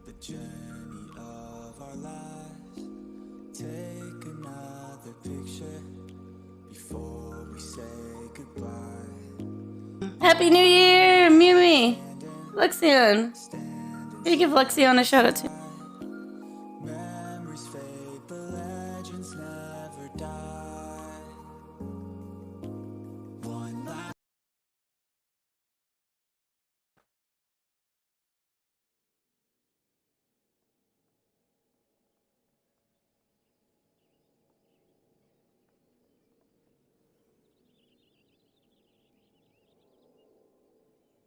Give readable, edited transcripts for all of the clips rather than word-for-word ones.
the journey of our lives. Take another picture before we say goodbye. Happy New Year, Mimi! Lexion! Can you give Lexion a shout out too? Memories fade, but legends never die. One last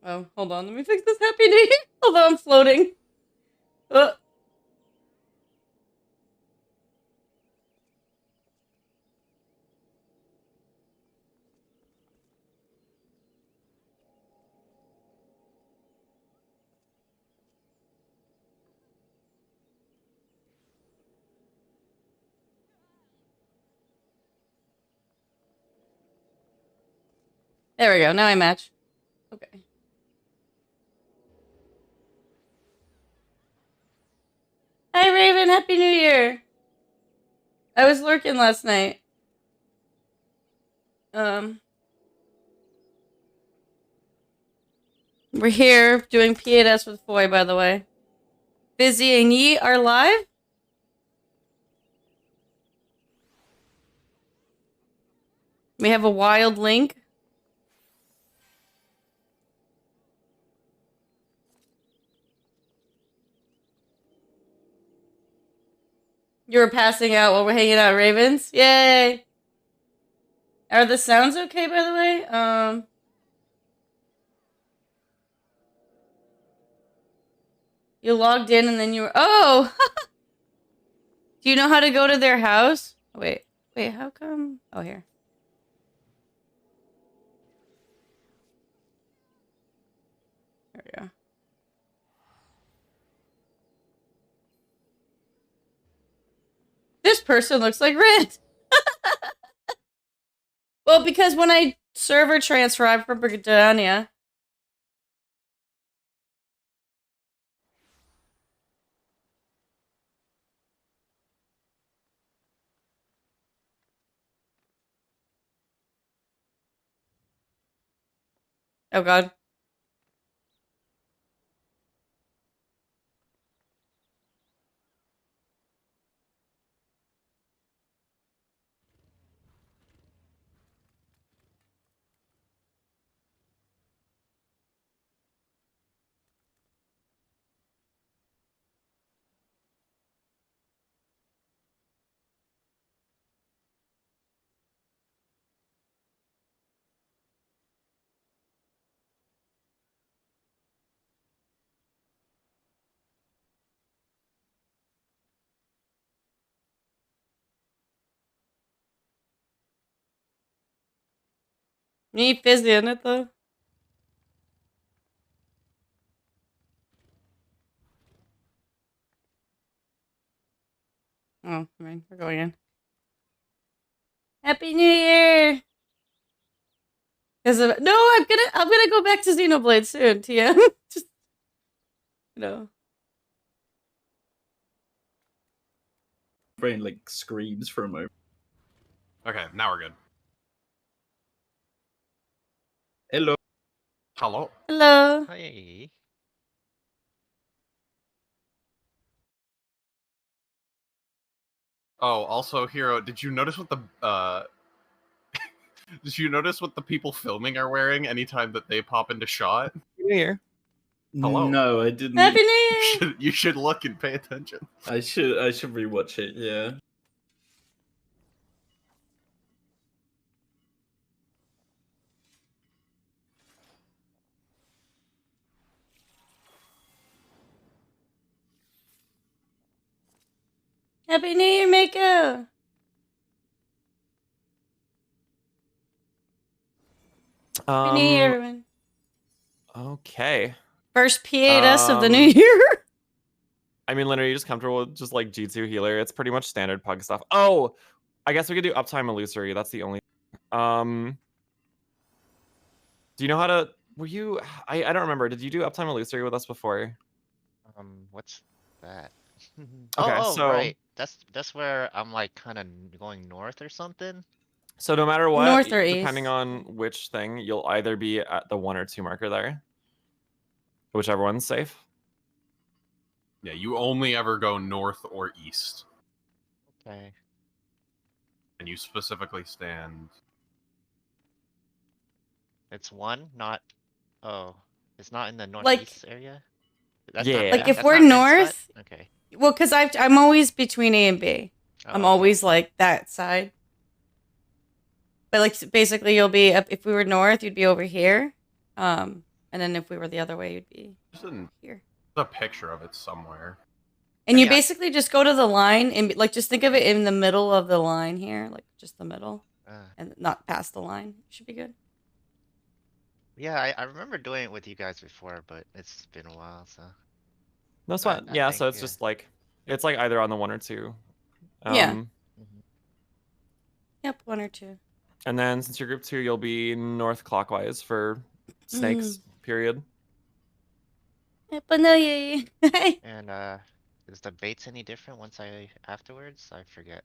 Oh, hold on. Let me fix this. Happy New Year. Although I'm floating. There we go. Now I match. Okay. Hi, Raven. Happy New Year. I was lurking last night. We're here doing P8S with FOI, by the way. Busy and Ye are live? We have a wild link. You were passing out while we're hanging out, Ravens. Yay! Are the sounds okay, by the way? You logged in and then you were... Oh! Do you know how to go to their house? Wait, how come? Oh, here. There we go. This person looks like Rit. Well, because when I server transfer from Britannia. Oh, God. You need fizzy in it, though. Oh, man, we're going in. Happy New Year! No, I'm gonna go back to Xenoblade soon, TM. Just, you know. Brain like screams for a moment. Okay, now we're good. Hello. Hello. Hello. Hey. Oh, also, Hero, did you notice what the did you notice what the people filming are wearing anytime that they pop into shot? New Year. Hello. No, I didn't. Happy New Year! You should look and pay attention. I should rewatch it. Yeah. Happy New Year, Mako! Happy New Year, everyone. Okay. First P8S of the new year. I mean, Leonard, are you just comfortable with just like G2 healer? It's pretty much standard pug stuff. Oh, I guess we could do uptime illusory. That's the only. Do you know how to? Were you? I don't remember. Did you do uptime illusory with us before? What's that? Okay, Oh, so right. That's where I'm like kind of going north or something. so no matter what, North or depending east. on which thing, you'll either be at the 1 or 2 marker there, whichever one's safe. Yeah, you only ever go north or east, Okay. and you specifically stand. It's one, not. Oh, it's not in the Like, northeast area. Yeah. if That's we're not Vin's hut? north, Okay. well, because I'm always between A and B. I'm Oh, okay. always like that side. But like basically, you'll be up. If we were north, you'd be over here. And then if we were the other way, you'd be here. A picture of it somewhere. And I you mean, basically just go to the line and like just think of it in the middle of the line here, like just the middle, and not past the line. Should be good. Yeah, I remember doing it with you guys before, but it's been a while, so. No sweat. I Yeah, think, so it's yeah. just like it's like either on the 1 or 2. Yeah. Mhm. Yep, 1 or 2. And then since you're group 2, you'll be north clockwise for snakes. Period. But no, yay. And is the baits any different once afterwards? I forget.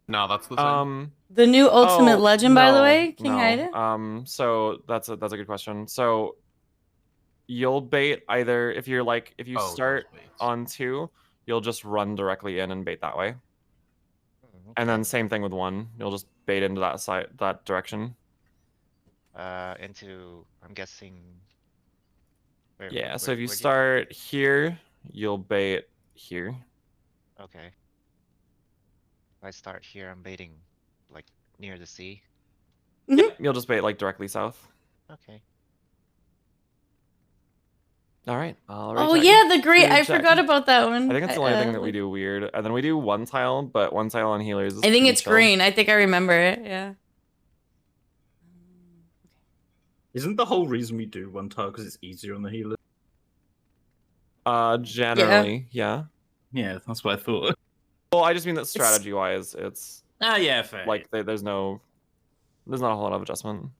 No, that's the same. The new ultimate Oh, legend, by the no, way, King no. Haida. So that's a good question. So you'll bait either if you Oh, start those baits. on 2, you'll just run directly in and bait that way. And then same thing with 1. You'll just bait into that direction. I'm guessing. Yeah, so if you start here, you'll bait here. Okay. If I start here, I'm baiting like near the sea. Yep, you'll just bait like directly south. Okay. All right. Oh yeah, the green. I forgot about that one. I think it's the only thing that we do weird. And then we do 1 tile, but 1 tile on healers is I think pretty it's chill. green. I think I remember it. Yeah. Isn't the whole reason we do 1 tile because it's easier on the healer? Generally, yeah. Yeah, that's what I thought. Well, I just mean that strategy-wise, it's yeah, fair. like there's not a whole lot of adjustment.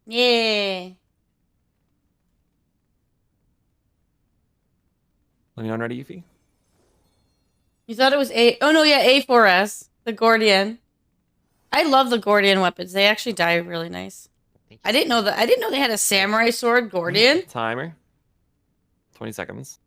Yeah. Let me know when ready, Yuffie. You thought it was A? Oh no, yeah, A4S, the Gordian. I love the Gordian weapons. They actually die really nice. I didn't know that. I didn't know they had a samurai sword Gordian. Timer. 20 seconds.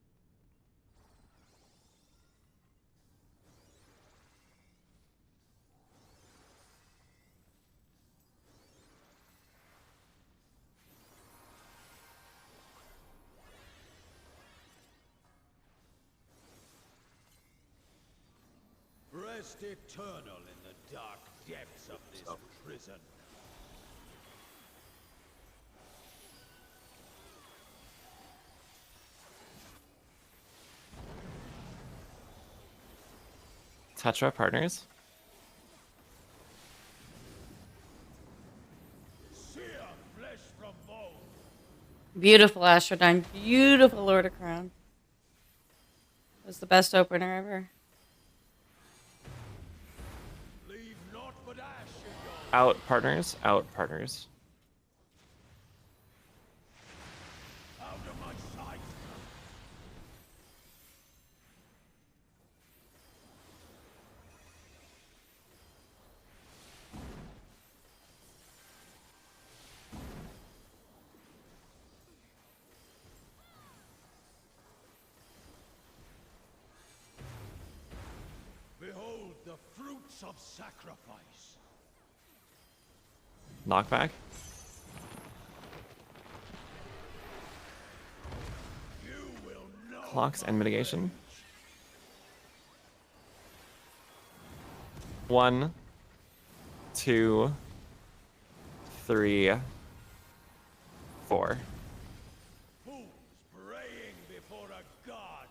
Rest eternal in the dark depths of this prison. Tetra partners. Sear flesh from bone. Beautiful Astrodyne. Beautiful Lord of Crown. It was the best opener ever. Leave naught but ash in your Out partners. Out partners. out of my sight. Behold the fruits of sacrifice. Knockback. You will know. Clocks and mitigation. 1, 2, 3, 4. Fools praying before a god.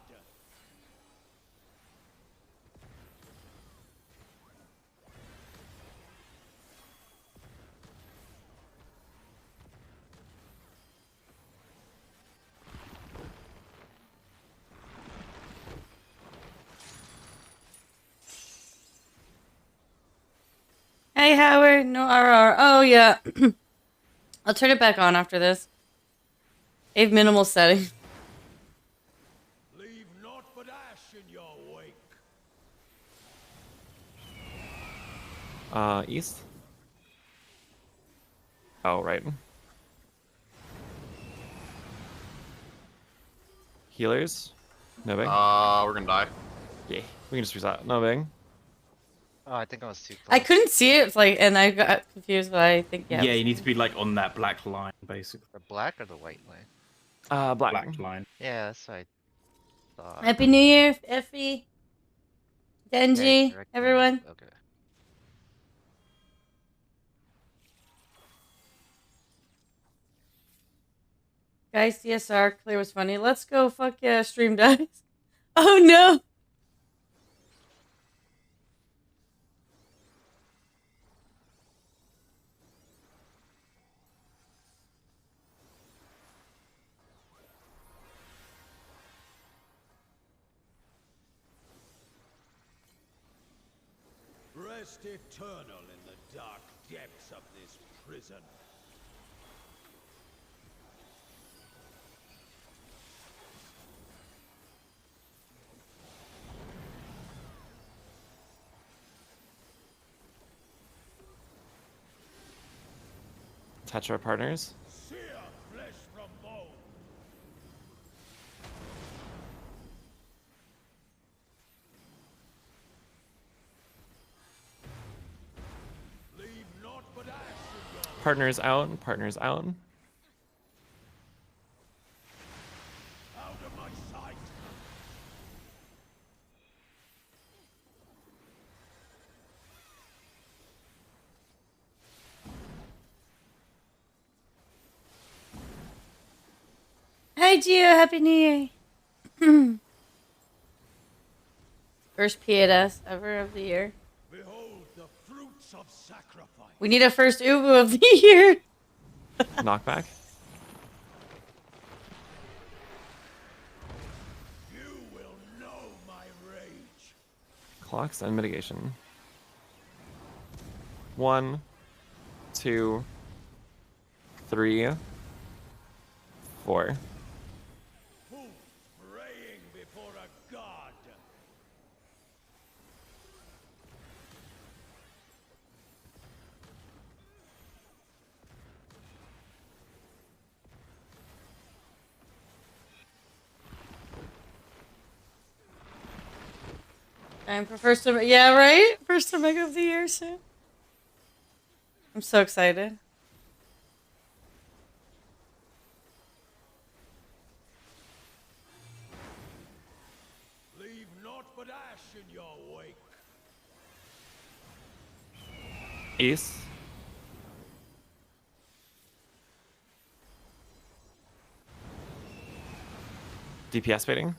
Hey Howard, no RR. Oh yeah. I'll turn it back on after this. I have minimal setting. Leave naught but ash in your wake. East. Oh, right. Healers. No big. We're gonna die. Yeah, we can just reset. No big. Oh, I think I was too close. I couldn't see it, like, and I got confused, but I think yeah. Yeah, you need to be like on that black line, basically. The black or the white line? Black. Black line. Yeah, that's what I thought. Happy New Year, Effie, Yeah, Denji, correct. everyone. Okay. Guys, CSR, clear was funny. Let's go, fuck yeah, stream dies. Oh no! Rest eternal in the dark depths of this prison. Touch our partners. Sear flesh from bone. Leave naught but ash in your Partners out. Partners out. out of my sight. Hi Gio, Happy New Year. First P8S ever of the year. Behold the fruits of sacrifice. We need a first Ubu of the year. Knockback. You will know my rage. Clocks and mitigation. 1, 2, 3, 4. Who praying before a god? Time for first, yeah, right? First Omega of the year soon. I'm so excited. Leave naught but ash in your wake. East. DPS baiting.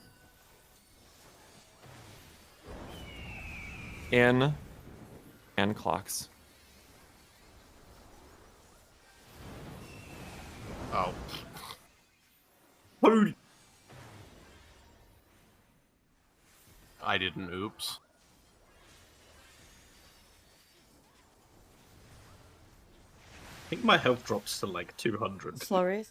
In. And clocks. Oh. Holy. I didn't. Oops. I think my health drops to like 200. Slow race.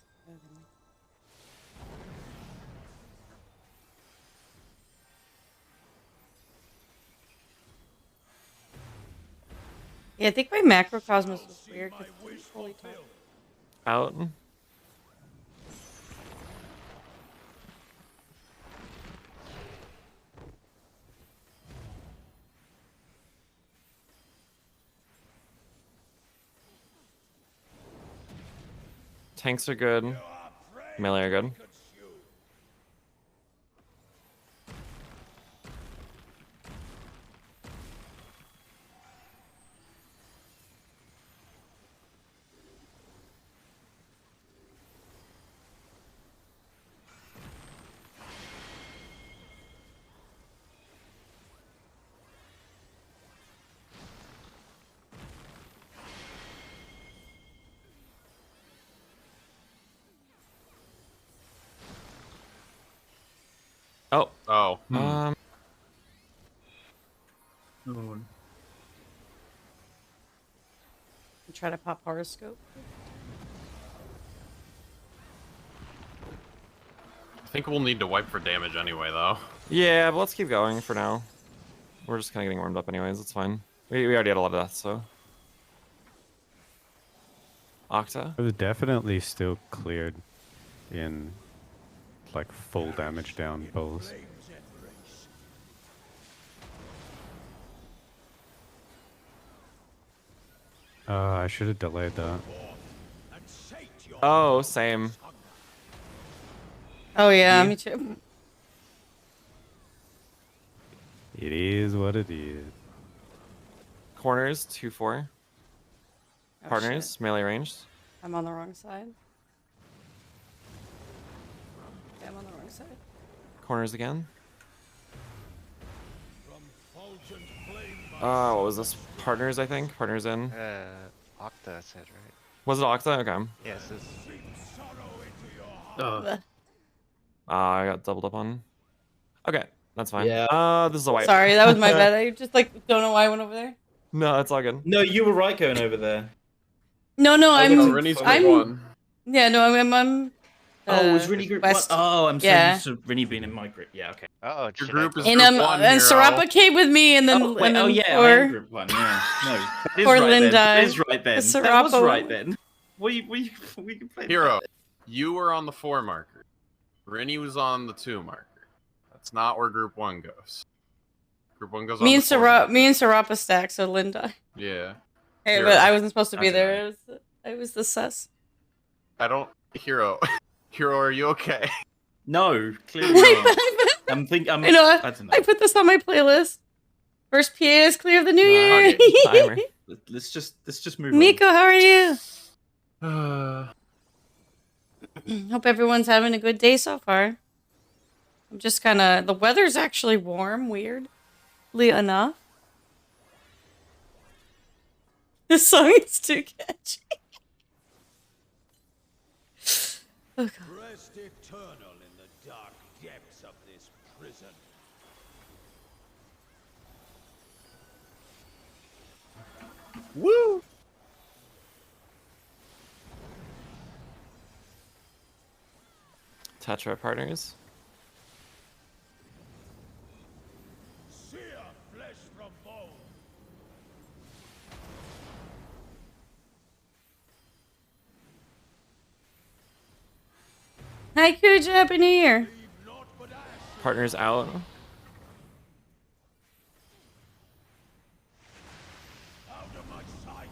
Yeah, I think my macrocosmos was See weird. my 'Cause wish it's fully tall. fulfilled. Out. Tanks are good. You are prey Melee are good. consumed. Oh. Oh. Oh, Try to pop horoscope. think we'll need to wipe for damage anyway, though. Yeah, but let's keep going for now. We're just kind of getting warmed up anyways. It's fine. We already had a lot of deaths, so. Octa? It was definitely still cleared in like full damage down bowls. I should have delayed that. Oh, same. Oh yeah, me too. It is what it is. Corners, 2-4. Oh, Partners, shit. melee ranged. I'm on the wrong side. Yeah, I'm on the wrong side. Corners again. From fulgent flame What was this? Partners, I think. Partners in. Octa said, right? Was it Octa? Okay. Yes. It's... I got doubled up on. Okay, that's fine. Yeah. This is a wipe. Sorry, that was my bad. I just like don't know why I went over there. No, it's all good. No, you were right going over there. No, I'm one. Yeah, no, I'm. Oh, was Rini group West. one? Oh, I'm so Yeah. used to Rini being in my group. Yeah, okay. Oh, Your group is And group one, and hero. Sarapa came with me, and then Oh, wait, and then yeah, I for am group one. Yeah, no, that is Poor right Linda. then. That is right then. The That was Sarapa right one. then. We can play Hero, that. you were on the 4 marker. Rennie was on the 2 marker. That's not where group 1 goes. Group 1 goes on me and the 4 marker. Sarapa stack, so Linda. Yeah. Hey, Hero. but I wasn't supposed to be That's there. I was the sus. I don't... Hero. Hero, are you okay? No, clearly not. I know. I don't know. I put this on my playlist. First P8S clear of the new year. Okay, timer. Let's just move Miko, how are you? Uh, Hope everyone's having a good day so far. I'm just kind of... The weather's actually warm, weirdly enough. This song is too catchy. Oh, God. Rest eternal in the dark depths of this prison. woo! Tetra partners. Sear flesh from bone. Hi, Kuja. Happy New Year. Leave naught but ash. Partners out. Out of my sight.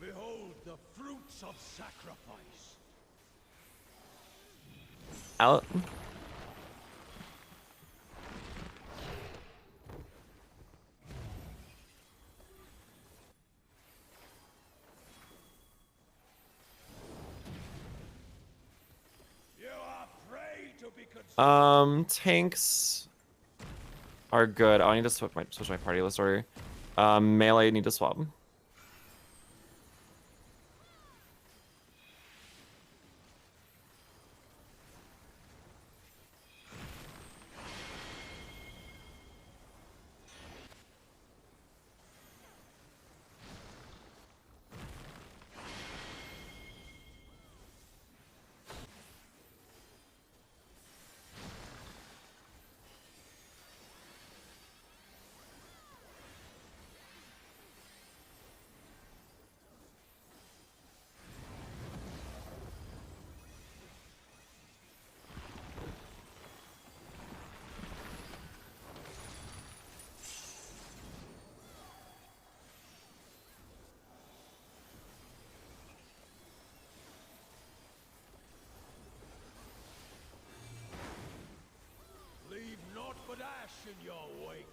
Behold the fruits of sacrifice. Out. You are prey to be consumed. Tanks are good. Oh, I need to switch my party list order. Melee need to swap. Leave naught but ash in your wake.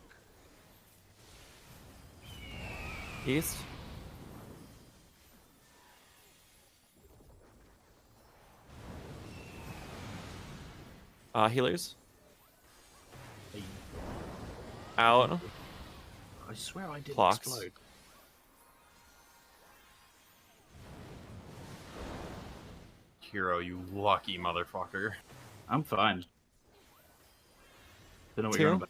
East. Healers. Out. I swear I did Clocks. explode. hero, you lucky motherfucker. I'm fine. Don't know what you're on Two. about.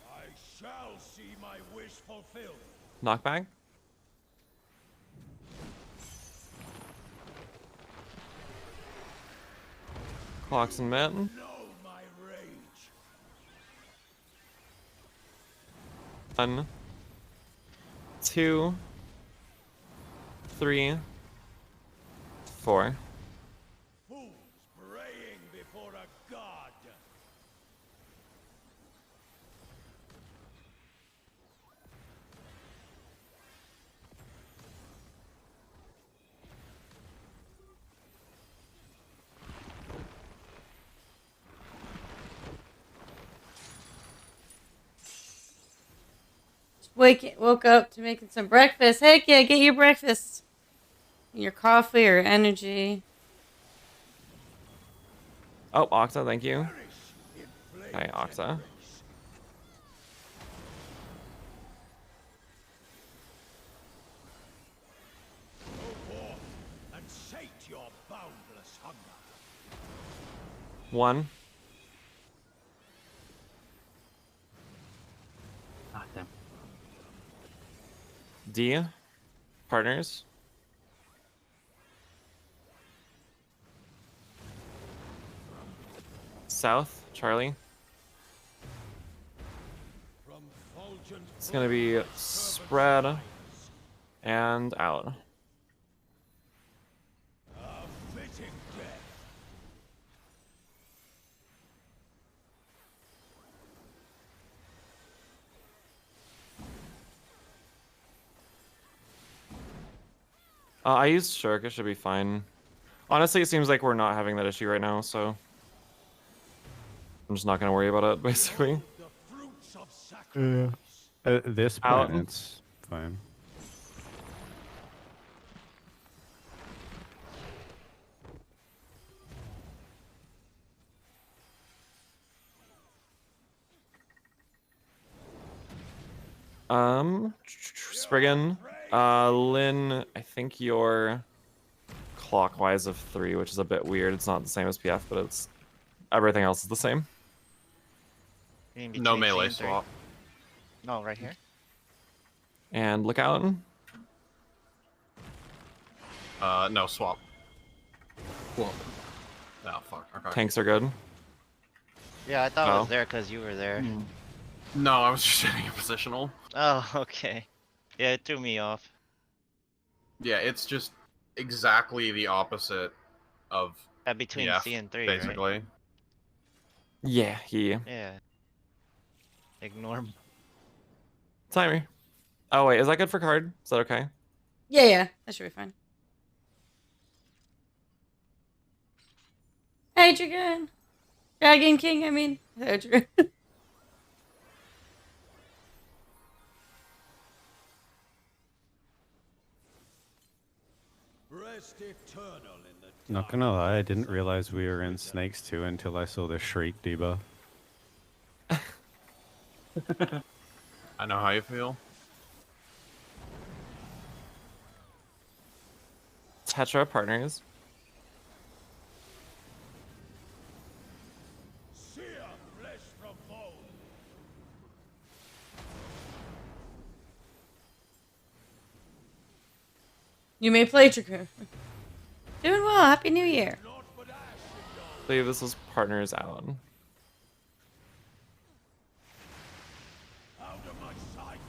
I shall see my wish fulfilled. Knockback. Clocks and mitten. Know my rage. 1, 2, 3, 4. Fools praying before a god. Woke up to making some breakfast. Heck yeah, get your breakfast. Your coffee or energy. Oh, Octa, thank you. Perish in Okay, flames Octa. and race. Go forth and sate your boundless hunger. 1. Ah, damn. D. Partners. South, Charlie. From fulgent It's gonna be spread and out. a fitting death. I used Shirk, it should be fine. Honestly, it seems like we're not having that issue right now, so I'm just not gonna worry about it, basically. The fruits of sacrifice. This Out. point, it's fine. Spriggan, Lynn, I think you're clockwise of 3, which is a bit weird. It's not the same as PF, but it's everything else is the same. In No between melee scene three. swap. No, right here. And look out. No swap. Swap. Oh fuck. Okay. Tanks are good. Yeah, I thought it Oh. was there because you were there. No, I was just hitting a positional. Oh, okay. Yeah, it threw me off. Yeah, it's just exactly the opposite of Between PF, C and 3, right? basically. Yeah, Yeah. Ignore me. Timer. Oh wait, is that good for card? Is that okay? Yeah, that should be fine. Hey, Dragon. Dragon King, I mean. Hey, Dragon. Rest eternal in the Not dark gonna lie, I depths didn't of realize we were in prison. Snakes 2 until I saw the Shriek debuff. I know how you feel. Tetra partners. Sear flesh from bone. You may play Dragoon. Doing well. Happy New Year. Not but ash in your I believe this is partners out. out of my sight.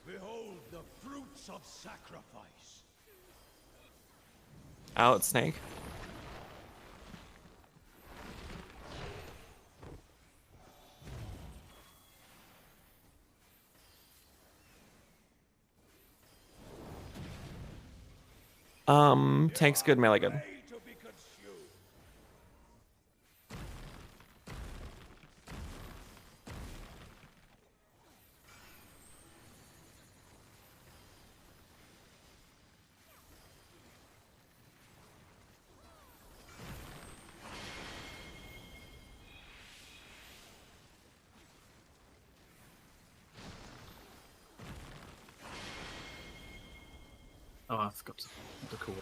Behold the fruits of sacrifice. Out, snake. Tank's good, melee good. Ready to be consumed. Oh, I forgot the cool.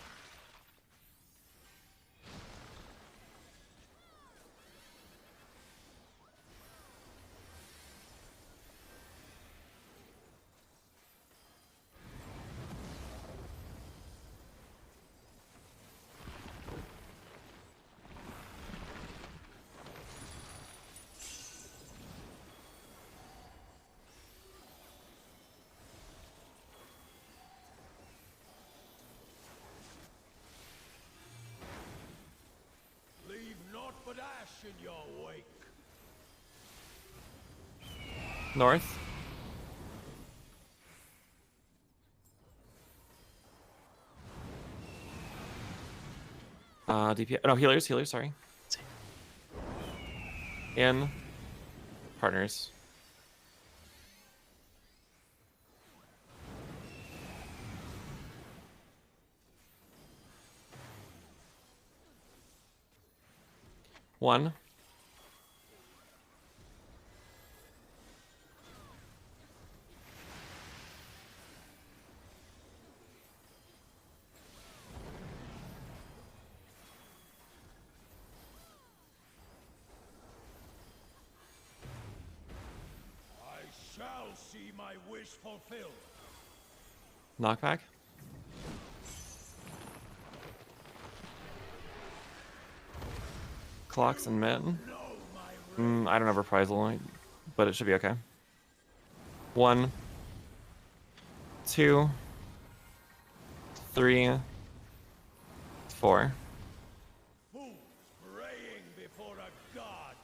Leave naught but ash in your wake. North. DP. No, healers, sorry. In. Partners. One. I shall see my wish fulfilled. Knockback. Clocks and mitten. I don't have reprisal, but it should be okay. 1, 2, 3, 4. Fools praying before a god.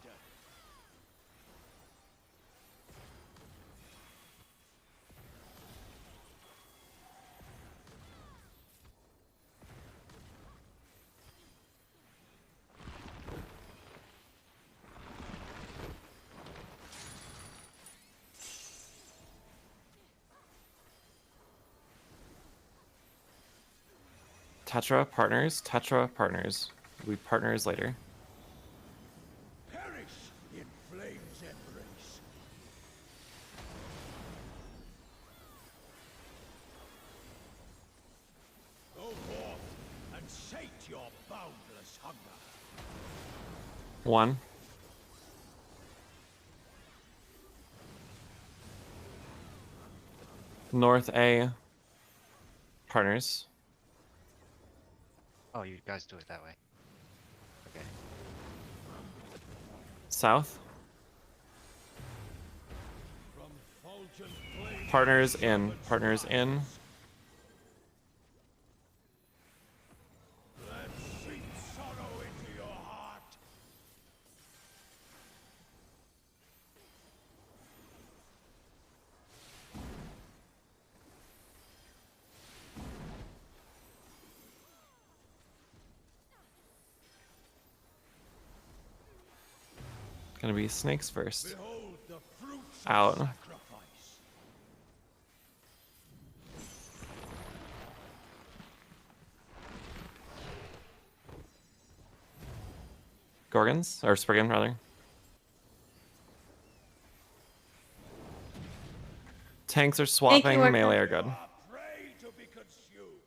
Tetra partners. Tetra partners. We partners later. Perish in flame's embrace. Go forth and sate your boundless hunger. 1. North A. Partners. Oh, you guys do it that way. Okay. South. From fulgent flame Partners in. Partners in. let seep sorrow into your heart. Gonna be snakes first. Behold the fruits Out. of sacrifice. Gorgons? Or Spriggan, rather. Tanks are swapping, Worker. melee are good. Are prey to be consumed.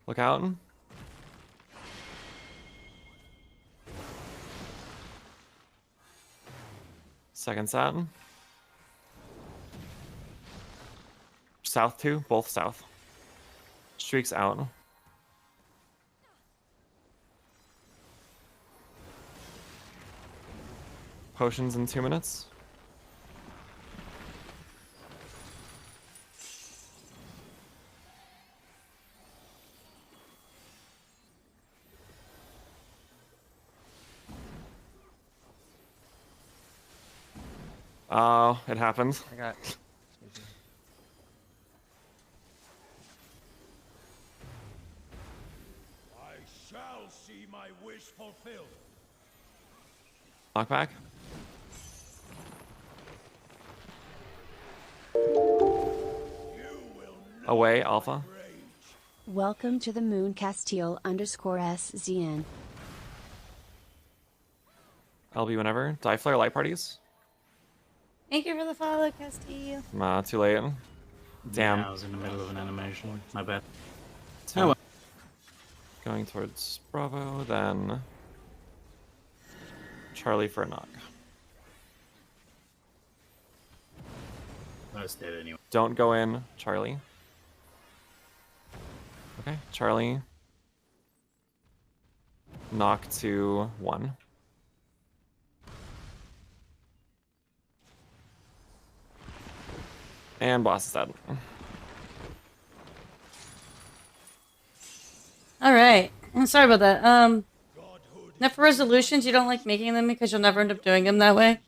Look out. Second set. South 2, both south. Streaks out. Potions in 2 minutes. Oh, it happened. I got. I shall see my wish fulfilled. Knockback. Away, Alpha. Welcome to the Moon Castile_SZN. LB whenever. Die flare light parties. Thank you for the follow, Castillo. Too late. Damn. Yeah, I was in the middle of an animation. My bad. Oh, well. Going towards Bravo, then Charlie for a knock. I was dead anyway. Don't go in, Charlie. Okay, Charlie. Knock to 1. And boss is dead. All right. I'm sorry about that. Now for resolutions, you don't like making them because you'll never end up doing them that way.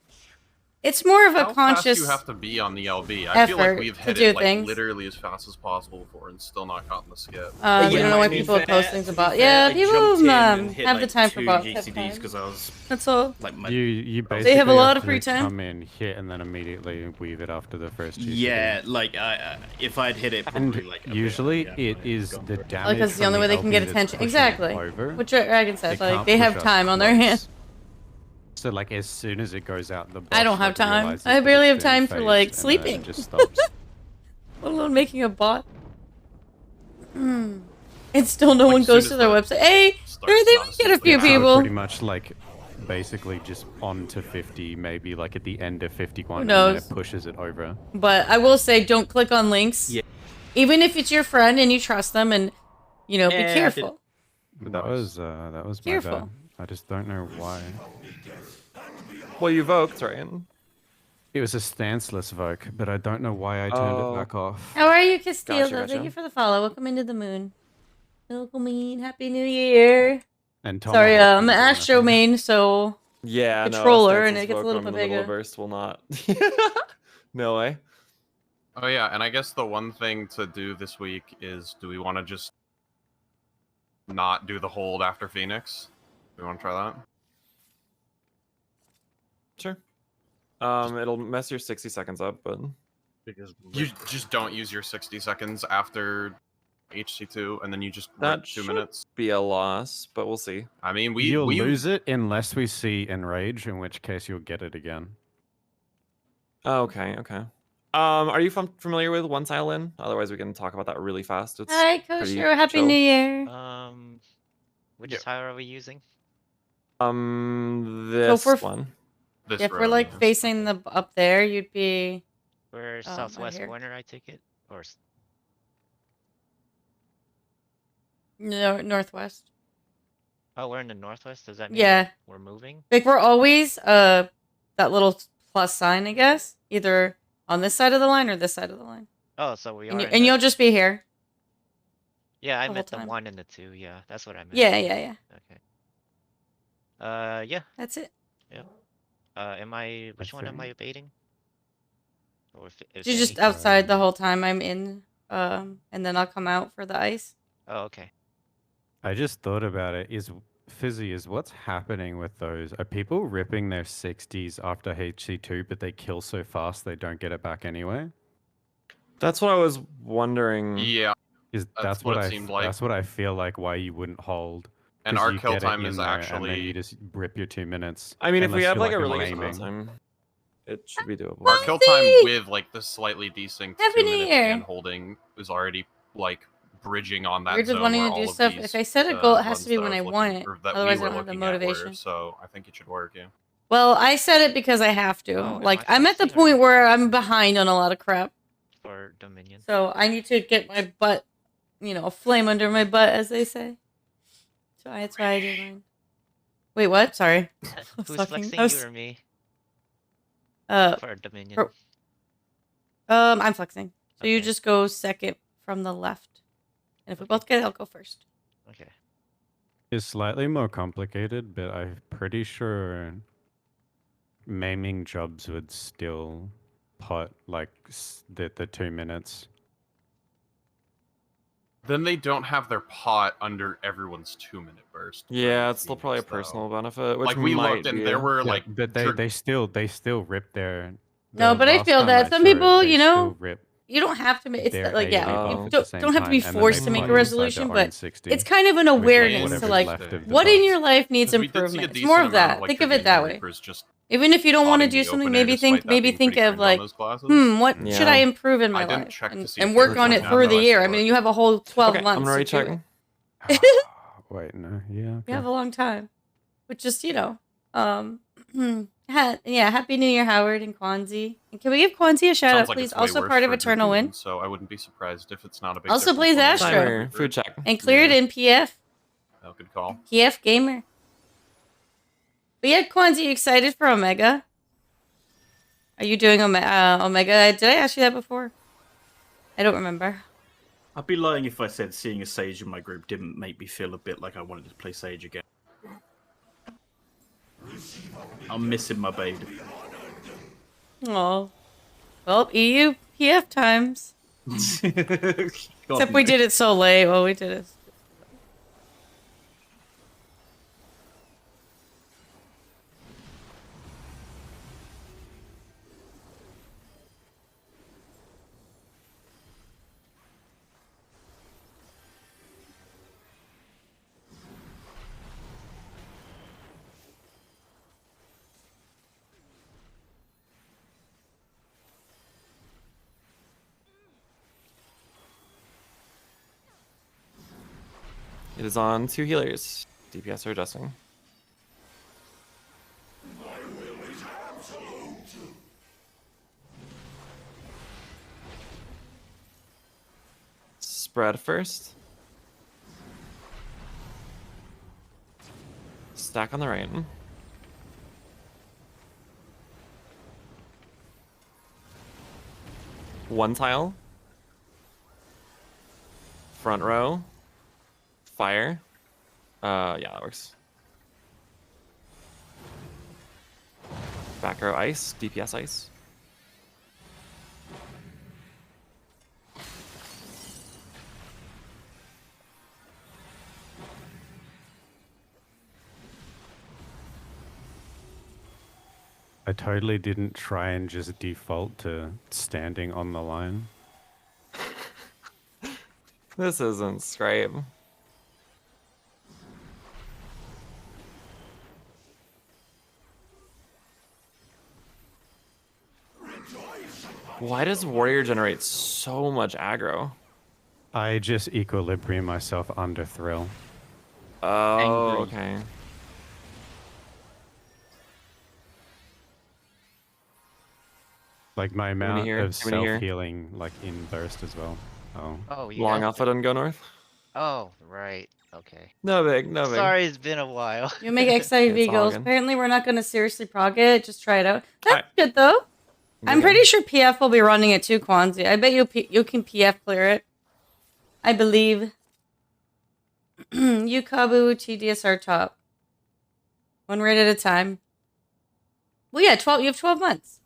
It's more of a How conscious fast you have to be on the LB? I feel like effort we've to hit do it like things. literally as fast as possible before and still not gotten the skip. We don't know why people post things about. Yeah, people have the time for bots. because I was That's all. like my You basically They have a lot of to free time. Come in, hit, and then immediately weave it after the first GCD. yeah, like if I'd hit it And probably like a bit, usually yeah, it I'd is gone the for it. damage. Because it's the from only way they can LB get that's attention. pushing it Exactly. over. What Dragon says, They like can't they have push up time on their close. hands. So like as soon as it goes out, the boss, I don't have like, time. realizes I that barely it's have been time for phased, like and then sleeping. It just stops. Let alone making a bot. And still no one as soon goes as to their the website. Hey, starts, they not might as get soon a as few the- people. Pretty much like basically just on to 50, maybe like at the end of 51, and then knows? it pushes it over. But I will say, don't click on links. Yeah. Even if it's your friend and you trust them, and you know, be Yeah, I careful. But that was my Careful. bad. I just don't know why. Well, you voked, right? It was a stanceless voke, but I don't know why I turned it back off. How are you, Castillo? Gotcha, Thank you gotcha. for the follow. Welcome into the moon. Welcome in. Happy New Year. And Sorry, Tomahawk I'm didn't do Astro anything. main, so Yeah, Controller, no. and it gets a little bit The bigger. burst will not. No way. Oh yeah, and I guess the one thing to do this week is, do we want to just not do the hold after Phoenix? Do we want to try that? Sure. It'll mess your 60 seconds up, but Because You just don't use your 60 seconds after HC2, and then you just that rip 2 should minutes. be a loss. But we'll see. I mean, You'll we lose it unless we see Enrage, in which case you'll get it again. Okay, okay. Are you familiar with One Tile In? Otherwise, we can talk about that really fast. It's hi, pretty Kosher. Happy chill. New Year. Which Yeah. tile are we using? This for- one. this If we're road, like yeah. facing the up there, you'd be We're right southwest here. corner, I take it, or northwest. oh, we're in the northwest. Does that mean Yeah. we're moving? Like we're always that little plus sign, I guess, either on this side of the line or this side of the line, Oh, so we are. and, in and the- you'll just be here. Yeah, I the meant whole the time. 1 and the 2. Yeah, that's what I meant. Yeah. Okay. Yeah. That's it. Am I? Which one am I Okay. baiting? Or if You're just any? outside the whole time I'm in, and then I'll come out for the ice. Oh, okay. I just thought about it. Fizzy, is what's happening with those? Are people ripping their 60s after HC2, but they kill so fast they don't get it back anyway? That's what I was wondering. Yeah, Is That's what it seemed like. That's what I feel like why you wouldn't hold. and 'Cause our you kill get it time in is there, and then actually you just rip your 2 minutes. I mean, if we unless have you're, like a a really good maiming. kill time, it should be doable. our kill time Foxy! with like the slightly desynced Happy 2 New minutes Year! and holding is already like bridging on that We're just zone wanting where to all do of stuff. these, If I set a goal, it has runs to be that when I I was want looking- it. or that we Otherwise, I were don't have the looking at were, motivation. so I think it should work. Yeah. Well, I set it because I have to. Oh, am Like, I I'm at the flexing or point not? where I'm behind on a lot of crap. For Dominion. So I need to get my butt, a flame under my butt, as they say. So that's why I did mine. Wait, what? Sorry. Who's fucking- flexing, I was- you or me? Uh, For Dominion. for- I'm flexing. So you Okay. just go second from the left. And if we both get it, I'll go first. Okay. It's slightly more complicated, but I'm pretty sure maiming jobs would still pot like the 2 minutes. Then they don't have their pot under everyone's 2-minute burst. for Yeah, it's still Phoenix, probably a though. personal benefit, which Like we might looked and be. there were like but they still rip their. No, the but I last feel time that some saw it, people, they you still know, rip you don't have to make it's their like yeah, AoE Oh. buff you at the same don't have to be time, and then forced they to make pot a inside resolution, their but own 60 it's kind of an with, like, awareness to whatever's like left of the what in buff. your life needs 'Cause we did see a improvement. It's decent more of amount that. Think of Electric it that Angel way. Reapers just Even if you don't want to potting do the something, open air maybe despite that being think pretty of cringe on like, those classes. what Yeah. should I improve in my I didn't life, check to see and if work they on were it doing for that, the though, I year. I saw mean, it. you have a whole 12 Okay, months I'm to already do checking. it. Wait, no, yeah. You have a long time, but just yeah. Happy New Year, Howard and Kwanzi. And can we give Kwanzi a shout Sounds out, like please? it's way Also worse part of for Eternal Dracoon, Wind. so I wouldn't be surprised if it's not a big Also difference plays when Astro. it's Timer, food check. And cleared Yeah. in PF. Oh, good call. PF Gamer. But yeah, Kwanzi, you excited for Omega? Are you doing Omega? Did I ask you that before? I don't remember. I'd be lying if I said seeing a Sage in my group didn't make me feel a bit like I wanted to play Sage again. I'm missing my baby. Oh. Well, EU PF times. Except we did it so late. Well, we did it. It is on 2 healers. DPS are adjusting. Spread first. Stack on the right. One tile. Front row. Fire. Yeah, that works. Back row ice. DPS ice. I totally didn't try and just default to standing on the line. This isn't Scribe. Why does Warrior generate so much aggro? I just equilibrium myself under Thrill. Oh, okay. Like my many amount here? of Too many here? self-healing, like in burst as well. Oh. Oh, you Long guys- off it and go north? Oh, right. Okay. No big, no big. Sorry, it's been a while. You make XIV It's all goals. good. Apparently, we're not going to seriously prog it. Just try it out. That's Alright. good, though. I'm Good. pretty sure PF will be running it too, Kwanzi. I bet you can PF clear it. I believe. You Kabu TDSR top. One raid at a time. Well, yeah, 12. You have 12 months.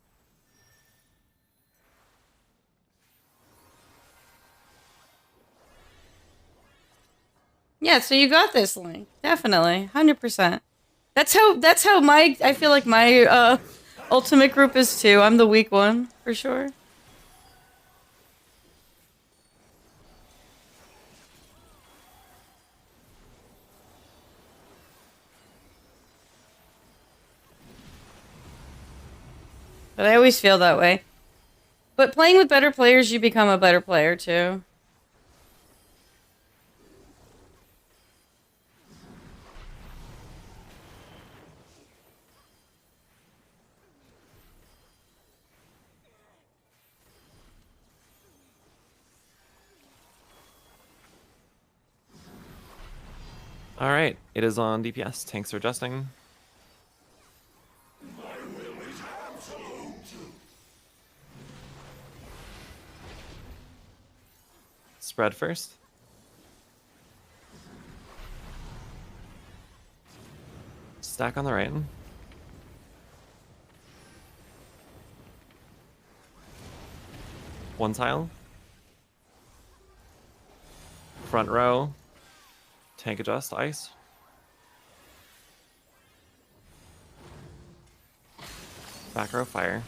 Yeah, so you got this, Link. Definitely, 100%. That's how I feel like my ultimate group is too. I'm the weak one for sure. But I always feel that way. But playing with better players, you become a better player too. All right, it is on DPS. Tanks are adjusting. Spread first. Stack on the right. One tile. Front row. Tank adjust, ice. Back row, fire.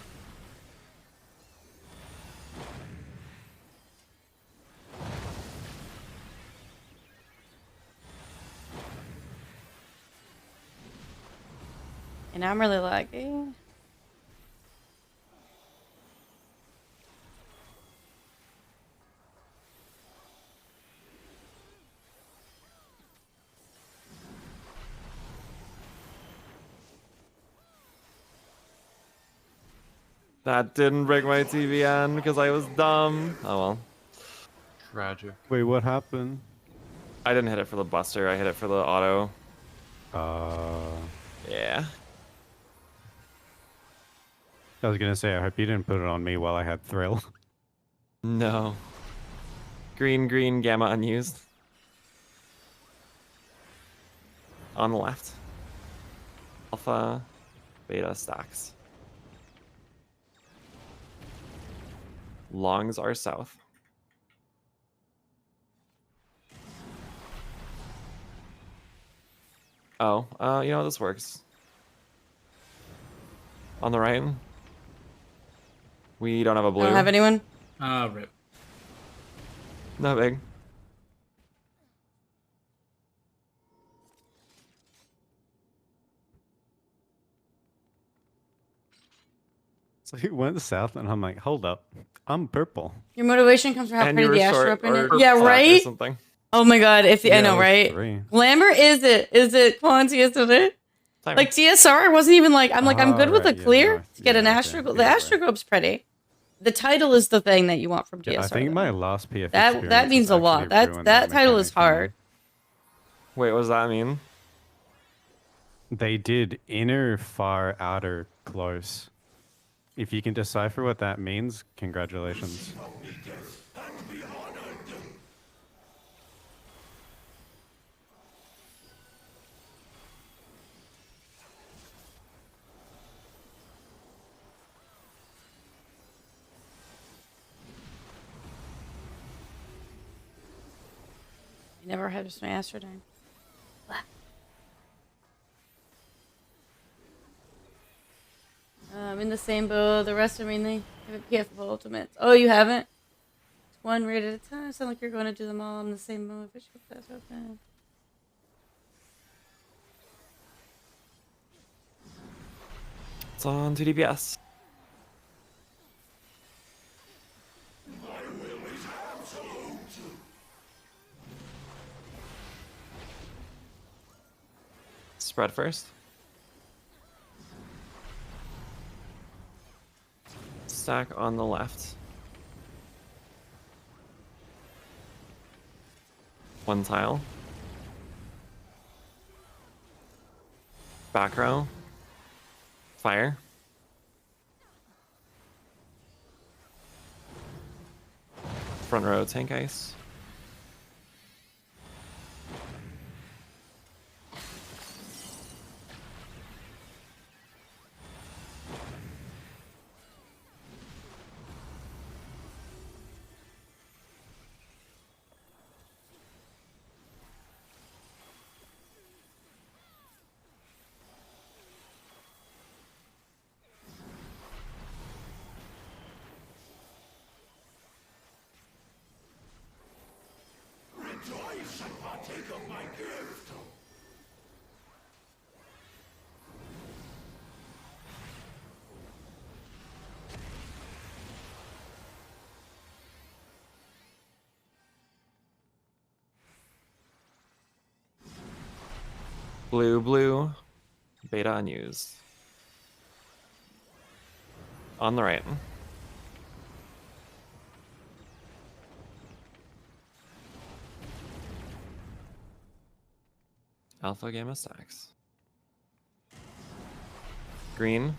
And I'm really lagging. That didn't break my TV on because I was dumb. Oh well. Tragic. Wait, what happened? I didn't hit it for the buster, I hit it for the auto. Yeah. I was gonna say, I hope you didn't put it on me while I had thrill. No. Green, gamma unused. On the left. Alpha, beta stacks. Longs are south. Oh, you know, this works. On the right. We don't have a blue. I don't have anyone. Rip. No big. So he went south, and I'm like, hold up, I'm purple. Your motivation comes from how And pretty you were the Astro short opening or is. Yeah, flat or right? something. Oh my god, if the, I Yeah, know, it was right? 3. Glamour is it? Is it quantity, isn't it? Timer. Like TSR wasn't even like, I'm like, I'm good with a Right, yeah, clear no, to get yeah, an okay, Astro. The either way. Astroglobe's pretty. The title is the thing that you want from TSR. Yeah, I think though. my last PF that experience means a has lot. actually That ruined that title is mechanic for me. hard. Wait, what does that mean? They did inner, far, outer, close. If you can decipher what that means, congratulations. I never had just my Astrodyne. I'm in the same boat. The rest are mainly PF ultimates. Oh, you haven't? It's one raid at a time. Sound like you're going to do them all in the same move. That's okay. It's on 2DPS. Spread first. Stack on the left. One tile. Back row. Fire. Front row tank ice. Blue, beta unused. On the right. Alpha, gamma stacks. Green.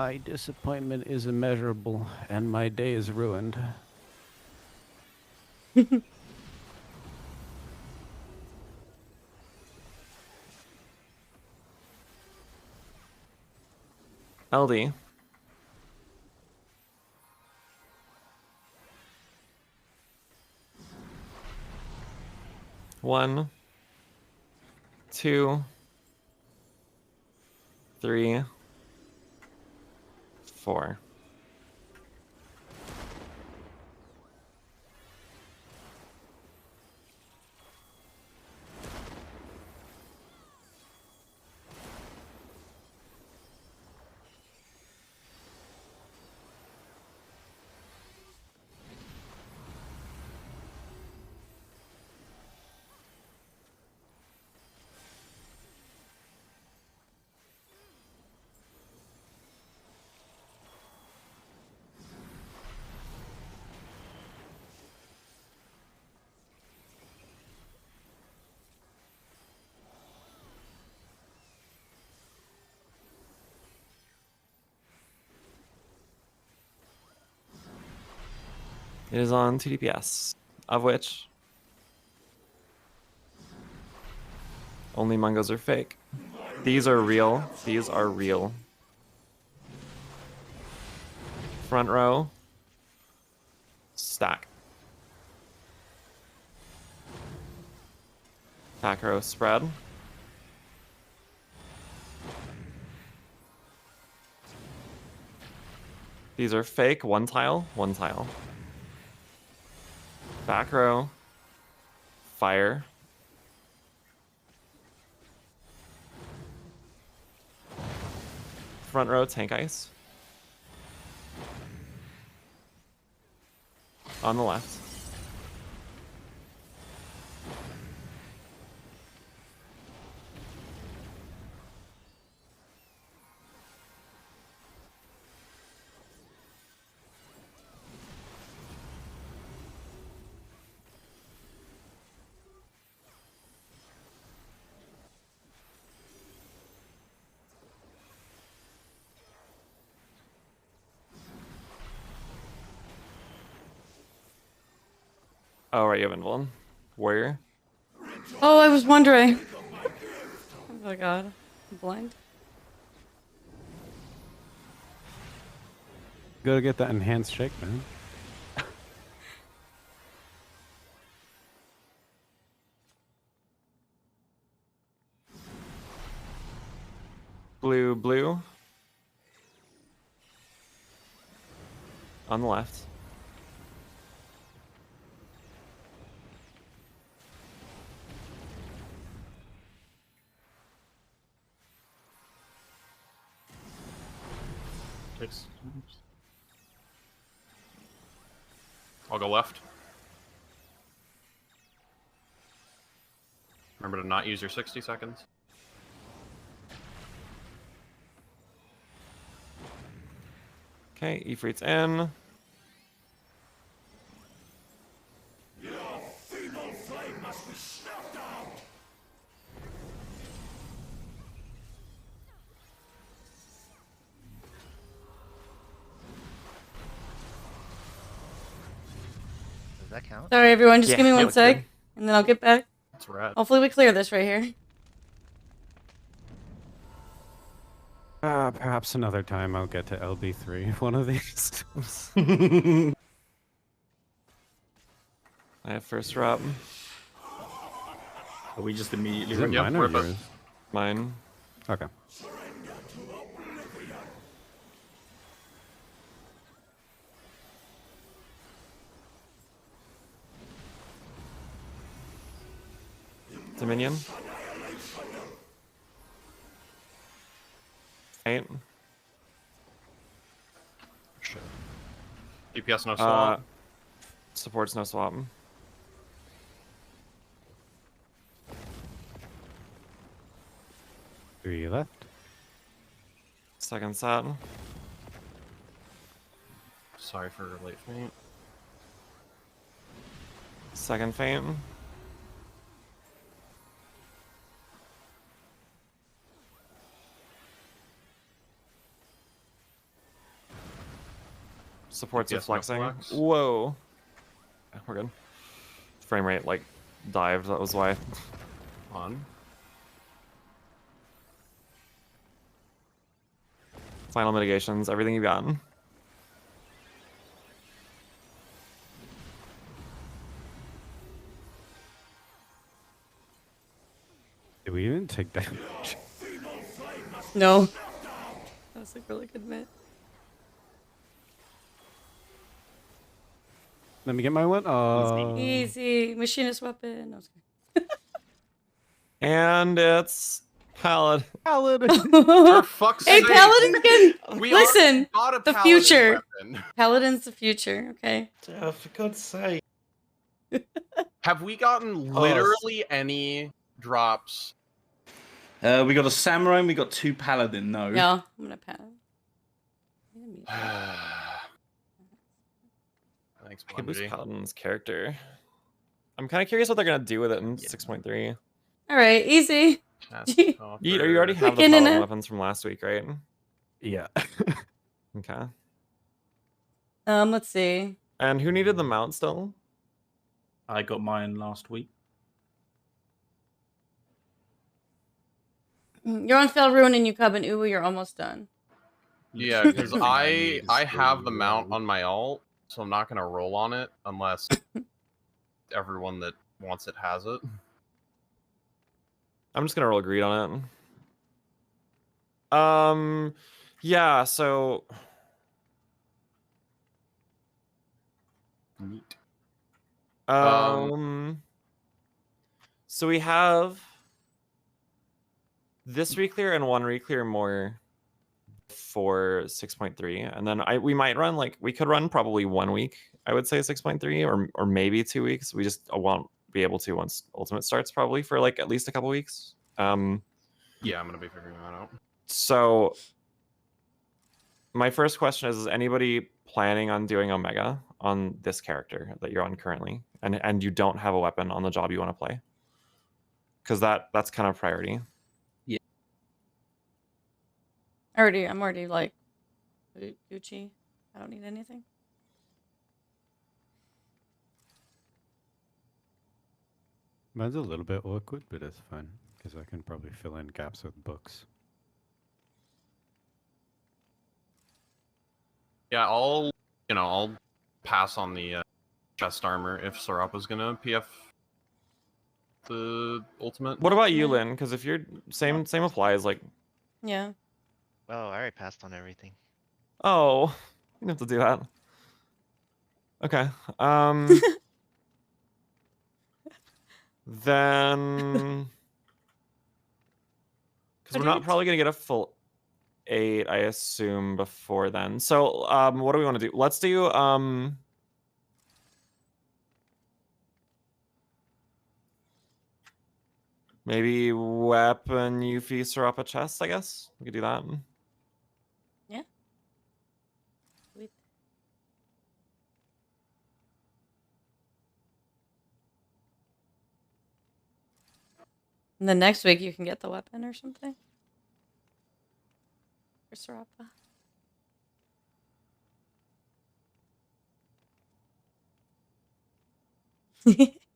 My disappointment is immeasurable, and my day is ruined. LD. One, two, three, four. It is on 2 DPS, of which only mungos are fake. These are real. These are real. Front row. Stack. Back row spread. These are fake. One tile. One tile. Back row. Fire. Front row tank ice. On the left. Oh, right, you have Invuln. Warrior. Oh, I was wondering. Oh my god. I'm blind. Gotta get that enhanced shake, man. Blue, blue. On the left. I'll go left. Remember to not use your 60 seconds. Okay, Ifrit's in. Your feeble flame must be snuffed out! Does that count? Sorry, everyone. Just Yeah, give me that one looks sec, good. and then I'll get back. That's rad. Hopefully, we clear this right here. Perhaps another time I'll get to LB3 one of these. I have first drop. Are we just immediately Is it Yep, mine or rip it. yours? Mine. Okay. Dominion. 8. Shit. DPS no swap. Supports no swap. 3 left. Second set. Sorry for late faint. Second faint. Supports with FPS no flexing. flex. Whoa. Yeah, we're good. Frame rate like dived. That was why. On. Final mitigations. Everything you've gotten. Did we even take damage? No. That was a really good bit. Let me get my one. Oh. Easy. Machinist weapon. No, I was kidding. And it's Paladin. For fuck's Hey, sake. Paladin can We listen. got a The paladin future. weapon. Paladin's the future. Okay. Oh, for God's sake. Have we gotten literally any drops? We got a samurai and we got 2 paladin. No. No, I'm gonna pass. Thanks, I could boost Bungie. Paladin's character. I'm kind of curious what they're gonna do with it in 6.3. All right, easy. You already have the Quick in and Paladin out. weapons from last week, right? Yeah. Okay. Let's see. And who needed the mount still? I got mine last week. You're on Fell Ruin and you cub and Uwu, you're almost done. Yeah, because Everything I need I is have the really mount low. on my alt, so I'm not gonna roll on it unless everyone that wants it has it. I'm just gonna roll greed on it. Yeah, so Neat. so we have this reclear and 1 reclear more for 6.3, and then we might run we could run probably 1 week, I would say 6.3, or maybe 2 weeks. We just won't be able to once Ultimate starts, probably for at least a couple weeks. Yeah, I'm gonna be figuring that out. So my first question is anybody planning on doing Omega on this character that you're on currently, and you don't have a weapon on the job you want to play? Because that's kind of priority. I'm already like Gucci. I don't need anything. Mine's a little bit awkward, but it's fine because I can probably fill in gaps with books. Yeah, I'll pass on the chest armor if Sarapa's gonna PF the ultimate. What about you, Lynn? Because if you're same applies. Yeah. Oh, I already passed on everything. Oh, you don't have to do that. Okay. Then because we're not probably gonna get a full 8, I assume, before then. So what do we want to do? Let's do maybe weapon Yuffie Sarapa chest, I guess. We could do that. Yeah. Sweet. And then next week you can get the weapon or something. For Sarapa.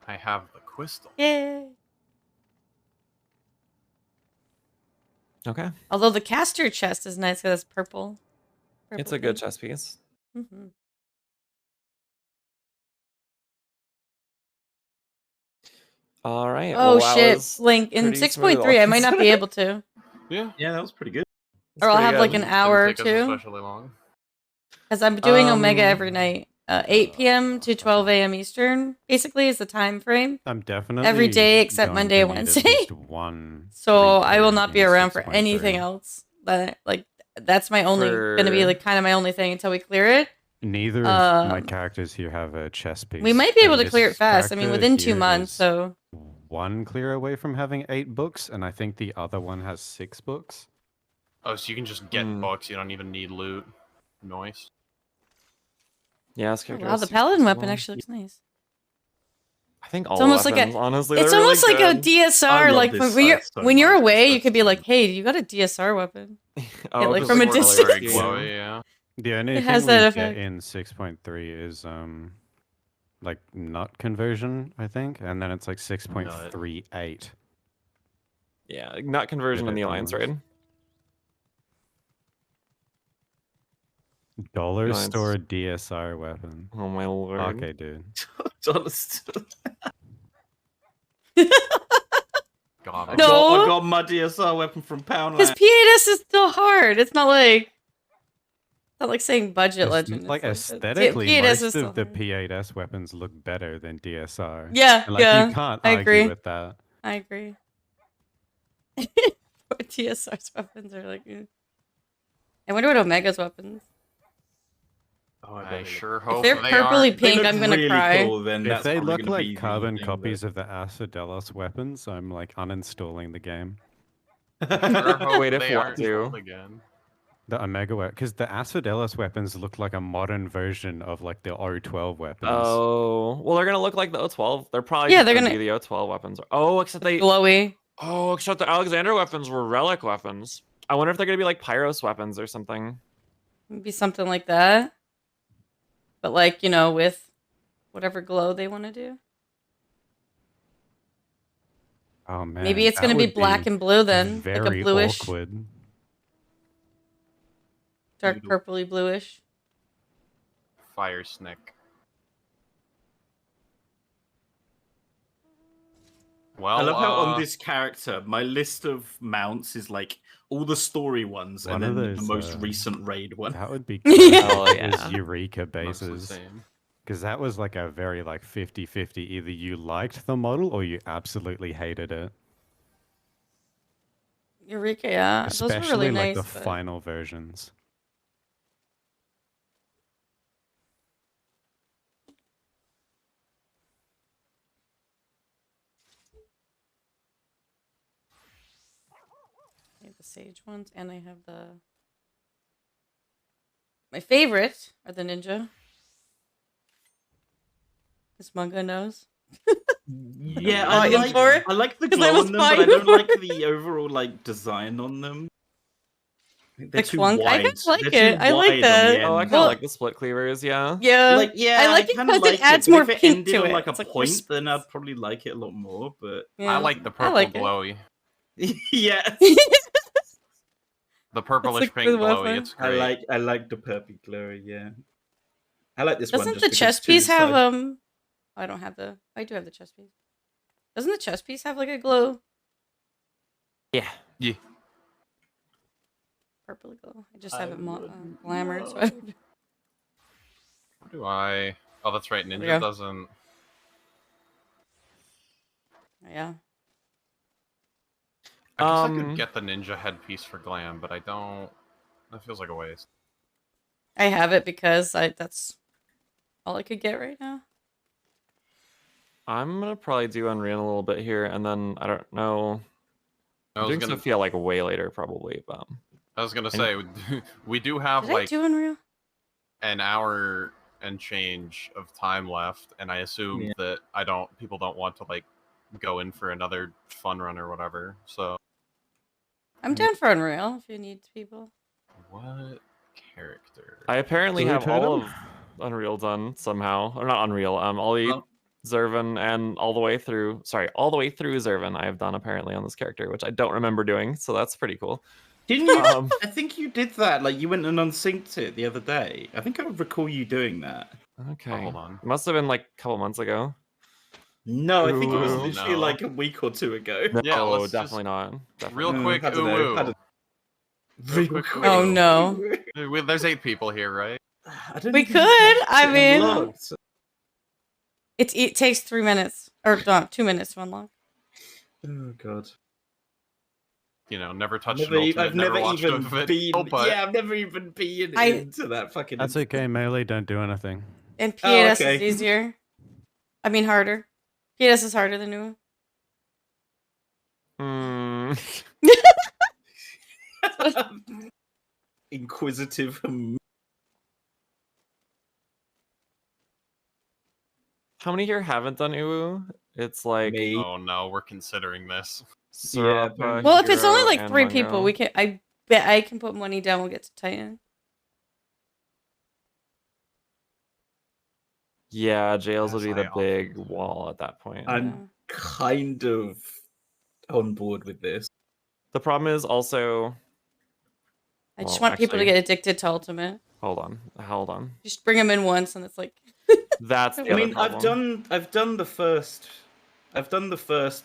I have the crystal. Yay. Okay. Although the caster chest is nice because it's purple. It's a good chest piece. Mm-hmm. All right. Oh well, that shit, was Link. In pretty 6.3 I might not be smooth. able to. Yeah. Yeah, that was pretty good. Or I'll pretty have like good. an hour or Didn't take us two. especially long. Because I'm doing Omega Um, every night. 8 p.m. to 12 a.m. Eastern, basically, is the time frame. I'm definitely Every day except going Monday to and need at Wednesday. least one So I will reclear not be in around for 6.3. anything else. But like that's my only gonna be For- like kind of my only thing until we clear it. Neither of my Um, characters here have a chest piece. We might be able and to clear it this fast. I mean, character within 2 here months. is So 1 clear away from having 8 books, and I think the other one has 6 books. Oh, so you can just get Hmm. books. You don't even need loot. Noise. Yeah, this oh, character wow, has the 6 paladin as weapon well. actually looks nice. I think all It's almost like weapons, a. honestly, It's they're really almost like a good. DSR. I love Like this when you're site so when you're much. away, It's you could be so like, fun. "Hey, you got a DSR weapon." Oh, like, 'cause from a we're really distance. Very XP. glowy, yeah. The only It thing has we that get effect. in 6.3 is like nut conversion, I think, and then it's like 6.38. Yeah, not conversion in the Alliance raid. Dollar Alliance. store DSR weapon. Oh my lord. Okay, dude. Dollar store. Got I it. No. got my DSR weapon from Poundland. Because P8S is still hard. It's not like saying budget It's legend. like It's aesthetically, P8S is most still of the hard. P8S weapons look better than DSR. Yeah, And, like, yeah. you can't I argue agree. with that. I agree. TSR's weapons are like. I wonder what Omega's weapons. Oh, I bet sure If hope they're they purpley aren't. pink, look I'm gonna really cry. Cool, then If that's they probably look gonna like be the carbon thing copies of the Acidelos weapons, I'm like uninstalling the game. Sure hope Wait, if they what, aren't too? told again. The Omega weapon, because the Acidelos weapons look like a modern version of like the O12 weapons. Oh, well, they're gonna look like the O12. They're probably Yeah, just they're gonna gonna be the O12 weapons. Oh, except they. glowy. Oh, except the Alexander weapons were relic weapons. I wonder if they're gonna be like Pyros weapons or something. Maybe something like that. But like, with whatever glow they want to do. Oh man, Maybe it's that gonna be would black and blue then, like a very bluish, awkward. dark purpley bluish. Fire Snick. Well, I love how on this character, my list of mounts is like all the story ones One and of then the those, most recent raid one. That would be Yeah. Oh, cool. yeah. Was Eureka most the bases. same. Because that was like a very like 50-50. Either you liked the model or you absolutely hated it. Eureka, yeah. Those were Especially really like nice. the but- final versions. I have the sage ones, and I have the. My favorite are the ninja. This manga knows. Yeah, Oh, in for it? I like the 'Cause I glow was on them, but I buying don't for like the overall like design on them. I think they're The too clunk? I wide. kinda like They're it. too I like wide on that. the Oh, I end. kind of Well- like the split cleavers. Yeah. Yeah. Like, yeah, I like it kinda because it like adds but more if it pink ended to on it. like a It's like point, there's- then I'd probably like it a lot more. But Yeah. I like the I purple like it. glowy. yeah, The purplish like pink the glowy. weapon. It's great. I like the purple glory. Yeah, I like this one. Doesn't just the because chess it's two piece have sides. I don't have the. I do have the chess piece. Doesn't the chess piece have like a glow? Yeah. Yeah. Purple glow. I just have it glamour. So I don't- What do I? Oh, that's right. we Ninja go. doesn't. Yeah. I guess I Um, could get the ninja headpiece for glam, but I don't. That feels like a waste. I have it because that's all I could get right now. I'm gonna probably do Unreal a little bit here, and then I don't know. I I'm was doing gonna. Sophia like way later, probably. But I was gonna say we do have Did I like do Unreal? an hour and change of time left, and I assume that people don't want to like go in for another fun run or whatever. So I'm down for Unreal if you need people. what character? I apparently Blue have all totem? of Unreal done somehow, or not Unreal. All the Zervan and all the way through. Sorry, all the way through Zervan. I have done apparently on this character, which I don't remember doing. So that's pretty cool. Didn't you? Um, I think you did that. Like you went and unsynced it the other day. I think I would recall you doing that. Okay. Oh, hold on. It must have been like a couple months ago. No, I think it was Ooh. literally No. like a week or two ago. No, Yeah, let's definitely not. Definitely Real not. quick, I don't know. ooh. I don't- Real quick, Oh ooh. no. There's 8 people here, right? I don't We even could, think I it's mean- unlocked. It takes 3 minutes or no, 2 minutes to unlock. Oh god. You know, never touched Never, an ultimate, I've never watched even a video, been. but Yeah, I've never even been I- into that fucking. That's okay, Melee, don't do anything. And P8S okay. is easier. I mean harder. P8S is harder than new. Inquisitive. How many here haven't done Uwu? It's like Me. oh no, we're considering this. Sorapa, Well, if it's only Hero, like and 3 Mungo. people, I bet I can put money down. We'll get to Titan. Yeah, jails would be Yes, the I big often- wall at that point. I'm kind of on board with this. The problem is also. I just Well, want people to actually- get addicted to Ultimate. Hold on. Just bring them in once, and it's like. That's the I other mean, problem. I've done the first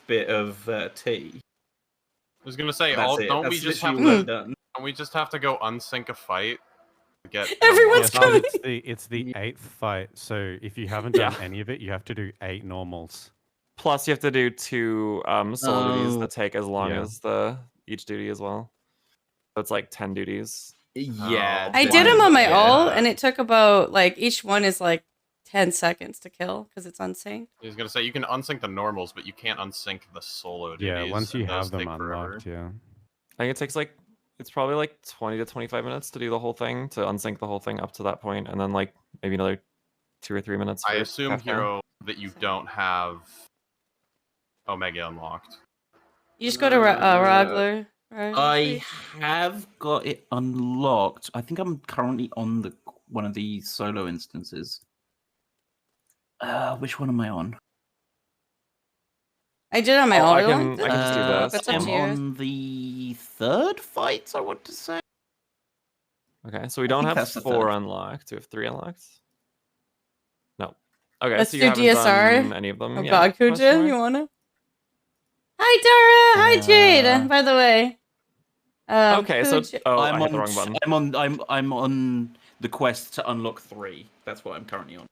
bit of T. I was gonna say, That's it. don't That's we just have literally all to? I've done. Don't we just have to go unsync a fight? To get Everyone's Yes, coming. but it's the 8th fight, so if you haven't done any of it, you have to do 8 normals. Plus, you have to do 2 solo duties Oh. that take as long Yeah. as each duty as well. So it's like 10 duties. Yeah, I Oh, did them on my yeah. ult, and it took about like each one is like 10 seconds to kill because it's unsynced. I was gonna say you can unsync the normals, but you can't unsync the solo duties. Yeah, once you and those have them take forever. unlocked, yeah. I think it takes like it's probably like 20 to 25 minutes to do the whole thing, to unsync the whole thing up to that point, and then like maybe another 2 or 3 minutes. I for assume, Kafka. Hero, that you don't have Omega unlocked. You just go to Rogler. Right? I have got it unlocked. I think I'm currently on one of the solo instances. Which one am I on? I did on my Oh, ult. I can just do this. That's up I'm to you. on the third fight, I want to say. Okay, so we don't think have that's the 4 third. unlocked. Do we have 3 unlocked? No. Okay, Let's so you do haven't DSR. done any of them Oh yet? God, question Kujin, mark? you wanna? Hi Dara. Hi Jade. By the way. Okay, so Kuj- I hit the wrong button. I'm on the quest to unlock 3. That's what I'm currently on.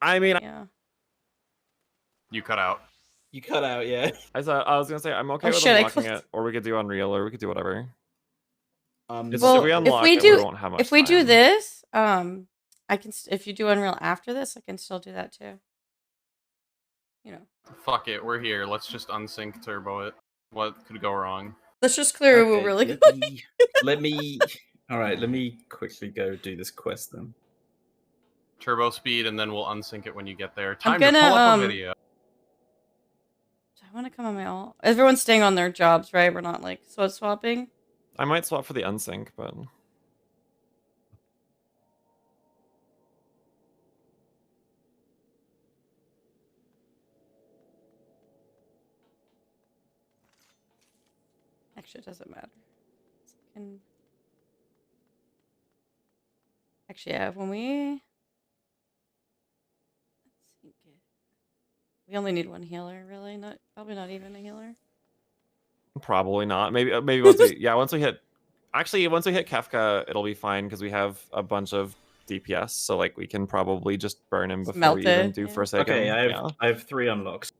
I mean, yeah. You cut out. You cut out, yeah. I was gonna say I'm okay Oh, with shit, I unlocking clicked. it, or we could do Unreal, or we could do whatever. It's Well, if we unlock we it, do, we won't have much if we do time. this, I can. If you do Unreal after this, I can still do that too. You know. Fuck it, we're here. Let's just unsync Turbo it. What could go wrong? Let's just clear Okay, really let quick. me, let me. All right, let me quickly go do this quest then. Turbo speed, and then we'll unsync it when you get there. Time gonna, to pull up a video. I want to come on my ult. Everyone's staying on their jobs, right? We're not like sweat swapping. I might swap for the unsync, but Actually, it doesn't matter. Actually, yeah. When we we only need one healer, really. Probably not even a healer. probably not. Maybe once once we hit. Actually, once we hit Kafka, it'll be fine because we have a bunch of DPS, so like we can probably just burn him before Melt we even it, do yeah. Forsaken. Okay, Yeah. I have 3 unlocks.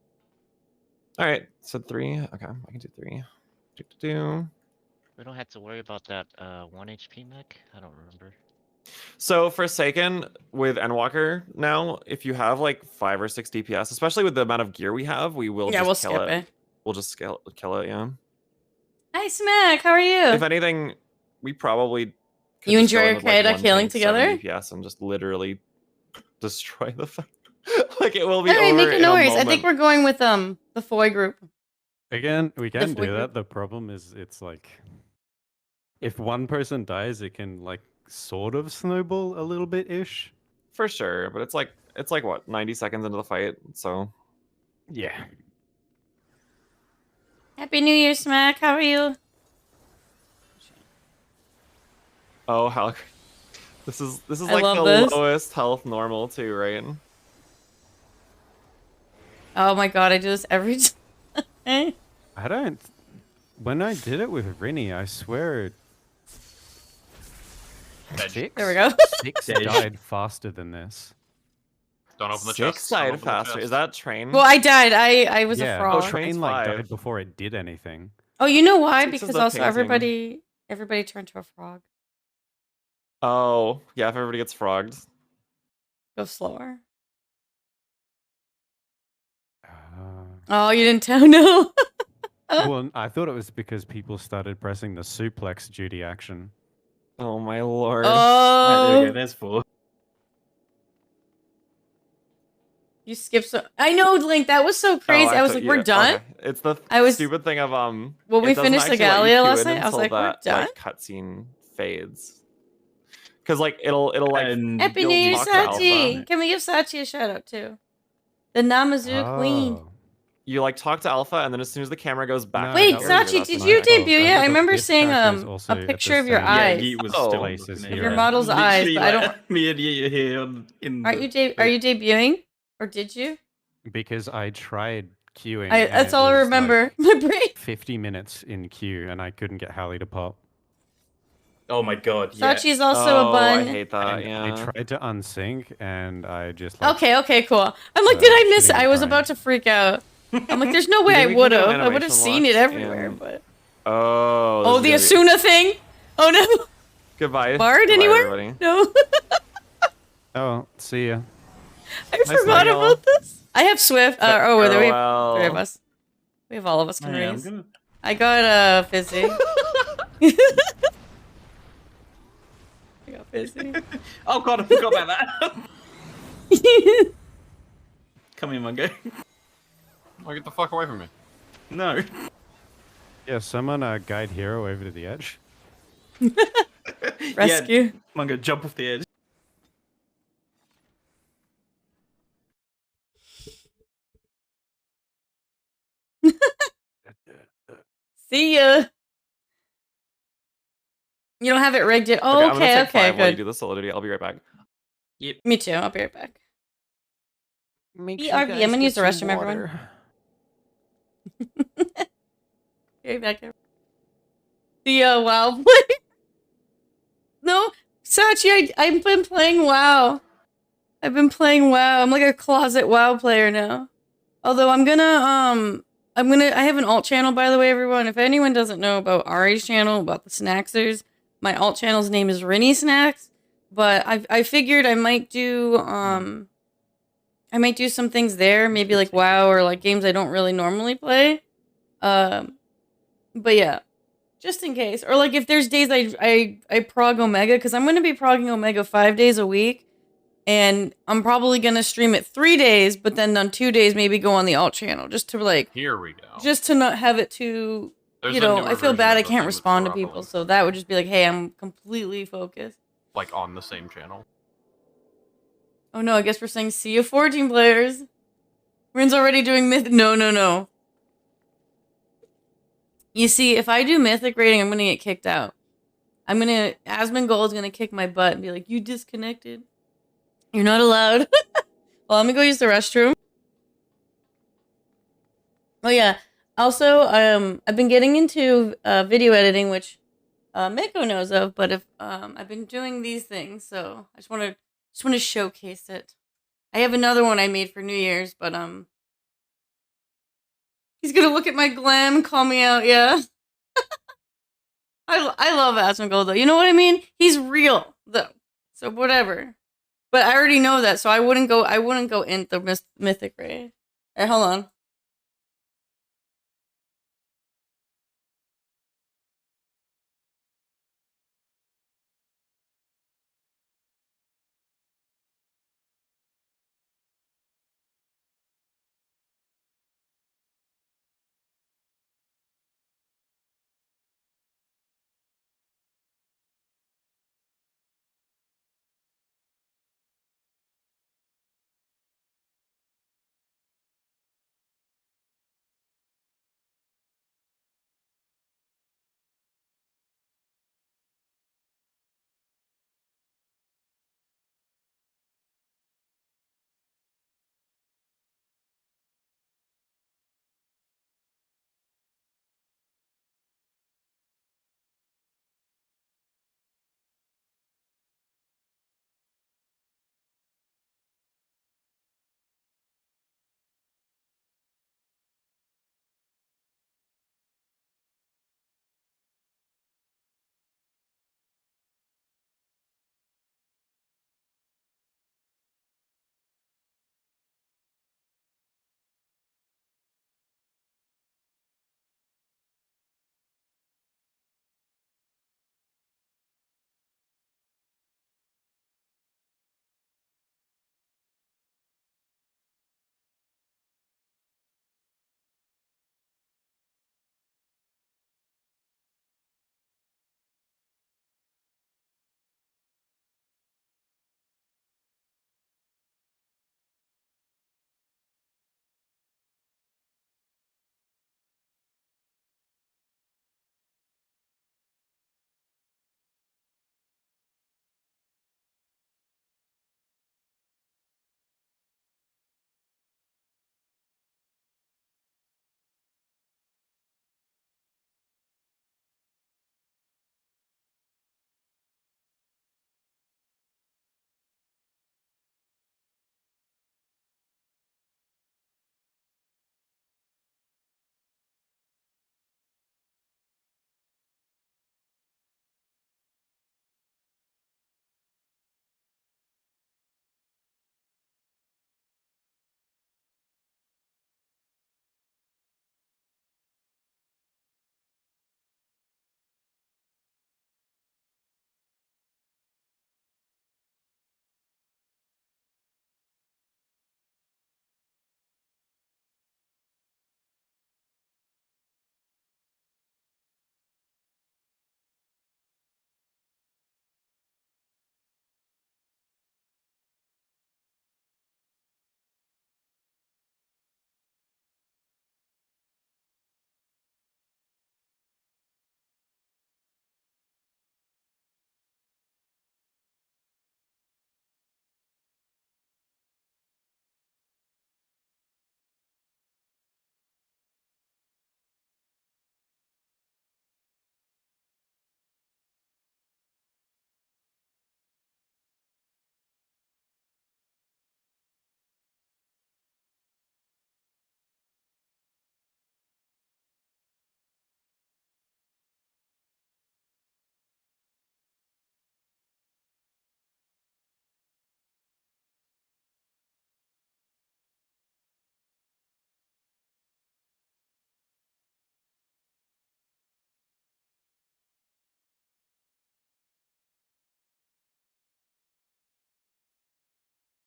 All right, so 3. Okay, I can do 3. We don't have to worry about that 1 HP mech. I don't remember. So Forsaken with Endwalker now, if you have like 5 or 6 DPS, especially with the amount of gear we have, we will Yeah, just we'll kill skip it. We'll just kill it. Yeah. Hi, Smack. How are you? If anything, we probably could You just and go in Jerry with, like, Kayda healing 1.7 together? DPS and just literally destroy the fight. Like it will be All right, over make a in a noise. I moment. think we're going with the FOI group. Again, we can If we do group- that. The problem is it's like if one person dies, it can like sort of snowball a little bit ish. For sure, but it's like what 90 seconds into the fight, so Yeah. Happy New Year, Smack. How are you? oh hell, this is I like love the this. lowest health normal too, right? Oh my God, I do this every time. I don't. When I did it with Rinny, I swear Dead. There we go. 6 Dead. died faster than this. Don't open the 6 chest. Don't died open the faster. chest. Is that train? Well, I died. I was yeah. a frog. Train Train's like 5. died before it did anything. Oh, you know why? 6 is Because the also painting. everybody turned to a frog. Oh yeah, if everybody gets frogged. Go slower. Uh, Oh, you didn't tell? No. well, I thought it was because people started pressing the suplex duty action. Oh my lord. Right, there we go. Oh, There's 4. you skipped so. I know, Link. That was so crazy. I was like, we're done. Okay. It's the I was- stupid thing of When it we doesn't finished the actually let you Gallia queue last in night, I was until like, we're that, done. like, cutscene fades. because like it'll like And Happy you'll New Year, talk to Alpha. Sachi! Can we give Sachi a shout out too? The Namazu Queen. Oh. You like talk to Alpha, and then as soon as the camera goes back, No, Wait, that was- Sachi, that's did when you I- debut yet? I This remember seeing character is a also at the picture of your same Yeah, eyes. Yeet was Oh. still place as looking at Your it. model's eyes, Literally, but I like, me and Yeet are here in Aren't the- you are you debuting? Or did you? Because I tried queuing. That's all I remember. My brain. 50 minutes in queue, and I couldn't get Hallie to pop. Oh my god, yeah. Sachi's also oh, a bun. I hate that. And Yeah. I tried to unsync, and I just like, Okay, cool. I'm like, did I miss it? shitting I was crying. about to freak out. I'm like, there's no way You I think we can would do an have. I would have animation seen it watch everywhere, and- but Oh. oh, the this is gonna be- Asuna thing. Oh no, Goodbye. Bard Goodbye, anywhere? everybody. No, oh, see ya. I Nice forgot meeting y'all. about this. I have Swift. Oh, we have Farewell. 3 of us. We have all of us can Man, I'm raise. gonna... I got Fizzy. I got Fizzy. Oh god, I forgot about that. Come here, Mungo. Oh, get the fuck away from me. No. Yeah, someone guide hero over to the edge. Rescue. Yeah, Mungo, jump off the edge. See ya. You don't have it rigged yet. Oh, I'm gonna okay, take 5 while you good. do the solidity. I'll be right back. Me too. I'll be right back. Make BRB, I'm gonna use the restroom, everyone. Be right back. The WoW play. No, Sachi, I've been playing WoW. I've been playing WoW. I'm like a closet WoW player now. Although I have an alt channel, by the way, everyone. If anyone doesn't know about Ari's channel, about the Snacksers, my alt channel's name is Rinny Snacks. But I figured I might do some things there, maybe like WoW or like games I don't really normally play. But yeah, just in case. Or like if there's days I prog Omega, because I'm gonna be progging Omega 5 days a week. And I'm probably gonna stream it 3 days, but then on 2 days maybe go on the alt channel just to like Here we go. just to not have it too There's you a know, newer I feel version bad of I the can't thing with respond to Garoppolo. people, so that would just be like, hey, I'm completely focused. Like on the same channel. Oh no, I guess we're saying see you 14 players. Rin's already doing myth. No. You see, if I do mythic rating, I'm gonna get kicked out. Asmongold's gonna kick my butt and be like, you disconnected. You're not allowed. Well, I'm gonna go use the restroom. Oh yeah. Also, I've been getting into video editing, which Mako knows of, but if I've been doing these things, so I just want to showcase it. I have another one I made for New Year's, but he's gonna look at my glam and call me out. Yeah. I love Asmongold though. You know what I mean? He's real though. So whatever. But I already know that, so I wouldn't go in the mythic raid. Hey, hold on.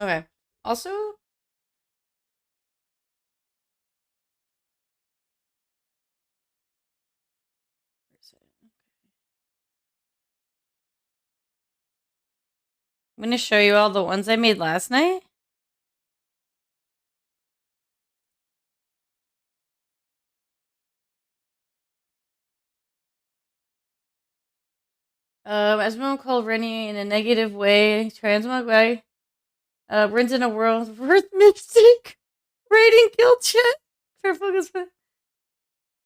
Okay. Also, I'm going to show you all the ones I made last night. As one called Rennie in a negative way, transmog way. Rins in a world worth mystic. Rating kill chat.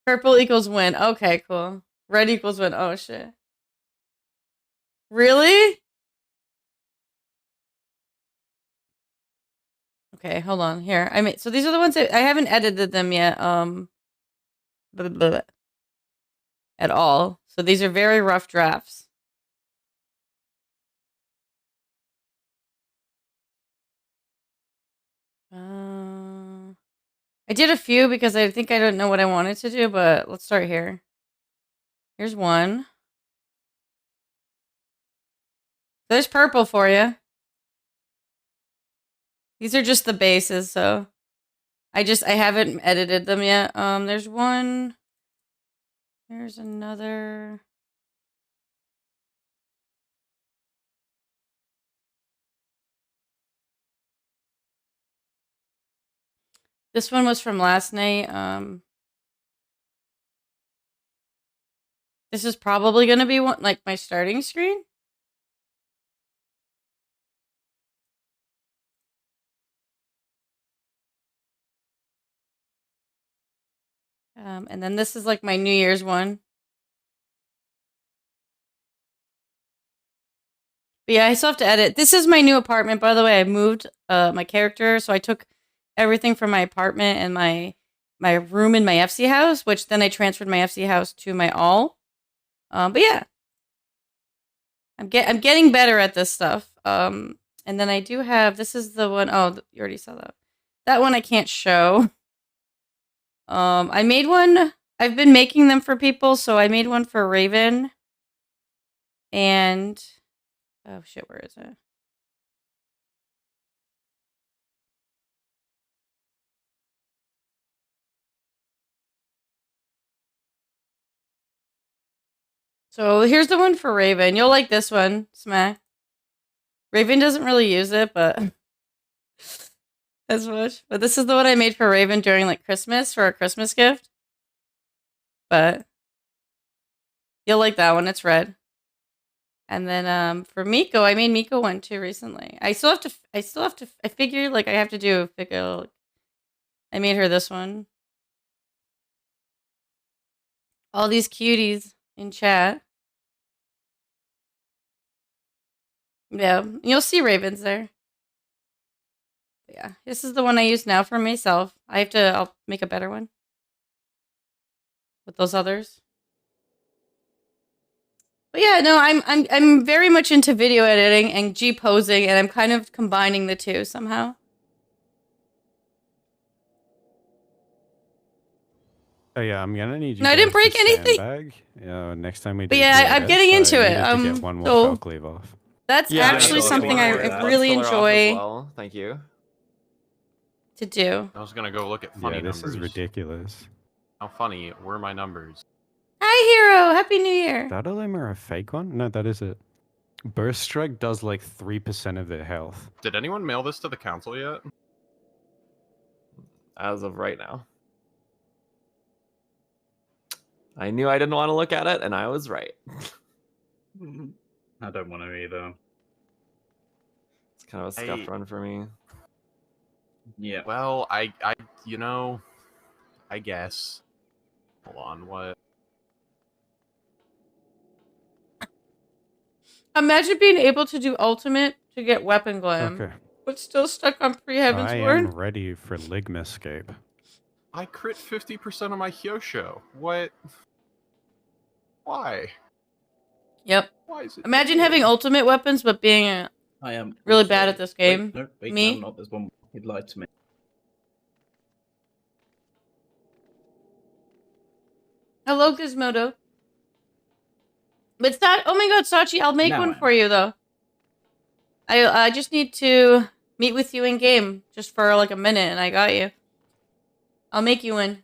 Purple equals win. Okay, cool. Red equals win. Oh shit. Really? Okay, hold on. Here. I made so these are the ones I haven't edited them yet. Blah, blah, blah, at all. So these are very rough drafts. I did a few because I think I don't know what I wanted to do, but let's start here. Here's one. There's purple for you. These are just the bases, so I haven't edited them yet. There's one. There's another. This one was from last night. This is probably gonna be one like my starting screen. And then this is like my New Year's one. But yeah, I still have to edit. This is my new apartment, by the way. I moved my character, so I took everything from my apartment and my room in my FC house, which then I transferred my FC house to my all. But yeah, I'm getting better at this stuff. And then I do have this is the one. Oh, you already saw that. That one I can't show. I made one. I've been making them for people, so I made one for Raven. And oh shit, where is it? So here's the one for Raven. You'll like this one, Smack. Raven doesn't really use it, but as much. But this is the one I made for Raven during like Christmas for a Christmas gift. But you'll like that one. It's red. And then for Miko, I made Miko one too recently. I figure like I have to do I made her this one. All these cuties in chat. Yeah, you'll see Ravens there. But yeah, this is the one I use now for myself. I'll make a better one with those others. But yeah, no, I'm very much into video editing and G-posing, and I'm kind of combining the two somehow. Oh yeah, I'm gonna need you. No, I didn't break anything. Sandbag. Next time we do. But yeah, I'm getting into it. To get one more fell cleave off. That's actually something I really enjoy. Well. Thank you. To do. I was gonna go look at funny numbers. This is ridiculous. How funny were my numbers? Hi, Hero. Happy New Year. That Olimar a fake one? No, that is it. Burst Strike does like 3% of their health. Did anyone mail this to the council yet? As of right now. I knew I didn't want to look at it, and I was right. I don't want to either. It's kind of a scuffed run for me. Yeah. Well, I guess. Hold on, what? Imagine being able to do ultimate to get weapon glam. Okay. But still stuck on pre-Heaven's Word. I am ready for Ligma Escape. I crit 50% of my Hyosho. What? Why? Yep. Why is it Imagine having ultimate weapons, but being I am really bad at this game. Wait, Me? I'm not. There's one. He lied to me. Hello, Gizmodo. But oh my god, Sachi, I'll make one for you though. I just need to meet with you in game just for like a minute, and I got you. I'll make you in.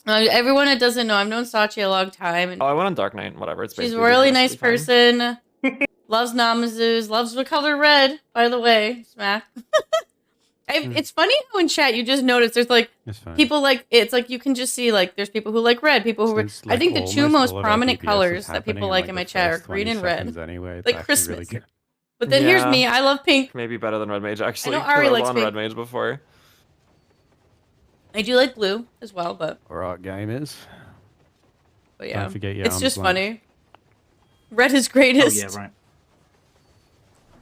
Everyone that doesn't know, I've known Sachi a long time, and Oh, I went on Dark Knight. Whatever. It's she's a basically really perfectly nice fine. person. Loves Namazus. Loves the color red. By the way, Smack. It's funny how in chat you just notice there's like It's fine. people like it's like you can just see like there's people who like red, people who Since, I think the two almost most all of prominent FPS is colors that happening people like in my the chat are first green 20 and red. seconds Anyway, it's Like actually Christmas. really good. But then here's Yeah. me. I love pink. Maybe better than Red Mage actually. I know 'cause Ari I was likes on pink. Red Mage before. I do like blue as well, but Alright, gamers. yeah, Don't forget your it's arms just length. funny. Red is Oh greatest. yeah, right.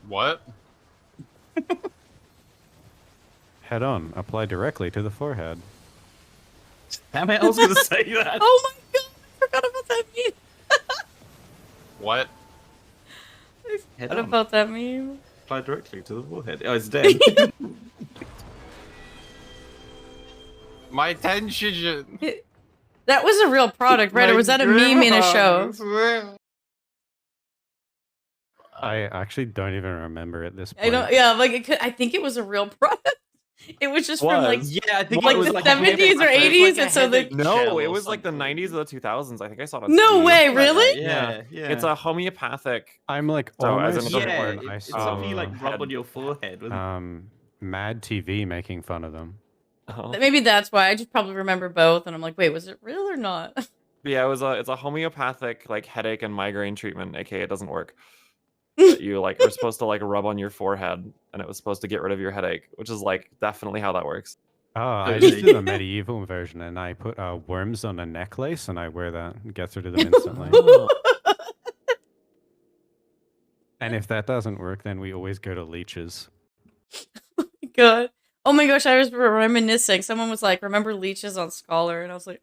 What? Head on. Apply directly to the forehead. Damn it, I was gonna say that. Oh my god, I forgot about that meme. What? Head What on. about that meme? Apply directly to the forehead. Oh, it's dead. My attention. That was a real product, right? Or was that a meme in a show? I actually don't even remember at this point. I don't. Yeah, like it could. I think it was a real product. It was just from like yeah, I think like it was the like 70s or 80s, and so the No, it was like the 90s or the 2000s. I think I saw it on no Steam. way, really? Yeah, yeah. It's a homeopathic. I'm like So, as almost in it doesn't yeah, work. it's something you like rub head. on your forehead. Wasn't Mad TV making fun of them. Oh. Maybe that's why I just probably remember both, and I'm like, wait, was it real or not? But yeah, it's a homeopathic like headache and migraine treatment, aka it doesn't work. That you like are supposed to like rub on your forehead, and it was supposed to get rid of your headache, which is like definitely how that works. Oh, I Really? just did a medieval version, and I put worms on a necklace, and I wear that and get rid of them instantly. And if that doesn't work, then we always go to leeches. God. Oh my gosh, I was reminiscing. Someone was like, remember leeches on Scholar? And I was like,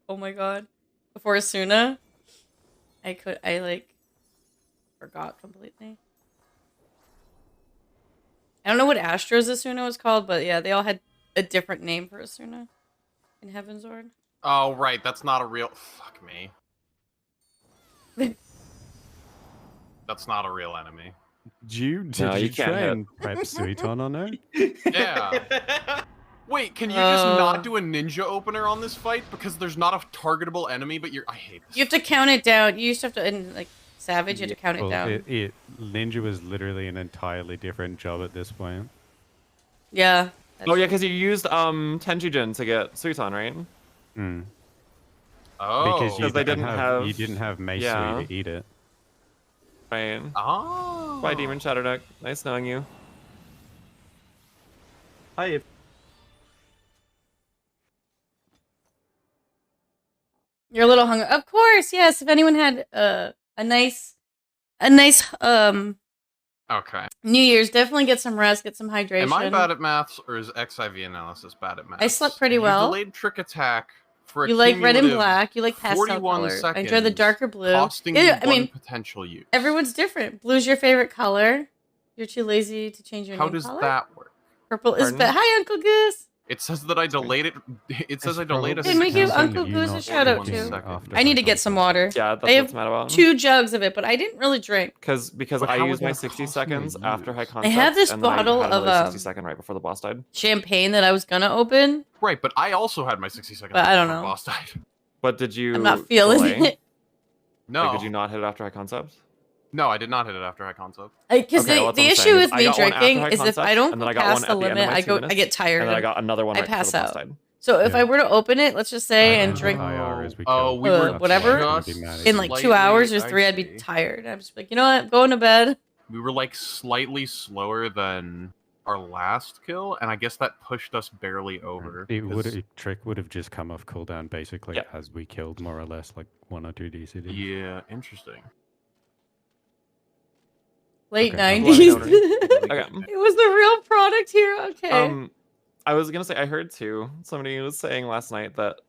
oh my god. Before Asuna, I like forgot completely. I don't know what Astro's Asuna was called, but yeah, they all had a different name for Asuna in Heavenzord. Oh, right. That's not a real. Fuck me. That's not a real enemy. Did you No, you can't try hit. and prep Suiton on her? Yeah. Wait, can you just not do a ninja opener on this fight? Because there's not a targetable enemy, but I hate this. You have to count it down. You used to have to, in like Savage, you had to count it Well, down. Ninja was literally an entirely different job at this point. Yeah. Oh yeah, because you used Tenjujin to get Suiton, right? Mm. Oh. Because Because they don't didn't have- you didn't have Mace yeah. to eat it. Right. Oh. Bye, Demon Shadowduck. Nice knowing you. Hi. You're a little hungry. Of course, yes. If anyone had a nice Okay. New Year's, definitely get some rest, get some hydration. Am I bad at maths, or is XIV analysis bad at maths? I slept pretty You well. delayed trick attack for a You like red and cumulative black. You like pastel 41 colors. I seconds, enjoy the darker blue. costing Yeah, you I mean, one potential use. everyone's different. Blue's your favorite color. You're too lazy to change your How name does color. that work? Purple is Pardon? bad. Hi, Uncle Goose. It says that I delayed it. It says I delayed a. Can we give second. Uncle Goose a shout out too? After I need to get some water. Yeah, that's I what's have mad about. 2 jugs of it, but I didn't really drink. Because But I how used would my that 60 cost me seconds to after use? high concept. have this and then bottle I had of, another 60 second right before the boss died. Champagne that I was gonna open, Right, but I also had my 60 seconds. But I don't before know. Boss died. But did you? I'm not feeling delay? it. No. Like, did you not hit it after high concept? No, I did not hit it after high concept. Because Okay, well, the that's what I'm issue saying, with is I me got one after drinking high is if concept, I don't and go then I got past one the at the end of limit, my I 2 go, I minutes, get tired. And then I got another one I right before pass the boss out. died. So if Yeah. I were to open it, let's just say, and drink Oh, we were whatever, in like 2 hours or 3, I'd be I see. tired. I'm just like, you know what, going to bed. We were like slightly slower than our last kill, and I guess that pushed us barely over. Trick would have just come off cooldown basically Yeah. as we killed more or less like 1 or 2 DCD. Yeah, interesting. Late Okay. 90s. Okay. It was the real product here. Okay. I was gonna say I heard too. Somebody was saying last night that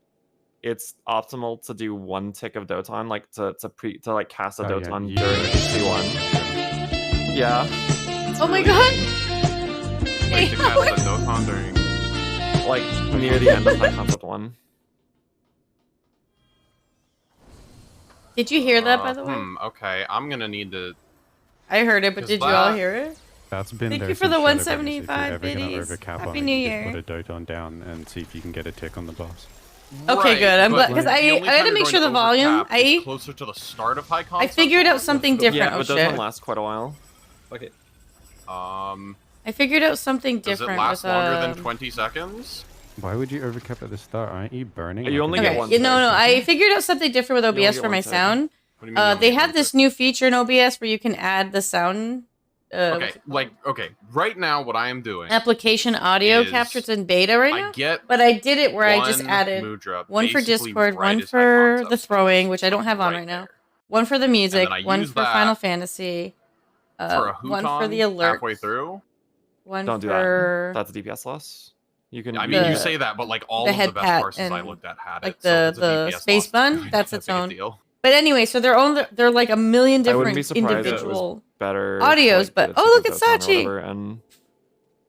it's optimal to do 1 tick of Doton, like to like cast a Oh, yeah, Doton you- during C1. Yeah, Oh my god. Wait, to cast the Doton during... like near the end of high concept 1. Did you hear that, by the way? Okay, I'm gonna need to... I heard it, but 'cause did you all that- hear it? That's been Thank there you for the since Shadow Bridges. If 175 you're ever gonna biddies. overcap Happy on New it, Year. just put a Doton down and see if you can get a tick on the boss. Okay, Right, good. I'm but glad because the I only had time to you're make going sure the volume. overcap is closer to the start of high I concept. figured out something different. Yeah, Oh but Doton shit. lasts quite a while. Okay. I figured out something Does different it last with longer than 20 seconds? Why would you overcap at the start? Aren't you burning? You like only a get Okay, one no, no. tag. I figured out something different with You only OBS get for one my tag. sound. What do you mean you only They get have one this tag? new feature in OBS where you can add the sound. Okay, okay. Right now, what I am doing, application audio is capture. It's in beta right I now. get But I did it where I just one added Mudra one for basically Discord, right one as high for concept the throwing, starts, which I don't have on right now. there. One for the music, I one use for that Final Fantasy, For a one for the Huton alert, halfway through? one Don't do for that. That's a DPS loss. You can. I mean, you The- say that, but like all the of head the best pat parsers I and, looked at had like it. So if it's a the DPS space loss, bun. it's not That's that its big a own. deal. But anyway, so they're like a million I wouldn't different be surprised if it was individual. better. audios, to, but- get a oh, tick look of at Doton or Sachi! whatever, and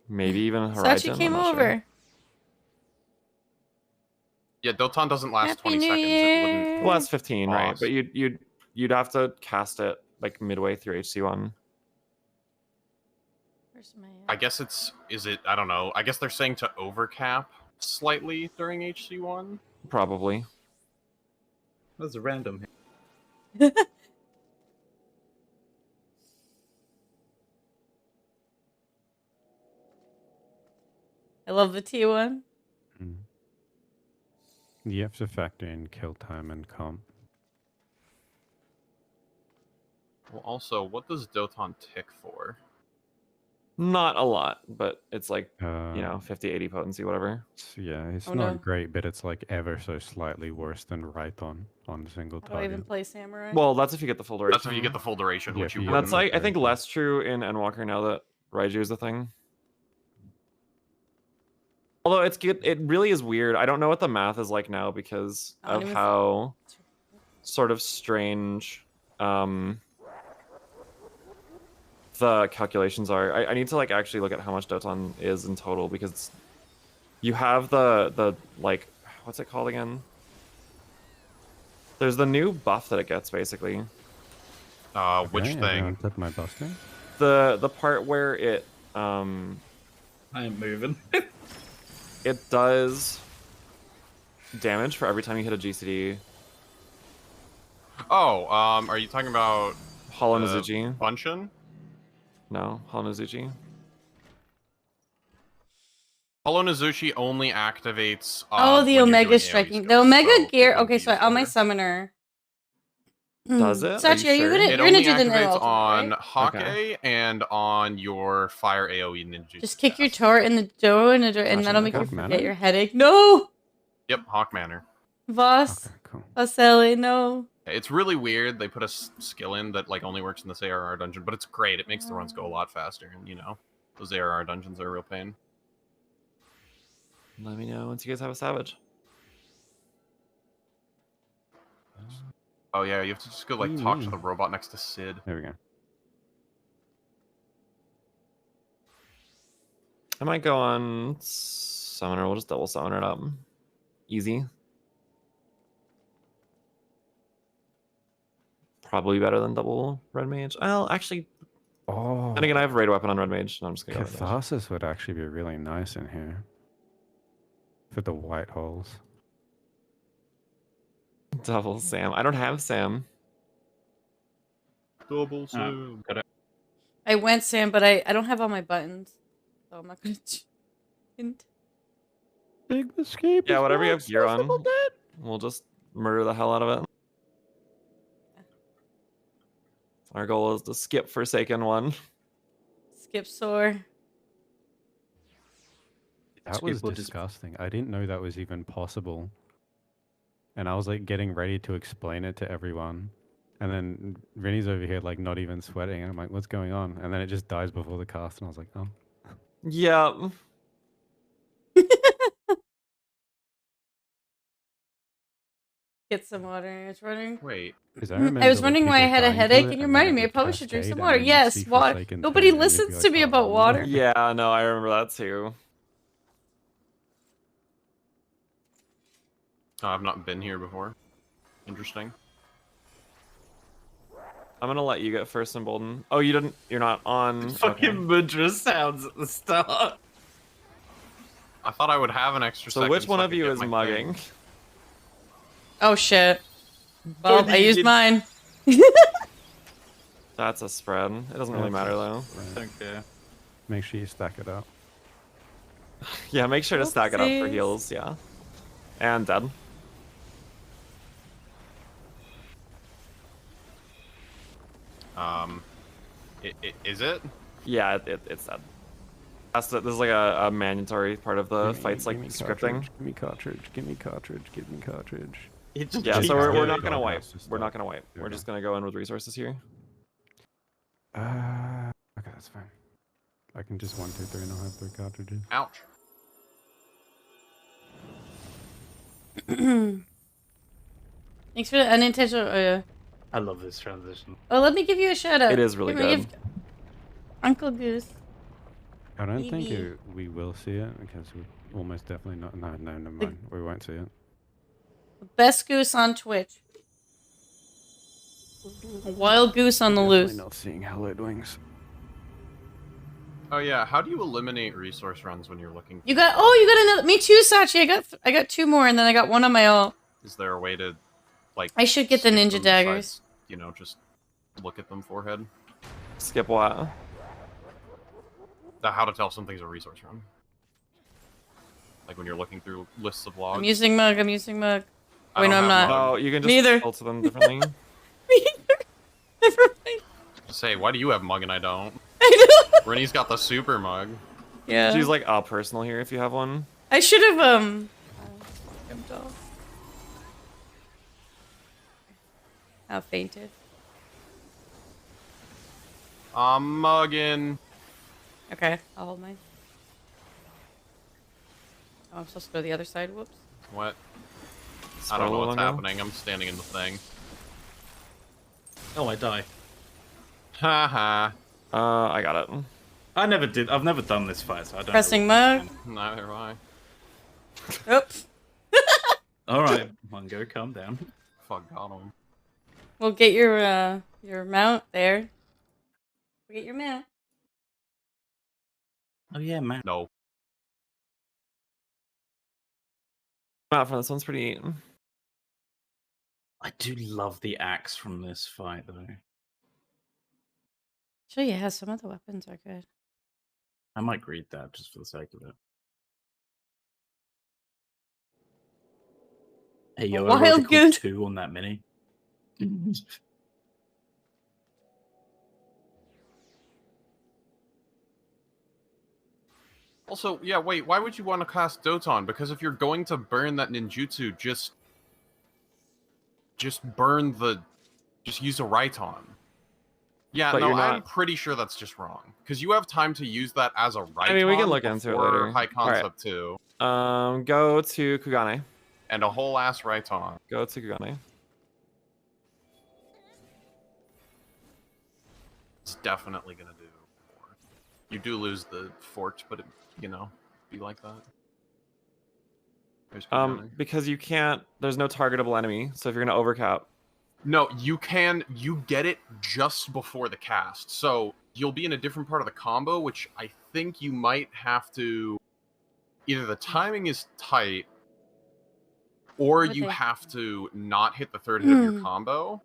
maybe even Horizon. Sachi I'm came not sure. over. Yeah, Doton doesn't last Happy 20 New seconds. It Year. wouldn't. Well, that's 15, right? Pause. But you'd have to cast it like midway through HC1. Where's my, I guess is it? I don't know. I guess they're saying to overcap slightly during HC1. Probably. That's random. I love the T1. Mm. You have to factor in kill time and comp. Well, also, what does Doton tick for? Not a lot, but it's like, Uh, 50, 80 potency, whatever. Yeah, it's Oh, not no. great, but it's like ever so slightly worse than Rhython on single How do I even target. play Samurai? Well, that's if you get the full duration. That's if you get the full duration, Yeah, which you if you And wouldn't. that's like, I think, duration. less true in Endwalker now that Raiju is a thing. Although it's good, it really is weird. I don't know what the math is like now because I don't of even how sort of strange the calculations are. I need to like actually look at how much Doton is in total because you have the like, what's it called again? There's the new buff that it gets basically. Which Okay, everyone thing? took my busting. The part where it I am moving. it does damage for every time you hit a GCD. Oh, are you talking about Hollow Uh, Mizuchi? Bunshin? No, Hollow Mizuchi. Hollow Nizuchi only activates. Oh, the when you're Omega doing AoE striking. skills, The Omega so it gear. wouldn't Okay, be so used on my there. summoner. Does it? Are Sachi, you are you sure? gonna It you're only gonna do the activates ultimate, on right? Hake and on your fire AoE ninja. Just kick your turret in the door and Gotcha, that'll make you okay. forget Mana? your headache. No, Yep, Hawk Manor. Voss, Okay, cool. Vasselli, no. It's really weird. They put a skill in that like only works in this ARR dungeon, but it's great. It makes the runs go a lot faster, and those ARR dungeons are a real pain. Let me know once you guys have a savage. Oh yeah, you have to just go like What do you talk to mean? the robot next to Sid. There we go. I might go on Summoner. We'll just double Summoner it up. Easy. Probably better than double Red Mage. Well, actually, Oh, and again, I have Raid Weapon on Red Mage. No, I'm just gonna go Red Mage. Catharsis would actually be really nice in here. For the white holes. Double Sam. I don't have Sam. Double Sid. I went Sam, but I don't have all my buttons, so I'm not gonna. Big escape. Yeah, is whatever you not have gear on, accessible, Dad. we'll just murder the hell out of it. Our goal is to skip Forsaken 1. Skip sore. That was Skateboard is- disgusting. I didn't know that was even possible. And I was like getting ready to explain it to everyone. And then Vinny's over here like not even sweating. And I'm like, what's going on? And then it just dies before the cast. And I was like, oh. Yeah. Get some water. It's running. Wait. 'Cause I was remember, like, wondering why I people had a dying to headache, it, and you then reminded it me I would probably should drink cascade, some and water. then you'd Yes, see water. Forsaken Nobody 2, and you'd be listens like, to me "Oh, about water. Yeah, no, I remember that too. Oh, I've not been here before. Interesting. I'm gonna let you get first, Embolden. Oh, you didn't. You're not on. Fucking Okay. Mudra sounds at the start. I thought I would have an extra So second. which one I of could you get is my mugging? thing. Oh shit. Well, Both I of you used did- mine. That's a spread. It doesn't really matter though. Don't care. Make sure you stack it up. Yeah, make sure to stack it up for Oopsies. heals. Yeah. And dead. Is it? Yeah, it's dead. This is like a mandatory part of the Gimme- fights, like gimme scripting. Cartridge, give me cartridge. Give me cartridge. Give me cartridge. It just Yeah, keeps so we're going. not gonna God, wipe. that's just We're like- not gonna wipe. We're Okay. just gonna go in with resources here. Okay, that's fine. I can just 1, 2, 3, and I'll have 3 cartridges. Ouch. Thanks for the unintentional. I love this transition. Oh, let me give you a shout out. It is really Give me- good. give- Uncle Goose. I don't think Maybe. we will see it because we're almost definitely not. No, never mind. We won't see it. Best goose on Twitch. A wild goose on the Definitely loose. not seeing hallowed wings. Oh yeah, how do you eliminate resource runs when you're looking? You got. Oh, you got another. Me too, Sachi. I got 2 more, and then I got 1 on my ult. Is there a way to, like? I should get the skip ninja them daggers. besides, you know, just look at them forehead. Skip what? How to tell something's a resource run. Like when you're looking through lists of logs. I'm using mug. I'm using mug. I Wait, don't no, I'm have not. mug. Oh, you can just Neither. alter them differently. Never mind. Say, why do you have mug and I don't? I know. Rennie's got the super mug. Yeah. She's like personal here if you have one. I should have jumped off. I fainted. I'm mugging. Okay, I'll hold mine. Oh, I'm supposed to go to the other side. Whoops. What? I Scroll don't know what's along now. happening. I'm standing in the thing. Oh, I die. Haha. I got it. I've never done this fight, so I don't Pressing know. mug. Neither have I. Oops. All right, Mungo, calm down. Fuck, got him. We'll get your mount there. We'll get your mount. Oh yeah, man. No. Map from this one's pretty neat. I do love the axe from this fight, though. Sure, yeah, some of the weapons are good. I might read that just for the sake of it. Hey, yo, I rolled a Wild cool goose. 2 on that mini. Also, yeah, wait, why would you want to cast Doton? Because if you're going to burn that ninjutsu, just burn the... Just use a Raiton. Yeah, But no, you're I'm not- pretty sure that's just wrong. Because you have time to use that as a Raiton. I mean, we can look into it before later. High Alright. Concept 2. Go to Kugane. And a whole ass Raiton. Go to Kugane. It's definitely gonna do more. You do lose the fort, but it, you know, be like that. There's Kugane. Because you can't. There's no targetable enemy. So if you're gonna overcap, No, you can. You get it just before the cast, so you'll be in a different part of the combo, which I think you might have to. Either the timing is tight, or you Okay. have to not hit the third hit of your combo.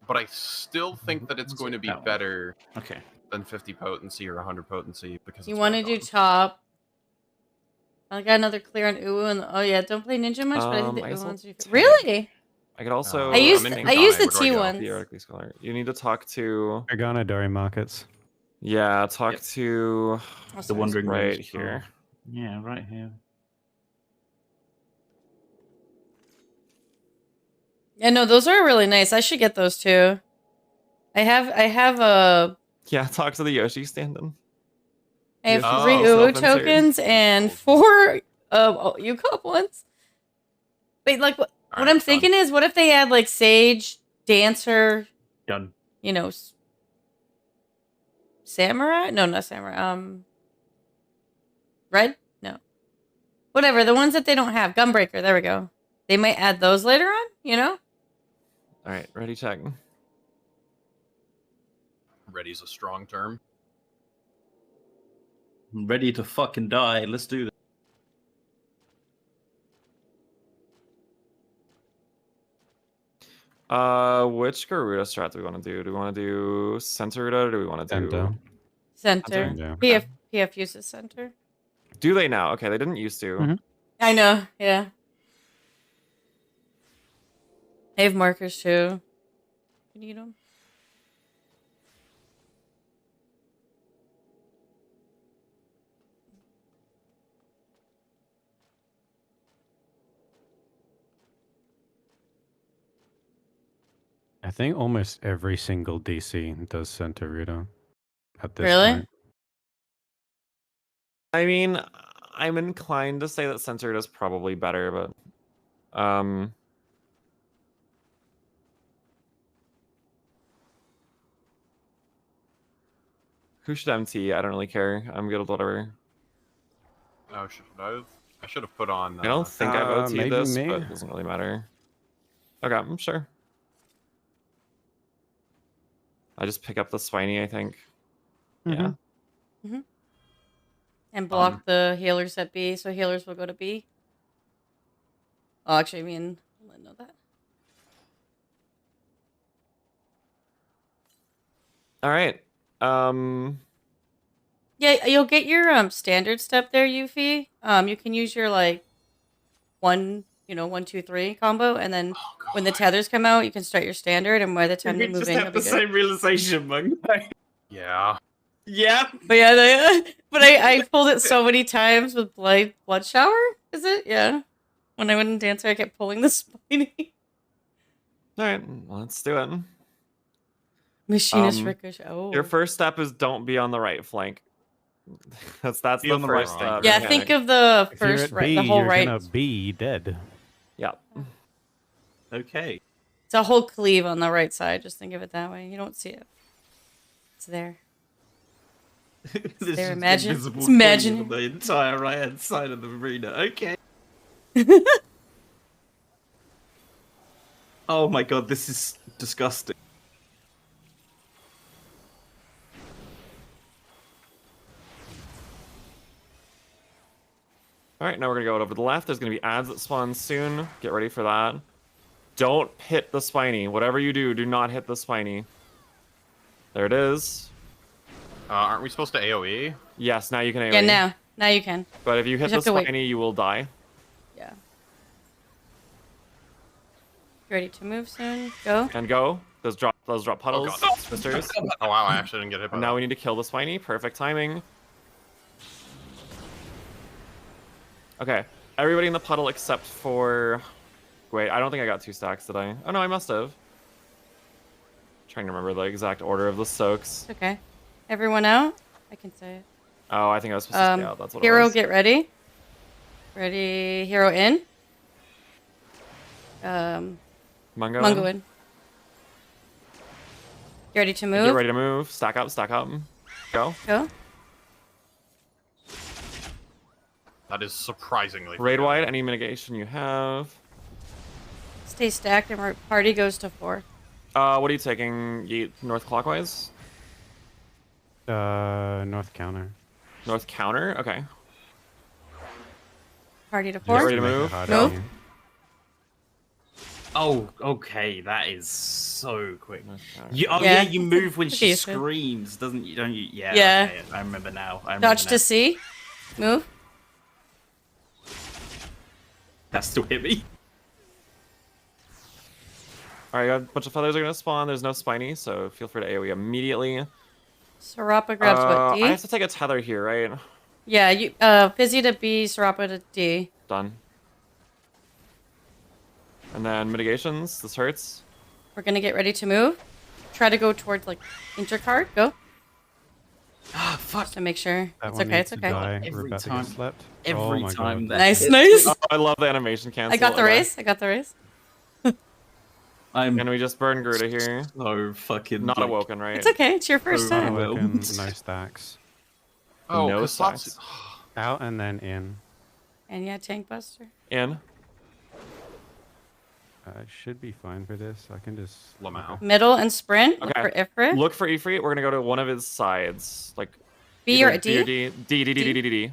But I still think that it's going to be That one. better Okay. than 50 potency or 100 potency because You it's want to do Raiton. top? I got another clear on Uwu, and oh yeah, don't play ninja much, but I think the I guess Uwu I'll ones are take- really. I could also. I used I'm in I used the Kugane. Where do I T go? ones. Theoretically scholar. You need to talk to. Organa Dory markets. Yeah, talk Yep. to. Oh, The sorry. Wandering right Rose. here. Yeah, right here. Yeah, no, those are really nice. I should get those too. I have a Yeah, talk to the Yoshi stand-in. I have Yes, 3 oh, Uwu self-insert. tokens and 4 UCOP ones. Wait, like what Alright, I'm done. thinking is, what if they add like Sage, Dancer, Done. you know, Samurai? No, not Samurai. Red? No. Whatever, the ones that they don't have. Gunbreaker, there we go. They might add those later on, you know? All right, ready, check. Ready's a strong term. I'm ready to fucking die. Let's do this. Which Garuda strat do we want to do? Do we want to do center Garuda or do we want to do Center. Center. Center? Yeah. PF uses center. Do they now? Okay, they didn't used to. Mhm. I know, yeah. I have markers too. You need them? I think almost every single DC does center Ruda at this Really? point. I mean, I'm inclined to say that censored is probably better, but who should MT? I don't really care. I'm good with whatever. Oh, I should have put on. I don't think I've OT'd maybe this, me. but it doesn't really matter. Okay, I'm sure. I just pick up the spiny, I think. Yeah. Mm-hmm. And block the healers at B, so healers will go to B. Oh, actually, I mean, I know that. All right. Yeah, you'll get your standard step there, Yuffie. You can use your like 1, 1, 2, 3 combo, and then when the tethers come out, you can start your standard, and by the time they move in, you'll be good. realization, man. Yeah. Yeah. But yeah, but I pulled it so many times with blood shower. Is it? Yeah. When I went in dancer, I kept pulling the spiny. All right, let's do it. Machinist ricochet. Oh. Your first step is don't be on the right flank. That's Be the on the right first flank. step. Yeah, think of the If you're first at B, the whole you're right. gonna be dead. Yeah. Okay. It's a whole cleave on the right side. Just think of it that way. You don't see it. It's there. This there, is imagine. invisible It's cleave imaginary. on the entire right hand side of the arena. Okay. Oh my god, this is disgusting. All right, now we're gonna go over to the left. There's gonna be ads that spawn soon. Get ready for that. Don't hit the spiny. Whatever you do not hit the spiny. There it is. Aren't we supposed to AoE? Yes, now you can AoE. Yeah, now you can. But if you hit the have to wait. spiny, you will die. Yeah. You ready to move soon? Go. And go. Those drop puddles. God. Sisters. Oh wow, I actually didn't get hit by And that. now we need to kill the spiny. Perfect timing. Okay. Everybody in the puddle except for... Wait, I don't think I got 2 stacks, did I? Oh no, I must have. Trying to remember the exact order of the soaks. It's okay. Everyone out? I can say it. Oh, I think I was supposed to stay out. That's what it Hero, was. get ready. Ready, hero in. Mungo in. You ready to move? Get ready to move. Stack up, stack up. Go. Go. That is surprisingly. Raid wide, any mitigation you have. Stay stacked and our party goes to 4. What are you taking? Yeet north clockwise? North counter. North counter? Okay. Party to Just 4. ready to make it move? hard Move. on you. Oh, okay, that is so quick. North counter. Oh Yeah. yeah, you move when Okay, she so- screams, doesn't you? Don't you? Yeah. Yeah. Okay, I remember now. I remember Dodge now. to C. Move. That still hit me. Alright, a bunch of feathers are gonna spawn. There's no spiny, so feel free to AoE immediately. Sarapa grabs what, D? I have to take a tether here, right? Yeah, you Fizzy to B, Sarapa to D. Done. And then mitigations. This hurts. We're gonna get ready to move. Try to go towards like intercard. Go. Ah, fuck. Just to make sure. That It's one okay, needs it's to okay. die. We're Every about to time. get slept. Every Oh my time God. that Nice, hits. nice. Oh, I love the animation cancel. I got the Okay. race. I got the race. And we just burn Gruda here. so fucking Not like, awoken, right? It's okay. It's your first Oh, time. well. Broken, no stacks. Oh, No Kasatsu. stacks. Out and then in. And yeah, tank buster. In. I should be fine for this. I can just... Lamau. Middle and sprint. Look for Okay. Ifrit. Look for Ifrit. We're gonna go to one of his sides, like B either or D? D. D.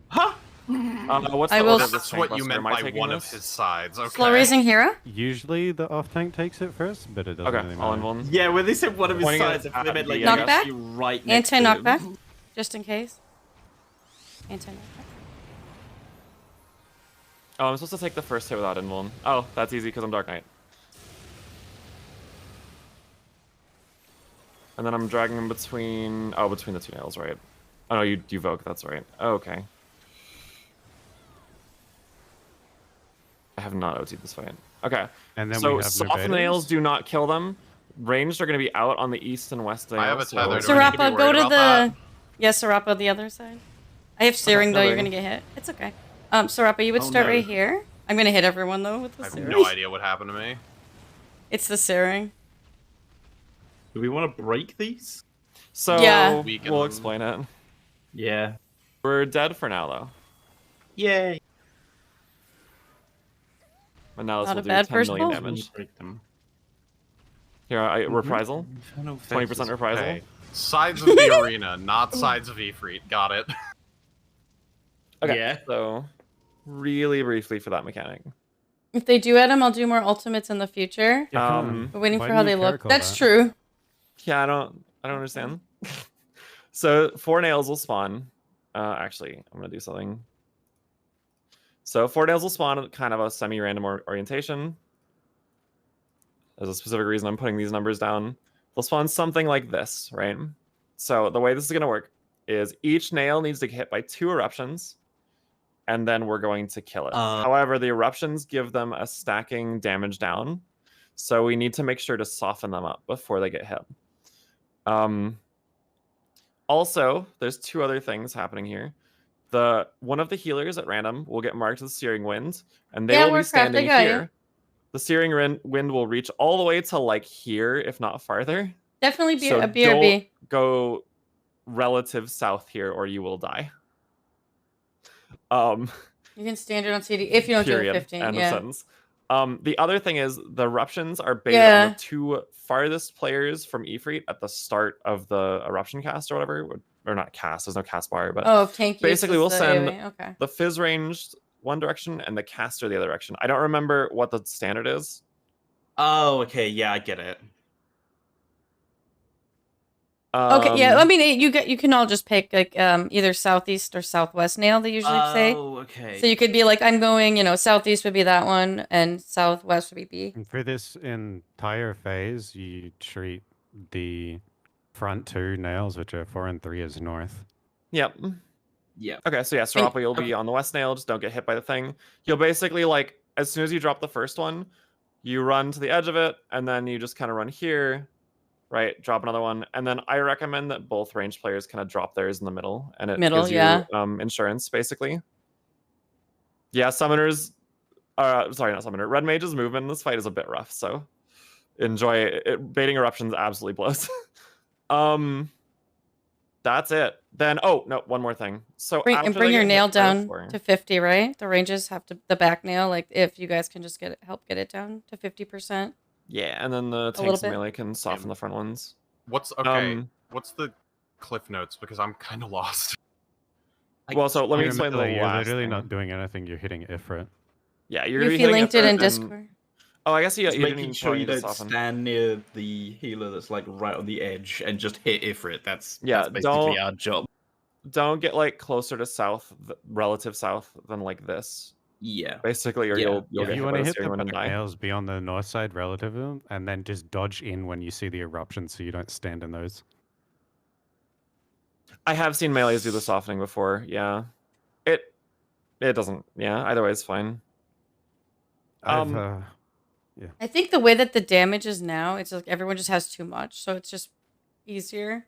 Huh? What's I the will order of That's this what tank you cluster? meant Am I by taking one this? of his sides. Okay. Slow raising hero. Usually the off-tank takes it first, but it doesn't Okay, really all in matter. one. Yeah, when they said one of his Pointing sides, it I meant at like the, I Knockback? guess. actually right next to Anti-knockback. him. Just in case. Anti-knockback. Oh, I'm supposed to take the first hit without invuln. Oh, that's easy because I'm Dark Knight. And then I'm dragging him between... Oh, between the two nails, right? Oh, no, you Vogue, that's right. Oh, okay. I have not OT'd this fight. Okay. And then so we have soft nails do not kill them. Ranged are going to be out on the east and west nails. I have a tether. So... Do I need to be Sarapa, go worried to about the... that? Yes, Sarapa, the other side. I have searing, though. no You're big. going to get hit. It's okay. Sarapa, you would Oh, start no. right here. I'm going to hit everyone, though, with the I have searing. no idea what happened to me. It's the searing. Do we want to break these? So Yeah. Weaken we'll them. explain it. Yeah. We're dead for now, though. Yay. And now this Not will a do bad 10 first million pull. damage. Break them. Here, reprisal. Inferno 20% fences. reprisal. Okay. Sides of the arena, not sides of Ifrit. Got it. Okay. Yeah. So, really briefly for that mechanic. If they do add them, I'll do more ultimates in the future. Yeah, come on. We're waiting Why for do how you they look. caracal That's that? true. Yeah, I don't understand. So 4 nails will spawn. Actually, I'm gonna do something. So 4 nails will spawn at kind of a semi-random orientation. There's a specific reason I'm putting these numbers down. They'll spawn something like this, right? So the way this is gonna work is each nail needs to get hit by 2 eruptions, and then we're going to kill it. However, the eruptions give them a stacking damage down, so we need to make sure to soften them up before they get hit. Also, there's 2 other things happening here. One of the healers at random will get marked with Searing Wind, and they will be Warcraft, I standing got you. here. The Searing Wind will reach all the way to like here, if not farther. Definitely be So a BRB. don't go relative south here, or you will die. You can stand it on CD if you don't Period. do a 15. End of Yeah. sentence. The other thing is the eruptions are based Yeah. on the 2 farthest players from Ifrit at the start of the eruption cast or whatever. Or not cast, there's no cast bar, but Oh, tank. basically uses we'll the send AoE. Okay. the fizz ranged one direction and the caster the other direction. I don't remember what the standard is. Oh, okay. Yeah, I get it. Okay, yeah. I mean, you can all just pick like either southeast or southwest nail. They usually say. Oh, okay. So you could be like, I'm going. Southeast would be that one, and southwest would be B. And for this entire phase, you treat the front 2 nails, which are 4 and 3, as north. Yep. Yeah. Okay, so yeah, Serapa, you'll be on the west nail. Just don't get hit by the thing. You'll basically, like, as soon as you drop the first one, you run to the edge of it, and then you just kind of run here, right? Drop another one. And then I recommend that both ranged players kind of drop theirs in the middle, and it gives you insurance, basically. Yeah, summoners... sorry, not summoner. Red Mage's movement in this fight is a bit rough, so enjoy it. Baiting eruptions absolutely blows. That's it. Then, oh, no, one more thing. So Bring your nail down to to 50, right? The ranges have to the back nail. Like if you guys can just help get it down to 50%. Yeah, and then the little tanks and bit. melee can soften the front ones. What's okay? What's the cliff notes? Because I'm kind of lost. Well, so let me You're explain the you're last literally thing. not doing anything. You're hitting Ifrit. Yeah, you're gonna be Yuffie hitting linked it in and- Discord. Oh, I guess you Just didn't making even sure you need to don't soften. stand near the healer that's like right on the edge and just hit Ifrit. That's Yeah, basically don't- our job. Don't get like closer to south, relative south, than like this. Yeah. Basically, or Yeah. you'll If get you hit want by to the hit steering the wheel and back die. nails, be on the north side relative to them, and then just dodge in when you see the eruption, so you don't stand in those. I have seen melees do the softening before. Yeah, it doesn't. Yeah, either way is fine. I've, I think the way that the damage is now, it's like everyone just has too much, so it's just easier.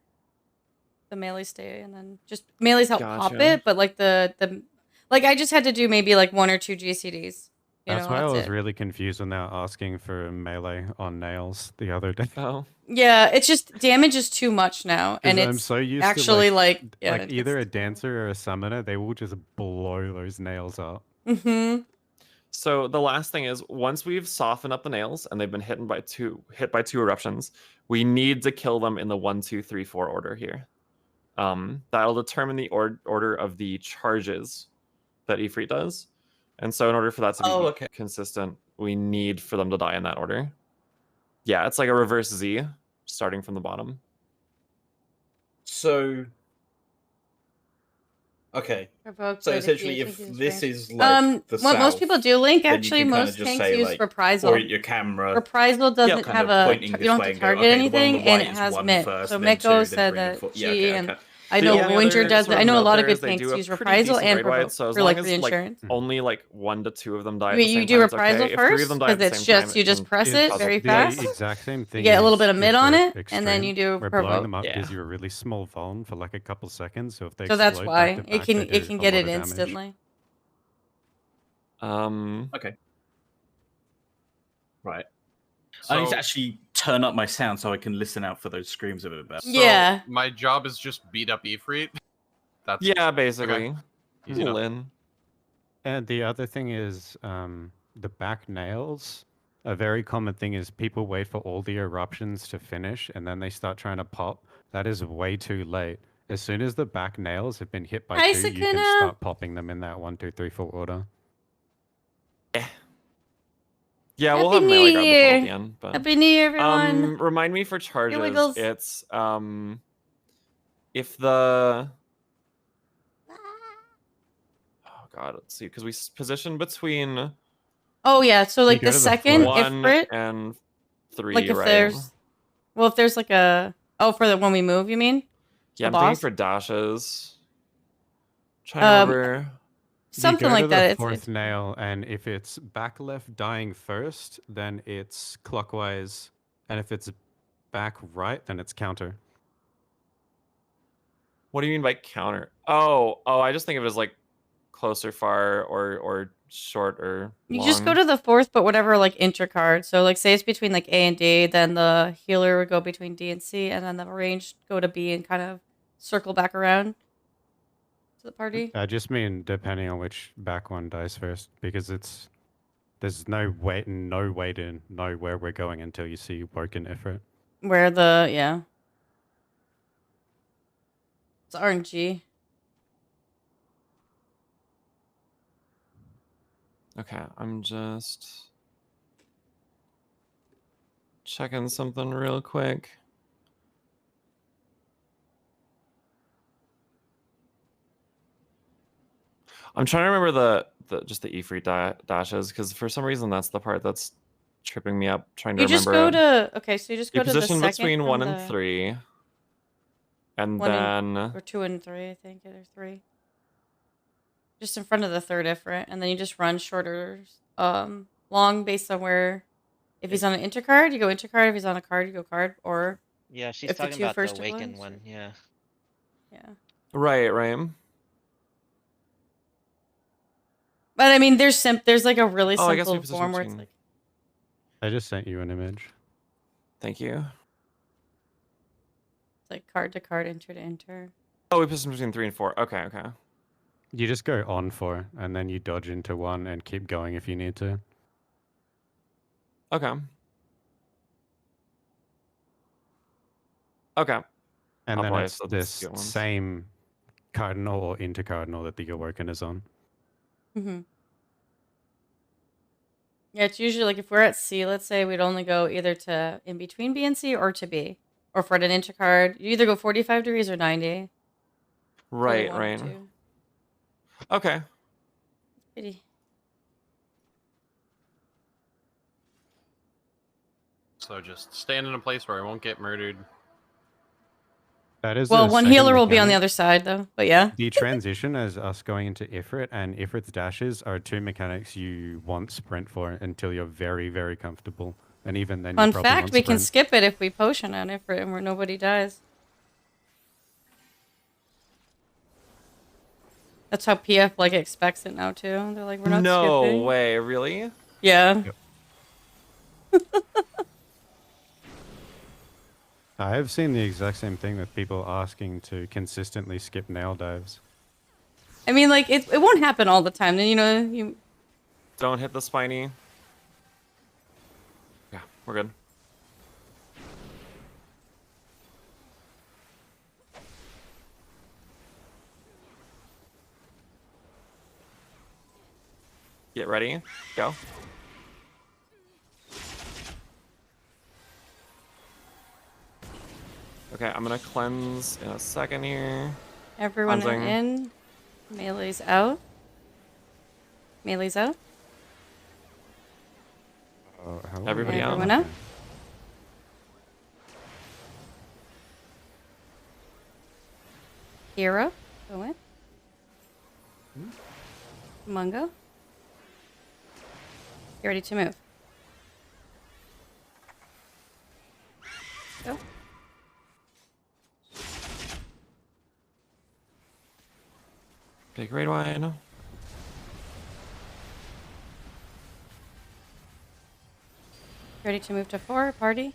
The melee stay, and then just melees help pop Gotcha. it, but like the like I just had to do maybe like 1 or 2 GCDs. That's why I that's was it. really confused when they were asking for melee on nails the other day. Oh, Yeah, it's just damage is too much now, and 'Cause it's I'm so used actually to like yeah, either a it's- dancer or a summoner, they will just blow those nails up. Mhm. So the last thing is once we've softened up the nails and they've been hit by two eruptions, we need to kill them in the 1, 2, 3, 4 order here. That'll determine the order of the charges that Ifrit does. And so in order for that to be consistent, we need for them to die in that order. Yeah, it's like a reverse Z, starting from the bottom. So, okay. Provoke So by essentially, diffuse, if diffuse this range. is like the what most south, people do, Link, then you actually, can kinda most just tanks say, use like, reprisal. point your camera. Reprisal doesn't kind have of a pointing you this don't way have to and go, target okay, the one on anything, the and right it is has one MIT. first, So then Miko two, then said three, then that four. she Yeah, okay, and okay. I The know only Winter other does sort that. I know a note lot of there is good they tanks do a use pretty reprisal decent and raid wipe, provoke so as for long like as reinsurance. only like 1 to 2 of them die at Wait, the you same do time, it's reprisal okay. If 3 of first them die at because the it's same time, just you just can press it cause very the fast. exact same thing. You get a little bit of is mid on Ifrit it, and then you do where blowing provoke. them up Yeah. gives you a really small vuln for like a couple seconds. So if they So that's explode why back to it back, can they do get a lot it of damage. instantly. Okay. Right. So, I need to actually turn up my sound so I can listen out for those screams a bit better. so Yeah. my job is just beat up Ifrit. That's Yeah, basically. okay. Easy enough. Lin. And the other thing is the back nails. A very common thing is people wait for all the eruptions to finish and then they start trying to pop. That is way too late. As soon as the back nails have been hit by Hi, 2, you can Sakuna. start popping them in that 1, 2, 3, 4 order. Yeah, we'll Happy have New melee grab the pull at Year. the end. But Happy New Year, everyone. remind me for charges. wiggles. It's if the oh god, let's see, because we position between Oh yeah, so like go the to the second 1 Ifrit, and 3, like if right? there's, well, if there's like a, oh, for the when we move, you mean? Yeah, I'm the thinking boss? for dashes. Trying to remember. Something you go like to that. The It's fourth nail, and if it's back left dying first, then it's clockwise, and if it's back right, then it's counter. What do you mean by counter? Oh, I just think of it as like close or far or short or you long. just go to the fourth, but whatever like intercard. So like say it's between like A and D, then the healer would go between D and C, and then the range go to B and kind of circle back around to the party. I just mean depending on which back one dies first, because there's no way to know where we're going until you see broken Ifrit. Where the it's RNG. Okay, I'm just checking something real quick. I'm trying to remember just the Ifrit dashes, because for some reason that's the part that's tripping me up. Trying to You just remember. go to okay, so you just go You to the position second between from 1 the and 3, and 1 then or 2 and 3, I think. There's 3. Just in front of the third Ifrit, and then you just run shorter, long based on where. If he's on an intercard, you go intercard. If he's on a card, you go card. Or Yeah, she's if the talking two about the first awakened ones, one. Yeah. yeah. right. But I mean, there's like a really Oh, I guess we simple position form where it's between. like I just sent you an image. Thank you. it's like card to card, enter to enter. Oh, we position between 3 and 4. Okay. You just go on 4, and then you dodge into 1 and keep going if you need to. Okay. And then probably it's still this get ones. same cardinal or intercardinal that the awoken is on. Mm-hmm. Yeah, it's usually like if we're at C, let's say we'd only go either to in between B and C or to B. Or for an intercard, you either go 45 degrees or 90. Right. One or two. Okay. Pity. So just stand in a place where I won't get murdered. That is Well, the one second healer will be on the mechanic. other side, though. But yeah. The transition as us going into Ifrit and Ifrit's dashes are 2 mechanics you want sprint for until you're very, very comfortable. And even then, Fun you probably fact: want we can sprint. skip it if we potion on Ifrit and where nobody dies. That's how PF like expects it now too. They're like, we're not No skipping. way, really? Yeah. Yep. I have seen the exact same thing with people asking to consistently skip nail dives. I mean, like it won't happen all the time. Then you know, Don't hit the spiny. Yeah, we're good. Get ready. Go. Okay, I'm gonna cleanse in a second here. Everyone Cleansing. in. Melee's out. Melee's out. Everybody out? Everyone out. Hero, go in. Mungo. You ready to move? Go. Big red wine. You ready to move to 4, party?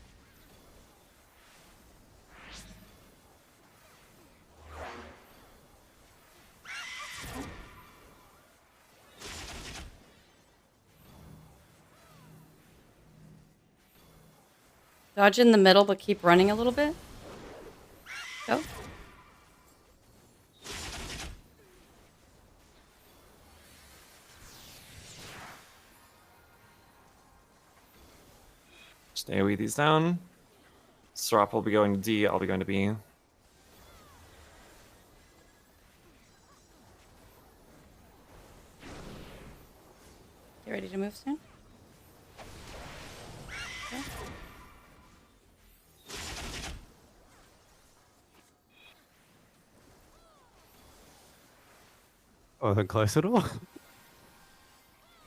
Dodge in the middle, but keep running a little bit. Go. Stay with these down. Strop will be going to D, I'll be going to B. You ready to move soon? Okay. Oh, they're close at all?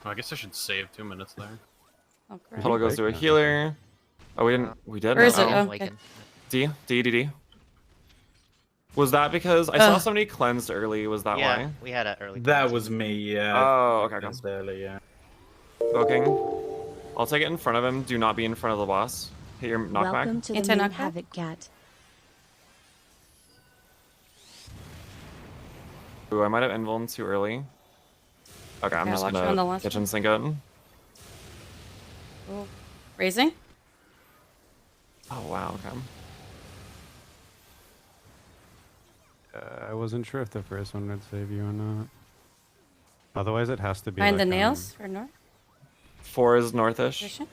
I guess I should save 2 minutes there. Oh, great. Puddle goes to a healer. Oh, we didn't. We did. Or is it? Oh. Oh, okay. D. Was that because I saw somebody cleansed early? Was that Yeah, why? we had an early. That was me, yeah. Oh, okay. That's early, yeah. Booking. I'll take it in front of him. Do not be in front of the boss. Hit your knockback. Welcome to the Anti Moon knockback? Havoc Cat. Ooh, I might have invuln too early. Okay, I'm Yeah, just watch it on the gonna last kitchen one. sink it. Ooh. Raising? Oh wow, okay. I wasn't sure if the first one would save you or not. Otherwise, it has to be Find like, the nails for north 4 is northish. position.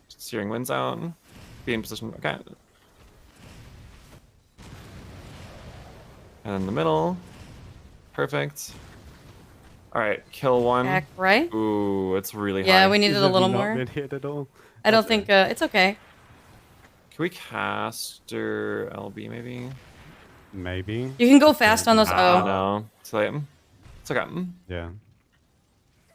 Steering winds out. Be in position. Okay. And in the middle. Perfect. All right, kill one. Back right. Ooh, it's really high. Yeah, we needed Has a it little not more. been hit at all? I don't think it's okay. Can we caster LB maybe? Maybe. You can go fast on those. Oh Oh, no, too late. It's okay. Yeah.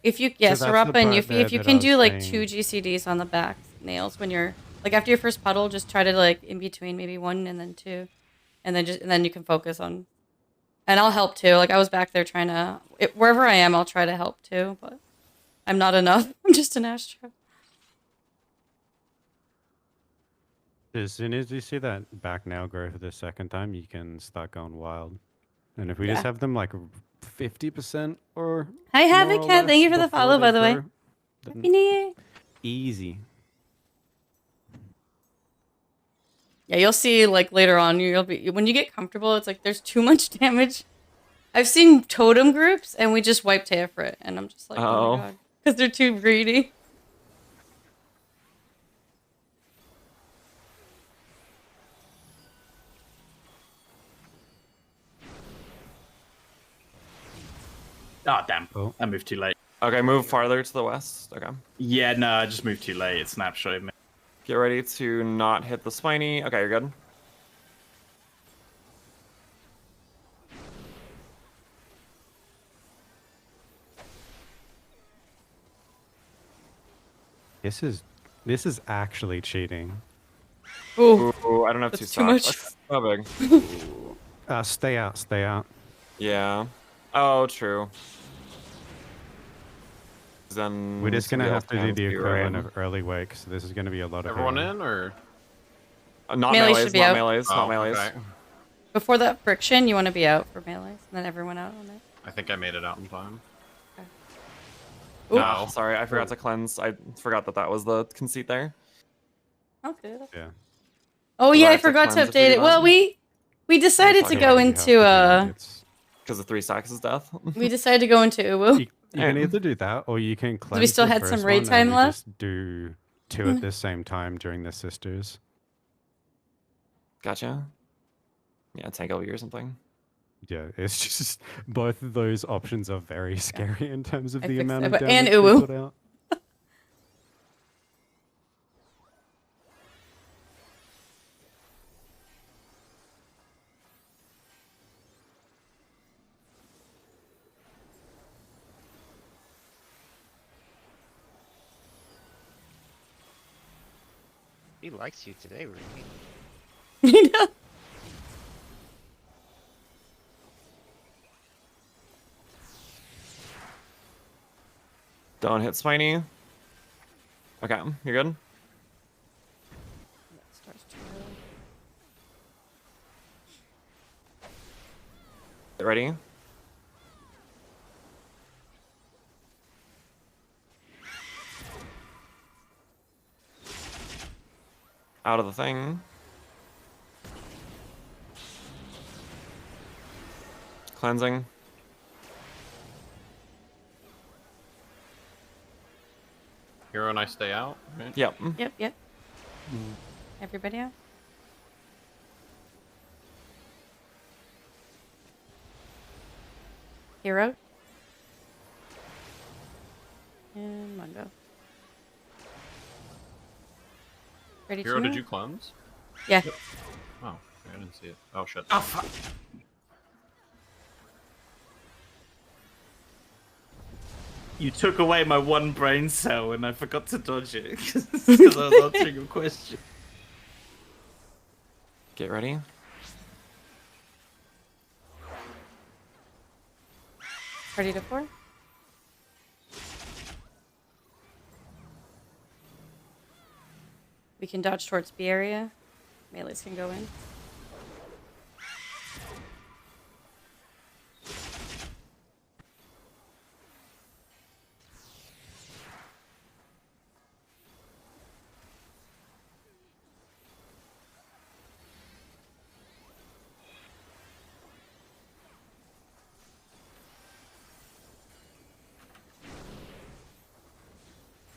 if you So that's Sarapa the and part Yuffie, there if you that can I do was like saying. 2 GCDs on the back nails when you're like after your first puddle, just try to like in between maybe 1 and then 2, and then you can focus on. And I'll help too. Like I was back there trying to wherever I am, I'll try to help too, but I'm not enough. I'm just an Astro. As soon as you see that back nail grow for the second time, you can start going wild. And if we Yeah. just have them like 50% or Hi, Havoc more or Cat. Thank you less for the before follow, they by the way. grow, then Happy New Year. easy. Yeah, you'll see like later on. You'll be when you get comfortable. It's like there's too much damage. I've seen totem groups and we just wiped Teofrit, and I'm just like, oh my god, because they're too greedy. Oh, damn. Oh. I moved too late. Okay, move farther to the west. Okay. Yeah, no, I just moved too late. It snapshotted me. Get ready to not hit the spiny. Okay, you're good. This is actually cheating. Ooh, Ooh, I don't have That's two too stocks. That's so big. Stay out, stay out. Yeah. Oh, true. Then We're just gonna somebody have else to do can the do equivalent rain. of early wake, so this is gonna be a lot of Everyone healing. in or? Not Melee melees, should be not out. melees, not Oh, melees. okay. before that friction, you want to be out for melees, and then everyone out on it. I think I made it out in time. No, sorry, I forgot to cleanse. I forgot that was the conceit there. Okay. Yeah. Oh So yeah, I I have to forgot to cleanse if we update do it. Well, that? we decided to Yeah, go you have to into do it. It's Because of 3 Sacks' death. we decided to go into Uwu. You can either do that, or you can cleanse we still the had some first raid one, time and we left? just do 2 at the same time during the sisters. Gotcha. Yeah, tank LB or something. Yeah, it's just both of those options are very scary in terms of I the fixed amount that, of but- and damage we Uwu. put out. He likes you today, Ruby. You know? Don't hit Spiny. Okay, you're good. Get ready. Out of the thing. Cleansing. Hero and I stay out, right? Yep. Yep. Everybody out? Hero? And Mungo. Ready Hero, to did move? you cleanse? Yeah. Oh, I didn't see it. Oh shit. Oh, fuck. You took away my one brain cell and I forgot to dodge it because I was answering a question. Get ready. Ready to 4? We can dodge towards B area. Melees can go in.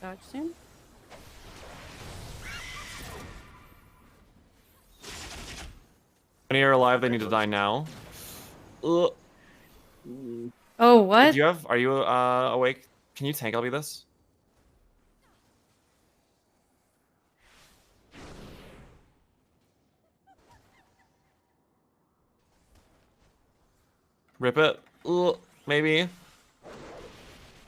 Dodge soon. When you're alive, they need to die now. Ugh. Oh, what? Do you have? Are you awake? Can you tank LB this? Rip it. Ugh, maybe.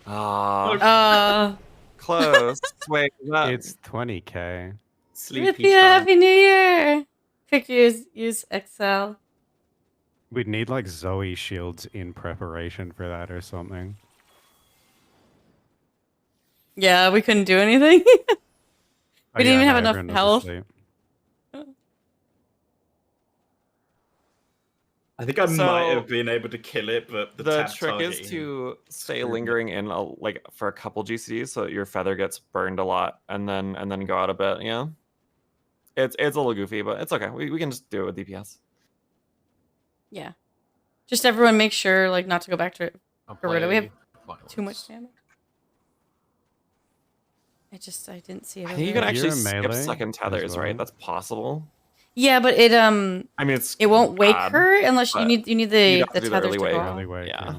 Ah, close. Wait, that... It's 20k. Sleepy Rip you, time. Happy New Year! Quick use Excel. We'd need like Zoe shields in preparation for that or something. Yeah, we couldn't do anything. Oh, We didn't even no, have enough everyone was health. asleep. I think I might So, have been able to kill it, but the the tab trick is targeting to stay screwed me. lingering in like for a couple GCDs so that your feather gets burned a lot and then go out a bit. Yeah, it's a little goofy, but it's okay. We can just do it with DPS. Yeah. Just everyone make sure like not to go back to I'll Gorilla. We have play too violence. much damage. I didn't see it. I think you over can there. If you're actually in skip melee second as tethers, right? well. That's possible. Yeah, but it I mean, it's it won't wake bad, her unless you but need you'd the have to do the tethers early to wake. go off. Early wake, Yeah.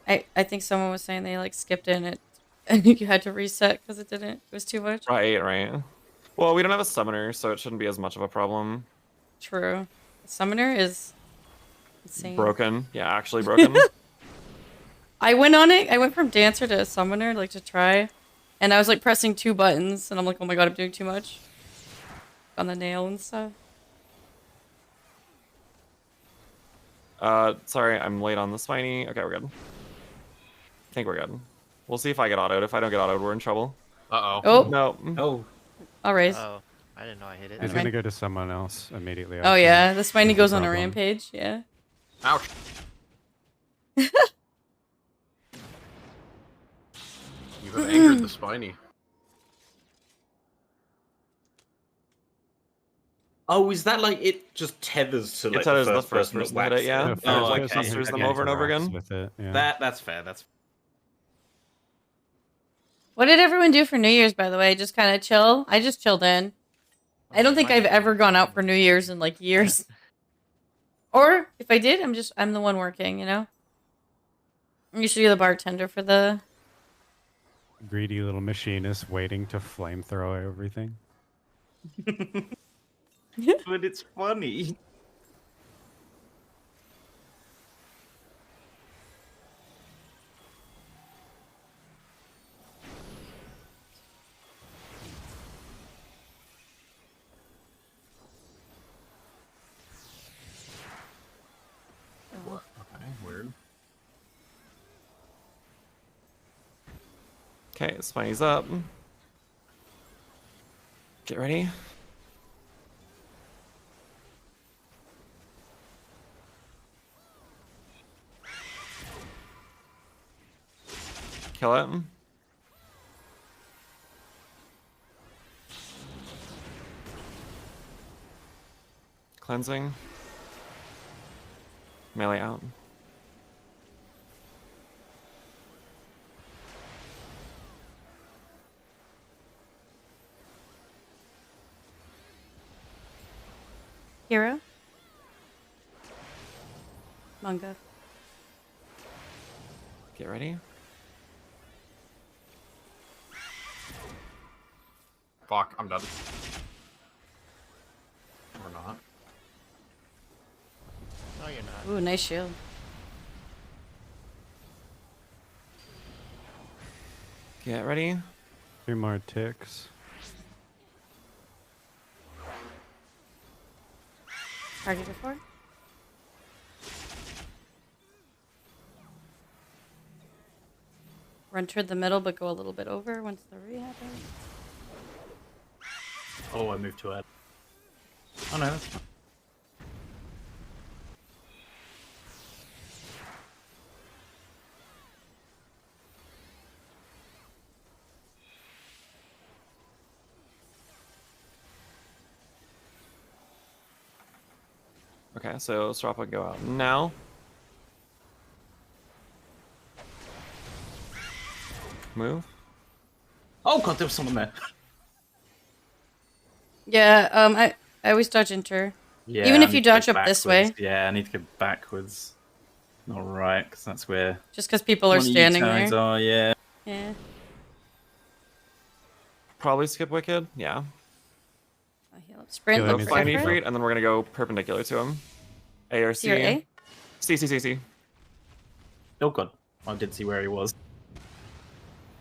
Yeah. I think someone was saying they like skipped in it and you had to reset because it didn't. It was too much. Right. Well, we don't have a summoner, so it shouldn't be as much of a problem. True. Summoner is insane. Broken. Yeah, actually broken. I went on it. I went from dancer to summoner like to try, and I was like pressing 2 buttons, and I'm like, oh my god, I'm doing too much on the nail and stuff. Sorry, I'm late on the spiny. Okay, we're good. I think we're good. We'll see if I get autoed. If I don't get autoed, we're in trouble. Uh-oh. Oh, No. Oh, I'll raise. Oh, I didn't know I hit it. He's Okay. gonna go to someone else immediately. Oh after. yeah, the spiny That's the goes on a problem. rampage. Yeah. Ouch. spiny. Oh, is that like it just tethers to like tethers the the first first person person that to hit whacks it, yeah. The it? first Oh, like, person okay. clusters them who over and over interacts again. With it, yeah. That's fair. That's What did everyone do for New Year's, by the way? Just kind of chill? I just chilled in. I don't think I've ever gone out for New Year's in like years. Or if I did, I'm the one working, you know? I'm usually the bartender for the... Greedy little machinist waiting to flamethrow everything. but it's funny. Okay, weird. Okay, spiny's up. Get ready. Kill it. Cleansing. Melee out. Hero? Manga. Get ready. Fuck, I'm done. Or not. No, you're not. Ooh, nice shield. Get ready. 2 more ticks. Target before. Run toward the middle, but go a little bit over once the rehab ends. Oh, I moved to it. Oh no, that's fine. Okay, so Strappa go out now. Move. Oh god, there was someone there. Yeah, I always dodge enter. Yeah, Even I if you need to go dodge up this way. backwards. Yeah, I need to go backwards. All right, because that's where Just because people are one of you standing turns there. are. Yeah. Yeah. Probably skip Wicked. Yeah. I'll heal up. Sprint, Yeah, look that for means Find I effort. Ifrit, and then we're gonna go perpendicular to him. A or C or A? C. C. Oh god, I did see where he was.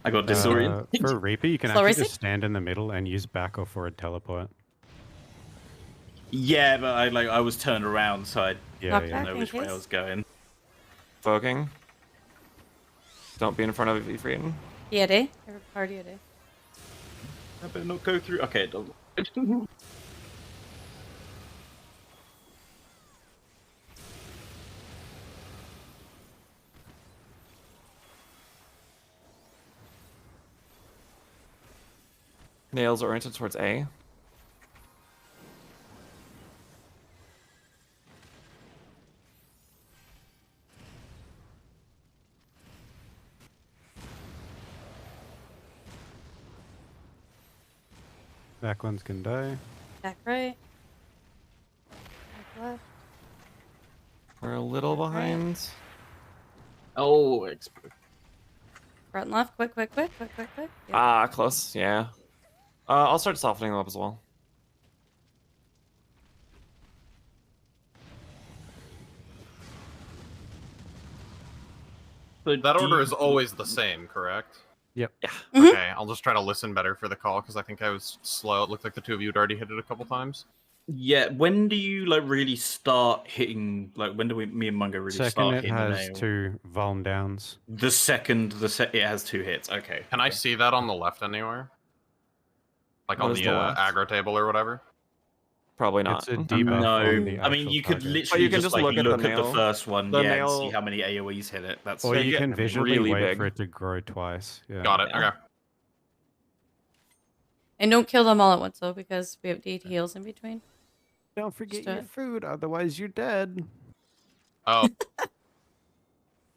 I got disoriented. For Reaper, you can Slow actually racing? just stand in the middle and use back or forward teleport. Yeah, but I was turned around, so I Yeah, Knock yeah. back. didn't know in which way I case. was going. Foking. Don't be in front of Ifrit. Yeah, day. Every party a day. I better not go through. Okay, don't. Nails oriented towards A. Back ones can die. Back right. Back left. We're a little behind. Oh, it's Front and left. Quick. Yeah. Ah, close. Yeah. I'll start softening them up as well. That order is always the same, correct? Yep. Yeah. Mhm. Okay, I'll just try to listen better for the call because I think I was slow. It looked like the two of you had already hit it a couple times. Yeah, when do you like really start hitting? Like, when do me and Mungo really Second, start it hitting the has nail? 2 vuln downs. The second it has 2 hits. Okay. Can I okay. see that on the left anywhere? Like What on is the the left? aggro table or whatever? Probably not. It's a debuff No, on the I mean actual you could target. literally you can just just like look look at the at the nail. first one, The yeah, and nail- see how many AOE's hit it. That's Or you get can visually really wait big. for it to grow twice. Yeah. Got it. Yeah. Okay. And don't kill them all at once though, because we have to eat heals in between. Don't forget Just, your food, otherwise you're dead. Oh,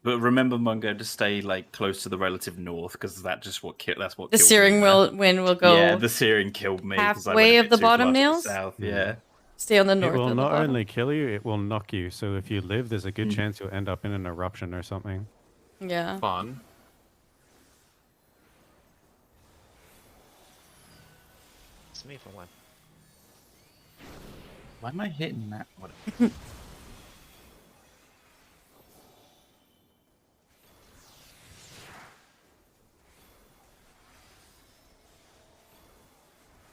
But remember, Mungo, to stay like close to the relative north because that's what The killed searing me there. wind will go Yeah, the searing killed me because I went halfway a of bit the too bottom far to the nails. south. Mm. Yeah. Stay on the It north will of the not bottom. only kill you, it will knock you. So if you live, there's a good chance you'll end up in an eruption or something. Yeah. fun. It's me for one. Why am I hitting that? What?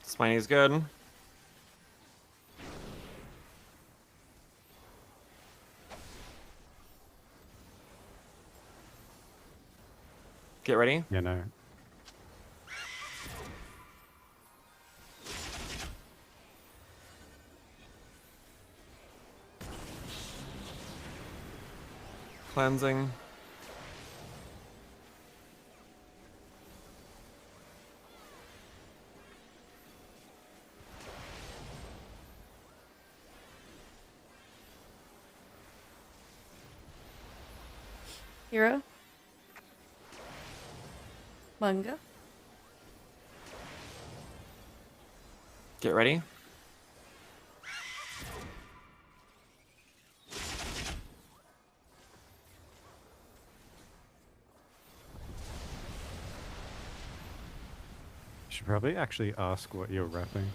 Spiney's good. Get ready. You know. Cleansing. Hero. Manga. Get ready. Should probably actually ask what you're repping.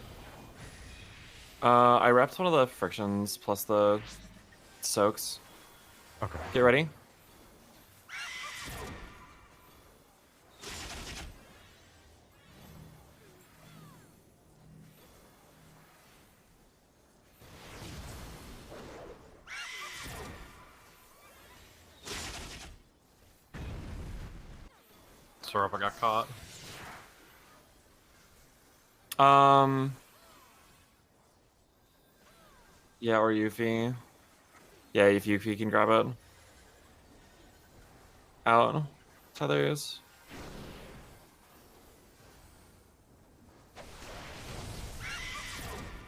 I repped one of the frictions plus the soaks. Okay. Get ready. Sorop, I got caught. Yeah, or Yuffie. Yeah, if Yuffie can grab it. Out. Tethers.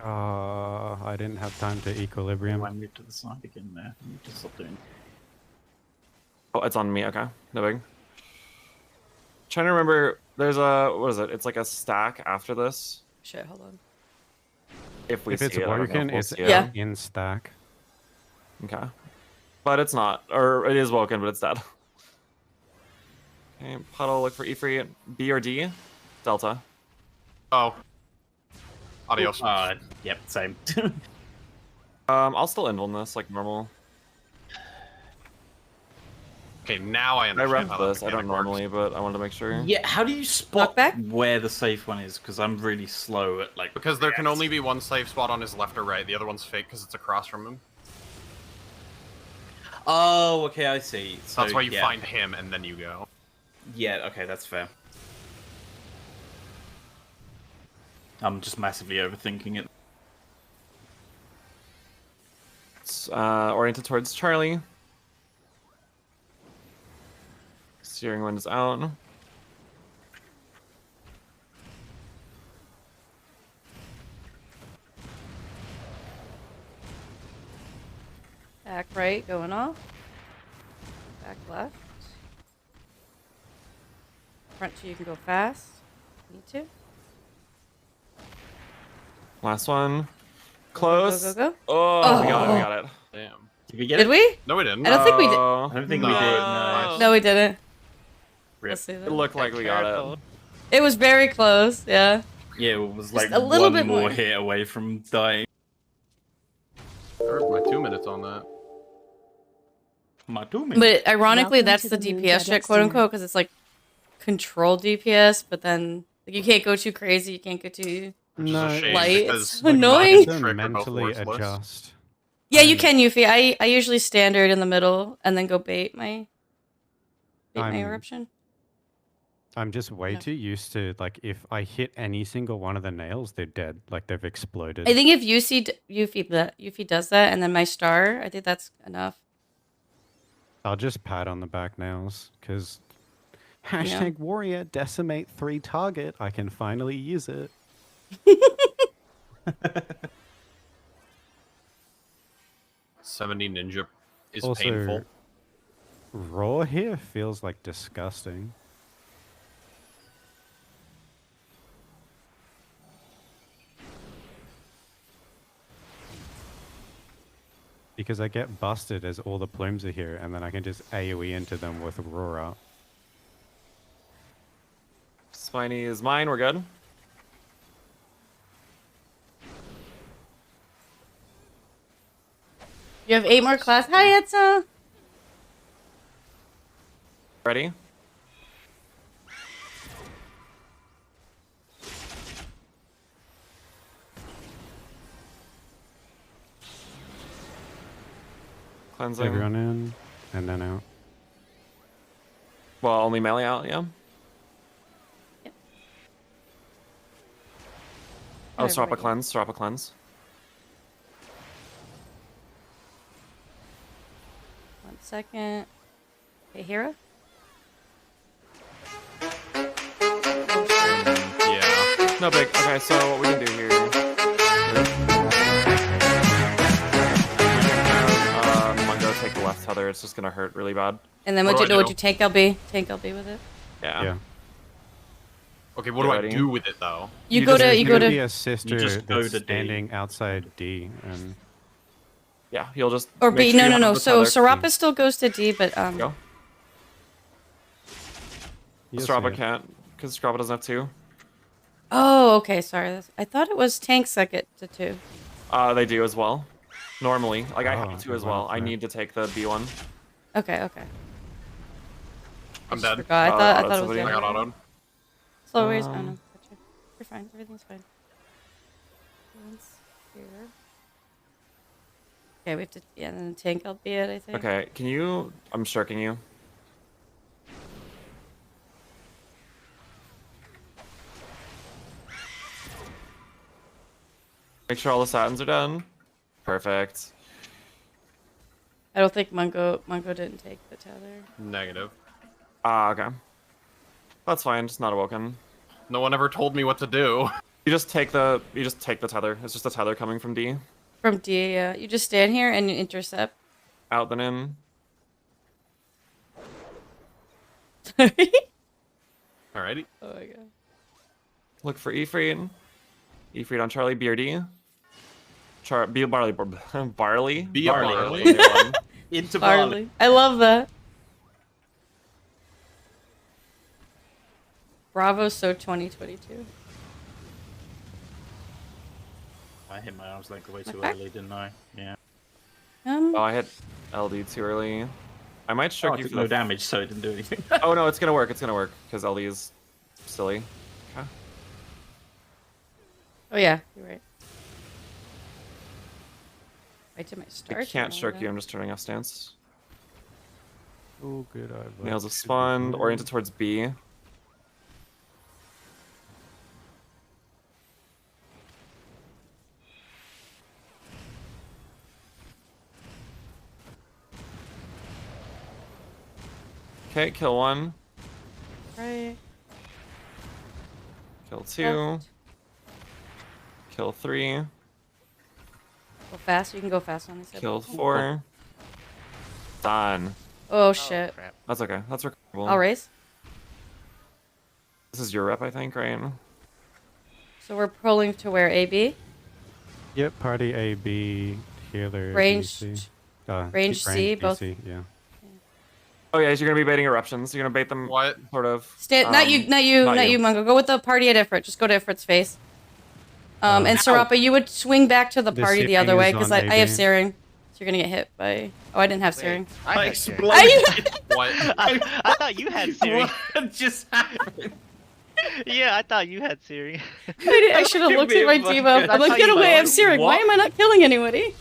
I didn't have time to equilibrium. I moved to the side again there. I need to stop doing. Oh, it's on me. Okay, no big. Trying to remember. There's a what is it? It's like a stack after this. Shit, hold on. If we If it's see it, I don't know if woken, we'll it's see it. Yeah. in stack. Okay. But it's not, or it is woken, but it's dead. Okay, puddle. Look for Ifrit. B or D. Delta. Oh. Adios. Yep, same. I'll still invuln this like normal. Okay, now I I understand how rep that this. I don't mechanic works. normally, but I wanted to make sure. Yeah, how do you spot Knockback? where the safe one is? Because I'm really slow at like. Because there can only reacting. be one safe spot on his left or right. The other one's fake because it's across from him. Oh, okay, I see. So, That's why you yeah. find him and then you go. Yeah, okay, that's fair. I'm just massively overthinking it. It's oriented towards Charlie. Steering wind is out. Back right, going off. Back left. Front two, you can go fast. Need to. Last one. Close. Go, go, go. Oh, we got it. We got it. Damn. Did we get Did it? we? No, we didn't. I don't think we did. Oh, I don't think No. we did. No. No, we didn't. Rip. Let's see It that. looked like we got it. It was very close, yeah. Yeah, it was like a little one bit more more. hit away from dying. I heard my 2 minutes on that. My 2 minutes. But ironically, Welcome that's to the the Moon DPS shit, Gadget quote Center. unquote, because it's like controlled DPS, but then like, you can't go too crazy, you can't go too. Which is a No, shame Light. because It's like, annoying. Mod and To Trick are both mentally worthless. adjust. Yeah, you Um, can, Yuffie. I usually standard in the middle and then go bait my I'm- eruption. I'm just way Yeah. too used to, like, if I hit any single one of the nails, they're dead. Like, they've exploded. I think if Yuffie does that and then my star, I think that's enough. I'll just pat on the back nails, because hashtag warrior decimate 3 target. I can finally use it. '70 Ninja is Also, painful. raw here feels like disgusting. Because I get busted as all the plumes are here, and then I can just AoE into them with raw out. Spiny is mine. We're good. You have 8 more class. Hi, Etza. Ready? Cleansing. Everyone in, and then out. Well, only melee out, yeah. Yep. Oh, Strapa Everybody. cleanse, Strapa cleanse. 1 second. Okay, Hera. Yeah. No big. Okay, so what we can do here. Mungo, take the left tether. It's just gonna hurt really bad. And then What would do I you do? tank LB? Tank LB with it. Yeah. Yeah. Okay, what Get do I ready. do with it though? You go There's to gonna be a sister just go that's to D. standing outside D, and Yeah, you'll just. or make B. sure No, you no, have no. the So tether. Serapa still goes to D, but Go. you'll see Strapa it. can't, because Strapa doesn't have 2. Oh, okay. Sorry. I thought it was tanks that get to 2. They do as well. Normally. Like, I Oh, have to it as went well. up I there. need to take the B1. Okay, okay. I'm I dead. forgot. I thought it was somebody- the I other got way. autoed. Slow ways. Oh, Um, no. Gotcha. You're fine. Everything's fine. Everyone's here. Okay, we have to. Yeah, and then tank LB it, I think. Okay, can you. I'm shirking you. Make sure all the satins are done. Perfect. I don't think Mungo didn't take the tether. Negative. Ah, okay. That's fine, just not awoken. No one ever told me what to do. You just take the tether. It's just a tether coming from D. From D, yeah. You just stand here and you intercept. Out then in. Sorry. Alrighty. Oh my god. Look for Ifrit. Ifrit on Charlie, BRD. Be a barley. Barley? Be a Barley. barley. Into barley. Barley. I love that. Bravo, so 2022. I hit my arms like way too Okay. early, didn't I? Yeah. Oh, I hit LD too early. I might Oh, shirk I you took for no the... damage, so it didn't do anything. Oh no, it's gonna work. It's gonna work because LD is silly. Okay. Oh yeah, you're right. Wait till my I start. can't shirk you. I'm just turning off stance. Oh, good. I've Nails have spawned. Oriented towards B. Okay, kill 1. Right. Kill 2. Left. Kill 3. Go fast. You can go fast on this. Kill 4. Done. Oh shit. Crap. That's okay. That's recoverable. I'll raise. This is your rep, I think, right? So we're pulling to where AB? Yep, party A, B, healer, Ranged- DC. range C, both- DC, yeah. Oh yeah, you're gonna be baiting eruptions. You're gonna bait them. What? Sort of. Stand. Not you, Mungo. Go with the party at Ifrit. Just go to Ifrit's face. And Serapa, you would swing back to the The party the shipping other way is because on I have AB. searing. So you're gonna get hit by. Oh, I didn't have searing. I I had Siri. exploded. What? I thought you had Siri. What just happened? Yeah, I thought you had Siri. I should have Give looked me at my a debuff. fucking- I'm like, That's get how you away! know. I'm searing. Why What? am I not killing anybody?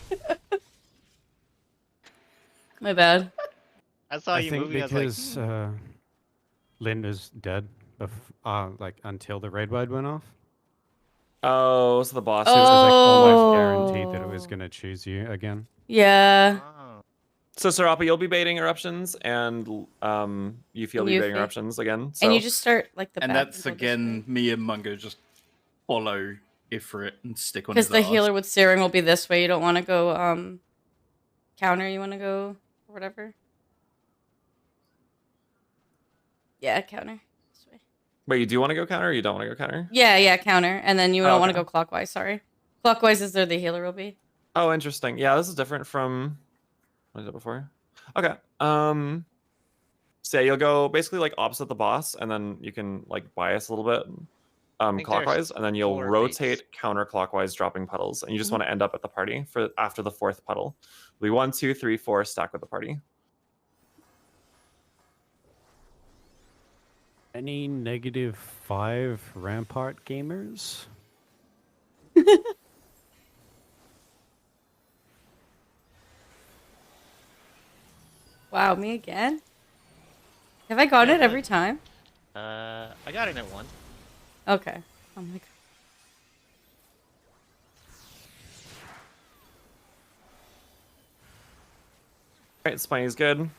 My bad. I saw I you think moving. I was like, because Linda's dead, like until the red wide went off. Oh, so the boss. It was like almost Oh. guaranteed that it was gonna choose you again. Yeah. oh. So Serapa, you'll be baiting eruptions, and Yuffie will be baiting Yuffie. eruptions again. So. And you just start like the. And back that's and go this again way. me and Mungo just follow Ifrit and stick on Because his the arse. healer with Searing will be this way. You don't want to go counter. You want to go or whatever. Yeah, counter. This way. Wait, you do want to go counter or you don't want to go counter? Yeah, counter. And then you don't want to okay. go clockwise, sorry. Clockwise is where the healer will be. Oh, interesting. Yeah, this is different from what I did before. Okay. So yeah, you'll go basically like opposite the boss, and then you can like bias a little bit think there's clockwise, and then you'll 4 rotate counterclockwise, dropping puddles, and you just want to end up at the party for after the 4th puddle. It'll be 1, 2, 3, 4 stack with the party. Any -5 Rampart gamers? Wow, me again? Have I gotten it every time? I got it at 1. Okay. Oh my god. Alright, Spiney's good.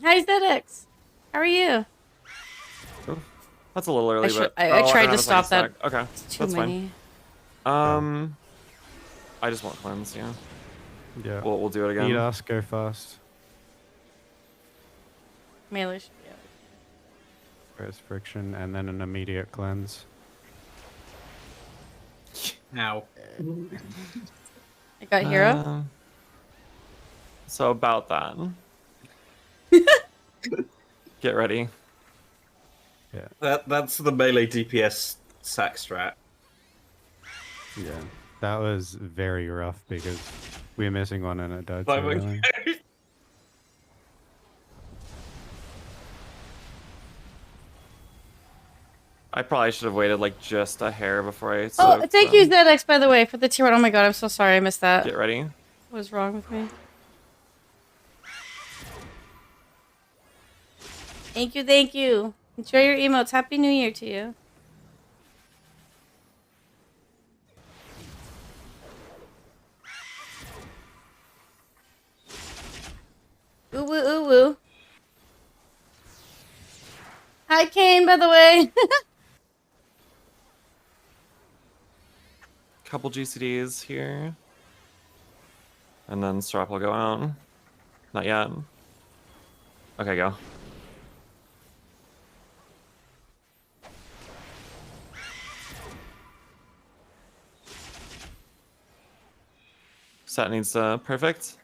Hi, ZX. How are you? Ooh, that's a little early, but I tried got to a stop Spiny that. stack. Okay, It's too that's many. fine. I just want cleanse, yeah. Yeah. We'll do it again. Eat us, go fast. Melee should be out. First friction and then an immediate cleanse. Now. I got hero. So about that. Get ready. Yeah. That's the melee DPS sack strat. Yeah. That was very rough because we were missing one and it died so early. Oh, I probably should have waited like just a hair before I. Oh, thank you, ZX, by the way, for the tier 1. Oh my god, I'm so sorry I missed that. Get ready. What was wrong with me? Thank you, thank you. Enjoy your emotes. Happy New Year to you. Ooh woo, ooh woo. Hi, Kane, by the way. Couple GCDs here. And then Strap will go out. Not yet. Okay, go. Set needs perfect.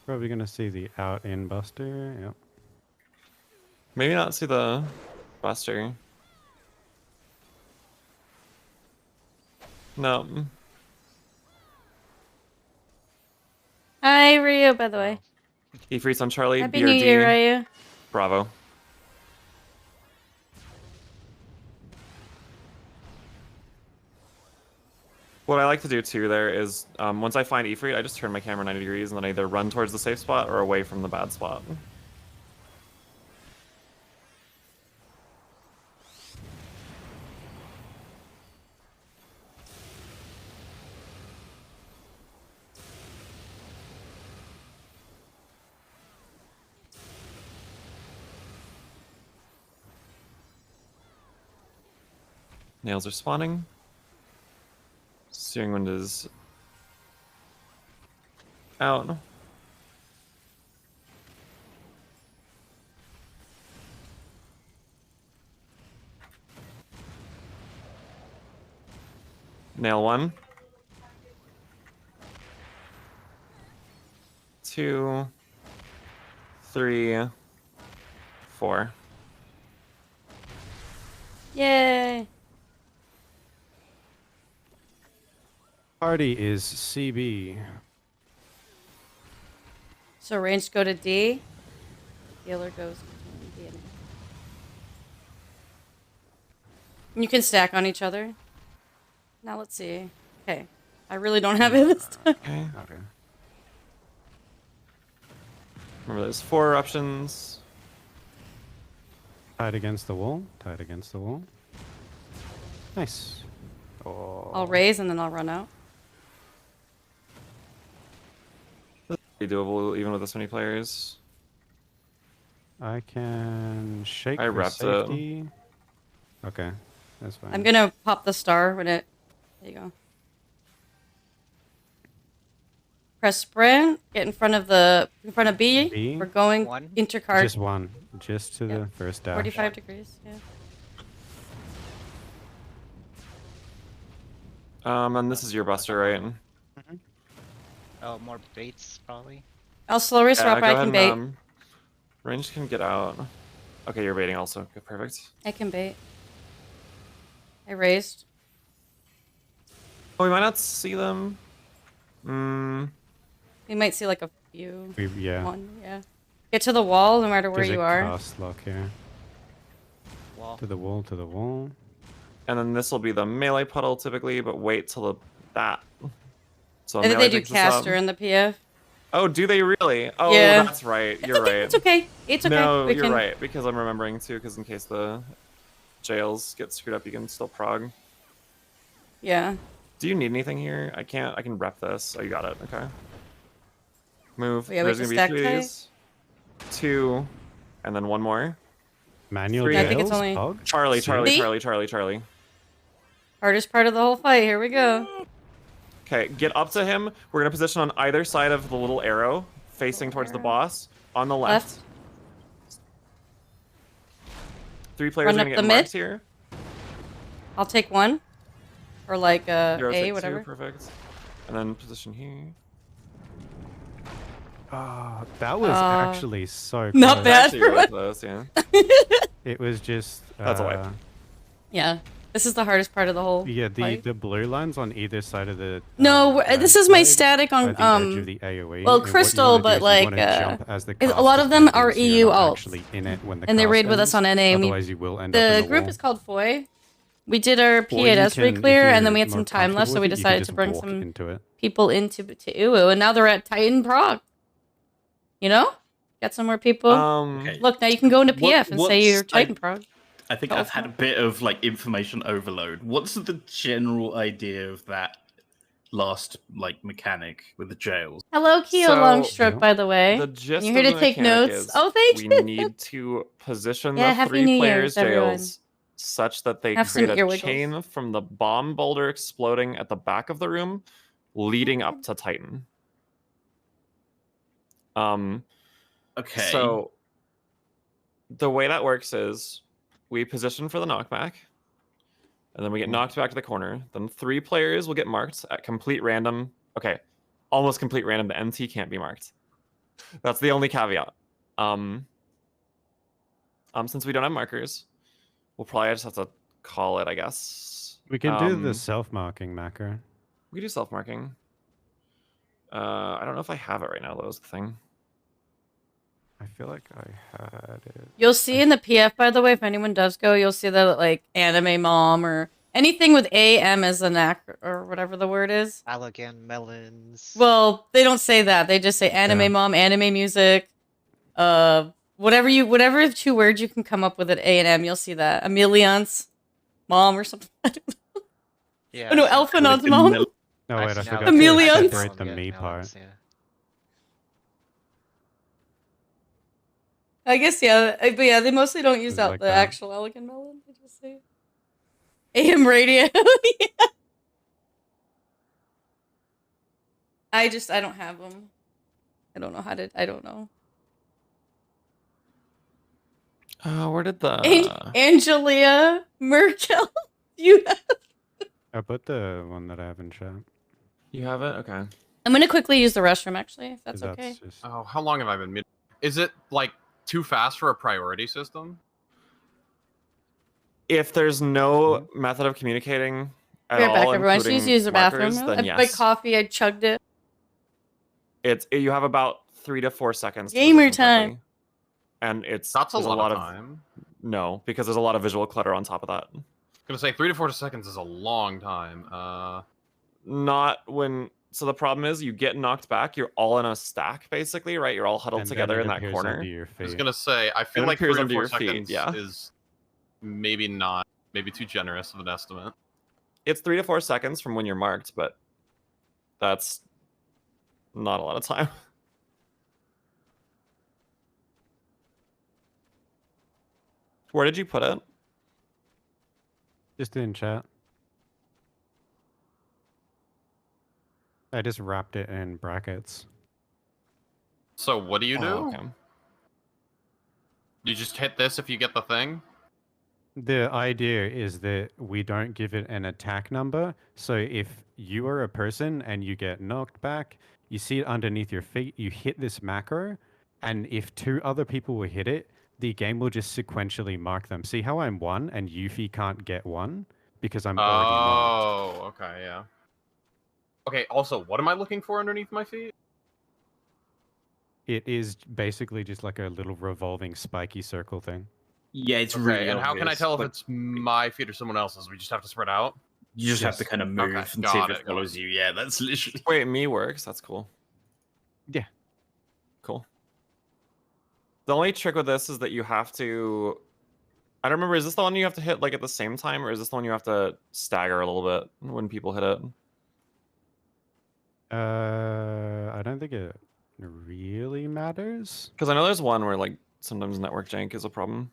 Probably gonna see the out in Buster. Yep. Maybe not see the Buster. No. Hi, Ryu, by the way. E-Freeze on Charlie. Happy BRD. New Year, Ryu. Bravo. What I like to do too there is, once I find Ifrit, I just turn my camera 90 degrees and then I either run towards the safe spot or away from the bad spot. Nails are spawning. Steering wind is out. Nail 1. 2, 3, 4. Yay. Party is CB. So ranged go to D. Healer goes between D and A. You can stack on each other. Now let's see. Okay. I really don't have it this time. Okay. Okay. Remember, there's 4 eruptions. Tied against the wall. Tied against the wall. Nice. Oh. I'll raise and then I'll run out. Pretty doable even with this many players. I can shake I for wrapped it. safety. Okay, that's fine. I'm gonna pop the star when it. There you go. Press sprint. Get in front of B. B? We're going One? intercard. Just one. Just to the first dash. 45 degrees. Yeah. And this is your buster, right? Oh, more baits probably. I'll slow race Yeah, up. go I ahead can and, bait. Range can get out. Okay, you're baiting also. Okay, perfect. I can bait. I raised. Oh, we might not see them. We might see like a few. Yeah. One. Yeah. Get to the wall no matter where There's you a are. cast lock here. Wall. To the wall, to the wall. And then this will be the melee puddle typically, but wait till that. So I think melee they do picks this up. caster in the PF. Oh, do they really? Oh, Yeah. that's right. It's You're okay. right. It's okay. It's okay. No, We you're can... right, because I'm remembering too, because in case the jails get screwed up, you can still prog. Yeah. Do you need anything here? I can rep this. Oh, you got it. Okay. Move. Yeah, we There's can gonna be stack 3 of tight. these. 2, and then 1 more. Manual Three. I think it's jails, only- Pog? Charlie, Charlie, See? Charlie, Charlie, Charlie. Hardest part of the whole fight. Here we go. Okay, get up to him. We're gonna position on either side of the little arrow, facing towards the boss. On the left. 3 players Run are up gonna the get mid. marked here. I'll take one. Or like Hero A, take 2, whatever. perfect. And then position here. Oh, that was Uh, actually so not close. bad. Actually, really close, yeah. It was just. That's a wipe. Yeah. This is the hardest part of the whole Yeah, fight. the blue lines on either side of the. No, this is my red static side, on at the edge of the AoE, well, and what you Crystal, wanna do but is you like wanna jump as the a lot cast of them ends, are so you're EU not alts. actually in it when the And they cast raid with us ends, on NA. And Otherwise, you will end up in the the group wall. is called FOI. We did our Or you P8S can, if reclear, and then you're we had more some time left, comfortable so we with it, you can decided just to bring walk some into it. people into UWU, and now they're at Titan Prague. You know? Got some more people. Okay. Look, now you can go into PF and say what's- you're Titan Prague. I think I've had a bit of like information overload. What's the general idea of that last like mechanic with the jails? Hello, Keo So, Longstroke, by the way. The gist You're here of to the take mechanic notes. is Oh, thank we you. need to position Yeah, the Happy 3 New players' Year's, everyone. jails such that they Have some create a ear wiggles. chain from the bomb boulder exploding at the back of the room, leading up to Titan. Okay. So the way that works is we position for the knockback, and then we get knocked back to the corner. Then 3 players will get marked at complete random. Okay, almost complete random. The NT can't be marked. That's the only caveat. Since we don't have markers, we'll probably just have to call it, I guess. We can do the self-marking macro. We can do self-marking. I don't know if I have it right now, though, is the thing. I feel like I had it. You'll see in the PF, by the way, if anyone does go, you'll see that like anime mom or anything with AM as an act or whatever the word is. Allegan melons. Well, they don't say that. They just say anime Yeah. mom, anime music, whatever 2 words you can come up with at A and M, you'll see that. Emiliance mom or something. Yeah. Oh no, Elfanaud's mom. No, wait, I see forgot now. to Chameleons. separate the Yeah, me melons, part. yeah. I guess yeah, but yeah, they mostly don't use It's out like the that. actual elegant melon. They just say AM radio. Yeah. I don't have them. I don't know how to. I don't know. Where did the Angelia Merkel. You. I put the one that I have in chat. You have it? Okay. I'm gonna quickly use the restroom, actually, if that's 'cause okay. just- Oh, how long have I been mid? Is it like too fast for a priority system? If there's no method of communicating at Be right back, all, everyone. She needs to use the bathroom. markers, then I yes. my coffee. I chugged it. You have about 3 to 4 seconds. to Gamer position time. correctly. And That's there's a lot of time. No, because there's a lot of visual clutter on top of that. Gonna say 3 to 4 seconds is a long time. Not when So the problem is you get knocked back, you're all in a stack basically, right? You're all huddled And then together it in that appears corner. under your I was feet. gonna say, I feel it like 3 appears to under 4 your feet, seconds yeah. is maybe too generous of an estimate. It's 3 to 4 seconds from when you're marked, but that's not a lot of time. Where did you put it? Just in chat. I just wrapped it in brackets. So what do you do? Oh, okay. You just hit this if you get the thing? The idea is that we don't give it an attack number. So if you are a person and you get knocked back, you see it underneath your feet, you hit this macro, and if 2 other people will hit it, the game will just sequentially mark them. See how I'm 1 and Yuffie can't get 1? Because I'm already marked. Oh, okay, yeah. Okay, also, what am I looking for underneath my feet? It is basically just like a little revolving spiky circle thing. Yeah, it's Okay, really and how can I obvious. tell if Like, it's my feet or someone else's? We just have to spread out? you just have to Yes. kind of move Okay, and see got if it, it got follows you. Yeah, that's literally. Wait, me works. That's cool. Yeah. Cool. The only trick with this is that you have to. I don't remember. Is this the one you have to hit like at the same time, or is this the one you have to stagger a little bit when people hit it? I don't think it really matters. Because I know there's one where like sometimes network jank is a problem.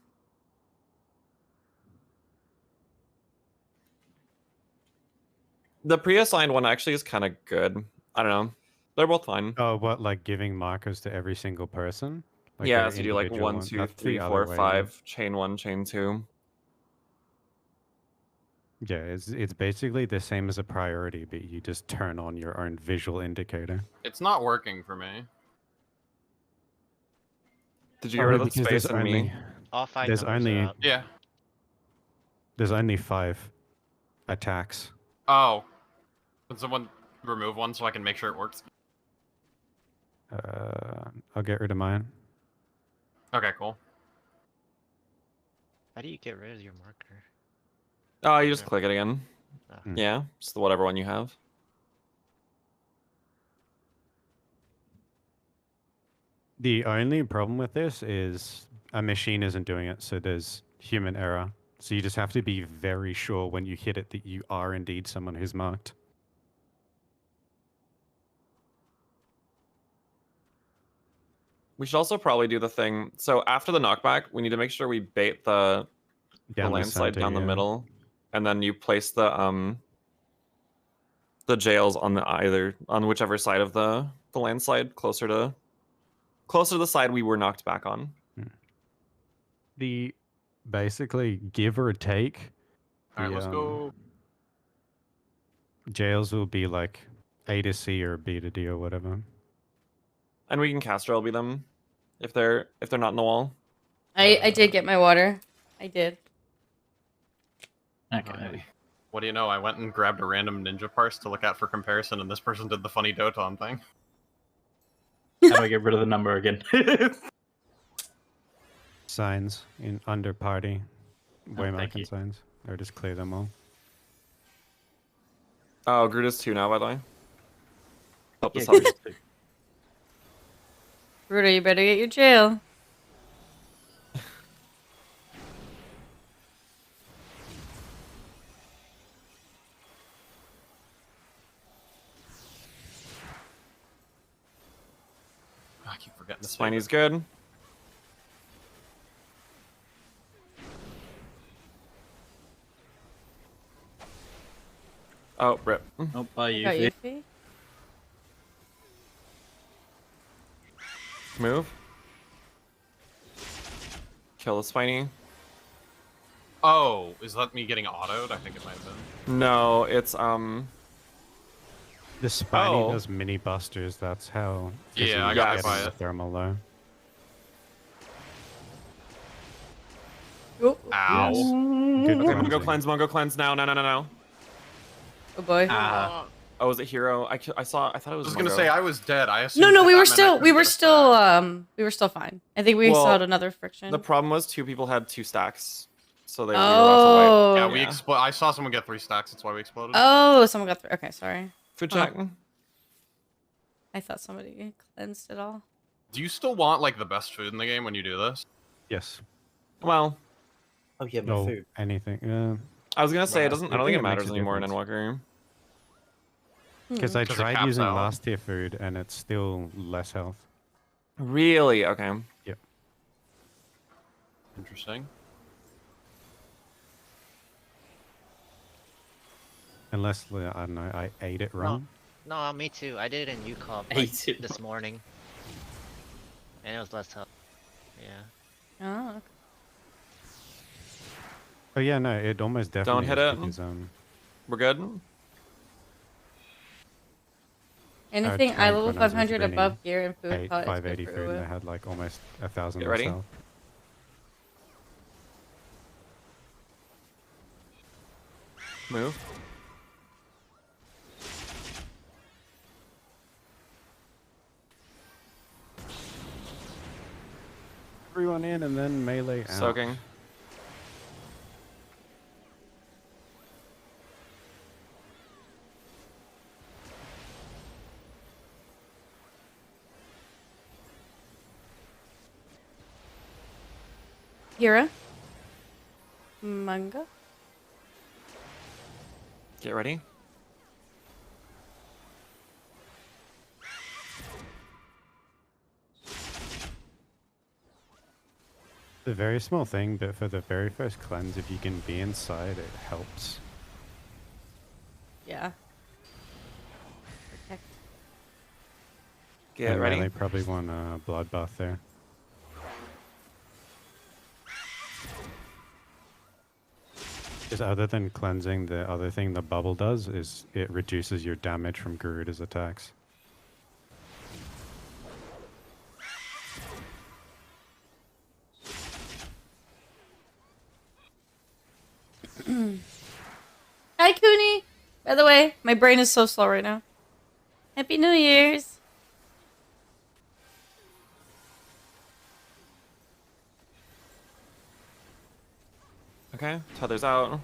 The pre-assigned one actually is kind of good. I don't know. They're both fine. Oh, what, like giving markers to every single person? Like Yeah, their so you do like individual 1, one? 2, That's the 3, other 4, way, 5, chain 1, chain 2. Yeah, it's basically the same as a priority, but you just turn on your own visual indicator. It's not working for me. Did you get rid of the because space in me? All 5 there's numbers only are up. Yeah. there's only 5 attacks. Oh. Can someone remove one so I can make sure it works? I'll get rid of mine. Okay, cool. How do you get rid of your marker? Oh, you just Yeah. click it again. Oh. Yeah, just the whatever one you have. The only problem with this is a machine isn't doing it, so there's human error. So you just have to be very sure when you hit it that you are indeed someone who's marked. We should also probably do the thing. So after the knockback, we need to make sure we bait the Down the landslide center, down the yeah. middle, and then you place the jails on on whichever side of the landslide closer to the side we were knocked back on. The basically give or take. Alright, let's go. Jails will be like A to C or B to D or whatever. And we can cast LB them if they're not in the wall. I did get my water. I did. Okay. What do you know? I went and grabbed a random ninja parse to look at for comparison, and this person did the funny Doton thing. How do I get rid of the number again? Signs in under party. Waymark thank you. and signs. Or just clear them all. Oh, Groot is 2 now, by the way. Help this Yeah, out. Ruda, you better get your jail. I keep forgetting this. Spiney's good. Oh, rip. Oh, bye, you. Got Yuffie. Move. Kill the Spiny. Oh, is that me getting autoed? I think it might have been. No, it's The Spiny Oh. does mini busters. That's how. Yeah, I Fizzy got gets it by the it. thermal low. Oh, Ow. Good okay. Mungo cleansing. cleanse. Mungo cleanse now. No. oh boy. Oh, was it hero? I thought it I was. was gonna Mungo. say I was dead. I assumed. No, that we that were meant I still couldn't get a stack. we were still fine. I think we Well, still had another friction. The problem was 2 people had 2 stacks, so they we were allowed Oh. Yeah, we I saw someone get 3 stacks. That's why we exploded. Oh, someone got through. Okay, sorry. to wipe. Food check. I thought somebody cleansed it all. Do you still want like the best food in the game when you do this? Yes. Well, Oh yeah, my No, food. anything. I was gonna say it Right. doesn't. I I don't think think it it makes matters a anymore in difference. Endwalker. Because I 'Cause it tried caps using out. last tier food and it's still less health. Really? Okay. Yep. Interesting. Unless, I don't know, I ate it wrong. No, me too. I did it in UCOP Ate it this morning. And it was less health. Yeah. Oh, okay. Oh yeah, no, it almost definitely hit is it. because, We're good. Anything I tank level when I was with 500 Vinny, above gear and food ate pot is good 580 for food and I Uwu. had like almost 1,000 Get ready. health. Move. Everyone in and then melee out. Soaking. Hira? Manga? Get ready. It's a very small thing, but for the very first cleanse, if you can be inside, it helps. Yeah. Protect. Get And ready. They probably want a bloodbath there. Because other than cleansing, the other thing the bubble does is it reduces your damage from Garuda's attacks. Hi, Cooney! By the way, my brain is so slow right now. Happy New Year's! Okay. Tether's out.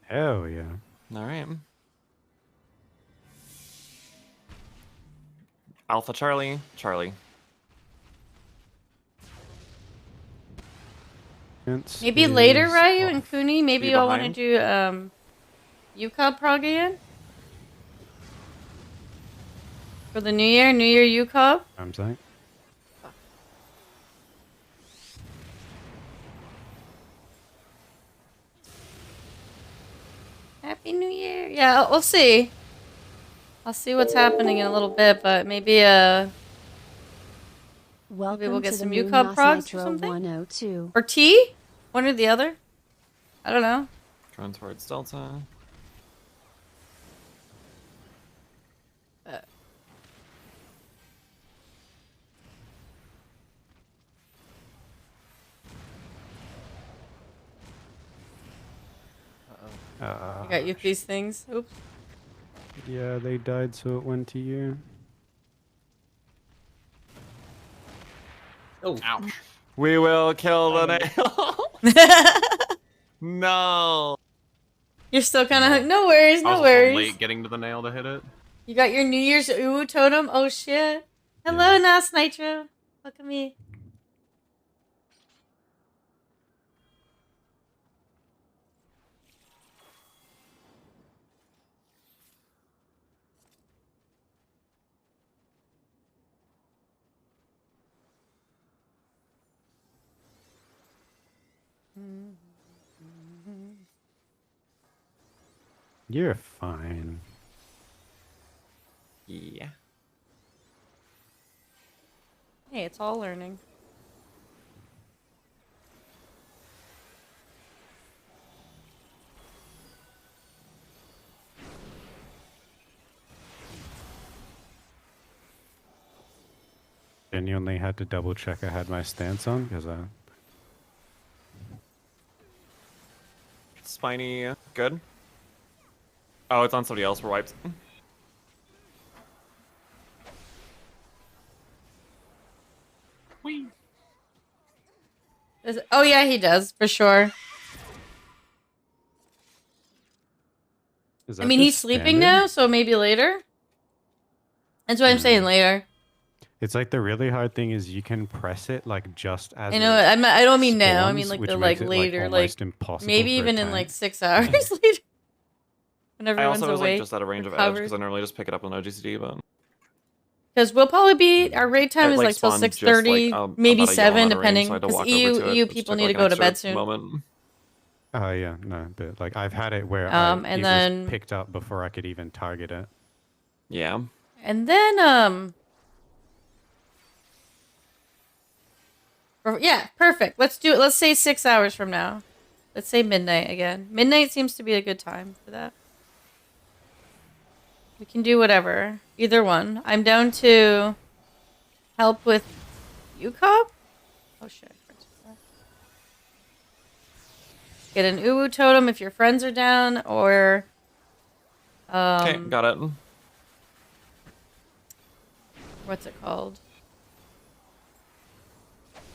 Hell yeah. All right. Alpha Charlie. Charlie. Chance Maybe later, is Ryu off. and Cooney, maybe Be you'll want to behind. do UCOB prog again? For the New Year UCOB? I'm saying. Happy New Year! Yeah, we'll see. I'll see what's happening in a little bit, but maybe Welcome we'll get to some the UCOB Moon progs or Nitro something? 102. or T? One or the other? I don't know. Going towards Delta. You got you these things. Oops. Yeah, they died, so it went to you. Oh, Ouch. We will kill the nail. No. You're still kind of no worries, I was no also worries. late getting to the nail to hit it. You got your New Year's Uwu totem. Oh shit! Hello, Nas Nitro. Look at me. You're fine. Yeah. Hey, it's all learning. Genuinely had to double check I had my stance on because I. Spiny. Good. Oh, it's on somebody else for wipes. Oh yeah, he does for sure. Is I that mean, he's just sleeping standard? now, so maybe later. That's what I'm saying later. It's like the really hard thing is you can press it like just as I know. it I don't mean now. I mean spawns, like which the makes like it later, like almost impossible maybe for a even in tank. like 6 hours later, when I everyone's also was like awake. just out of range of edge recovered. because I normally just pick it up on OGCD, but Because we'll probably be our raid time it, is like till spawned just, like, 6:30, maybe about a yellow 7, amount of range, depending. so I had to Because walk over to it, EU which people took, need like, to an go to extra bed soon. moment. Oh yeah, no, but like I've had it where And it then was picked up before I could even target it. Yeah. and then yeah, perfect. Let's do it. Let's say 6 hours from now. Let's say midnight again. Midnight seems to be a good time for that. We can do whatever. Either one. I'm down to help with UCOP. Oh shit. Get an uwu totem if your friends are down, or Okay, got it. what's it called?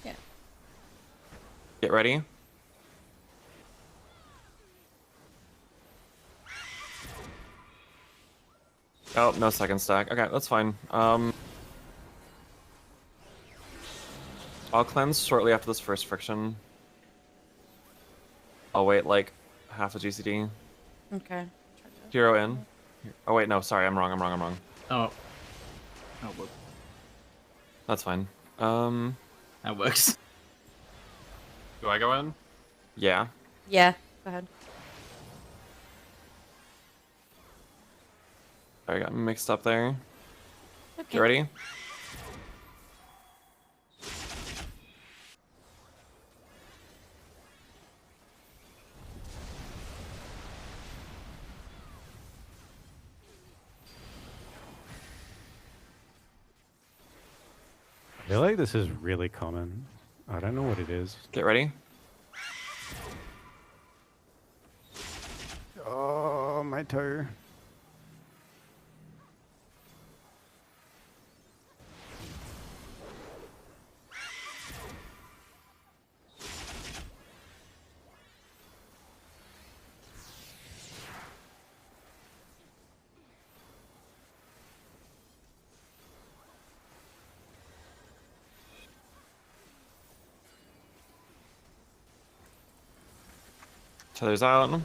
Yeah. Get ready. Oh, no second stack. Okay, that's fine. I'll cleanse shortly after this first friction. I'll wait like half a GCD. Okay. Hero in. Oh wait, no, sorry, I'm wrong. Oh. Oh, well, That's fine. that works. Do I go in? Yeah. Yeah. Go ahead. Sorry, got mixed up there. Okay. Get ready. I feel like this is really common. I don't know what it is. Get ready. Oh, my toe. Tether's out. I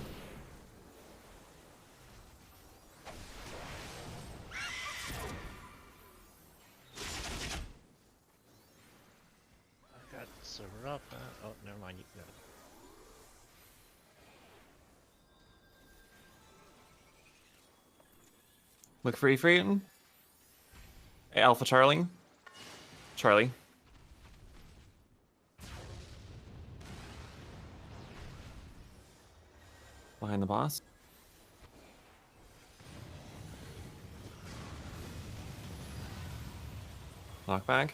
got Sarapa. Oh, never mind. You got it. Look for Ifrit. Hey, Alpha Charlie. Charlie. Behind the boss. Knockback.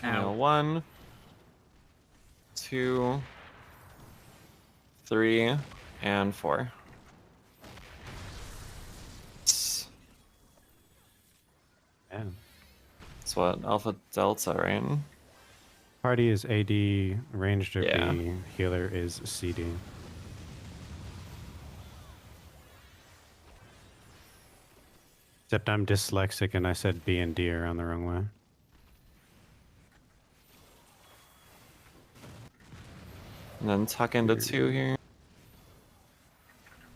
Ow. 1, 2, 3, and 4. Man. That's what? Alpha Delta, right? Party is AD, ranged or Yeah. B, healer is CD. Except I'm dyslexic and I said B and D around the wrong way. And then tuck into 2 here.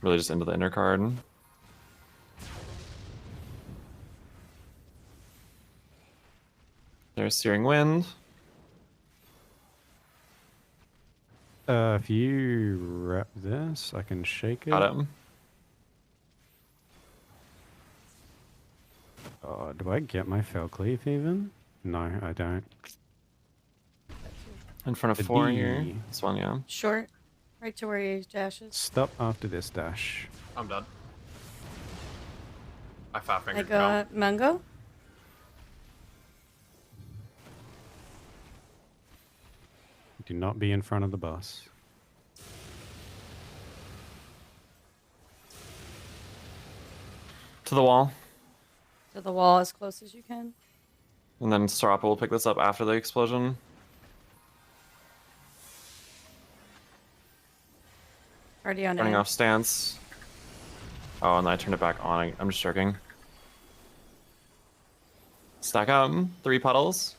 Really just into the inner card. There's Searing Wind. If you wrap this, I can shake it. Got it. Do I get my fell cleave even? No, I don't. In front of The 4 here. D. This one, yeah. Short. Right to where he dashes. Stop after this dash. I'm done. I fat I fingered. got mango. Do not be in front of the bus. To the wall. To the wall as close as you can. And then Starappa will pick this up after the explosion. Already on Turning edge. off stance. Oh, and I turned it back on. I'm just joking. Stack up. 3 puddles.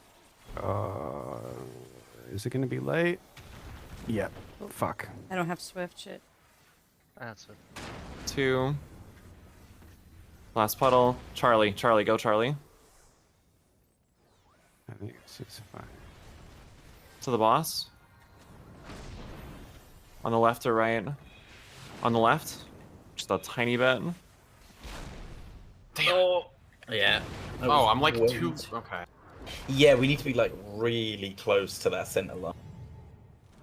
Is it going to be late? Yeah. Fuck. I don't have swift shit. That's it. 2. Last puddle. Charlie. Charlie, go Charlie. I think it's fine. To the boss. On the left or right? On the left. Just a tiny bit. Oh, yeah. That Oh, was I'm like way 2. too- Okay. Yeah, we need to be like really close to that center line.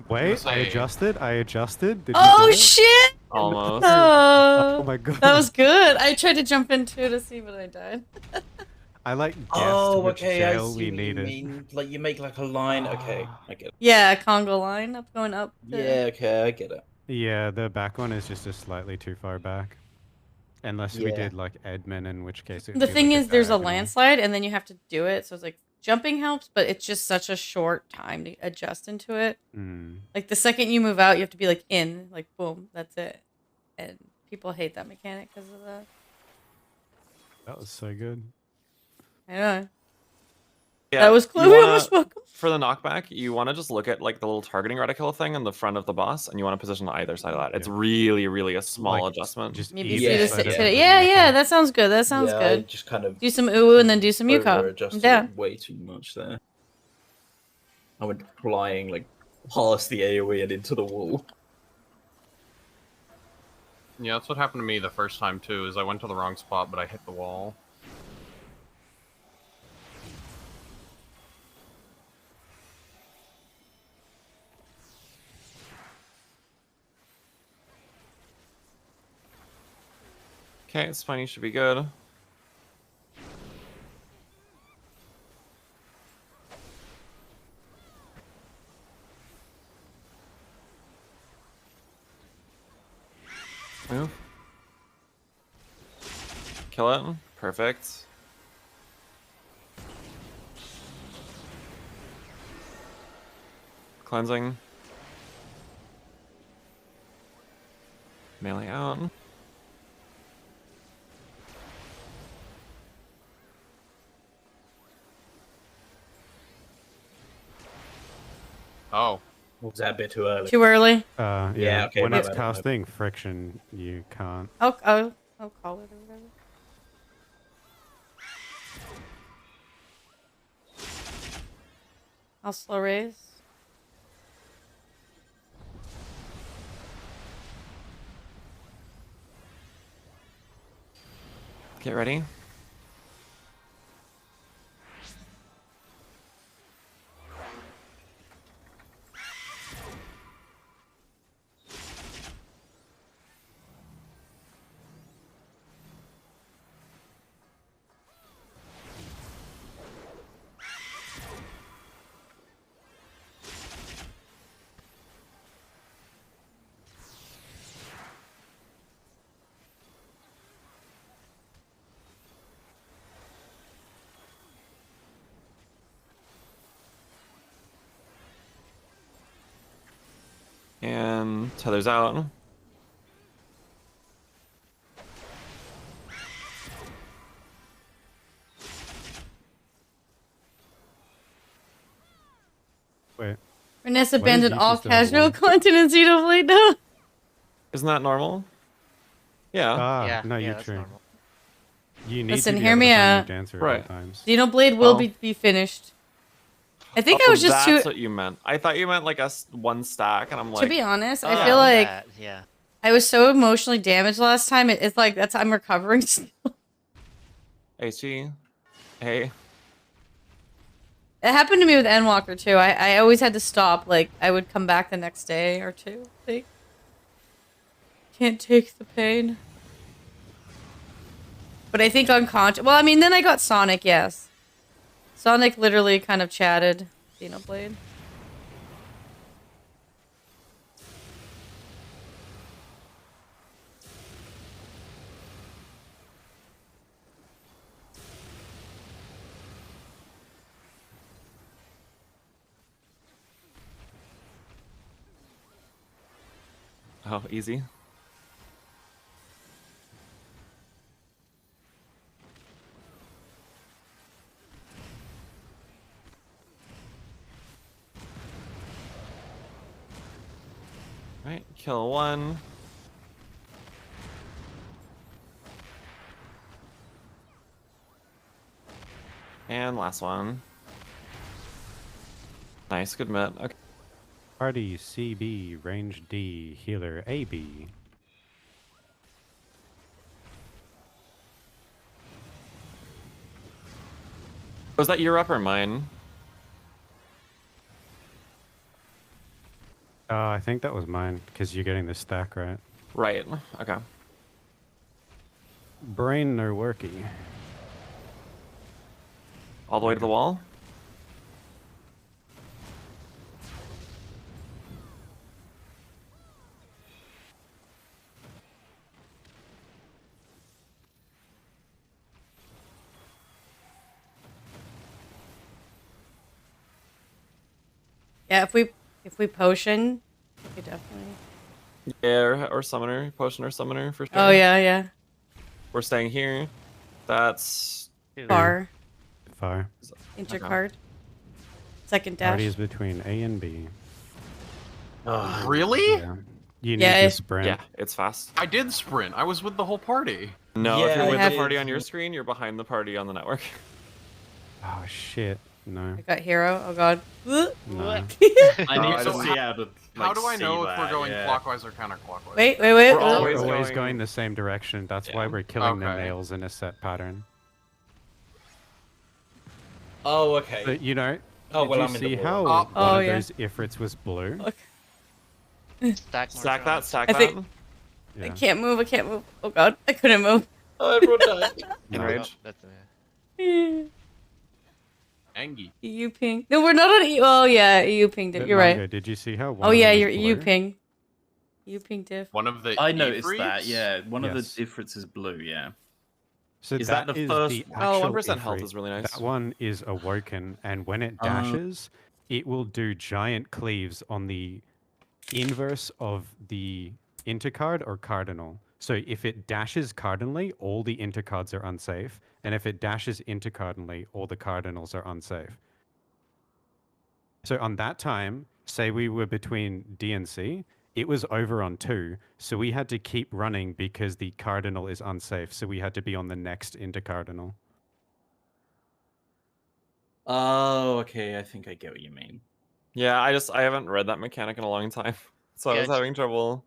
Wait, I say- adjusted. Did you Oh get it? shit! Almost. Oh my god. That was good. I tried to jump into to see, but I died. I like guessed Oh, which okay. I jail see we what you needed. mean. Like you make like a line. Okay, I get it. Yeah, Congo line up going up. To... Yeah, okay, I get it. Yeah, the back one is just slightly too far back. Unless we Yeah. did like Edmund, in which case it would The be thing like is, there's a diagonal. landslide, and then you have to do it. So it's like jumping helps, but it's just such a short time to adjust into it. Mm. Like the second you move out, you have to be like in, like boom, that's it. And people hate that mechanic because of that. That was so good. I know. Yeah, That was you clearly wanna- almost welcome. For the knockback, you want to just look at like the little targeting reticle thing in the front of the boss, and you want to position either side of that. It's really, really a small Like, adjustment. Just Maybe easy you Yeah, just side sit of to it. the Yeah, vehicle. yeah, that sounds good. That sounds Yeah, I good. just kind of Do some ooh and then do some yuka. I'm over-adjusted down. it way too much there. I went flying like past the AoE and into the wall. Yeah, that's what happened to me the first time too. Is I went to the wrong spot, but I hit the wall. Okay, spiny should be good. Move. Kill it. Perfect. Cleansing. Melee out. Oh, Was that a bit too early? Too early. Yeah, Yeah, okay, when my it's bad, my bad. casting friction, you can't. I'll call it or whatever. I'll slow raise. Get ready. And tethers out. Wait. Ernest Why did abandoned you all still have casual one? content in Xenoblade now. Isn't that normal? Yeah. Ah, yeah, no, yeah, you're that's true. normal. You need Listen, to be hear able me to find out. your dancer Right. at all times. Xenoblade will Oh. be finished. I think I was just That's too. what you meant. I thought you meant like one stack, and I'm like. To be honest, I Oh, feel like that, yeah. I was so emotionally damaged last time. It's like I'm recovering still. HG. Hey. It happened to me with Endwalker too. I always had to stop. Like I would come back the next day or two. Like, can't take the pain. But I think unconscious. Well, I mean, then I got Sonic. Yes, Sonic literally kind of chatted Xenoblade. Oh, easy. Right, kill one. And last one. Nice, good met. Okay. Party CB, range D, healer AB. Was that your up or mine? I think that was mine, because you're getting the stack, right? Right, okay. Brain no worky. All the way to the wall? Yeah, if we potion, we definitely. Yeah, or summoner, potion or summoner for sure. Oh yeah, yeah. We're staying here. That's Far. Far. Intercard. Second dash. Party is between A and B. Really? Yeah. You need Yeah, to sprint. yeah, it's fast. I did sprint. I was with the whole party. No, if Yeah, you're I with have- the party on your screen, you're behind the party on the network. Oh shit. No. I got hero. Oh god. No. I need So to see how to. How like, do I see know if we're that, going yeah. clockwise or counterclockwise? Wait. We're We're always always going- going the same direction. That's why Yeah. we're killing the Okay. nails in a set pattern. Oh, okay. But you know, Oh, did well, you I'm in the see wall. how Oh. one Oh, of yeah. those ifrits was blue? Stack, Stack that, stack I that. think- I Yeah. can't move. I can't move. Oh god, I couldn't move. Oh, everyone died. No. Enrage. That's Angie. EU ping. No, we're not on EU. Oh yeah, EU pinged it. But You're Mango, right. Did you see how one Oh of yeah, them was you're EU blue? ping. EU ping diff. One of the I noticed Ifrits? that. Yeah, one of Yes. the differences is blue. Yeah. So Is that the is first the one? Oh, actual 1% health Ifrit. is really nice. That one is awoken, and when it dashes, it will do giant cleaves on the inverse of the intercard or cardinal. So if it dashes cardinally, all the intercards are unsafe, and if it dashes intercardinally, all the cardinals are unsafe. So on that time, say we were between D and C, it was over on 2, so we had to keep running because the cardinal is unsafe, so we had to be on the next intercardinal. Oh, okay. I think I get what you mean. Yeah, I haven't read that mechanic in a long time, so I Yeah, was it's- having trouble.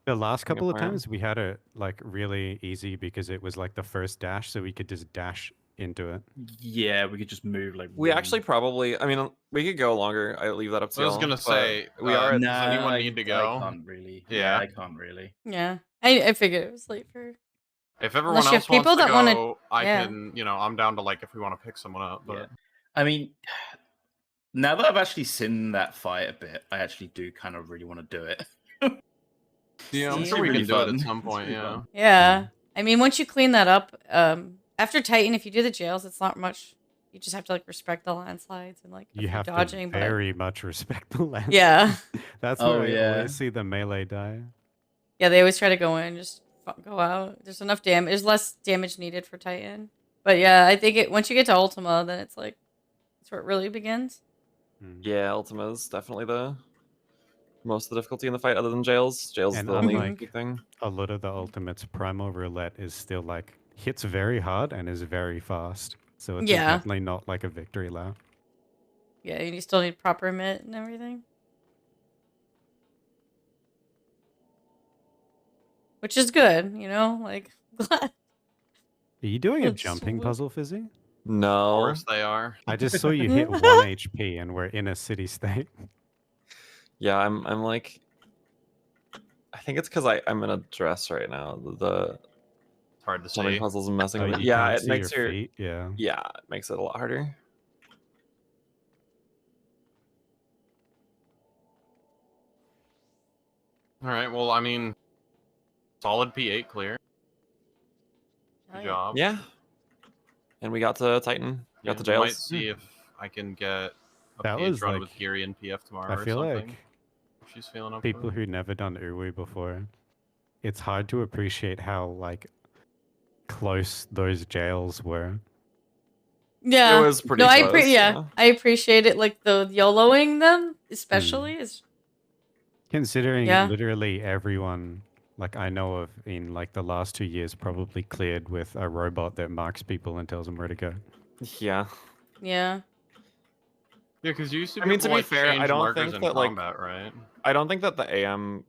The last couple of plan. times we had it like really easy because it was like the first dash, so we could just dash into it. Yeah, we could just move like. We one- actually probably, I mean, we could go longer. I leave that up to I was y'all, gonna but say, we are at does anyone need to I go? can't really. Yeah. I can't really. Yeah, I figured it was late for. If everyone Unless you have else wants people to that wanna- go, I yeah. can. I'm down to like if we want to pick someone up. But Yeah. I mean, now that I've actually seen that fight a bit, I actually do kind of really want to do it. yeah, I'm It's sure we really can do it fun. at some It's point. really Yeah. fun. Yeah, I mean, once you clean that up, after Titan, if you do the jails, it's not much. You just have to like respect the landslides and like a You few have dodging. to very much respect the land. But yeah, That's Oh, where I yeah. always see the melee die. yeah, they always try to go in, just go out. There's enough damage. There's less damage needed for Titan. But yeah, I think once you get to Ultima, then it's like that's where it really begins. Mm. Yeah, Ultima is definitely the most of the difficulty in the fight, other than jails. Jails is And the only unlike- big thing. A lot of the ultimates, Primal Roulette is still like hits very hard and is very fast. So it's Yeah. definitely not like a victory lap. Yeah, you still need proper mitt and everything. Which is good, you know? Like, glad. Are you doing a That's jumping so- puzzle, Fizzy? Of No. course they are. I just saw you hit 1 HP and we're in a city state. Yeah, I'm like, I think it's because I'm in a dress right now. The It's hard to jumping see. puzzles and messing Oh, with it. you Yeah, can't it see makes your your feet. Yeah. yeah, it makes it a lot harder. All right. Well, I mean, solid P8 clear. Oh, Good yeah. job. Yeah. And we got to Titan. We got the I might jails. see if I can get a That page was run like, with Geary and PF tomorrow I or feel something. like If she's feeling up people for it. who never done Uwe before, it's hard to appreciate how like close those jails were. Yeah. It was pretty no, close, yeah. yeah. I appreciate it. Like the YOLOing them, especially is Considering Yeah. literally everyone like I know of in like the last 2 years probably cleared with a robot that marks people and tells them where to go. Yeah. yeah. Yeah, because you used to be I mean, able to to be like fair, I change don't markers think in that, like- combat, right? I don't think that the AM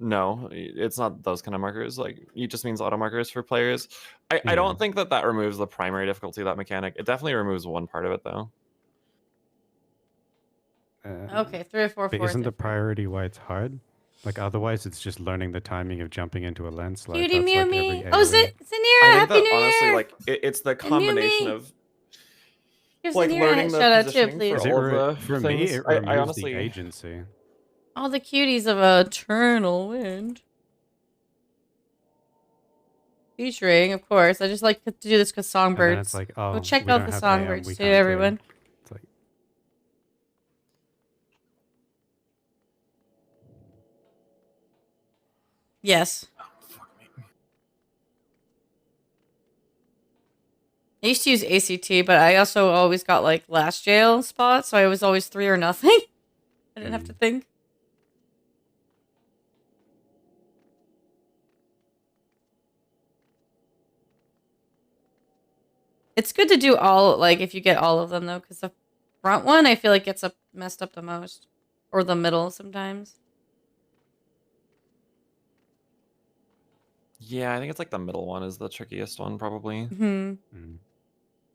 no, it's not those kind of markers. Like, it just means auto markers for players. I Yeah. don't think that removes the primary difficulty of that mechanic. It definitely removes one part of it, though. Okay, 3 or 4 But fours. isn't the priority why it's hard? Like otherwise it's just learning the timing of jumping into a landslide. Cutie That's Mew like Me. every Oh, AoE. Zanira, I think Happy that New honestly, Year! like, it's the And Mew combination Me. of Give like Zanira learning a the shout out too, positioning please. for Is it all of the for things. me it I removes honestly, the agency. All the cuties of Eternal Wind. Featuring, of course. I just like to do this because And then songbirds. it's like, Go oh, check we out don't the have AM, songbirds we too, can't clear. everyone. It's like Yes. Oh, fuck me. I used to use ACT, but I also always got like last jail spot, so I was always 3 or nothing. I didn't have to think. It's good to do all, like, if you get all of them, though, because the front one, I feel like gets messed up the most. Or the middle, sometimes. yeah, I think it's like the middle one is the trickiest one, probably. Hmm.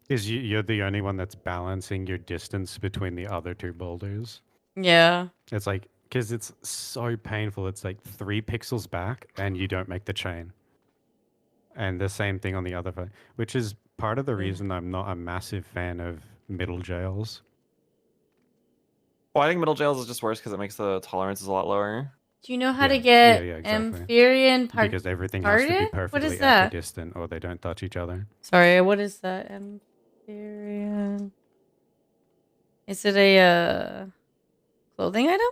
Is you're the only one that's balancing your distance between the other 2 boulders. Yeah. It's like because it's so painful. It's like 3 pixels back and you don't make the chain. And the same thing on the other side, which is part of the reason I'm not a massive fan of middle jails. Well, I think middle jails is just worse because it makes the tolerances a lot lower. Do you know how to Yeah, get yeah, exactly. Amphibian Because everything has to be What perfectly is that? equidistant or they don't touch each other. Sorry, what is that? Amphibian. Is it a clothing item?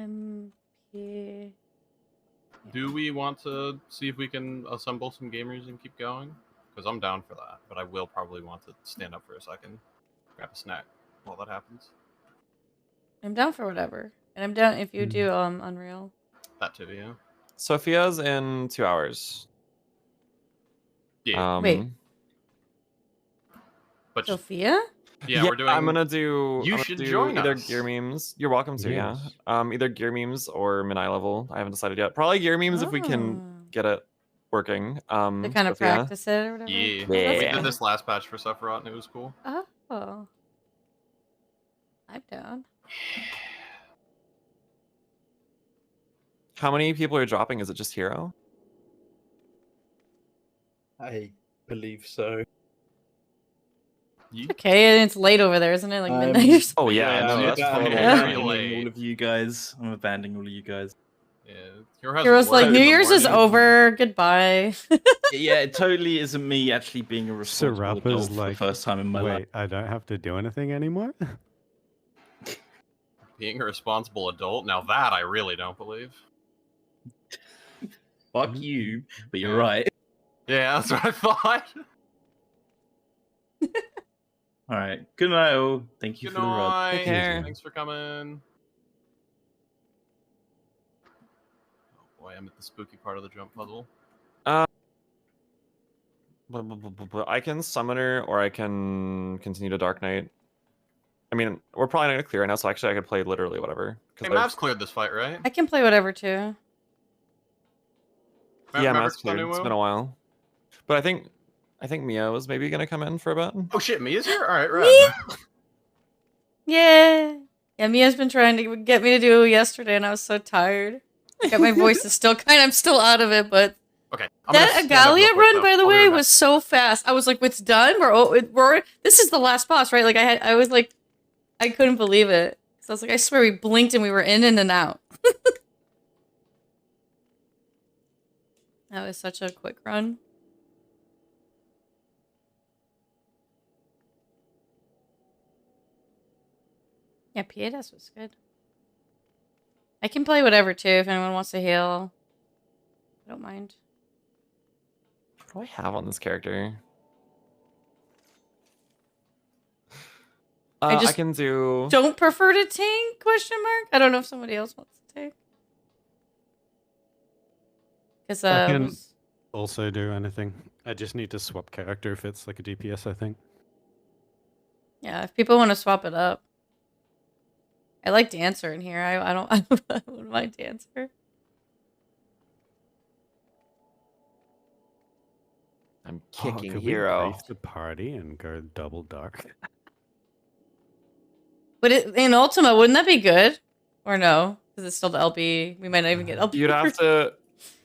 MP. Do we want to see if we can assemble some gamers and keep going? Because I'm down for that, but I will probably want to stand up for a second, grab a snack while that happens. I'm down for whatever. And I'm down if you do Unreal. That too, yeah. Sophia's in 2 hours. Yeah. Wait. But Sophia? yeah, we're doing. I'm gonna do. You I'm gonna should do join either us. gear memes. You're welcome to. Yes. Yeah. Either gear memes or mid-eye level. I haven't decided yet. Probably gear memes if we can get it working. To kind of Sophia. practice it or whatever. Yeah. Oh, that's We Yeah. did good. this last patch for Sephiroth and it was cool. Oh. I'm down. How many people are dropping? Is it just Hero? I believe so. Okay, and it's late over there, isn't it? Like midnight or something. Oh yeah, Yeah, no, I'm that's abandoning totally Yeah. fine. all of you guys. I'm abandoning all of you guys. Yeah. Hero has Hero's work like, in New the Year's is morning. over. Goodbye. Yeah, it totally isn't me actually being a responsible adult Sarapa's for like, the first time in my life. wait, I don't have to do anything anymore? Being a responsible adult. Now that I really don't believe. Fuck you, but you're right. Yeah, that's what I thought. All right. Good night, all. Thank you Good for the ride. night. Take care. Thanks for coming. I am at the spooky part of the jump puzzle. I can Summoner or I can continue to Dark Knight. I mean, we're probably not going to clear right now, so actually I could play literally whatever. Hey, Mav's cleared this fight, right? I can play whatever too. Yeah, Maverick's Mav's cleared. done It's new been a while. But I think Mia was maybe going to come in for a bit. Oh shit, Mia's here? Alright, right. Yeah. Yeah, Mia's been trying to get me to do it yesterday, and I was so tired. Like, my voice is still I'm still out of it, but Okay. that Agalia run, by the way, was so fast. I was like, "It's done. We're this is the last boss, right?" Like I was like, I couldn't believe it. So I was like, I swear we blinked and we were in and out. That was such a quick run. Yeah, P8S was good. I can play whatever too if anyone wants to heal. I don't mind. What do I have on this character? I can do. Don't prefer to tank? Question mark. I don't know if somebody else wants to take. Because I can also do anything. I just need to swap character if it's like a DPS, I think. Yeah, if people want to swap it up. I like Dancer in here. I don't mind Dancer. I'm kicking could hero. We brief the party and go double dark. But in Ultima, wouldn't that be good? Or no? Because it's still the LB. We might not even get LB. You'd have to.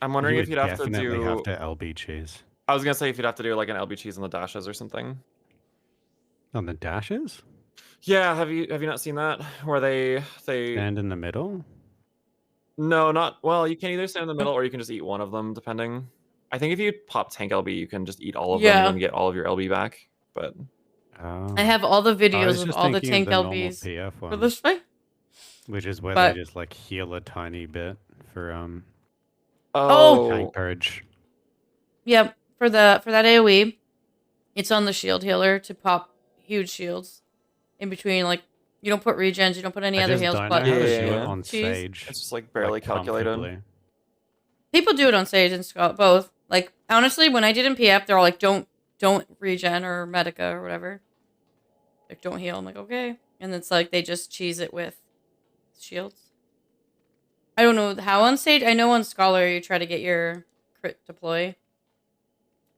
I'm wondering if you'd have to definitely do. have to LB cheese. I was gonna say if you'd have to do like an LB cheese on the dashes or something. On the dashes? Yeah, have you not seen that where they stand in the middle? No, not well. You can either stand in the middle or you can just eat one of them, depending. I think if you pop tank LB, you can just eat all of them and get all of your LB back. But I have all the videos of all the tank LBs PF for this fight. Which is where they just like heal a tiny bit for tank purge. Yep, for that AoE, it's on the shield healer to pop huge shields in between. Like you don't put regens, you don't put any other heals. But on Sage, it's just like barely calculated. People do it on Sage and Scott both. Like honestly, when I did in PF, they're all like, don't regen or Medica or whatever. Like don't heal. I'm like okay, and it's like they just cheese it with shields. I don't know how on Sage. I know on Scholar you try to get your crit deploy.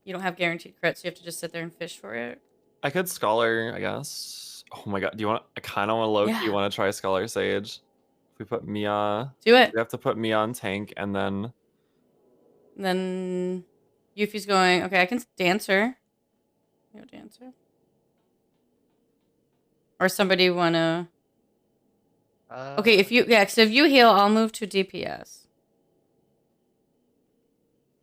You don't have guaranteed crits, so you have to just sit there and fish for it. I could Scholar, I guess. Oh my god, do you want? I kind of want to low-key want to try Scholar Sage. If we put Mia, do it. We have to put Mia on tank, and then Yuffie's going. Okay, I can Dancer. No Dancer. Or somebody wanna. Okay, if you so if you heal, I'll move to DPS.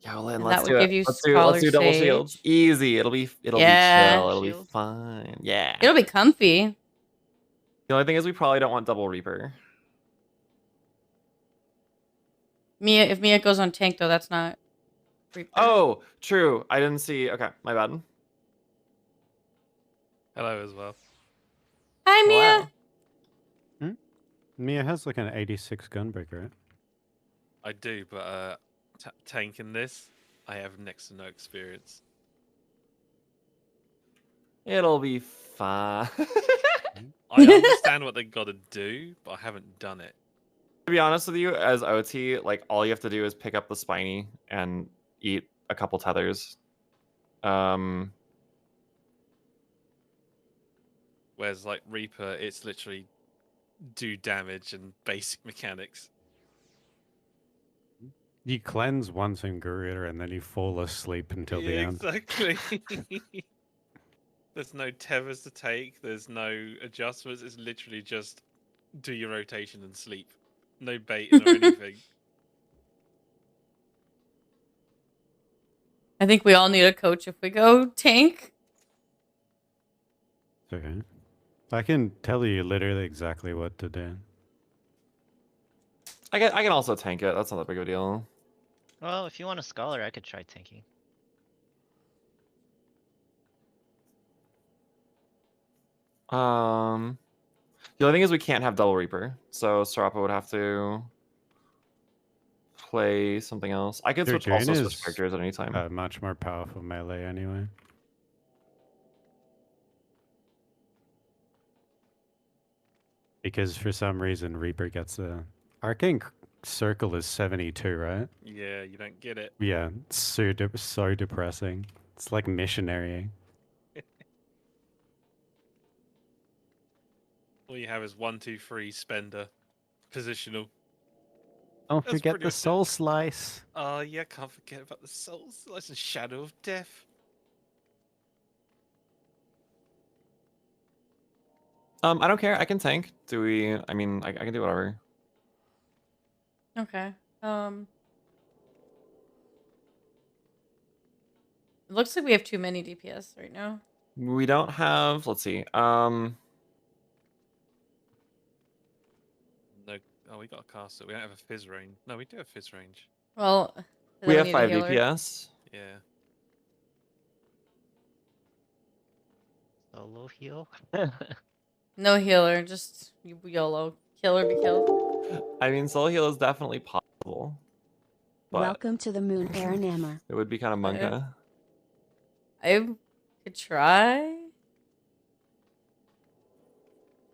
Yeah, well, then let's do it. Let's do double shields. Easy. It'll be chill. It'll be fine. Yeah. It'll be comfy. The only thing is we probably don't want double Reaper. If Mia goes on tank though, that's not Reaper. Oh, true. I didn't see. Okay, my bad. Hello as well. Hi, Mia. Wow. Mia has like an 86 gunbreaker, right? I do, but tanking this, I have next to no experience. It'll be fine. I understand what they got to do, but I haven't done it. To be honest with you, as OT, like all you have to do is pick up the spiny and eat a couple tethers. Whereas like Reaper, it's literally do damage and basic mechanics. You cleanse once in Garuda and then you fall asleep until the end. Exactly. There's no tethers to take. There's no adjustments. It's literally just do your rotation and sleep. No baiting or anything. I think we all need a coach if we go tank. Okay. I can tell you literally exactly what to do. I can also tank it. That's not that big of a deal. Well, if you want a Scholar, I could try tanking. The only thing is we can't have double Reaper, so Strappa would have to play something else. I could Their switch also Jane switch is characters at any time. much more powerful melee anyway. Because for some reason Reaper gets a arcane circle is 72, right? Yeah, you don't get it. Yeah, it's so depressing. It's like missionary. All you have is 1, 2, 3 spender, positional. Don't That's forget pretty the much it. soul slice. Oh yeah, can't forget about the soul slice and shadow of death. I don't care. I can tank. Do we? I mean, I can do whatever. Okay. It looks like we have too many DPS right now. We don't have. Let's see. No. Oh, we got a caster. We don't have a fizz range. No, we do have fizz range. Well, We then have need a 5 healer. DPS. Yeah. Solo heal. No healer, just YOLO. Kill or be killed. I mean, solo heal is definitely possible. But Welcome to the moon, Aranammer. it would be kind of monka. I could try.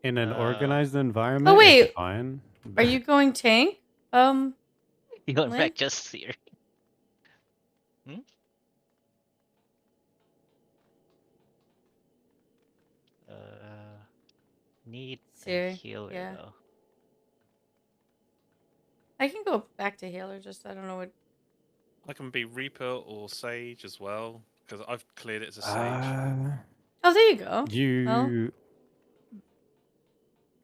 In an organized environment, Oh wait, it's fine. are you going tank? Healing Lynn? back just here. Need a Siri, healer yeah. though. I can go back to healer, just I don't know what. I can be Reaper or Sage as well, because I've cleared it as a Sage. Oh, there you go. You Well,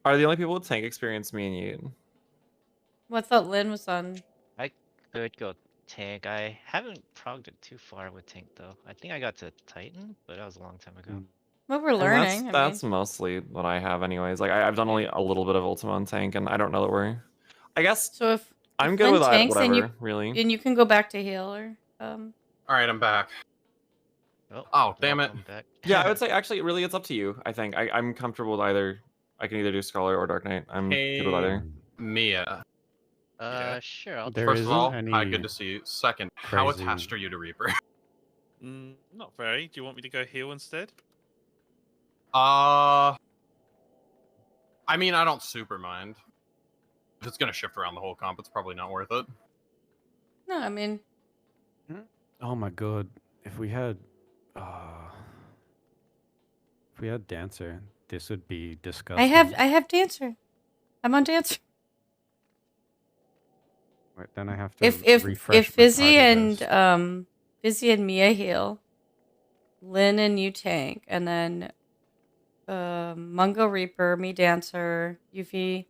Are the only people with tank experience me and you? I thought Lynn was on. I could go tank. I haven't progged it too far with tank though. I think I got to Titan, but that was a long time ago. Well, we're And learning. That's mostly what I have, anyways. Like I've done only a little bit of Ultima on tank, and I don't know that we're. I guess. So if I'm good Lynn with that. tanks, Whatever, then you really. and you can go back to healer. All right, I'm back. Oh, damn it. Back. Yeah, I would say actually, really, it's up to you. I think I'm comfortable with either. I can either do Scholar or Dark Knight. I'm good with either. Mia. Sure. I'll There First of isn't all, any hi, good to see you. Second, how crazy- attached are you to Reaper? Not very. Do you want me to go heal instead? I mean, I don't super mind. If it's gonna shift around the whole comp, it's probably not worth it. No, I mean, Oh my god! If we had Dancer, this would be disgusting. I have dancer. I'm on dancer. Wait, then I have to If refresh my Fizzy party list. and Mia heal, Lynn and you tank, and then Mungo Reaper, me dancer, Yuffie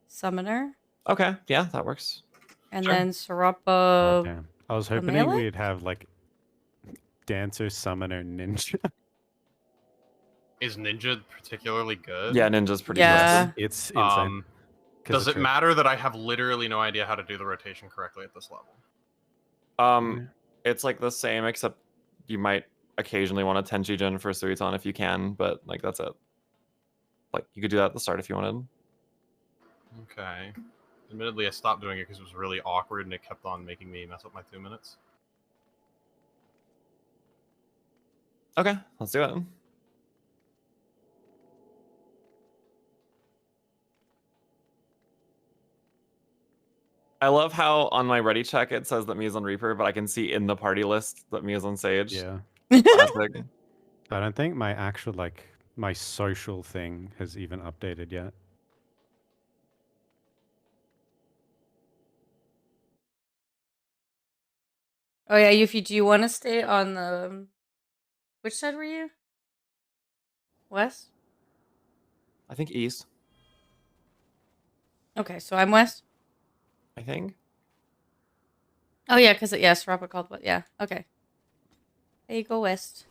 summoner, Okay, yeah, that works. and Sure. then Sarapa. Okay. I was the hoping melee? we'd have like Dancer, Summoner, Ninja. Is Ninja particularly good? Yeah, Ninja's pretty Yeah. good. It's insane. 'Cause Does it's it matter that I have literally no idea how to do the rotation correctly at this level? It's like the same, except you might occasionally want to Tenchi Jin for Suiton if you can, but like that's it. Like you could do that at the start if you wanted. Okay. Admittedly, I stopped doing it because it was really awkward and it kept on making me mess up my 2 minutes. Okay, let's do it. I love how on my ready check it says that Mia's on Reaper, but I can see in the party list that Mia's on Sage. Yeah. Classic. I don't think my actual my social thing has even updated yet. Oh yeah, Yuffie, do you want to stay on the? Which side were you? West. I think East. Okay, so I'm west. I think. Oh yeah, because yes, Robert called. But yeah, okay. There you go, west.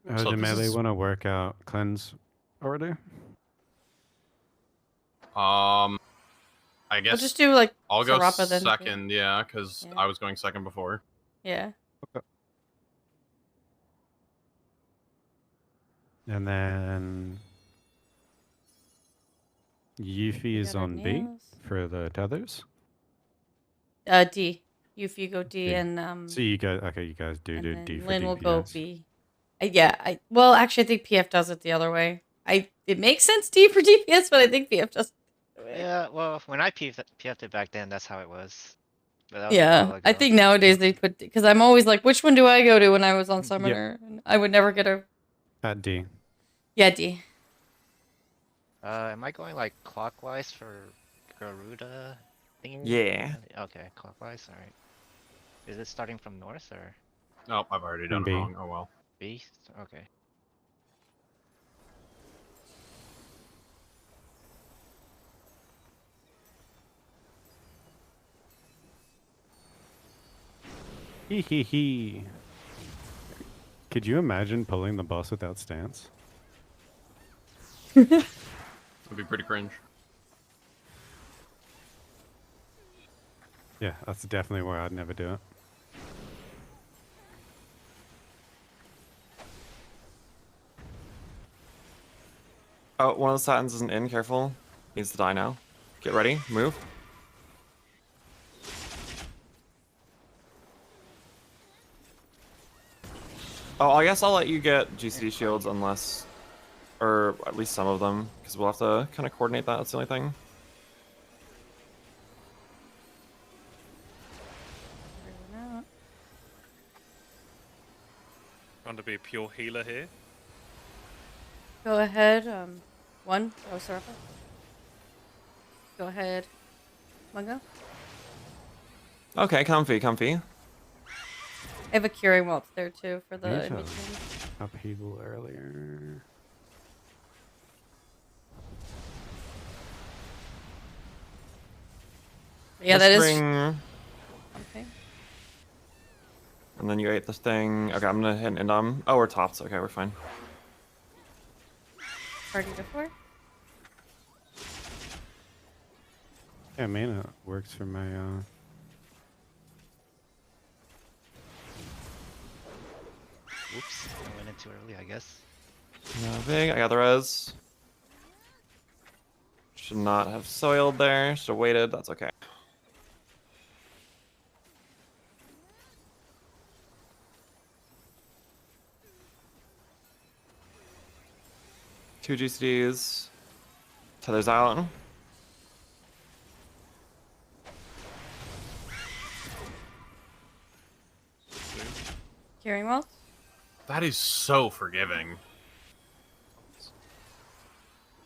Do melee want to work out cleanse order? I guess We'll just do like I'll go Sarapa then. second, yeah, because I was going second before. Yeah. Okay. And then Yuffie is got our on B nails. for the tethers. D. Yuffie go D, D. and So you guys, okay, you guys do and D then for Lynn will DPS. go B. Well, actually, I think PF does it the other way. It makes sense D for DPS, but I think PF does it the other way. Yeah, well, when I PF'd it back then, that's how it was. But that was a Yeah, while I ago. think nowadays they put, because I'm always like, which one do I go to when I was on Summoner? And I would never get a. At D. Yeah, D. Am I going like clockwise for Garuda thingy? Yeah. Okay, clockwise. All right. Is it starting from north or Oh, I've already done it B. wrong. Oh well. B? Okay. Hee hee hee. Could you imagine pulling the boss without stance? That'd be pretty cringe. Yeah, that's definitely where I'd never do it. Oh, one of the Satins isn't in. Careful. Needs to die now. Get ready. Move. Oh, I guess I'll let you get GCD shields unless, or at least some of them, because we'll have to kind of coordinate that. That's the only thing. Trying to be a pure healer here. Go ahead. One. Oh, sorry. Go ahead. Mungo. Okay, comfy, comfy. I have a curing waltz there too for the Need in to between. upheaval earlier. Yeah, Let's that is. bring- Okay. And then you ate this thing. Okay, I'm gonna hit an indom. Oh, we're topped. Okay, we're fine. Party to 4. Yeah, mana works for my Oops, I went in too early, I guess. No big. I got the res. Should not have soiled there. Should have waited. That's okay. Two GCDs. Tethers out. Curing waltz. That is so forgiving.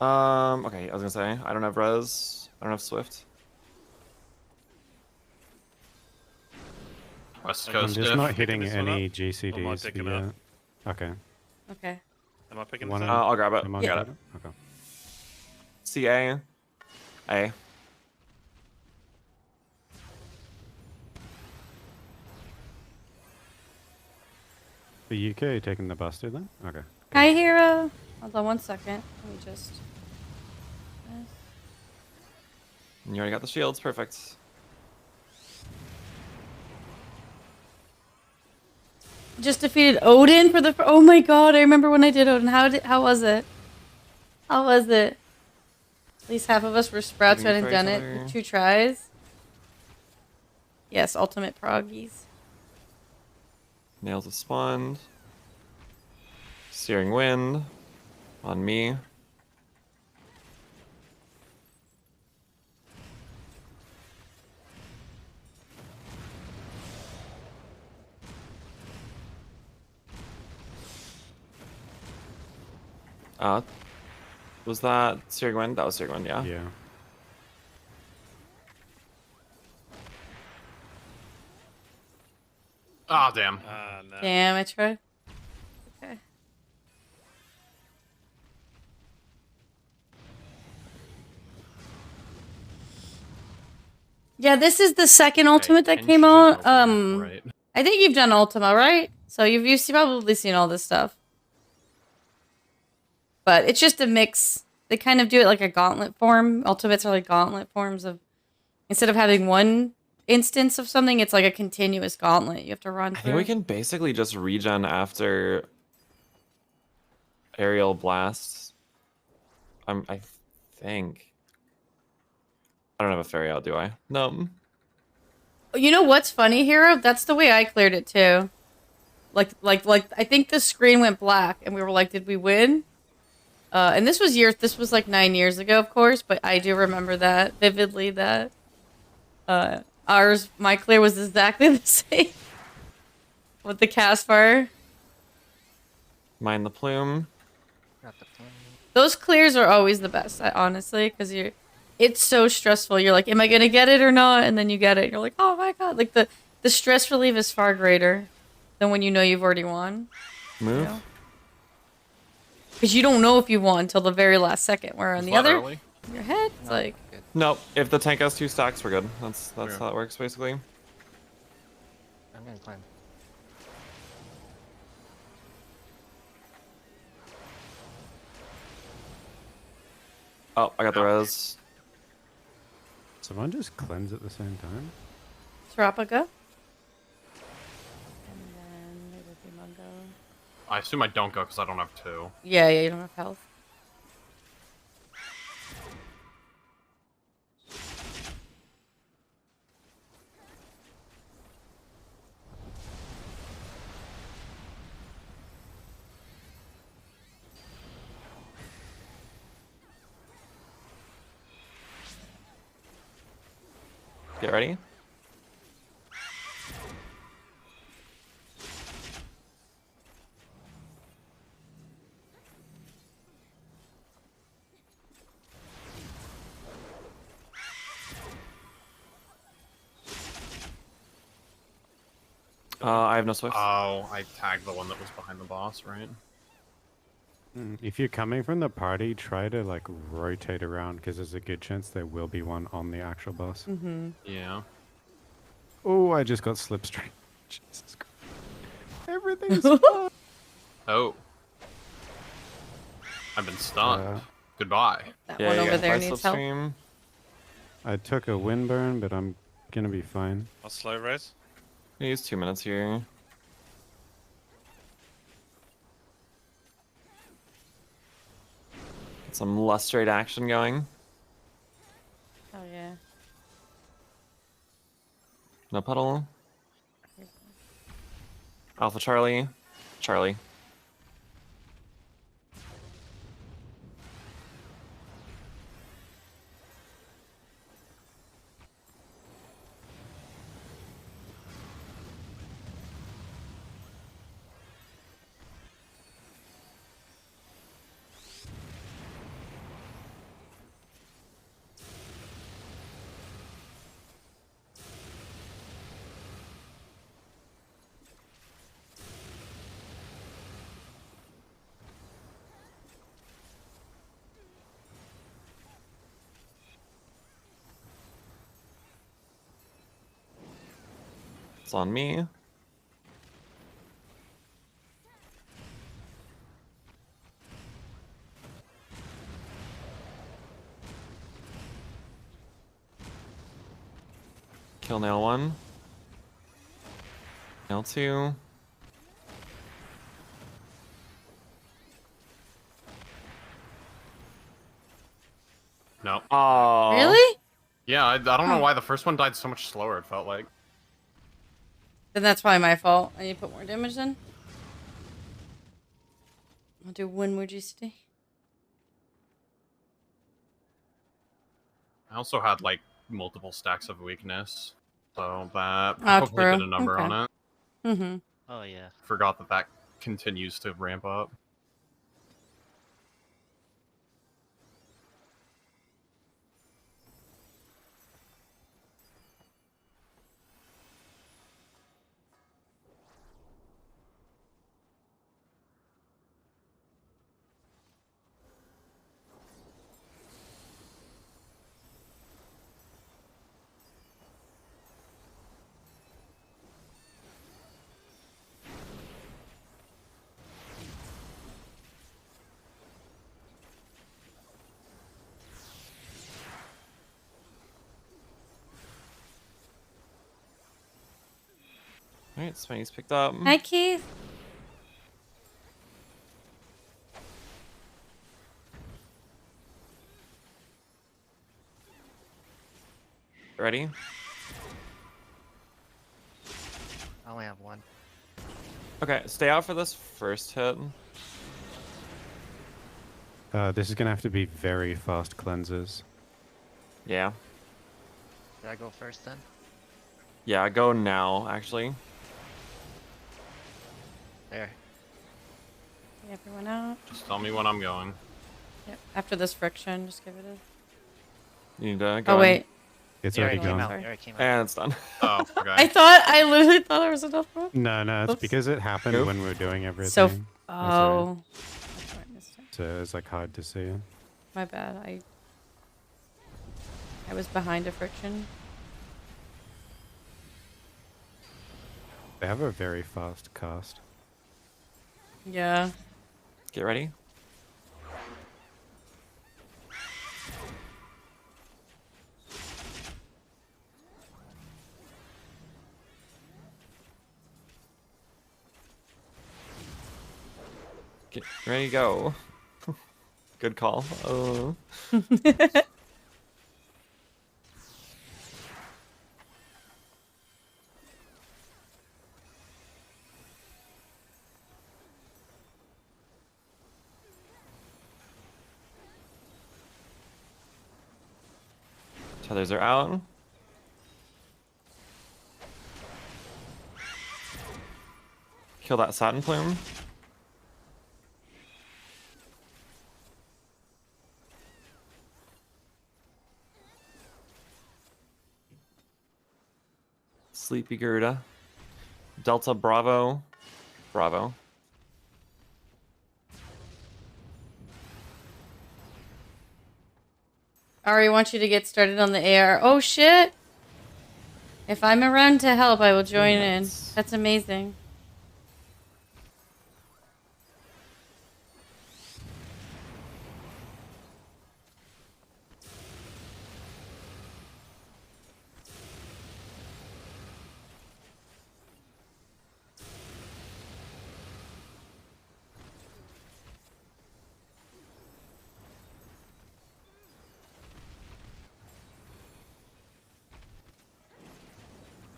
Okay, I was gonna say, I don't have res. I don't have Swift. West I'm Coast just diff. not hitting this one any up? GCDs pick it yet. up? Okay. Okay. Am I picking One this of- up? I'll grab it. Am I Got good? it. Okay. CA. A. The UK taking the buster then? Okay. Hi, hero. Hold on 1 second. Let me just. And you already got the shields. Perfect. Just defeated Odin for the. Oh my god! I remember when I did Odin. How was it? How was it? At least half of us were sprouts who Waiting hadn't for done each it other. with 2 tries. Yes, ultimate proggies. Nails of spawned. Searing wind. On me. Was that Searing wind? That was Searing wind, yeah. Yeah. Ah, damn. Ah, no. Damn, I tried. Okay. Yeah, this is the second ultimate that came out. Right. I think you've done Ultima, right? So you've probably seen all this stuff. But it's just a mix. They kind of do it like a gauntlet form. Ultimates are like gauntlet forms of, instead of having one instance of something, it's like a continuous gauntlet you have to run I think through. we can basically just regen after aerial blasts. I think. I don't have a fairy out, do I? No. You know what's funny, Hero? That's the way I cleared it too. Like I think the screen went black, and we were like, "Did we win?" And this was like 9 years ago, of course, but I do remember that vividly. That my clear was exactly the same with the cast fire. Mind the plume. Got the plume. Those clears are always the best, honestly, because it's so stressful. You're like, am I gonna get it or not? And then you get it. You're like, oh my god! Like the stress relief is far greater than when you know you've already won. Move. Because you don't know if you won until the very last second. Where on the other, early. in your head, it's like, Nope. If the tank has 2 stacks, we're good. That's how it works, basically. I'm gonna climb. Oh, I got the res. Someone just cleanse at the same time? Tarapaga. And then there would be Mungo. I assume I don't go because I don't have 2. Yeah, you don't have health. Get ready. I have no swift. Oh, I tagged the one that was behind the boss, right? If you're coming from the party, try to like rotate around because there's a good chance there will be one on the actual boss. Mm-hmm. Yeah. Oh, I just got slipstream. Jesus Christ. Everything's fine. Oh. I've been stunned. Goodbye. That one over there needs help. Slipstream. I took a windburn, but I'm gonna be fine. I'll slow res. Use 2 minutes here. Get some lustrate action going. Oh yeah. No puddle. Alpha Charlie. Charlie. It's on me. Kill nail 1. Nail 2. No. Oh. Really? Yeah, I don't know why the first one died so much slower, it felt like. Then that's probably my fault. I need to put more damage in. I'll do one more GCD. I also had like multiple stacks of weakness, so that Oh, probably true. did a number on it. Mm-hmm. Oh yeah. Forgot that continues to ramp up. Alright, Spenny's picked up. Hi, Keith. ready. I only have one. Okay, stay out for this first hit. This is gonna have to be very fast cleanses. Yeah. Did I go first then? Yeah, go now, actually. There. Get everyone out. Just tell me when I'm going. Yep. After this friction, just give it a. You need to go. Oh in. wait. It's He already already came gone. out. Sorry. He already came out. And it's done. Oh, okay. I literally thought there was enough room. No, it's Oops. because it happened Nope. when we were doing everything. So, That's oh. That's where I missed it. So it's like hard to see. My bad. I was behind a friction. They have a very fast cast. Yeah. Get ready. Get ready, go. Good call. Oh. Tethers are out. Kill that satin plume. Sleepy Gerda. Delta Bravo. Bravo. Ari wants you to get started on the AR. Oh shit! If I'm around to help, I will join in. That's amazing.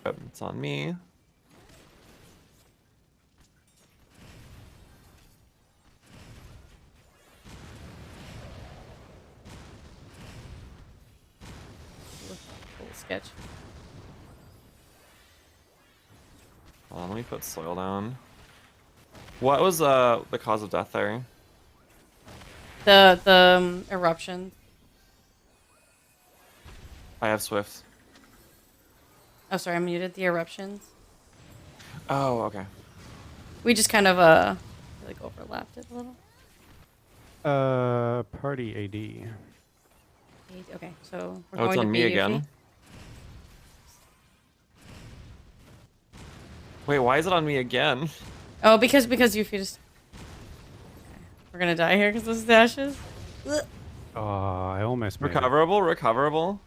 Yep, it's on me. Cool sketch. Hold on, let me put soil down. What was the cause of death there? The eruption. I have Swift. Oh, sorry, I muted the eruptions. Oh, okay. We just kind of like overlapped it a little. Party AD. Okay, so we're Oh, it's going on to me BUV. again. Wait, why is it on me again? Oh, because you just. Okay. We're gonna die here because of stashes. Oh, I almost made it. Recoverable.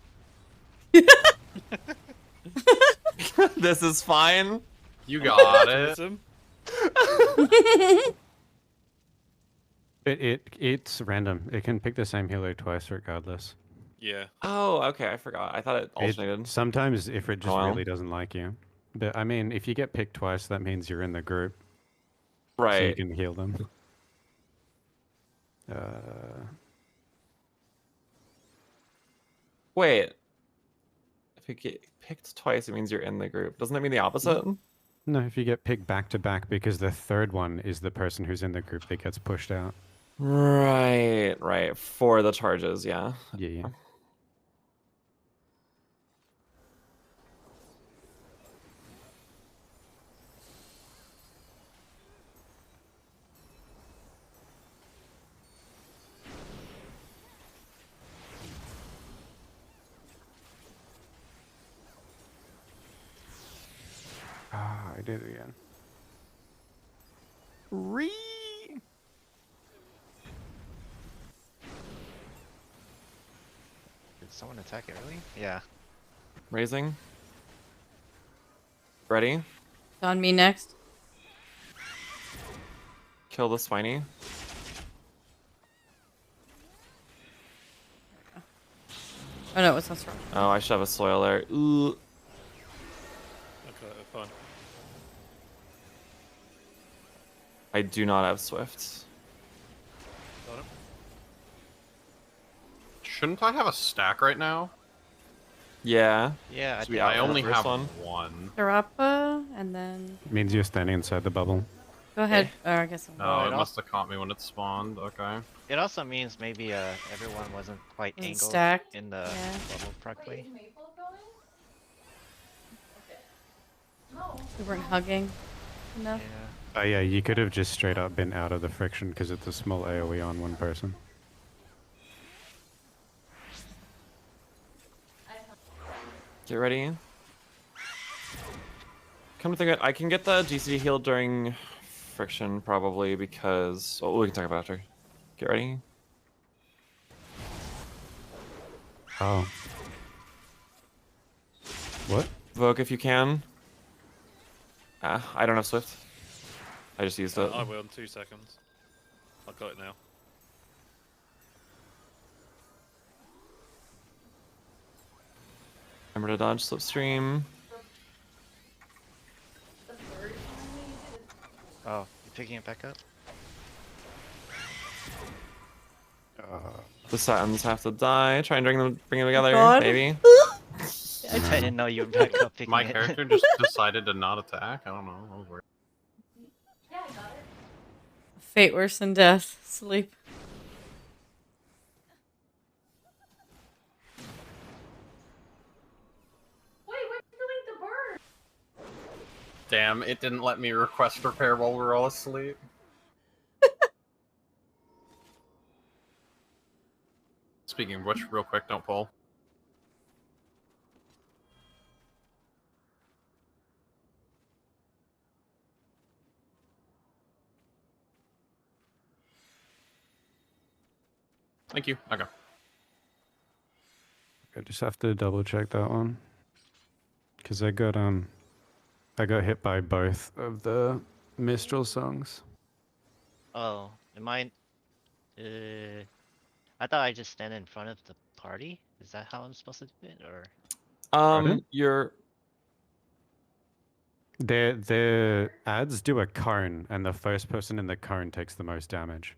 This is fine. You got it. Awesome. It's random. It can pick the same healer twice regardless. Yeah. Oh, okay. I forgot. I thought it It, alternated. sometimes if it just Oh, well. really doesn't like you. But I mean, if you get picked twice, that means you're in the group. So you Right. can heal them. Wait. If you get picked twice, it means you're in the group. Doesn't that mean the opposite? No, if you get picked back to back, because the third one is the person who's in the group that gets pushed out. Right. For the charges, yeah. Yeah. Ah, I did it again. Did someone attack early? Yeah. Raising. Ready? It's on me next. Kill the Swiney. Oh no, it's not strong. Oh, I should have a soil there. Ooh. Okay, fine. I do not have Swift. Got it. Shouldn't I have a stack right now? Yeah. Yeah, I Should we think out I for the only first have one? one. Sarapa, and then Means you're standing inside the bubble. go ahead. Or I guess I'm Oh, it it al- must have caught me when it spawned. Okay. It also means maybe everyone wasn't quite Wasn't angled stacked, in the yeah. bubble correctly. We weren't hugging enough. Yeah. Oh yeah, you could have just straight up been out of the friction because it's a small AoE on one person. Get ready. Come to think of it, I can get the GCD heal during friction probably because... Oh, we can talk about it after. Get ready. Oh. What? Vogue if you can. I don't have Swift. I just used it. I will in 2 seconds. I've got it now. Remember to dodge slipstream. Oh, you picking it back up? The Satins have to die. Try and bring them together, God. maybe. I didn't know you were back up picking My it. character just decided to not attack. I don't know. I was worried. Fate worse than death. Sleep. Damn, it didn't let me request repair while we were all asleep. Speaking of which, real quick, don't pull. Thank you. Okay. I just have to double check that one. Because I got hit by both of the Mistral songs. Oh, am I? I thought I just stand in front of the party. Is that how I'm supposed to do it, or? Pardon? You're... The ads do a cone, and the first person in the cone takes the most damage.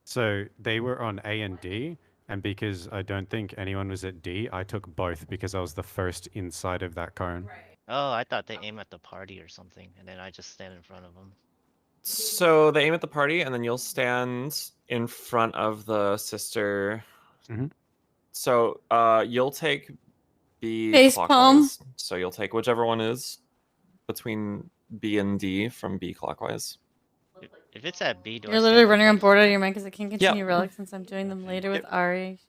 So they were on A and D, and because I don't think anyone was at D, I took both because I was the first inside of that cone. Oh, I thought they aim at the party or something, and then I just stand in front of them. So they aim at the party, and then you'll stand in front of the sister. Mhm. So you'll take B Face clockwise. So you'll take whichever one is between B and D from B clockwise. If it's at B, do I You're literally stand running on next board to out it? of your mind because I can't continue relics since I'm doing them later with Ari.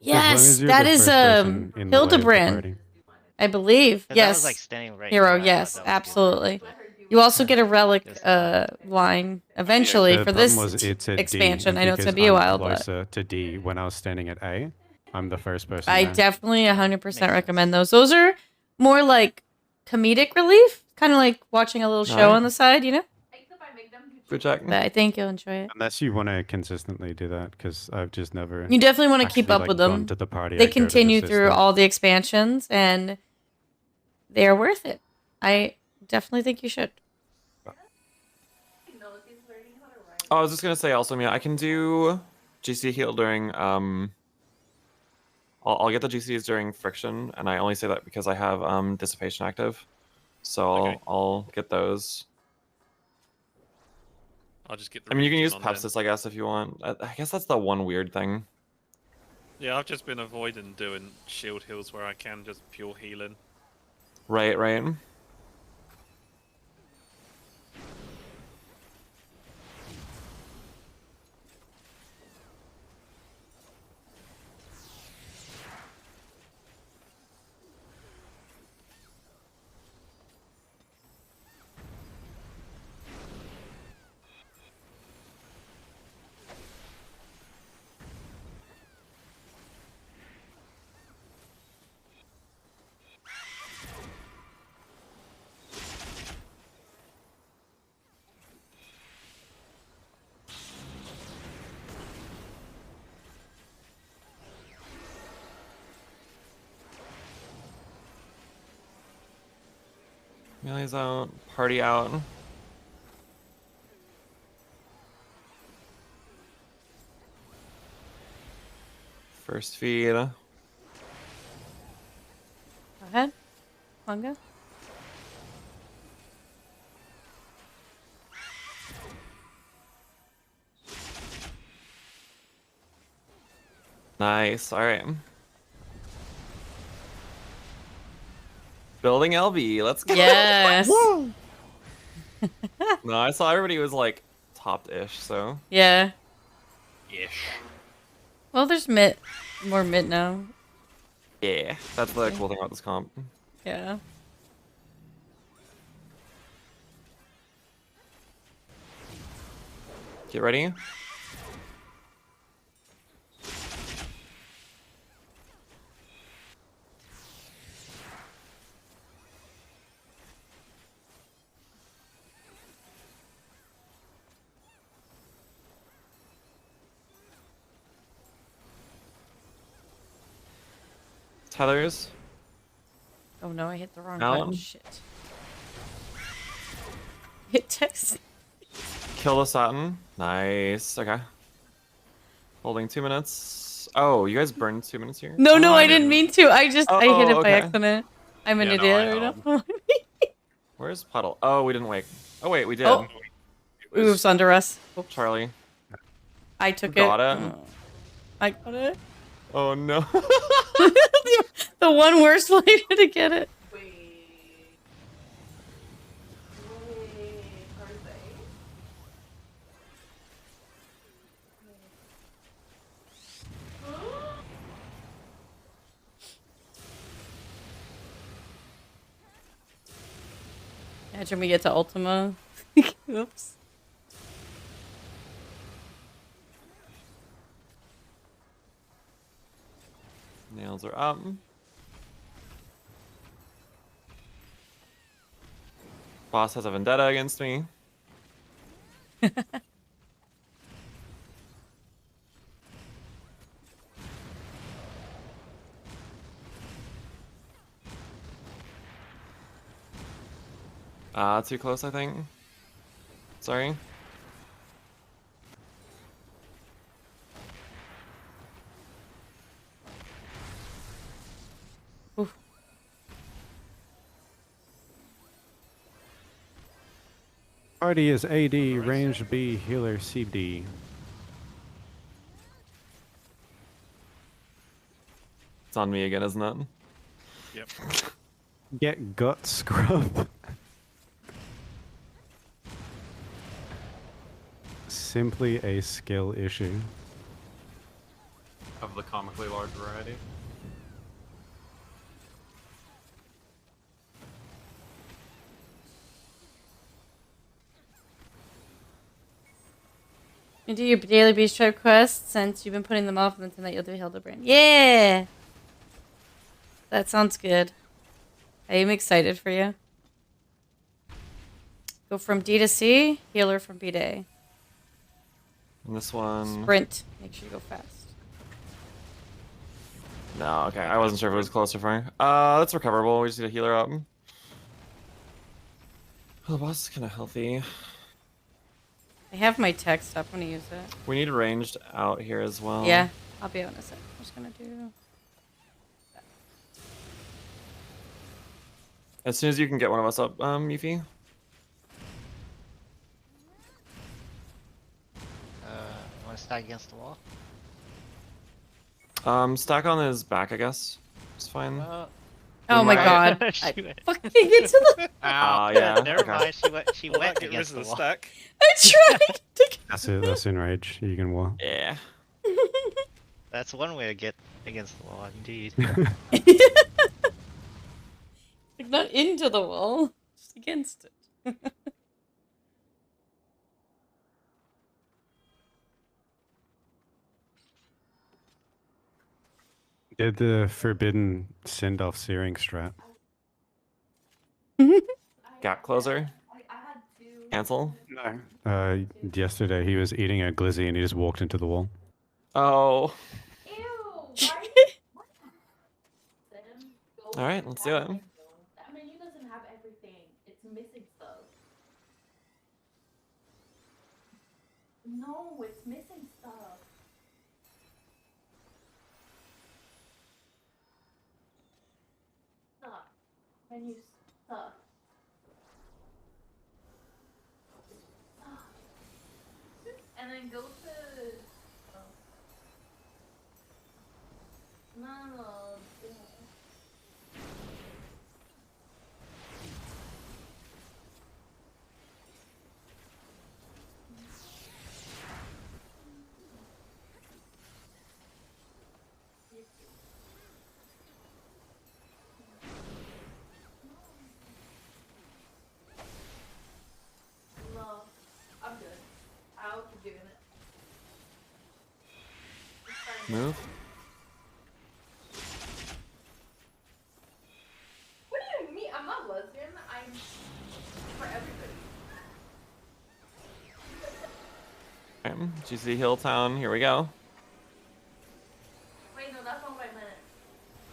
As long Yes, as you're that the is first person in the way of the Hildebrand, party. I believe. 'Cause I Yes, was, like, standing right Hero. here, I thought Yes, that was good. absolutely. You also get a relic line eventually The for problem this was it's at D, expansion. and I know it's gonna because be a I'm while, but closer to D when I was standing at A, I'm the first person I there. definitely 100% recommend those. Those are more like comedic relief, kind of like watching a little show Alright. on the side, you know. Good check. But I think you'll enjoy it. Unless you want to consistently do that, because I've just never. You definitely want to keep actually, up like, with gone them. to the party. They I go to the continue through sister. all the expansions, and they are worth it. I definitely think you should. Oh, I was just gonna say also, Mia, I can do GC heal during I'll get the GCs during friction, and I only say that because I have dissipation active, so Okay. I'll get those. I'll just get the I mean, you can use regen on then. Pepsis, I guess, if you want. I guess that's the one weird thing. Yeah, I've just been avoiding doing shield heals where I can, just pure healing. Right, right. Melee's out. Party out. First feed. Go ahead. Manga. Nice. All right. Building LB. Let's go. Yes. No, I saw everybody was like topped-ish, so. Yeah. Ish. Well, there's more mid now. Yeah, that's the cool thing about this comp. Yeah. Get ready. Tethers. Oh no, I hit the wrong Alan? button. Shit. Hit text. Kill the Satin. Nice. Okay. Holding 2 minutes. Oh, you guys burned 2 minutes here? No, no, I I didn't mean to. I hit it by okay. accident. I'm an Yeah, no, idiot I right know. now. Where's Puddle? Oh, we didn't wake. Oh, wait, we did. Oh. Moves under us. Oops. Charlie. I took Got it. it. Oh. I got it. Oh, no. The one worst way to get it. Imagine we get to Ultima. Oops. Nails are up. Boss has a vendetta against me. Too close, I think. Sorry. Oof. Party is AD, range B, healer CD. It's on me again, isn't it? Yep. Get gut scrub. Simply a skill issue. Of the comically large variety. You do your daily beast tribe quests since you've been putting them off, and then tonight you'll do Hildebrand. Yeah! That sounds good. I am excited for you. Go from D to C, healer from B to A. And this one. Sprint. Make sure you go fast. No, okay. I wasn't sure if it was close or far. That's recoverable. We just need a healer up. Oh, the boss is kind of healthy. I have my text up when I use it. We need ranged out here as well. Yeah, I'll be out in a sec. I'm just gonna do. As soon as you can get one of us up, Yuffie. Want to stack against the wall? Stack on his back, I guess. It's fine. Oh my Right. god. She I went- fucking get to the. Yeah. Never Okay. mind. She Well, went that get rid against of the the wall. stack. I tried to. That's it. That's in rage. You can war. Yeah. That's one way to get against the wall, indeed. Like, not into the wall, just against it. Did the forbidden send-off searing strat. Gap closer. Cancel. No. Yesterday he was eating a glizzy and he just walked into the wall. Oh. All right, let's do it. have everything. It's missing stuff. No, it's missing stuff. Stuff. Menu stuff. And then go to. Oh. No. No, I'm good. I'll keep doing it. Move. What do you mean? I'm not lesbian. I'm for everybody. Okay. GC Hilltown. Here we go. Wait, no, that's not what I meant.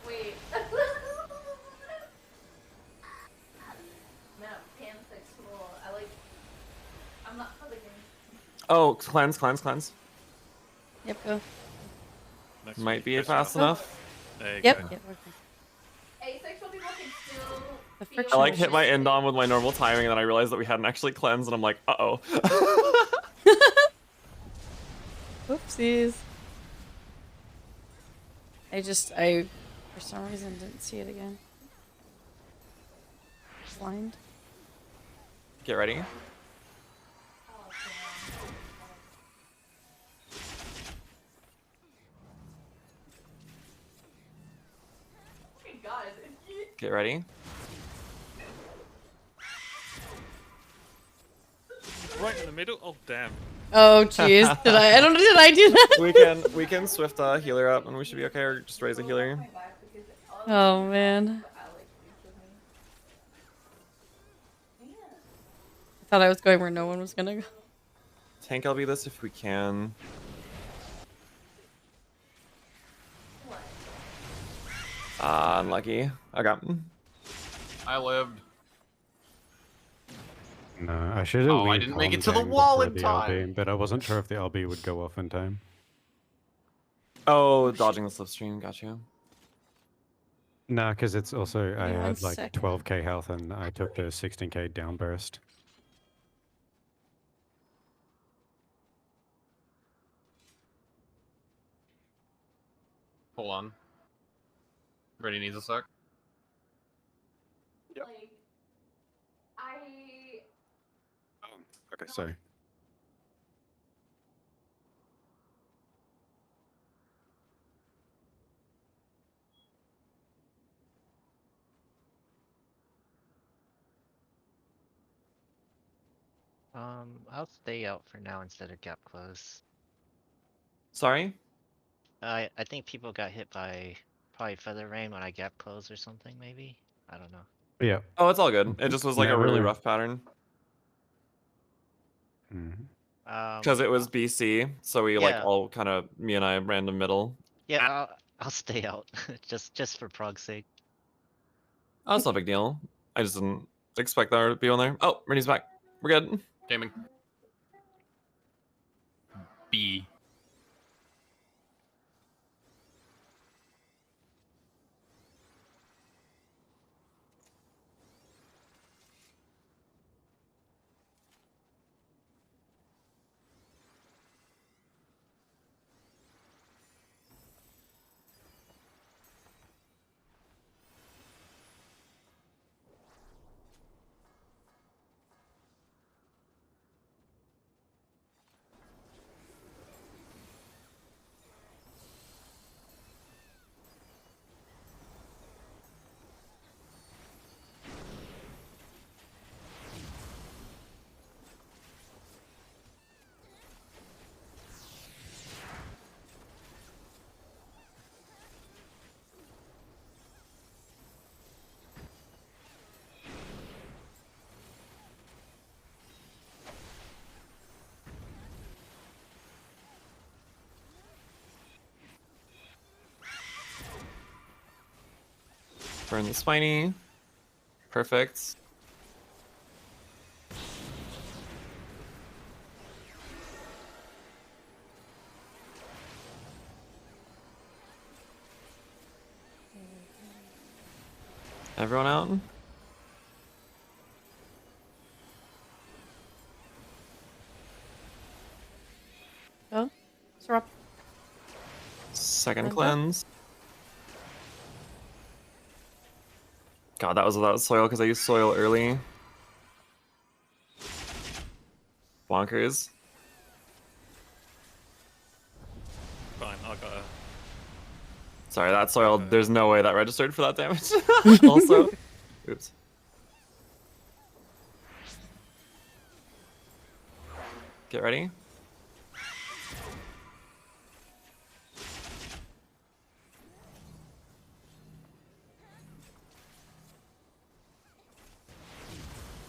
Wait. No, pansexual. I'm not for the game. Oh, cleanse. Yep, go. Next Might week, be Chris fast Russell. enough. There you Yep. go. Yep. Okay. Asexual people can still. The feel I like hit my shit. end on with my normal timing, and then I realized that we hadn't actually cleansed, and I'm like, uh-oh. Oopsies. I for some reason didn't see it again. Blind. Get ready. Get ready. Right in the middle. Oh damn. Oh jeez, did I do that? We can swift healer up, and we should be okay, or just raise a healer. Oh man. I thought I was going where no one was gonna go. Tank LB this if we can. Unlucky. I lived. No, I should have. Oh, I didn't make it to the wall in time. LB, but I wasn't sure if the LB would go off in time. Oh, dodging the slipstream. Got you. Nah, because it's also I Give me one had like second. 12k health and I took the 16k down burst. Hold on. Ready needs a sec. Yep. Like, Okay, sorry. I'll stay out for now instead of gap close. Sorry. I think people got hit by probably feather rain when I gap close or something maybe. I don't know. Yeah. Oh, it's all good. It just was like a really Never. rough pattern. Mhm. Because it was BC, so we like yeah. all kind of me and I random middle. Yeah, I'll stay out just for prog's sake. Oh, it's not a big deal. I just didn't expect there to be one there. Oh, Rennie's back. We're good. Gaming. B. Burn the spiny. Perfect. Everyone out? Oh, Sorop. Second Cleanse up. cleanse. God, that was without soil because I used soil early. Bonkers. Fine, I got a. Sorry, that soil, there's no way that registered for that damage. Also. Oops. Get ready.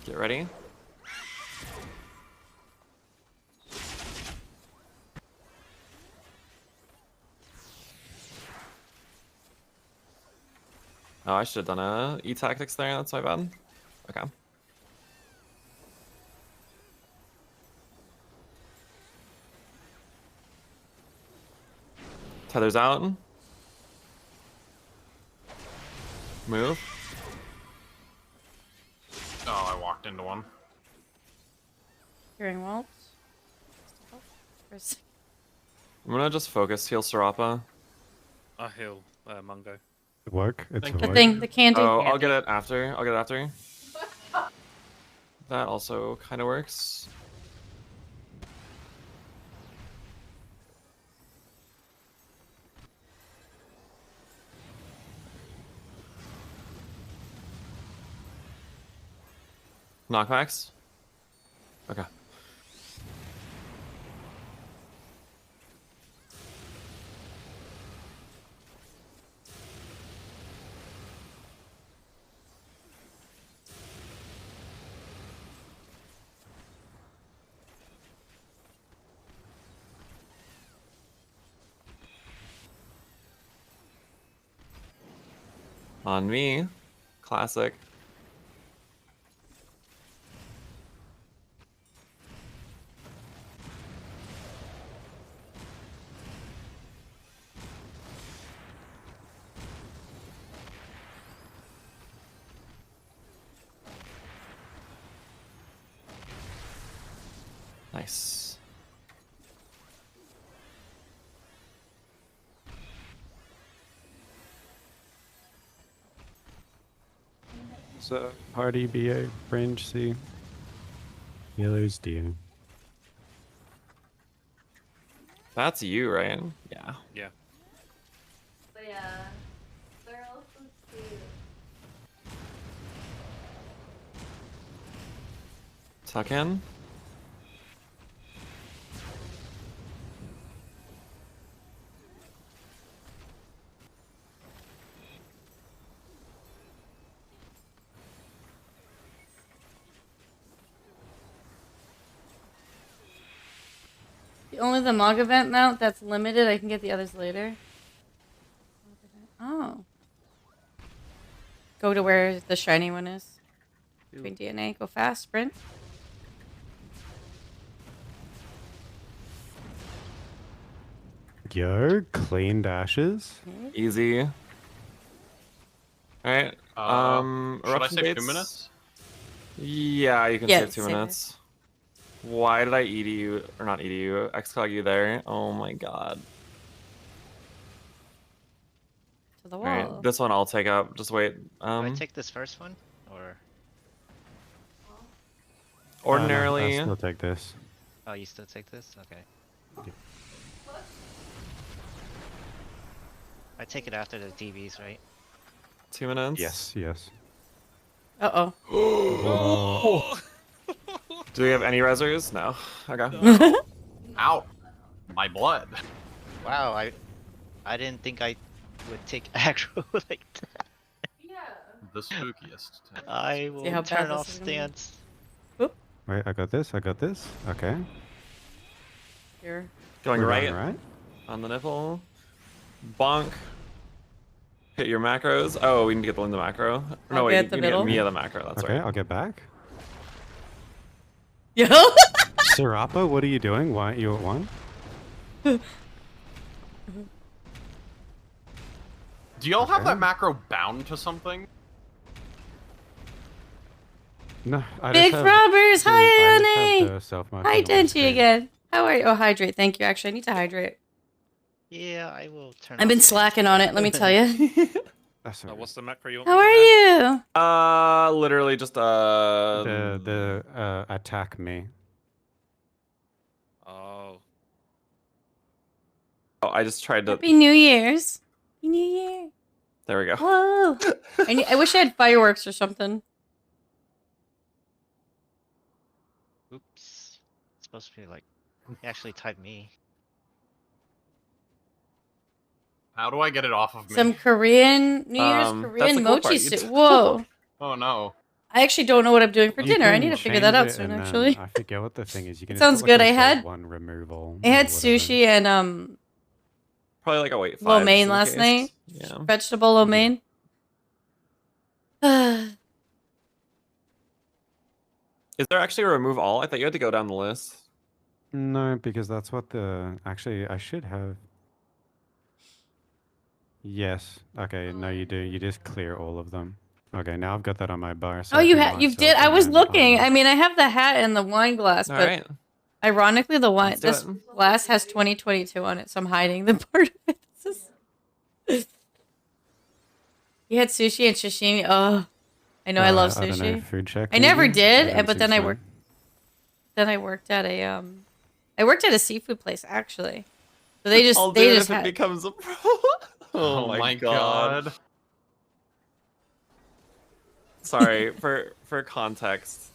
Get ready. Oh, I should have done a E-tactics there, that's my bad. Okay. Tether's out. Move. Oh, I walked into one. Hearing Waltz. I'm gonna just focus heal Serapa. I heal Mungo. Work. It's a The work. thing, the candy. Oh, I'll get it after. I'll get it after. That also kind of works. Knockbacks? Okay. On me. Classic. Nice. So party BA fringe C. Yellow's D. That's you, right? Yeah. Yeah. But yeah, they're also cute. Tuck in. Only the Mog event mount that's limited. I can get the others later. Oh. Go to where the shiny one is. Between DNA. Go fast. Sprint. Yo, clean dashes. Easy. Alright. Should I Eruption save 2 dates? minutes? Yeah, you can Yeah, save 2 save it. minutes. Why did I EDU, or not EDU, XCOG you there? Oh my god. To the wall. Alright, this one I'll take up. Just wait. Do I take this first one, or? Ordinarily. I'll still take this. Oh, you still take this? Okay. Yeah. I take it after the DBs, right? 2 minutes? Yes, yes. Uh-oh. Whoa. Do we have any resers? No. Okay. Ow! My blood. Wow, I didn't think I would take aggro like that. Yeah. The spookiest. I how will bad turn this off is gonna be. stance. Wait, I got this. I got this. Okay. Here. Going We're right going right. on the nipple. Bonk. Hit your macros. Oh, we need to get Linda macro. I'll No, wait, get you the need middle. Mia the macro. That's Okay, right. I'll get back. Yo. Serapa, what are you doing? Why are you at 1? Do y'all have Okay. that macro bound to something? No, I Big just have Robbers, the- hi I just have Annie. the self-marking Hi on my Denji screen. again. How are you? Oh, hydrate. Thank you. Actually, I need to hydrate. Yeah, I will turn. I've off been the slacking on it. Let me tell you. That's all right. What's the macro you want? How me to are have? you? Literally just The attack me. Oh. Oh, I just tried to. Happy New Year's. Happy New Year. There we go. Whoa. I wish I had fireworks or something. Oops. It's supposed to be like. He actually typed me. How do I get it off of me? Some Korean New Year's That's the Korean cool mochi part. You soup. d- Whoa. Oh no. I actually don't know what I'm doing for You dinner. I can need to figure change that out it soon, and then- actually. I forget what the thing is. You can It just sounds put, good. like, I a had- one removal. I had or whatever. sushi and Probably like a wait. lo 5 mein just in last case. night. Yeah. Vegetable lo mein. Is there actually a remove all? I thought you had to go down the list. No, because that's what the... Actually, I should have... Yes. Okay, no, you do. You just clear all of them. Okay, now I've got that on my bar. So Oh, I you can had you myself did. I and was then looking. unlock. I mean, I have the hat and the wine glass, All but right. ironically, the wine Let's do this it. glass has 2022 on it, so I'm hiding the part of it. You had sushi and sashimi. Oh, I know I love I don't know, sushi. food check. I never maybe? did, don't but then think I so. worked. Then I worked at a I worked at a seafood place actually. So they just I'll they do it just if it had. becomes a pro. Oh my god. Sorry, for context.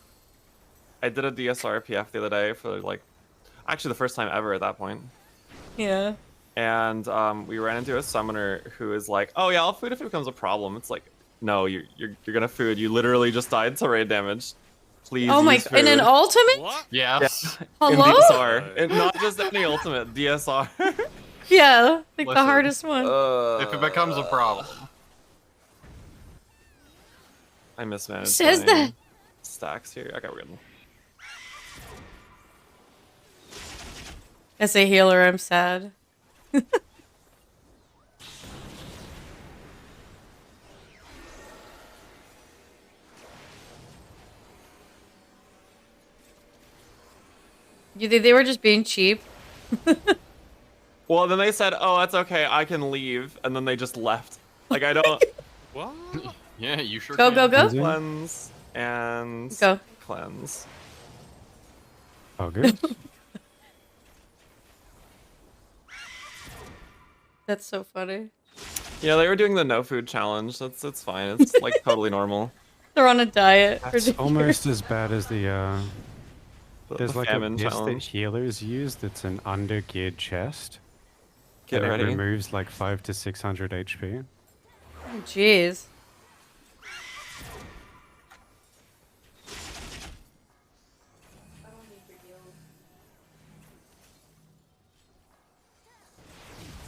I did a DSR PF the other day for like actually the first time ever at that point. Yeah. And we ran into a summoner who is like, "Oh yeah, I'll food if it becomes a problem." It's like, no, you're gonna food. You literally just died to raid damage. Please. Oh my! use In an food." ultimate? What? Yes. In Hello? DSR, and not just any ultimate DSR. Yeah, like the Listen, hardest one. If it becomes a problem. I mismanaged. Says my that? stacks here. Okay, we're good. As a healer, I'm sad. You think they were just being cheap? Well, then they said, "Oh, that's okay. I can leave," and then they just left. Like I don't What? Yeah, you sure Go, can. go, go. cleanse and Go. cleanse. Oh, good. That's so funny. Yeah, they were doing the no food challenge. It's fine. It's like totally normal. They're on a diet. for That's New almost Year's. as bad as the there's the like a famine disc that challenge. healers use that's an under-geared chest. Get and ready. It removes like 500 to 600 HP. Oh, jeez.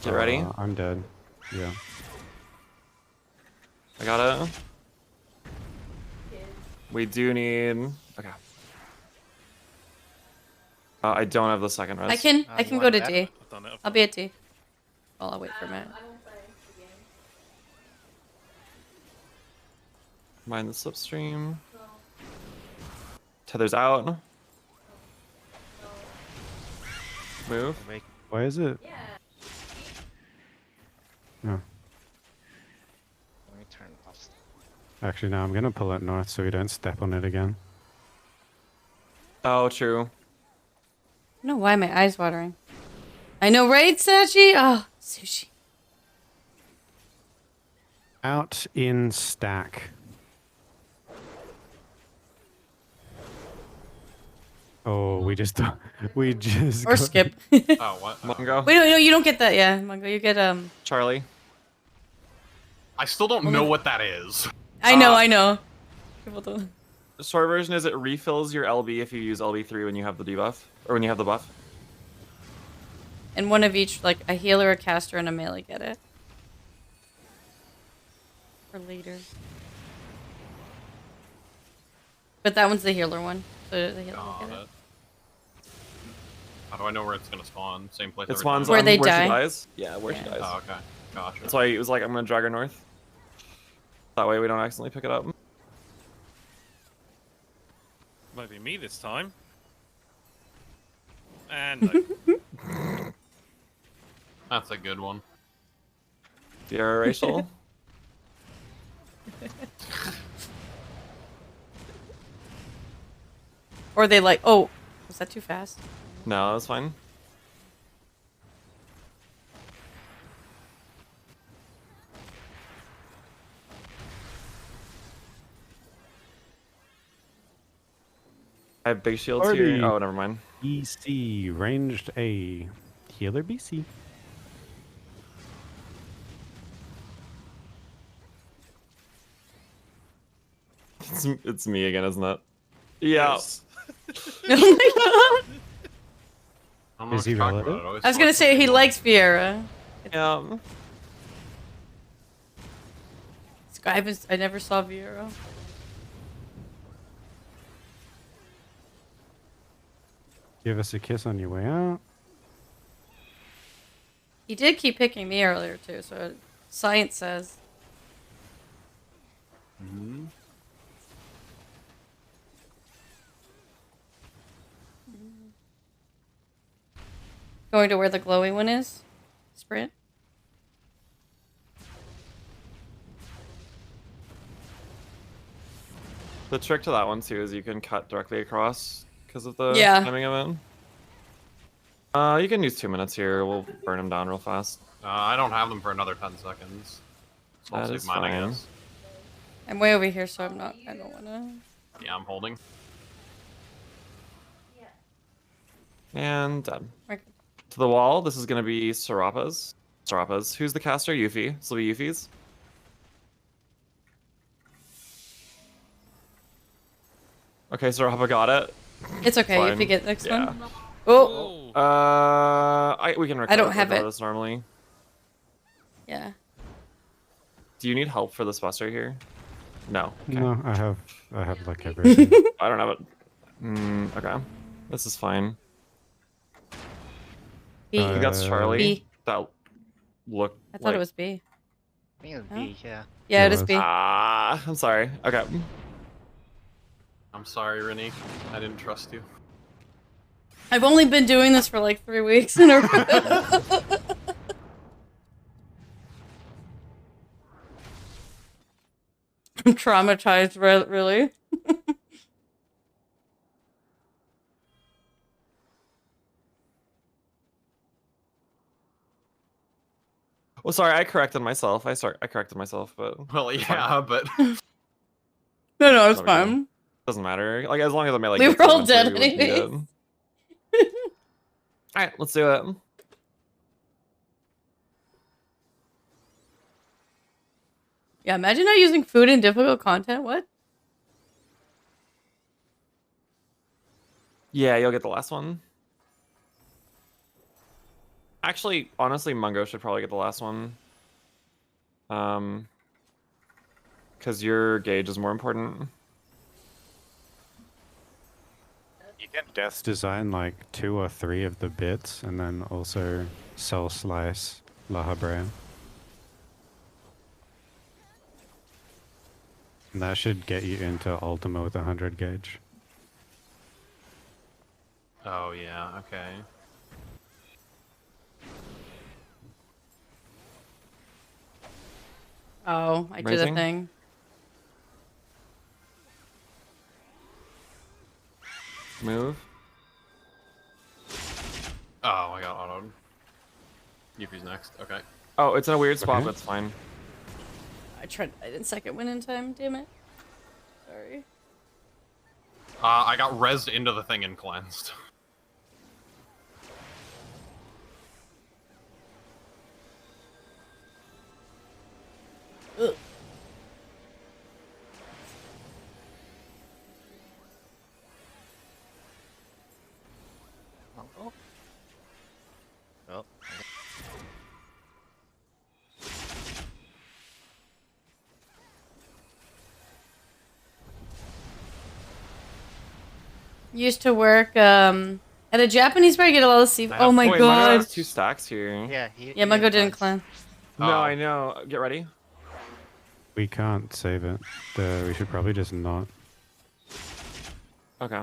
Get ready. I'm dead. Yeah. I got it. We do need. Okay. I don't have the second rest. I can you go want to that? D. I've done it. I've I'll done be it. at D. Well, I'll wait for a minute. I don't play the game. Mind the slipstream. No. Tether's out. No. Move. Wait, Why is it? Yeah. No. let me turn off. Actually, no. I'm gonna pull it north so we don't step on it again. Oh, true. I don't know why my eyes watering. I know, right, Sachi? Oh, sushi. Out in stack. Oh, we just Or got- skip. Oh, what? Mungo. Wait, no, you don't get that. Yeah, Mungo, you get Charlie. I still don't know what that is. I know. People don't. The short version is it refills your LB if you use LB3 when you have the debuff or when you have the buff. And one of each, like a healer, a caster, and a melee get it. for later. But that one's the healer one. So the healer will Got get it. it. How do I know where it's gonna spawn? Same place It every spawns time? Where they where die. she dies. Yeah, where she Yeah. dies. Oh, okay. Gotcha. That's why he was like, I'm gonna drag her north. That way we don't accidentally pick it up. Might be me this time. And no. That's a good one. You're racial. Or they like, oh, was that too fast? No, that's fine. I have big shields Party. here. Oh, never mind. BC ranged A healer BC. It's me again, isn't it? Yeah. Yes. Oh my god! I don't know Is what he you're talking relative? about. It always I was gonna selects say he something likes Vieira. Yeah. I never saw Vieira. Give us a kiss on your way out. He did keep picking me earlier too, so science says. Mm-hmm. Going to where the glowy one is? Sprint? The trick to that one too is you can cut directly across because of the Yeah. timing of it. You can use 2 minutes here. We'll burn him down real fast. I don't have them for another 10 seconds. So I'll That save is mine, I fine. guess. I'm way over here, so I don't wanna. Yeah, I'm holding. And done. Okay. To the wall. This is gonna be Serapa's. Serapa's. Who's the caster? Yuffie. This will be Yuffie's. Okay, Serapa got it. It's okay if Fine. you get next Yeah. one. Oh, We can I don't have recover it. this normally. yeah. Do you need help for this buster here? No. Okay. No, I have like everything. I don't have it. Okay. This is fine. B. I think that's Charlie. B. That look. I thought it was B. I think it was Huh? B, yeah. Yeah, it It is was. B. Ah, I'm sorry. Okay. I'm sorry, Rennie. I didn't trust you. I've only been doing this for like 3 weeks in a row. I'm traumatized, really. Well, sorry, I corrected myself. I corrected myself, but Well, yeah, but No, it's No big deal. fine. doesn't matter. Like as long as I made like. We good were all movements, dead we would be anyways. good. All right, let's do it. Yeah, imagine not using food in difficult content. What? Yeah, you'll get the last one. Actually, honestly, Mungo should probably get the last one. Because your gauge is more important. You can death design like 2 or 3 of the bits, and then also Soul Slice La Habrea. And that should get you into Ultima with 100 gauge. oh yeah, okay. Oh, I did a Raising? thing. Move. Oh, I got autoed. Yuffie's next. Okay. Oh, it's in a weird spot, Okay. but it's fine. I didn't second win in time. Damn it. Sorry. I got rezzed into the thing and cleansed. Ugh. Oh. Oh. Used to work at a Japanese bar. You get a lot of seafood. Oh my Wait, Mago god. has 2 stacks here. Yeah, Yeah, Mago didn't clan. No, I know. Get ready. We can't save it. We should probably just not. Okay.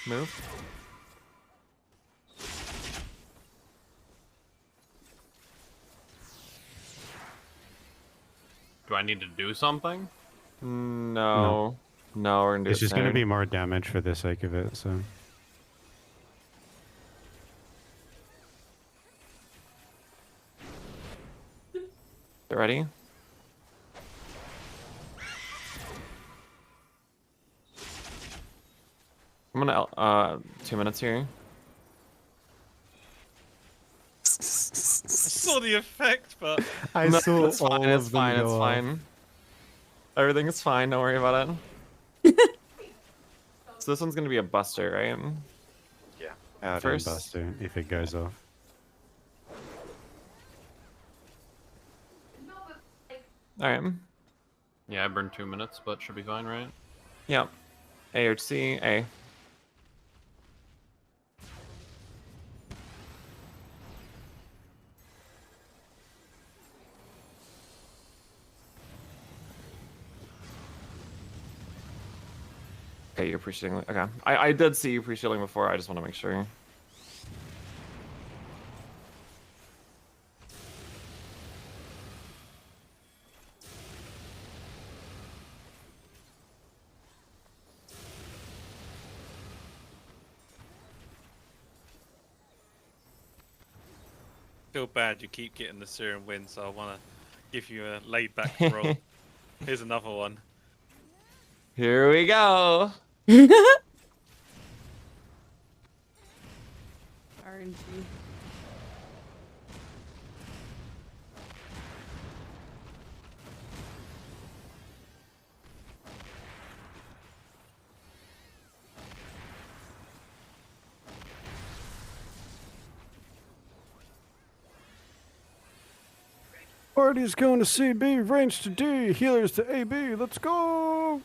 Move. Do I need to do something? No. No, we're gonna do It's it just going to soon. be more damage for the sake of it, so. Get ready. I'm gonna 2 minutes here. I saw the effect, but I No, saw it's fine, all it's of them fine, go it's off. fine. Everything's fine, don't worry about it. So this one's gonna be a buster, right? Yeah. Out First- and buster if it goes off. Alright. Yeah, I burned 2 minutes, but should be fine, right? Yep. A or C, A. Okay, you're pre-shielding. Okay. I did see you pre-shielding before, I just want to make sure. feel bad you keep getting the Syrian win, so I want to give you a laid back roll. Here's another one. Here we go. RNG. Party's going to CB, range to D, healers to AB. Let's go!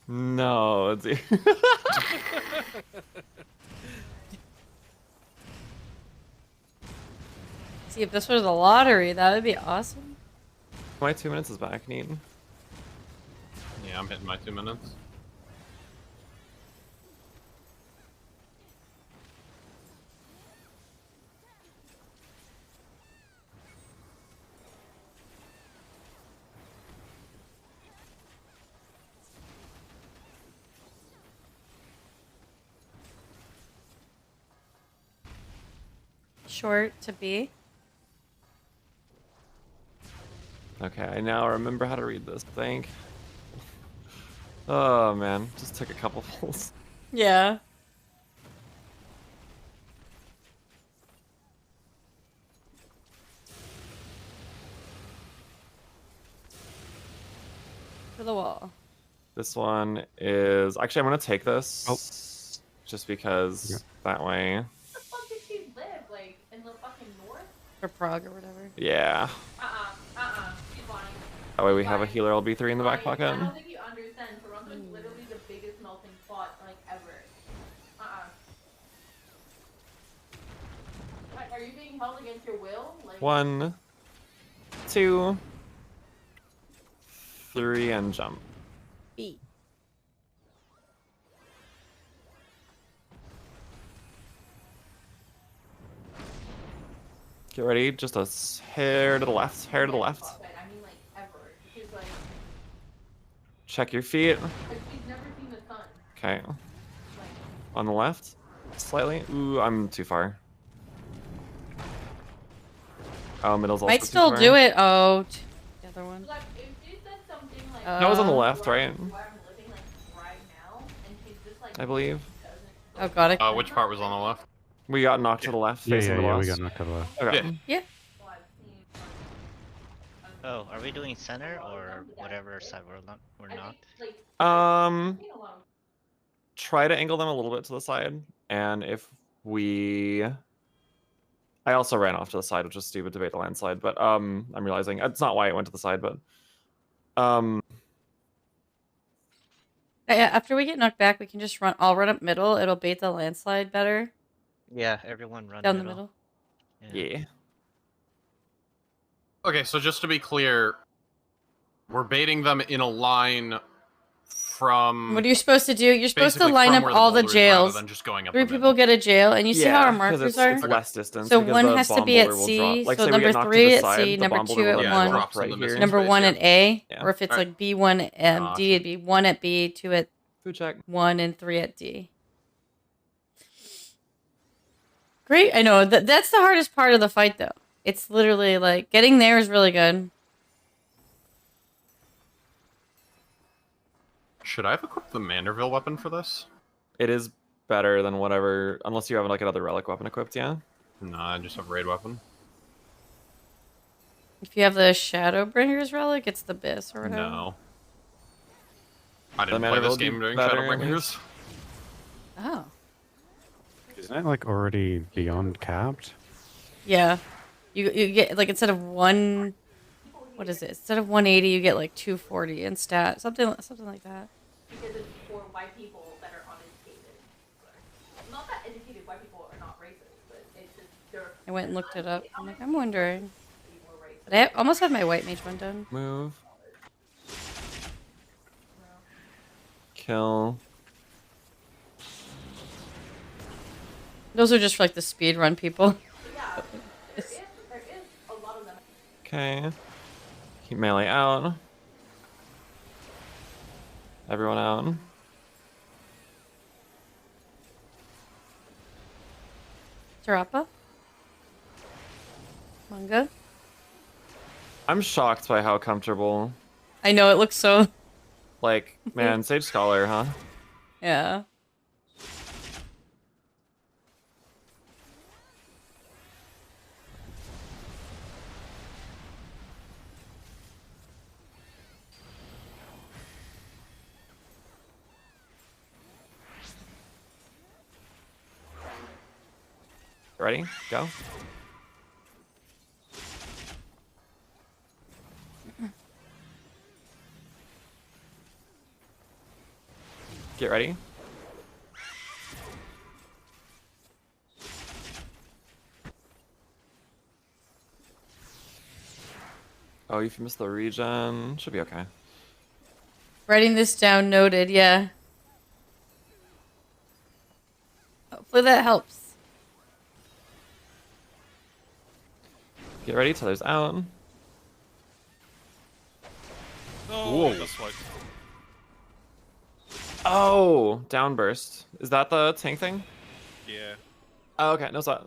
No. See, if this was a lottery, that would be awesome. My 2 minutes is back, neat. Yeah, I'm hitting my 2 minutes. Short to B. Okay, I now remember how to read this, I think. Oh man, just took a couple pulls. Yeah. To the wall. This one is actually I'm gonna take this just because that way. Where the fuck does she live? Like, in the fucking north? Or Prague or whatever. Yeah. She's lying. That way we have a healer LB3 in the back pocket. I don't think you understand. Toronto's literally the biggest melting pot, like, ever. Like, are you being held against your will? Like, 1, 2, 3, and jump. B. Get ready, just a hair to the left, hair to the left. I mean, like, ever. She's like, Check your feet. she's never seen the sun. Okay. Like, On the left, slightly. Ooh, I'm too far. Oh, middle's also Might too still far. do it. Oh, the other one. like, if she said something like, That was on the left, where right? I'm living, like, right now, and she's just like, I believe. Oh god, I Which part was on the left? We got knocked to the left, Yeah, facing yeah, the yeah, we west. got knocked out of the left. Okay. Yeah. Oh, are we doing center or whatever side we're not? try to angle them a little bit to the side, and if we... I also ran off to the side, which was stupid to bait the landslide, but I'm realizing it's not why it went to the side, but Yeah, after we get knocked back, we can just run. I'll run up middle. It'll bait the landslide better. Yeah, everyone run Down middle. the middle. yeah. Okay, so just to be clear, we're baiting them in a line from... What are you supposed to do? You're supposed to basically line from up where all the boulders rather jails. than just going up 3 the people get a jail, and you see how our 'cause markers are? it's less distance. So because one the has to bomb be at boulder will C. drop. Like, So say we number get knocked to 3 the at side, C, the number bomb 2 boulder at will Yeah, 1, drops in right the here. missing number space, 1 yeah. at A, Yeah. or if it's Alright. like B1 at D, it'd be 1 at B, 2 at Food check. 1, and 3 at D. Great, I know. That's the hardest part of the fight, though. It's literally like getting there is really good. Should I have equipped the Manderville weapon for this? It is better than whatever, unless you have like another relic weapon equipped, yeah? No, I just have raid weapon. If you have the Shadowbringer's relic, it's the Abyss or whatever. No. I The didn't play this Manderville game do during better, Shadowbringers. Oh. Isn't it like already beyond capped? Yeah. You get, like, instead of one... What is it? Instead of 180, you get, like, 240 in stat. Something like that. Because it's for white people that are uneducated. Not that educated white people are not racist, but it's just they're... I went and looked it up. I'm like, I'm wondering. But I almost had my white mage one done. Move. Kill. Those are just for, like, the speed run people. Yeah, there is a lot of them. Okay. Keep melee out. Everyone out. Tarapa? Manga? I'm shocked by how comfortable. I know, it looks so... Like, man, Sage Scholar, huh? Yeah. Ready? Go. Get ready. Oh, if you missed the regen, should be okay. Writing this down, noted, yeah. Hopefully that helps. Get ready till there's out. Oh, that's right. Oh, downburst. Is that the tank thing? Yeah. Oh, okay, no sweat.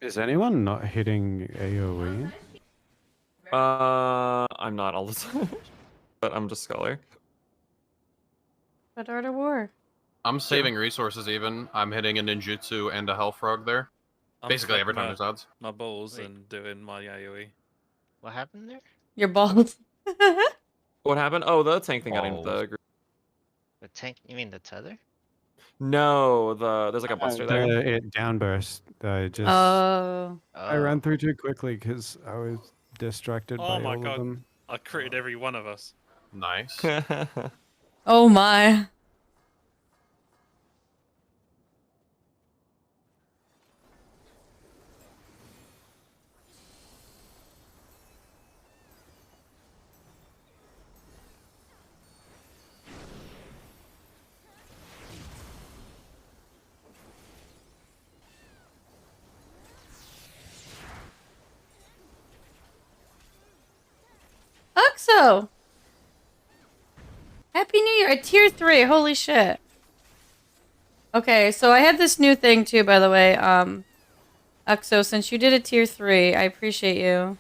Is anyone not hitting AoE? I'm not all the time, but I'm just Scholar. But Art of War. I'm saving resources even. I'm hitting a ninjutsu and a hell frog there. I'm Basically every flipping time there's odds. my balls Wait. and doing my AoE. What happened there? Your balls. What happened? Oh, the tank thing got into the Balls. group. The tank? You mean the tether? No, there's like a buster there. It downburst. I just Oh. I ran through too quickly because I was distracted Oh by my all God. of them. I critted every one of us. Nice. Oh my. Uxo! Happy New Year! At tier 3, holy shit. Okay, so I had this new thing too, by the way. Uxo, since you did a tier 3, I appreciate you.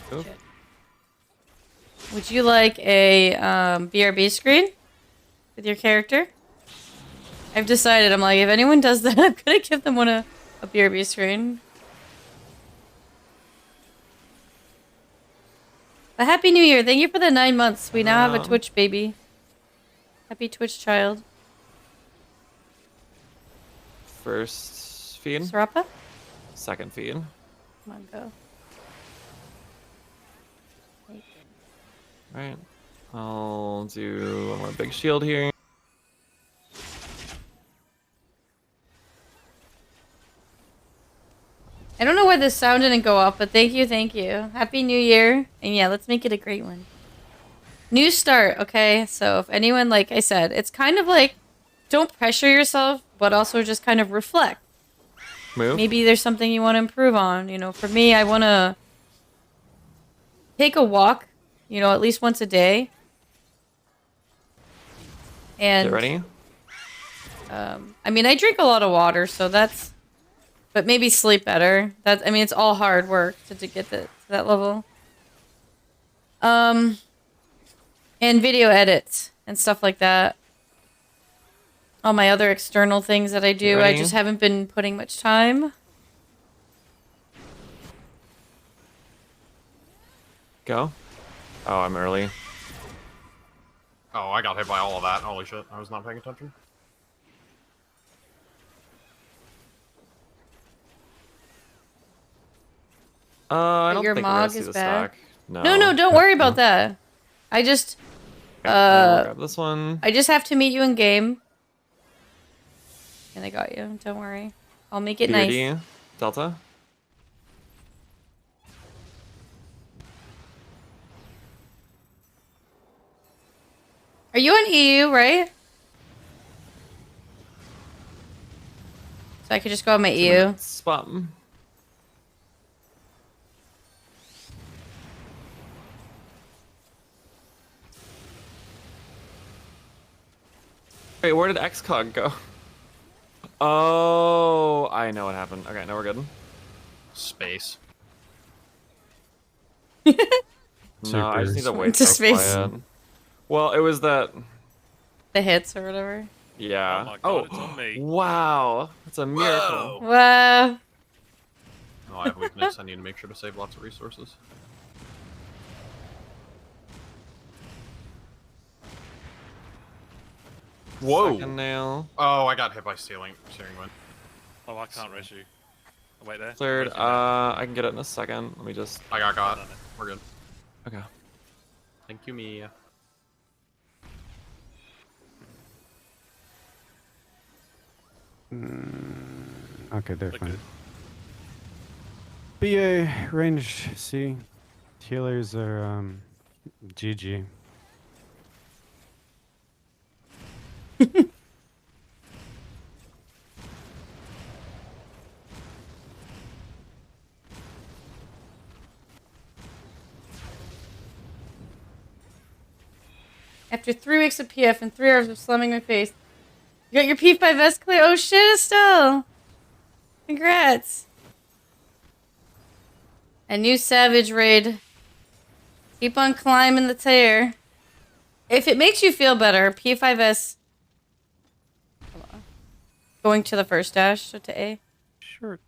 Cool. Would you like a BRB screen with your character? I've decided, I'm like, if anyone does that, I'm gonna give them a BRB screen. But Happy New Year. Thank you for the 9 months. We now have a Wow. Twitch baby. Happy Twitch child. First feed. Sarapa? Second feed. Come on, go. Alright. I'll do one more big shield here. I don't know why this sound didn't go off, but thank you, thank you. Happy New Year. And yeah, let's make it a great one. New start, okay? So if anyone, like I said, it's kind of like, don't pressure yourself, but also just kind of reflect. Move. Maybe there's something you want to improve on. You know, for me, I want to take a walk, you know, at least once a day. And Get ready. I mean, I drink a lot of water, so that's, but maybe sleep better. That's, I mean, it's all hard work to get to that level. And video edits and stuff like that. All my other external things that I do, I Ready? just haven't been putting much time. Go. Oh, I'm early. Oh, I got hit by all of that. Holy shit, I was not paying attention. I don't Your think we're gonna Mog see is the back. stack. No. No, don't worry about that. I just, Okay, I'll grab this one. I just have to meet you in game. And I got you. Don't worry. I'll make it nice. VOD, Delta. Are you on EU, right? So I could just go on my E 2 EU. minutes. Spot. Wait, where did XCOG go? Oh, I know what happened. Okay, now we're good. Space. No, I just need to wait To so space. quiet. Well, it was that. The hits or whatever. Yeah. Oh my god, it's on me. Wow, that's a miracle. Wow. Oh, I have weakness. I need to make sure to save lots of resources. Whoa! Second nail. Oh, I got hit by steering wind. Oh, I can't rush you. Oh, wait there. Third. Rush you there. I can get it in a second. Let me just. I got Done it. We're good. Okay. Thank you, Mia. Okay, they're Look fine. good. BA range C. Healers are GG. After 3 weeks of PF and 3 hours of slamming my face. You got your P8S clear? Oh shit, Estelle! Congrats! A new Savage raid. Keep on climbing the tier. If it makes you feel better, P8S... Going to the first dash, so to A. Shirt.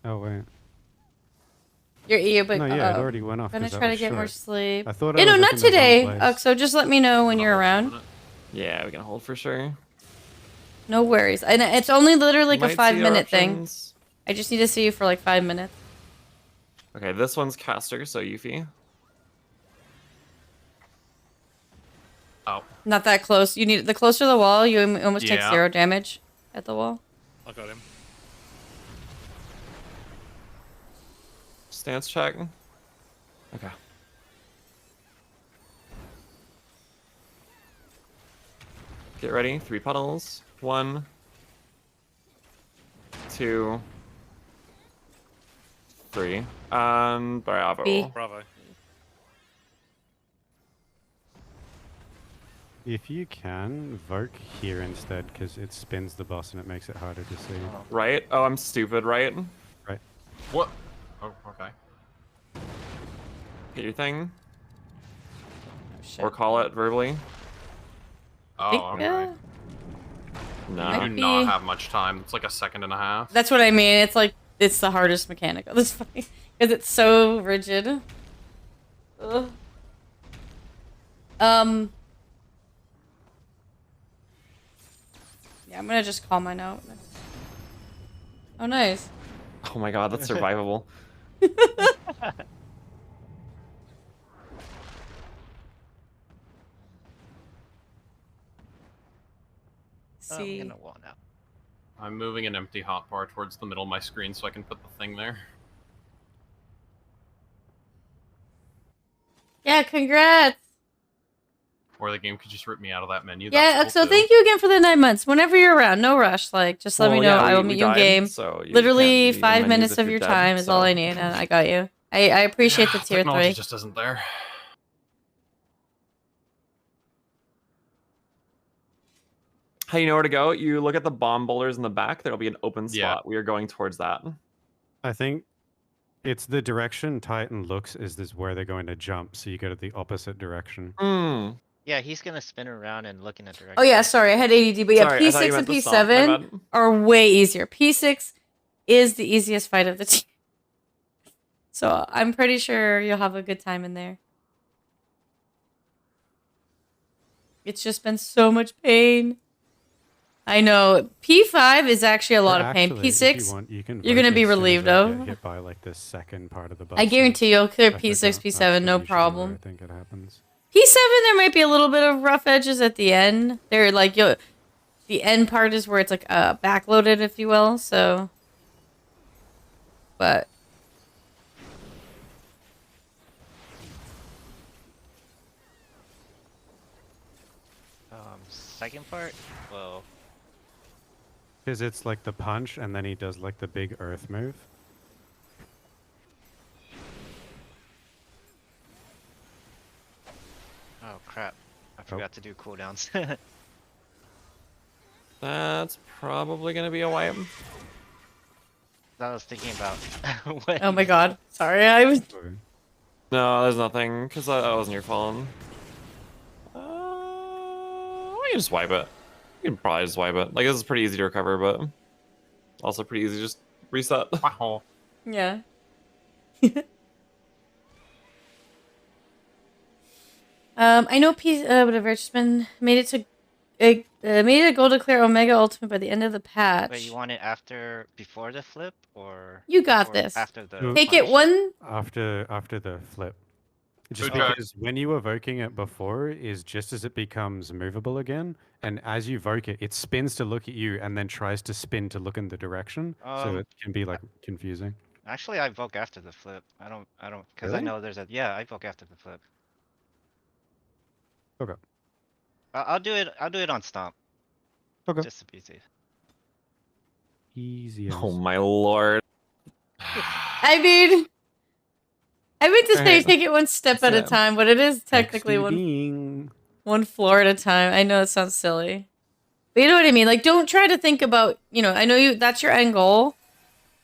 Oh wait. Your EU, but No, yeah, it already went off. I'm gonna 'cause that try to was get more short. sleep. I thought No, I was not looking at the wrong today. place. So just let me know when you're around. Yeah, we can hold for sure. No worries. And it's only literally like a Might see our 5-minute thing. options. I just need to see you for like 5 minutes. Okay, this one's caster, so Yuffie. Oh. Not that close. You need the closer to the wall, you almost take Yeah. 0 damage at the wall. I got him. Stance check. Okay. Get ready. 3 puddles. 1, 2, 3. Bravo. B. Bravo. If you can, Voke here instead, because it spins the boss and it makes it harder to see. Right? Oh, I'm stupid, right? Right. What? Oh, okay. Get your thing. Oh, shit. Or call it verbally. Oh, okay. No. You do Might not be- have much time. It's like a second and a half. That's what I mean. It's like it's the hardest mechanic of this fight because it's so rigid. Ugh. Yeah, I'm gonna just call mine out. Oh, nice. Oh my god, that's survivable. See. I'm gonna wall now. I'm moving an empty hotbar towards the middle of my screen so I can put the thing there. Yeah, congrats. Or the game could just rip me out of that menu. Yeah, That's cool so too. thank you again for the 9 months. Whenever you're around, no rush. Like, just let me know. I will meet you in game. So you Literally can't be in 5 menus minutes if of you're your dead, time is all so- I need, and I got you. I appreciate the tier Technology 3. just isn't there. How you know where to go? You look at the bomb boulders in the back. There'll be an open spot. Yeah. We are going towards that. I think it's the direction Titan looks is this where they're going to jump, so you go to the opposite direction. Hmm. Yeah, he's gonna spin around and look in a direction. Oh yeah, sorry, I had ADD, but yeah, Sorry, I thought you P6 and meant the stomp. My P7 bad. are way easier. P6 is the easiest fight of the team. So I'm pretty sure you'll have a good time in there. It's just been so much pain. I know. P5 is actually a lot of pain. Actually, if P6, you want, you can you're gonna vote be as soon as relieved I get of. hit by like the second part of the boss. I guarantee you'll clear I think P6, that's P7, what no usually where problem. I think it happens. P7, there might be a little bit of rough edges at the end. They're like, the end part is where it's like backloaded, if you will. So, but Second part? Well, Because it's like the punch, and then he does like the big earth move. oh crap. I forgot to do cooldowns. That's probably gonna be a wipe. I was thinking about when... oh my god, sorry, I was. No, there's nothing, because that wasn't your fault. We can just wipe it. You can probably just wipe it. Like, this is pretty easy to recover, but also pretty easy to just reset. Wow. Yeah. I know whatever. It's just been made it to made it a goal to clear Omega Ultimate by the end of the patch. Wait, you want it before the flip, or You got before- this. After the Take it punch? one. After the flip. Just Okay. because when you evoking it before is just as it becomes movable again, and as you evoke it, it spins to look at you and then tries to spin to look in the direction. So it can be like confusing. Actually, I voke after the flip. I don't, because I Really? know there's I voke after the flip. Okay. I'll do it on stomp. Okay. Just to be safe. Easy. Oh my lord. I mean, I meant to say Alright. take it one step at a So- time, but it is technically XDing. one floor at a time. I know it sounds silly, but you know what I mean. Like, don't try to think about. I know that's your end goal,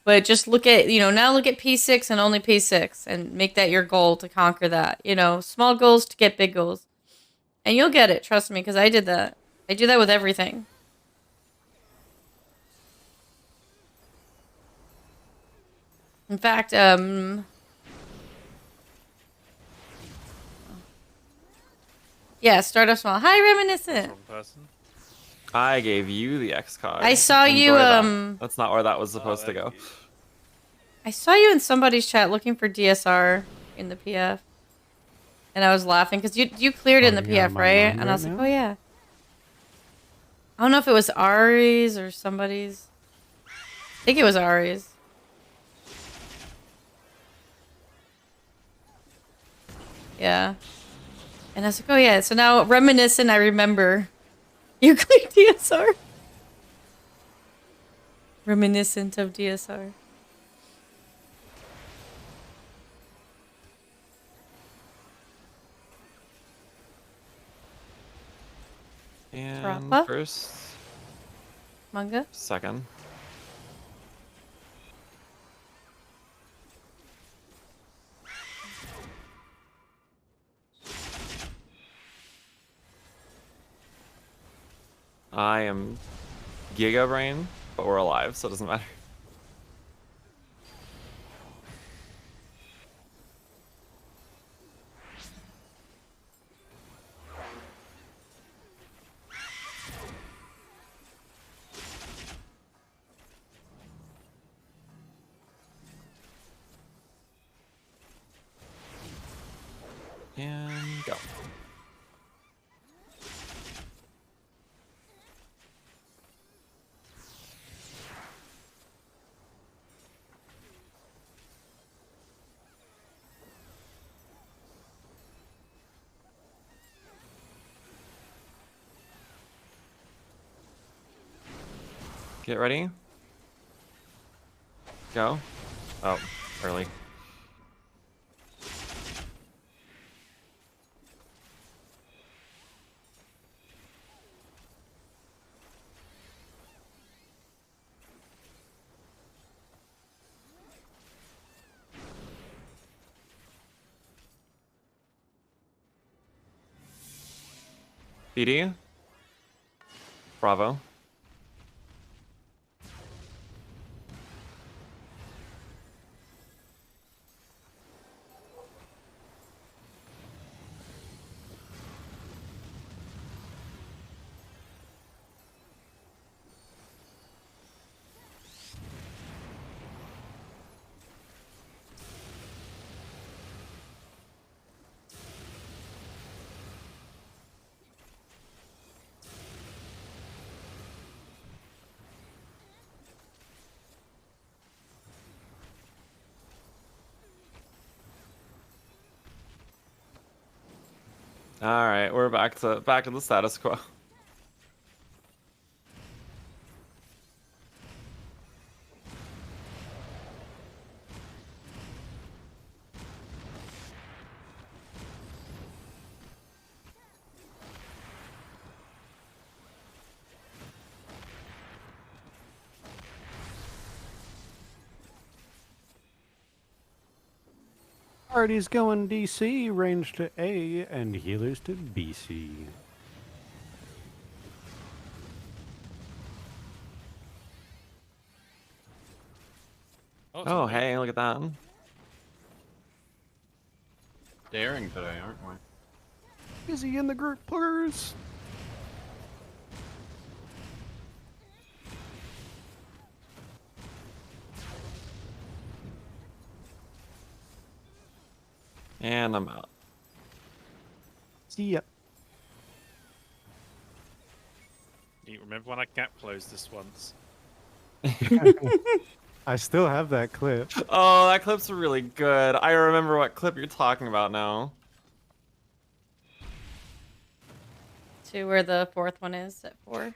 but just look at now look at P6 and only P6, and make that your goal to conquer that. Small goals to get big goals, and you'll get it. Trust me, because I did that. I do that with everything. In fact, yeah, start off small. Hi, Reminiscent. Wrong person. I gave you the X card. I saw you, Enjoy that. That's not where that was Oh, supposed to there go. you- I saw you in somebody's chat looking for DSR in the PF, and I was laughing because you cleared it in the Running out of PF, my right? mind And I was right like, now? oh yeah. I don't know if it was Ari's or somebody's. I think it was Ari's. Yeah. And I was like, oh yeah. So now reminiscent, I remember. You cleared DSR. Reminiscent of DSR. And Rappa? first, Manga? second. I am Giga Brain, but we're alive, so it doesn't matter. And go. Get ready. Go. Oh, early. BD. Bravo. All right, we're back to the status quo. Party's going DC, range to A, and healers to BC. Oh, hey, look at that. Daring today, aren't we? Busy in the group, please. And I'm out. See ya. You remember when I gap closed this once? I still have that clip. Oh, that clip's really good. I remember what clip you're talking about now. To where the fourth one is at 4.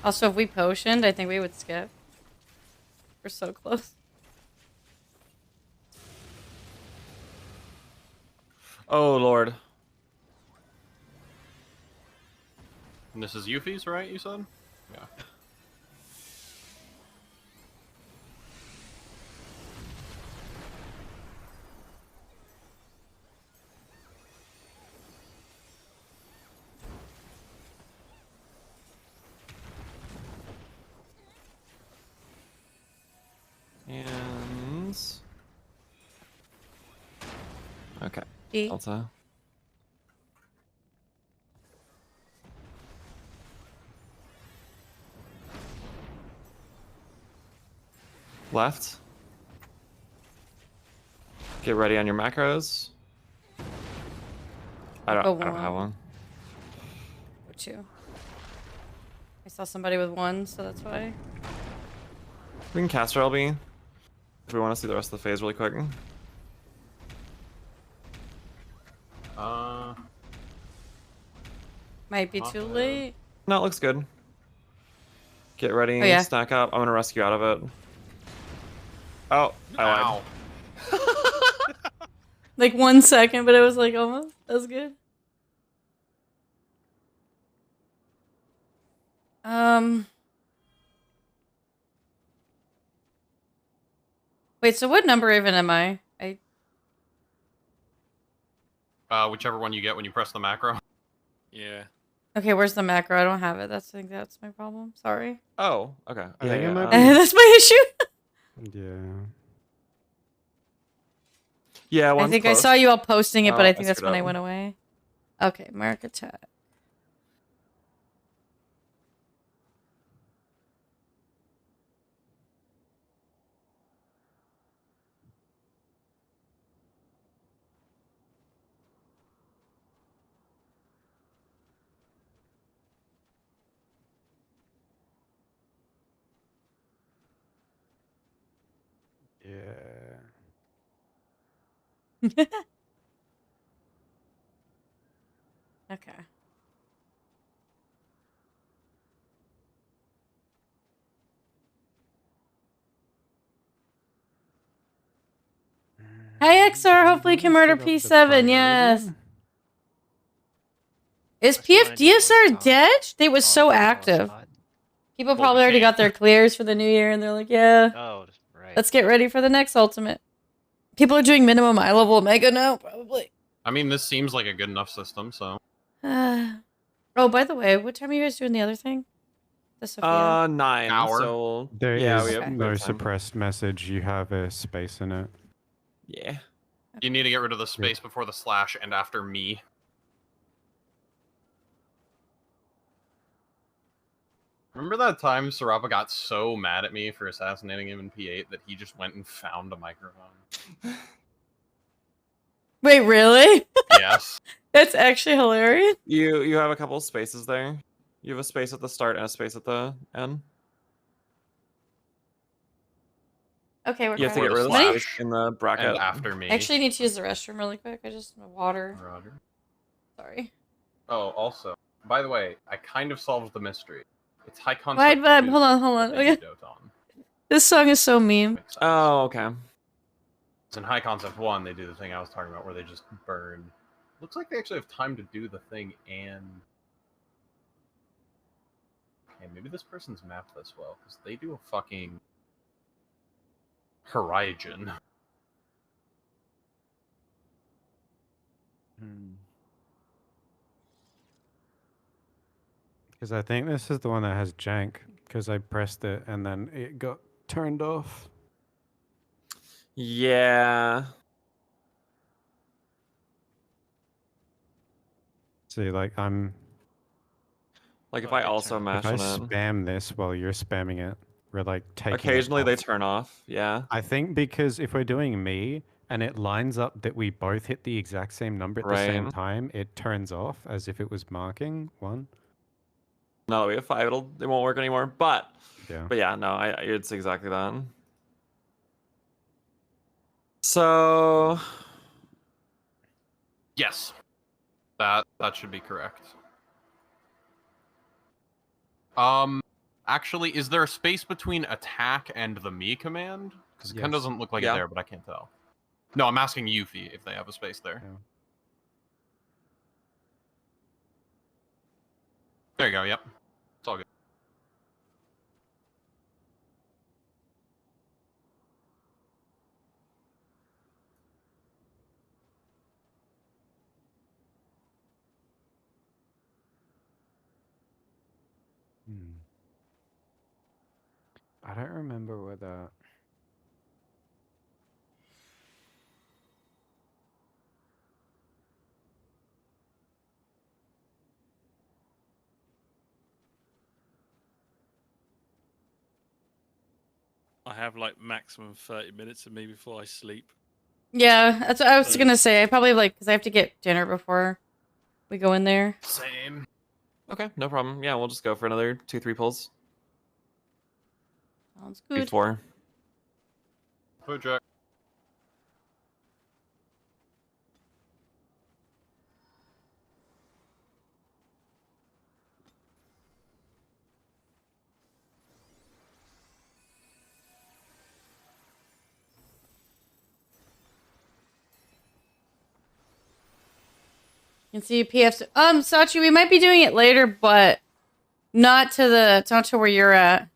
Also, if we potioned, I think we would skip. We're so close. Oh, Lord. And this is Yuffie's, right, you said? Yeah. And... Okay. D. Delta. Left. Get ready on your macros. I don't have one. Or 2. I saw somebody with 1, so that's why. We can cast our LB if we want to see the rest of the phase really quick. Might be too late. No, it looks good. Get ready, Oh, yeah. stack up. I'm gonna rescue out of it. Oh, I lied. Like 1 second, but it was like almost. That was good. Wait, so what number even am I? Whichever one you get when you press the macro. Yeah. Okay, where's the macro? I don't have it. I think that's my problem. Sorry. Oh, okay. Yeah, Okay, it might That's my issue. Yeah. Yeah, I one's think I close. saw you all posting it, but Oh, I think that's screwed when I up. went away. Okay, mark attack. Yeah. Okay. Hi XR, hopefully you can murder P7, yes. Is I still wanna do voice PFDSR talk dead? They was on so the active. spot. People Well, probably we already can't. got their clears for the new year and they're like, yeah, Oh, right. let's get ready for the next ultimate. People are doing minimum eye level Omega now, probably. I mean, this seems like a good enough system, so. Oh, by the way, what time are you guys doing the other thing? The Sophia? 9. Hour. So There yeah, is we have, Okay. we no have time. suppressed message. You have a space in it. Yeah. You need to get rid of the space before the slash and after me. Remember that time Sarapa got so mad at me for assassinating him in P8 that he just went and found a microphone? Wait, really? Yes. That's actually hilarious. You have a couple of spaces there. You have a space at the start and a space at the end. Okay, we're You have to fine. get rid of the Money? space in the bracket. And after me. I actually need to use the restroom really quick. I just water. Roger. Sorry. Oh, also, by the way, I kind of solved the mystery. It's high concept. Wide vibe. 2 Hold on. that they Okay. do dote on. This song is so meme. Makes sense. Oh, okay. It's in high concept 1, they do the thing I was talking about where they just burn. Looks like they actually have time to do the thing and. Okay, maybe this person's mapped this well, because they do a fucking Horizon. Because I think this is the one that has jank. Because I pressed it and then it got turned off. Yeah. See, like I'm. Like if Oh, I they also turn mash If I on it. spam this while you're spamming it, we're like taking. Occasionally it they off. turn off. Yeah. I think because if we're doing me and it lines up that we both hit the exact same number at the same Right. time, it turns off as if it was marking one. Now that we have 5, it won't work anymore. But Yeah. yeah, no, it's exactly that. So Yes. That should be correct. Actually, is there a space between attack and the me command? Because it kind of Yes. doesn't look like Yeah. it there, but I can't tell. No, I'm asking Yuffie if they have a space there. Yeah. There you go, yep. It's all good. I don't remember whether. I have like maximum 30 minutes of me before I sleep. Yeah, that's what I was So- gonna say. I probably because I have to get dinner before we go in there. Same. okay, no problem. Yeah, we'll just go for another 2-3 pulls Sounds good. before. Food check. You can see PF. Sachi, we might be doing it later, but not to where you're at.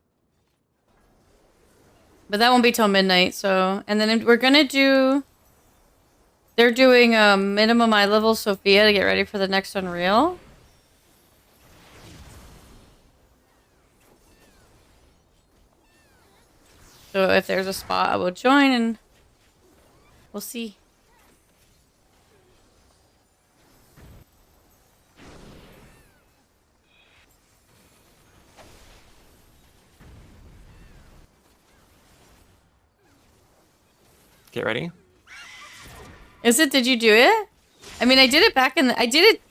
But that won't be till midnight. So, and then we're gonna do. They're doing a minimum eye level Sophia to get ready for the next Unreal. So if there's a spot, I will join and we'll see. Get ready. Is it? Did you do it? I mean, I did it back in I did it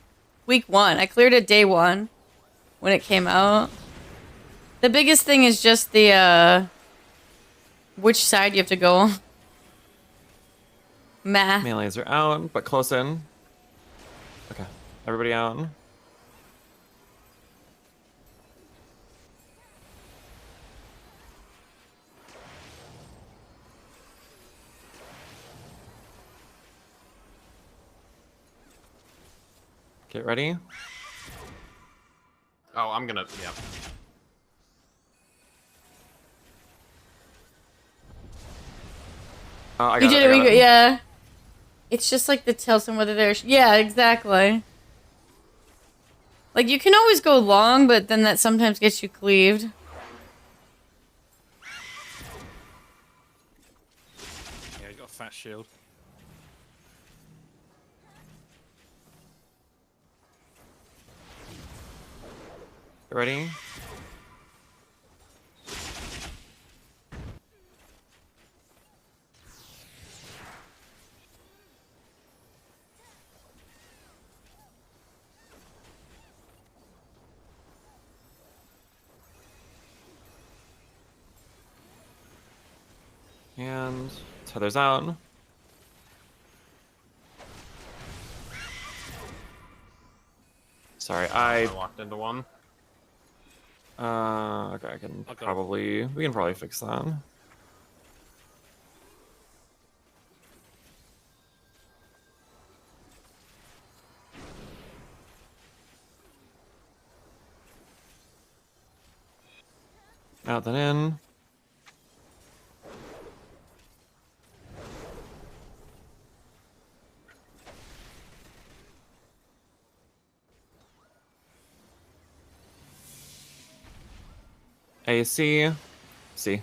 week 1. I cleared it day 1 when it came out. The biggest thing is just the, which side you have to go on. Math. Melees are out, but close in. Okay. Everybody out. Get ready. Oh, I'm gonna, yeah. I You got did it. it, yeah. It's just like the tells them whether they're... Yeah, exactly. Like, you can always go long, but then that sometimes gets you cleaved. Yeah, you got a fat shield. Get ready. And tether's out. Sorry, I locked into one. Okay, we can probably fix that. Out then in. AC. C.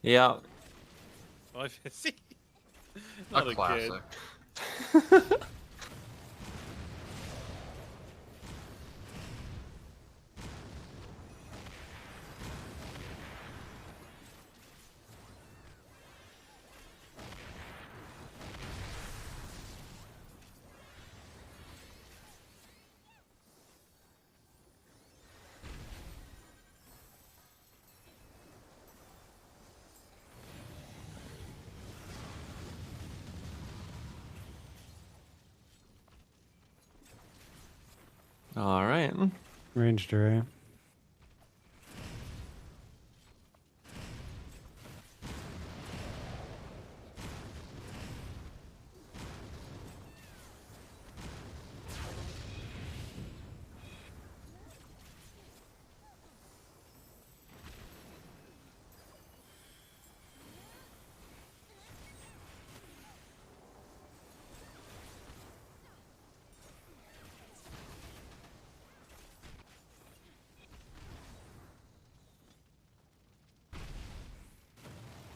Yeah. Not a classic. All right. Ranged array.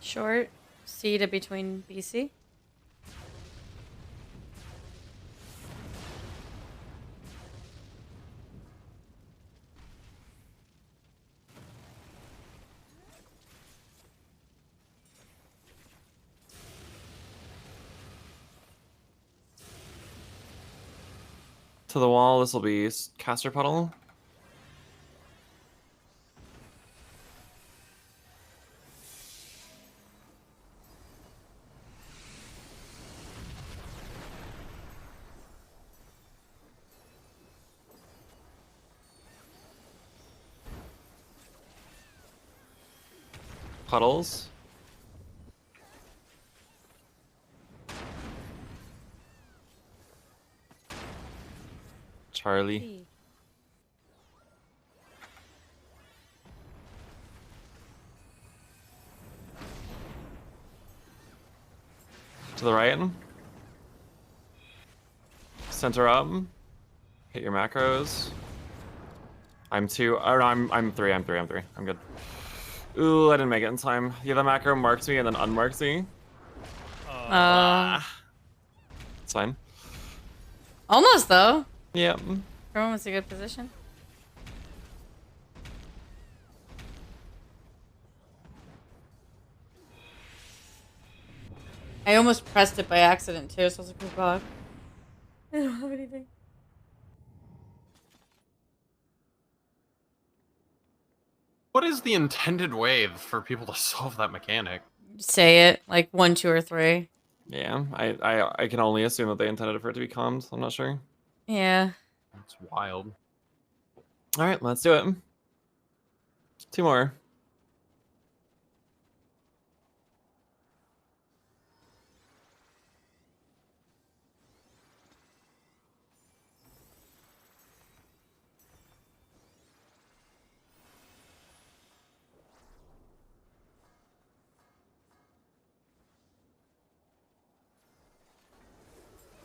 Short. C to between BC. To the wall, this will be caster puddle. Puddles. Charlie. To the right. Center up. Hit your macros. I'm 2. Or no, I'm 3. I'm good. Ooh, I didn't make it in time. Yeah, the macro marked me and then unmarked me. It's fine. Almost though. Yep. Everyone was a good position. I almost pressed it by accident too, so I was like, oh god. I don't have anything. What is the intended way for people to solve that mechanic? Say it like 1, 2, or 3. Yeah, I can only assume that they intended for it to be calmed. I'm not sure. Yeah. That's wild. All right, let's do it. 2 more.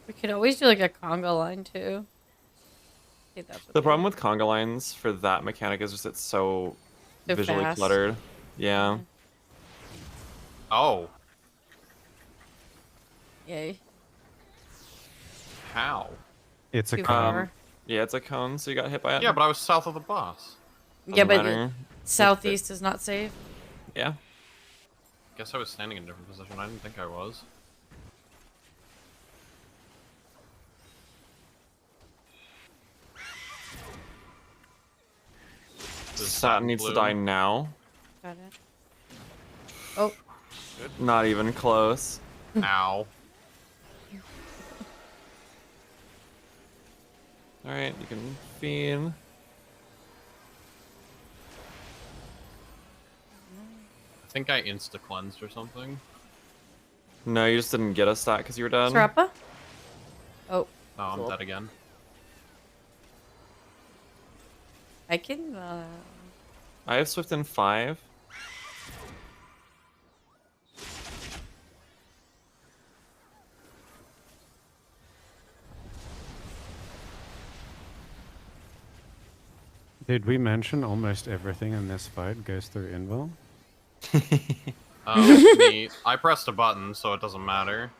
We could always do like a conga line too. I think that's what The they problem do. with conga lines for that mechanic is just it's so Too visually fast. cluttered. Yeah. Oh. Yay. How? It's a Too cone. far. Yeah, it's a cone, so you got hit by it. Yeah, but I was south of the boss. Yeah, but matter. southeast is not safe. Yeah. Guess I was standing in a different position. I didn't think I was. Satin needs to die now. Got it. Oh. Not even close. Ow. Alright, you can feed. I think I insta-cleansed or something. No, you just didn't get a stat because you were dead. Sarapa? Oh. Oh, I'm Cool. dead again. I can, I have Swift in 5. Did we mention almost everything in this fight goes through invul? I pressed a button, so it doesn't matter.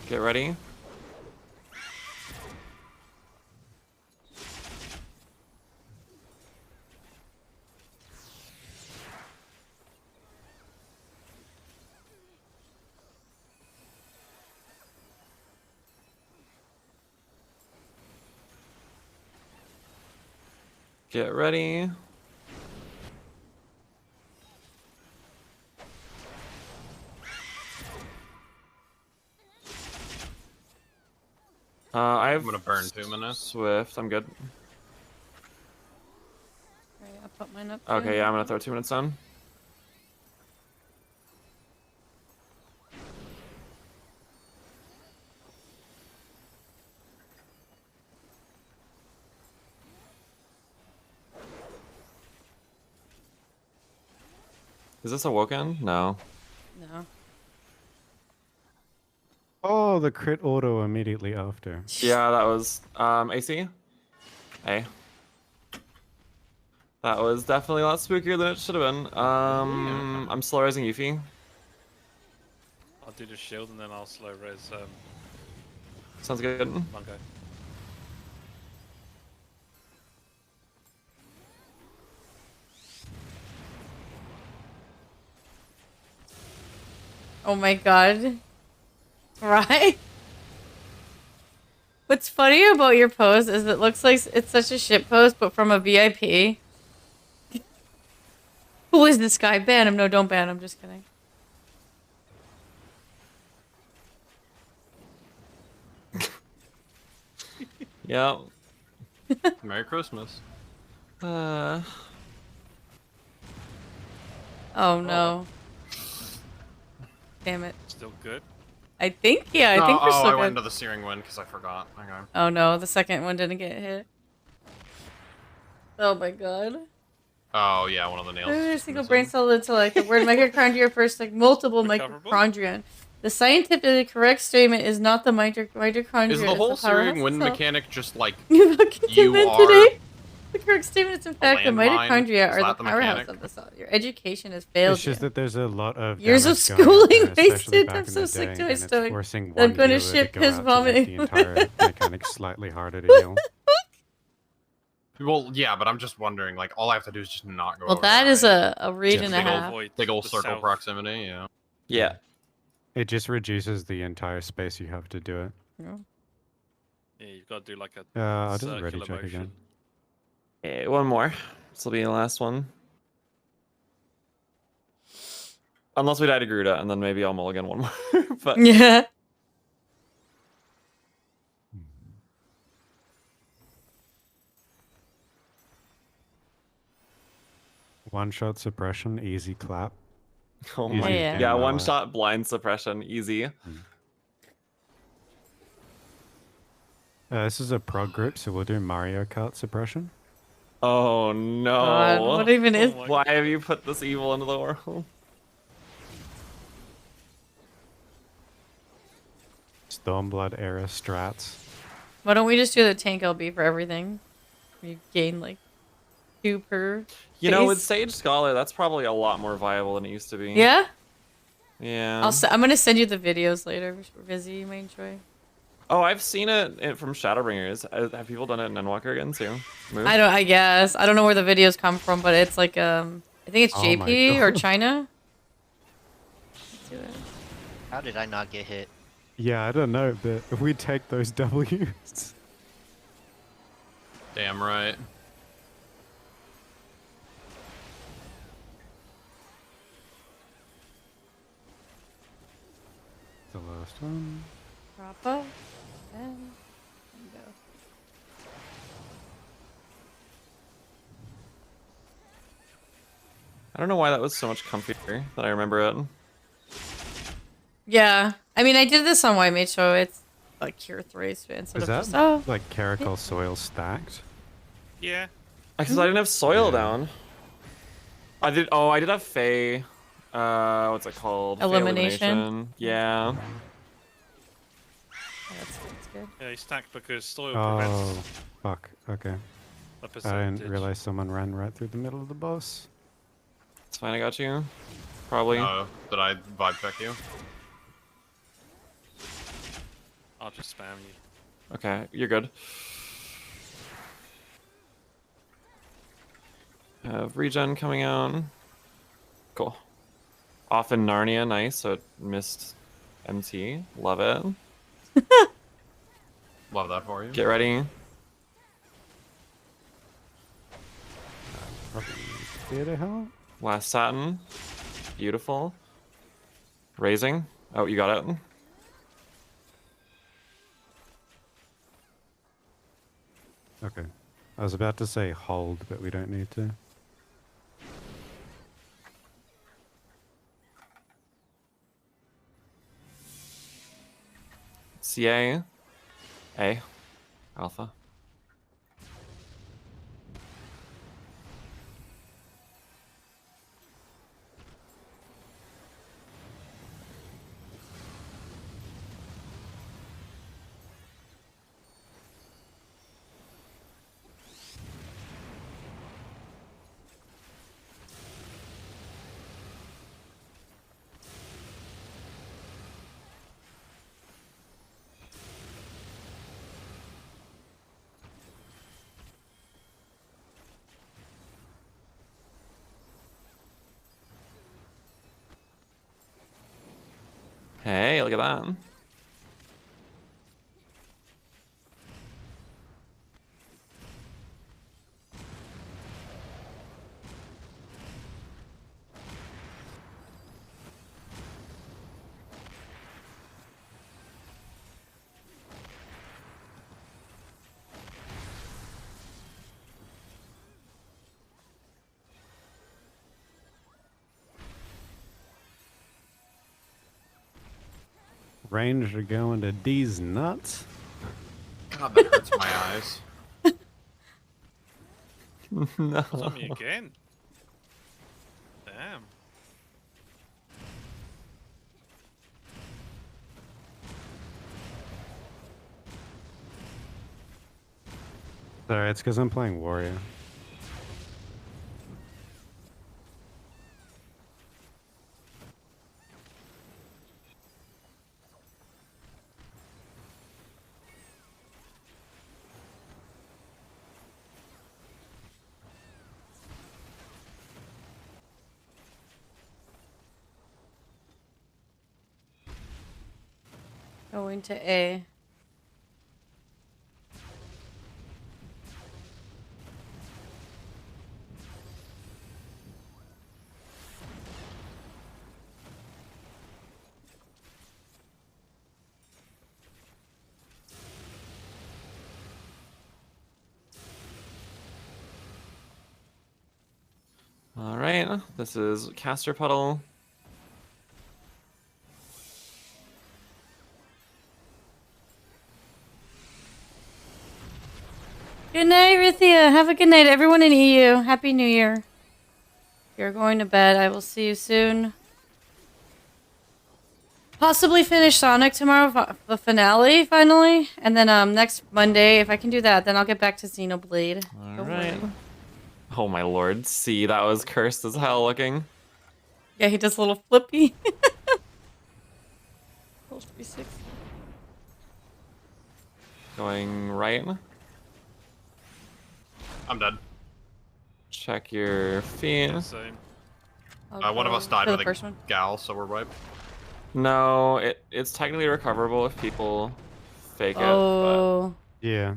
Get ready. Get ready. I'm gonna burn 2 minutes. Swift, I'm good. Alright, I'll put mine up. Okay, yeah, I'm gonna throw 2 minutes down. Is this a Woken? No. No. Oh, the crit auto immediately after. Yeah, that was AC. Hey. That was definitely a lot spookier than it should have been. I'm slow rising Yuffie. I'll do the shield and then I'll slow res Sounds good. Mungo. Oh my god. Right? What's funny about your pose is it looks like it's such a shit pose, but from a VIP. Who is this guy? Ban him. No, don't ban him. Just kidding. Yeah. Merry Christmas. Oh no. Damn it. Still good. I think, yeah, I No, think we're still I good. went into the searing wind because I forgot. Hang on. Oh no, the second one didn't get hit. Oh my god. Oh yeah, one of the nails. A is single missing. brain cell into like the word mitochondria refers to like multiple Recoverable? mitochondria. The scientifically correct statement is not the mitochondria. Is the it's whole searing powerhouse wind itself. mechanic just like You fucking you invented are it. The correct statement is in fact the landmine? mitochondria Is are the that the powerhouse mechanic? of the cell. Your education has failed It's just you. that there's a lot of Years of damage going on schooling there, especially wasted. back I'm in so the sick day, to my and it's stomach. forcing I'm one gonna healer shit to go piss out to make vomiting. the entire mechanic slightly harder to heal. Well, yeah, but I'm just wondering. Like, all I have to do is just not go. Well, over that there, is right? a read Just and a big half. old, big old The circle south. proximity. Yeah. Yeah. It just reduces the entire space you have to do it. Yeah. Yeah, you've got to do like a I'll just circular ready check motion. again. Okay, one more. This will be the last one. Unless we die to Gruda, and then maybe I'll mulligan one more. But Yeah. One shot suppression, easy clap. oh Easy my, Yeah. game yeah, hour. one shot blind suppression, easy. This is a prog group, so we'll do Mario Kart suppression. Oh no! God, what even is? my Why have you put this evil into the world? Stormblood era strats. Why don't we just do the tank LB for everything? You gain like 2 per. You know, with phase. Sage Scholar, that's probably a lot more viable than it used to be. Yeah. Yeah. I'm gonna send you the videos later. Vizzy, you may enjoy. Oh, I've seen it from Shadowbringers. Have people done it in Endwalker again too? Move? I guess I don't know where the videos come from, but it's like I think it's Oh my JP or God. China. Let's do it. How did I not get hit? Yeah, I don't know, but if we take those W's. Damn right. The last one. Drop up and go. I don't know why that was so much comfier than I remember it. Yeah, I mean I did this on White Mage, so it's like Cure 3 instead Is of that just oh. like Caracal soil stacked? Yeah. Because I didn't have soil down. I did. Oh, I did have Fey. What's it called? Fey Elimination? Yeah. That's good. Yeah, he's stacked because soil Oh, prevents fuck. Okay. a I percentage. didn't realize someone ran right through the middle of the boss. It's fine. I got you. Probably. Did I vibe check you? I'll just spam you. Okay, you're good. Have regen coming out. Cool. Off in Narnia, nice. So it missed MT. Love it. Love that for you. Get ready. Theater hell? Last Satin. Beautiful. Raising. Oh, you got it. Okay. I was about to say hold, but we don't need to. CA. A. Alpha. Hey, look at that. Ranger going to D's nuts. God, that hurts my eyes. No. What's on me again? Damn. Sorry, it's because I'm playing Warrior. Going to A. All right, this is Caster Puddle. Good night, Rithia. Have a good night, everyone in EU. Happy New Year. You're going to bed. I will see you soon. Possibly finish Sonic tomorrow, the finale, finally. And then next Monday, if I can do that, then I'll get back to Xenoblade. All right. Oh my lord, see, that was cursed as hell looking. Yeah, he does a little flippy. Little 360. Going right. I'm dead. Check your feet. Same. One of us died for with the a first one. gal, so we're wiped. No, it's technically recoverable if people fake it. Oh. Yeah.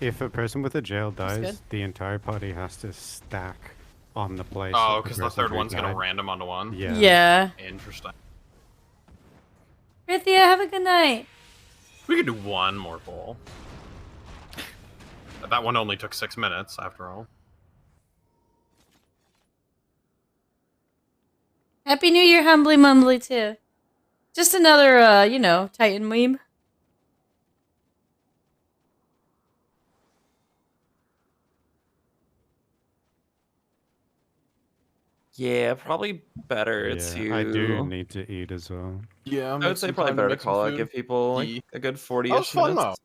If a person with a jail That's dies, good. the entire party has to stack on the place. Oh, of because the person third who one's gonna died. random onto one. Yeah. Yeah. Interesting. Rithia, have a good night. We could do one more poll. That one only took 6 minutes, after all. Happy New Year, Humbly Mumbly, too. Just another, you know, Titan meme. Yeah, probably better Yeah, to. I do need to eat as well. Yeah, I would say probably better to call it. Give people like a good 40-ish That was fun, minutes. though.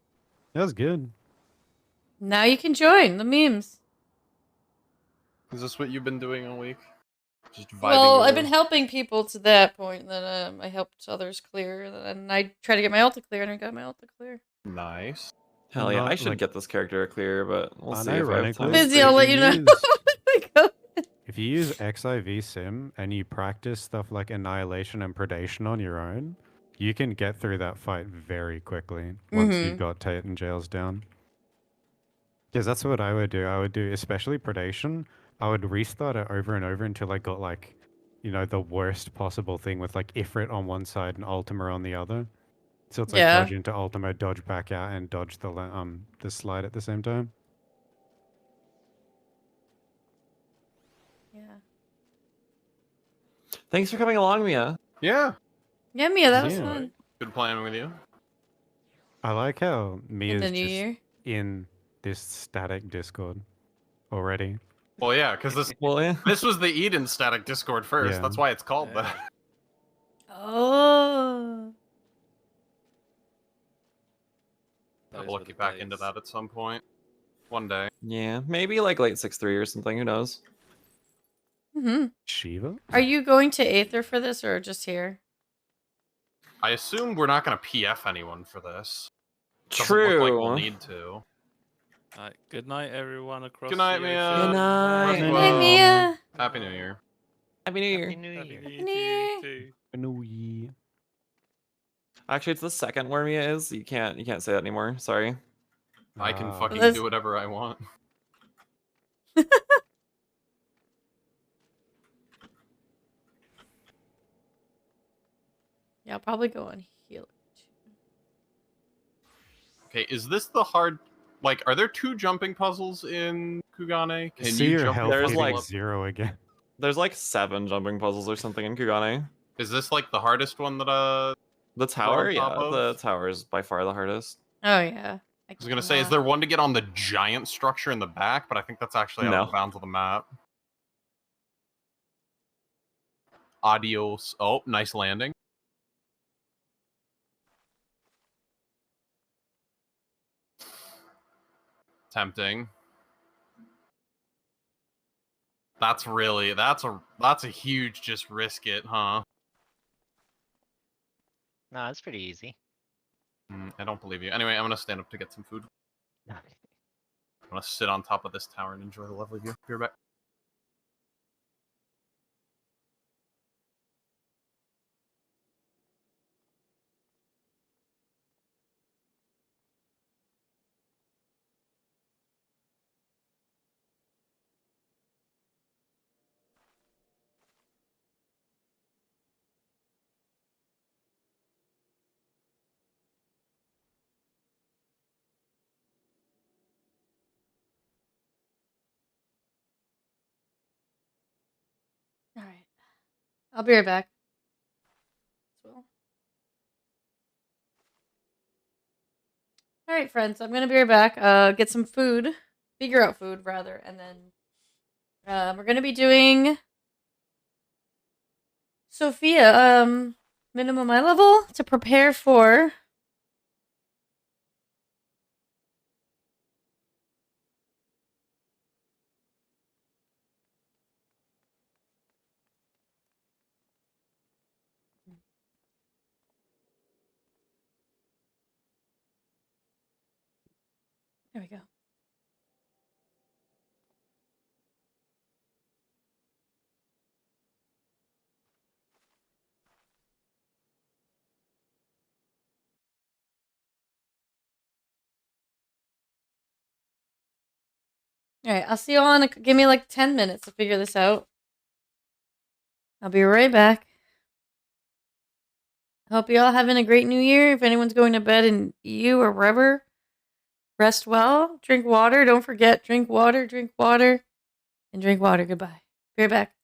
That was good. Now you can join the memes. Is this what you've been doing all week? Just vibing Well, I've over? been helping people to that point. Then I helped others clear, and I tried to get my ult to clear, and I got my ult to clear. Nice. Hell yeah, I Not, should like- get this character clear, but we'll see if I have time. Unironically, Busy, I'll let you know. If you use XIV Sim and you practice stuff like Annihilation and Predation on your own, you can get through that fight very quickly once you've got Titan jails down. Because that's what I would do. I would do, especially Predation, I would restart it over and over until I got like, you know, the worst possible thing with like Ifrit on one side and Ultima on the other. So it's like dodge into Ultima, dodge back out, and dodge the slide at the same time. Yeah. Thanks for coming along, Mia. Yeah. Yeah, Mia, that was Yeah. fun. Good playing with you. I like how Mia's the new just year? in this static Discord already. Well, yeah, because this was the Eden static Discord first. Yeah. That's why it's called that. Oh. I'll look you back into that at some point. One day. Yeah, maybe like late 6-3 or something. Who knows? Shiva? Are you going to Aether for this, or just here? I assume we're not going to PF anyone for this. Doesn't True. look like we'll need to. Alright, good night, everyone across Good night, the Mia. ocean. Good night. Roswell. Hey, Mia. Happy New Year. Happy New Year. Happy New Year. Happy New New Year Year. to you too. No, Actually, it's the second where Mia is. You can't say that anymore. Sorry. I can Ah. fucking That's- do whatever I want. Yeah, I'll probably go on healer. Okay, is this the hard? Like, are there 2 jumping puzzles in Kugane? Can See you your jump health There's hitting like- 0 again. There's like 7 jumping puzzles or something in Kugane. Is this like the hardest one that The tower, on yeah, top of? the tower is by far the hardest. Oh yeah. I was gonna say, is there one to get on the giant structure in the back? But I think that's actually out of No. the bounds of the map. Adios. Oh, nice landing. Tempting. That's a huge just risk it, huh? No, it's pretty easy. I don't believe you. Anyway, I'm gonna stand up to get some food. I'm gonna sit on top of this tower and enjoy the lovely view. Be right back. All right. I'll be right back. All right, friends. I'm gonna be right back. Get some food, figure out food rather, and then we're gonna be doing Sophia minimum eye level to prepare for. There we go. All right, I'll see you all give me like 10 minutes to figure this out. I'll be right back. Hope you all having a great new year. If anyone's going to bed in EU or wherever, rest well. Drink water. Don't forget, drink water, and drink water. Goodbye. Be right back.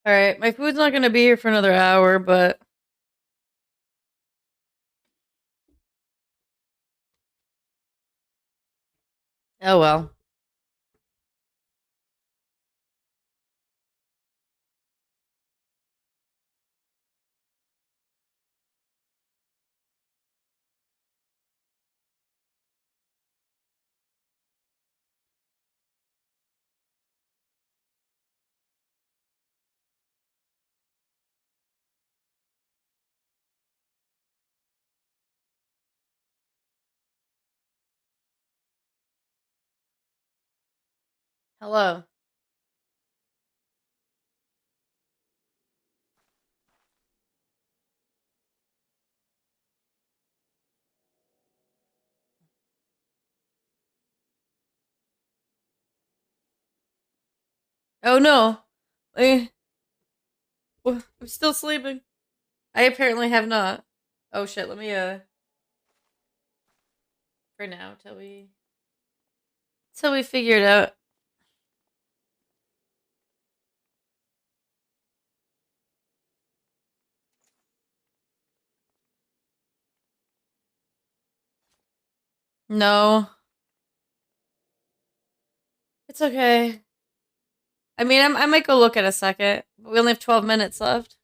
Alright, my food's not gonna be here for another hour, but... Oh well. Hello. Oh no. I'm still sleeping. I apparently have not. Oh shit, let me for now till we figure it out. No. It's okay. I mean, I might go look at a second. We only have 12 minutes left.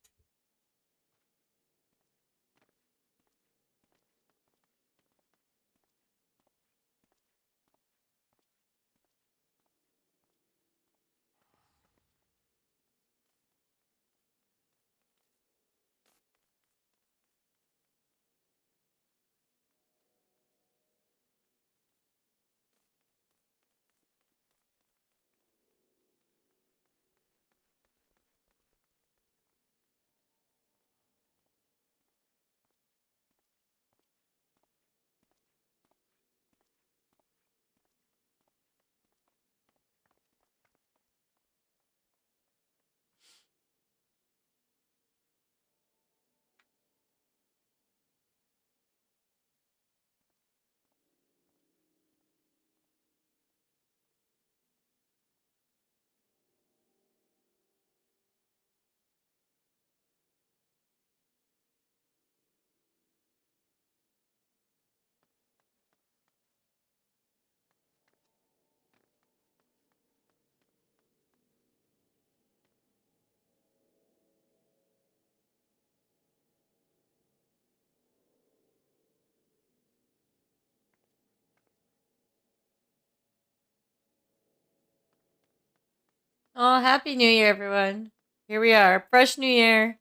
Oh, happy New Year, everyone. Here we are. Fresh New Year.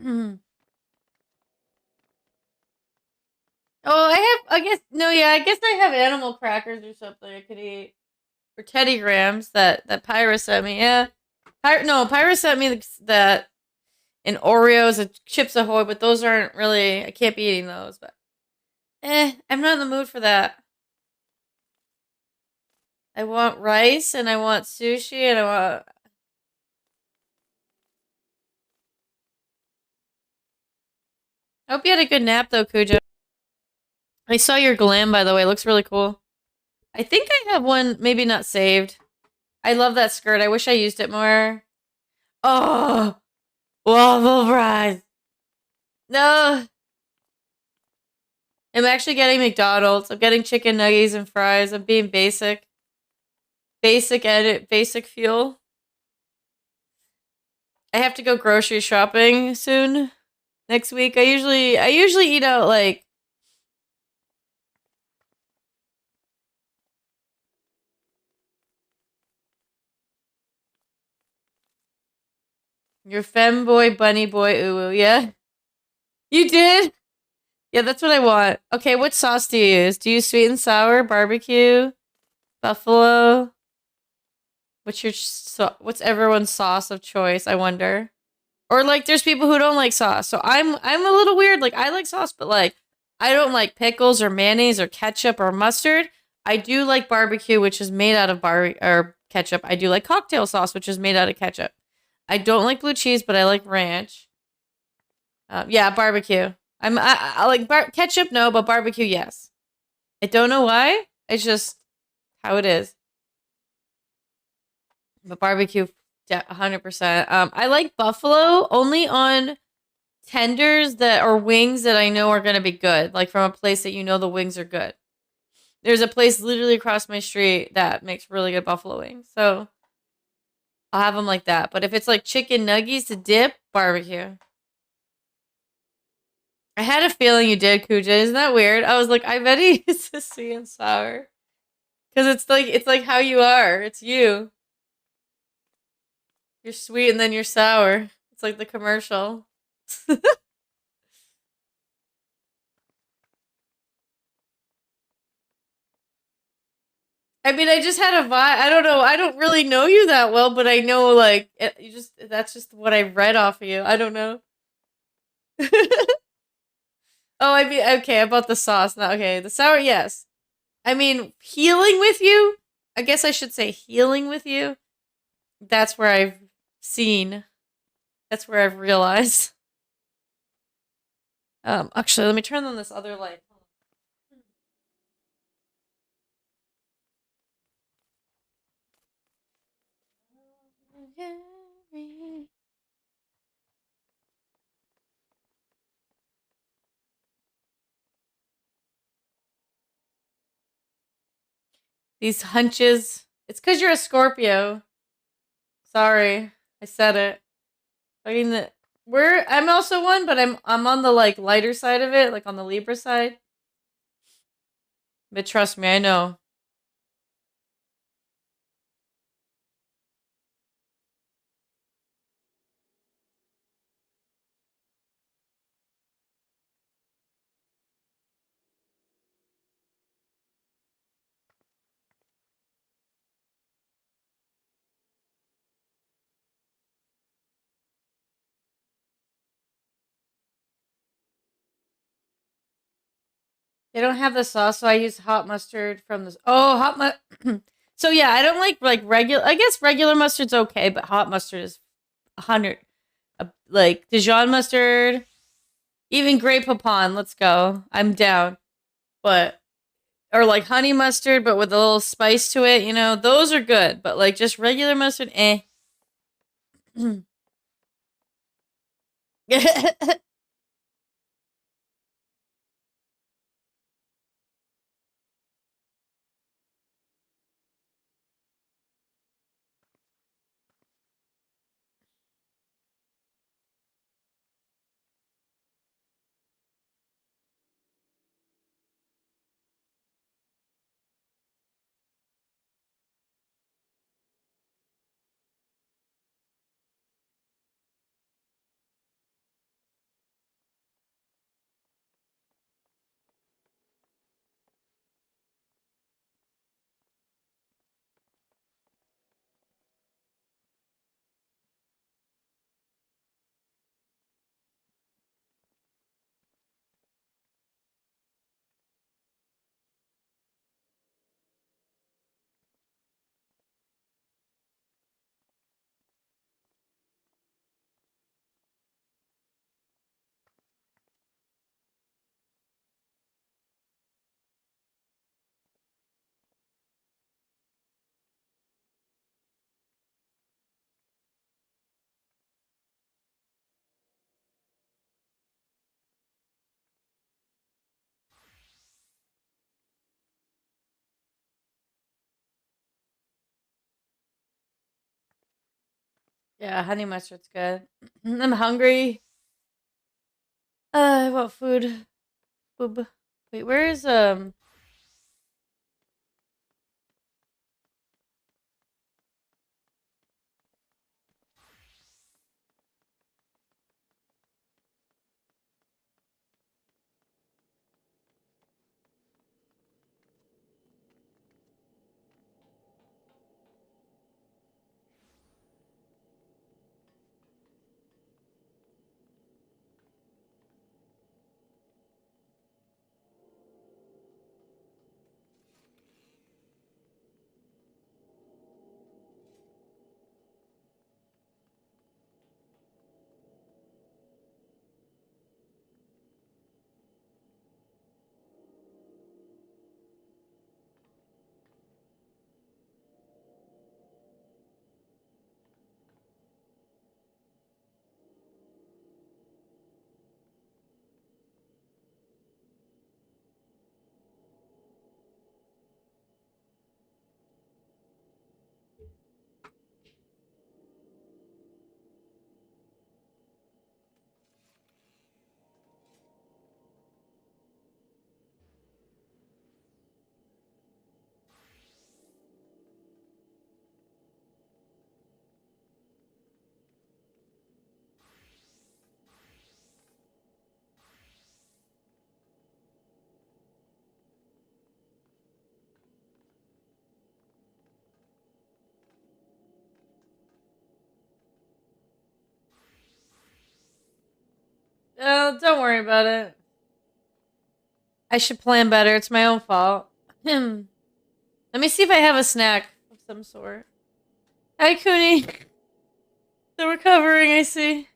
Oh, I guess I have animal crackers or something I could eat. Or Teddy Grahams that Pyra sent me. Yeah. Pyra sent me that and Oreos and Chips Ahoy, but those aren't really, I can't be eating those, but I'm not in the mood for that. I want rice and I want sushi and I want... I hope you had a good nap though, Cujo. I saw your glam, by the way. It looks really cool. I think I have one, maybe not saved. I love that skirt. I wish I used it more. Oh! Waffle fries! No! I'm actually getting McDonald's. I'm getting chicken nuggets and fries. I'm being basic. Basic fuel. I have to go grocery shopping soon. Next week. I usually eat out like your femboy, bunny boy, ooh, yeah. You did? Yeah, that's what I want. Okay, what sauce do you use? Do you use sweet and sour, barbecue, buffalo? What's everyone's sauce of choice? I wonder. Or like, there's people who don't like sauce. So I'm a little weird. Like, I like sauce, but like, I don't like pickles or mayonnaise or ketchup or mustard. I do like barbecue, which is made out of ketchup. I do like cocktail sauce, which is made out of ketchup. I don't like blue cheese, but I like ranch. Yeah, barbecue. I like ketchup, no, but barbecue, yes. I don't know why. It's just how it is. But barbecue 100%. I like buffalo only on tenders that or wings that I know are gonna be good, like from a place that you know the wings are good. There's a place literally across my street that makes really good buffalo wings, so I'll have them like that. But if it's like chicken nuggets to dip, barbecue. I had a feeling you did, Kuja. Isn't that weird? I was like, I bet he is sweet and sour. Because it's like how you are. It's you. You're sweet and then you're sour. It's like the commercial. I mean, I just had a vibe. I don't know. I don't really know you that well, but I know like you just that's just what I read off of you. I don't know. Oh, I mean, okay, about the sauce. Not okay. The sour, yes. I mean, healing with you. I guess I should say healing with you. That's where I've seen. That's where I've realized. Actually, let me turn on this other light. These hunches. It's because you're a Scorpio. Sorry, I said it. I mean, I'm also one, but I'm on the like lighter side of it, like on the Libra side. But trust me, I know. They don't have the sauce, so I use hot mustard from this. Oh, hot mustard. So yeah, I don't like regular. I guess regular mustard's okay, but hot mustard is 100. Like Dijon mustard, even Grey Poupon. Let's go. I'm down. But or like honey mustard, but with a little spice to it. You know, those are good. But like just regular mustard, eh. Yeah, honey mustard's good. I'm hungry. I want food. Boob. Wait, where is Don't worry about it. I should plan better. It's my own fault. Let me see if I have a snack of some sort. Hi, Cooney. Still recovering, I see.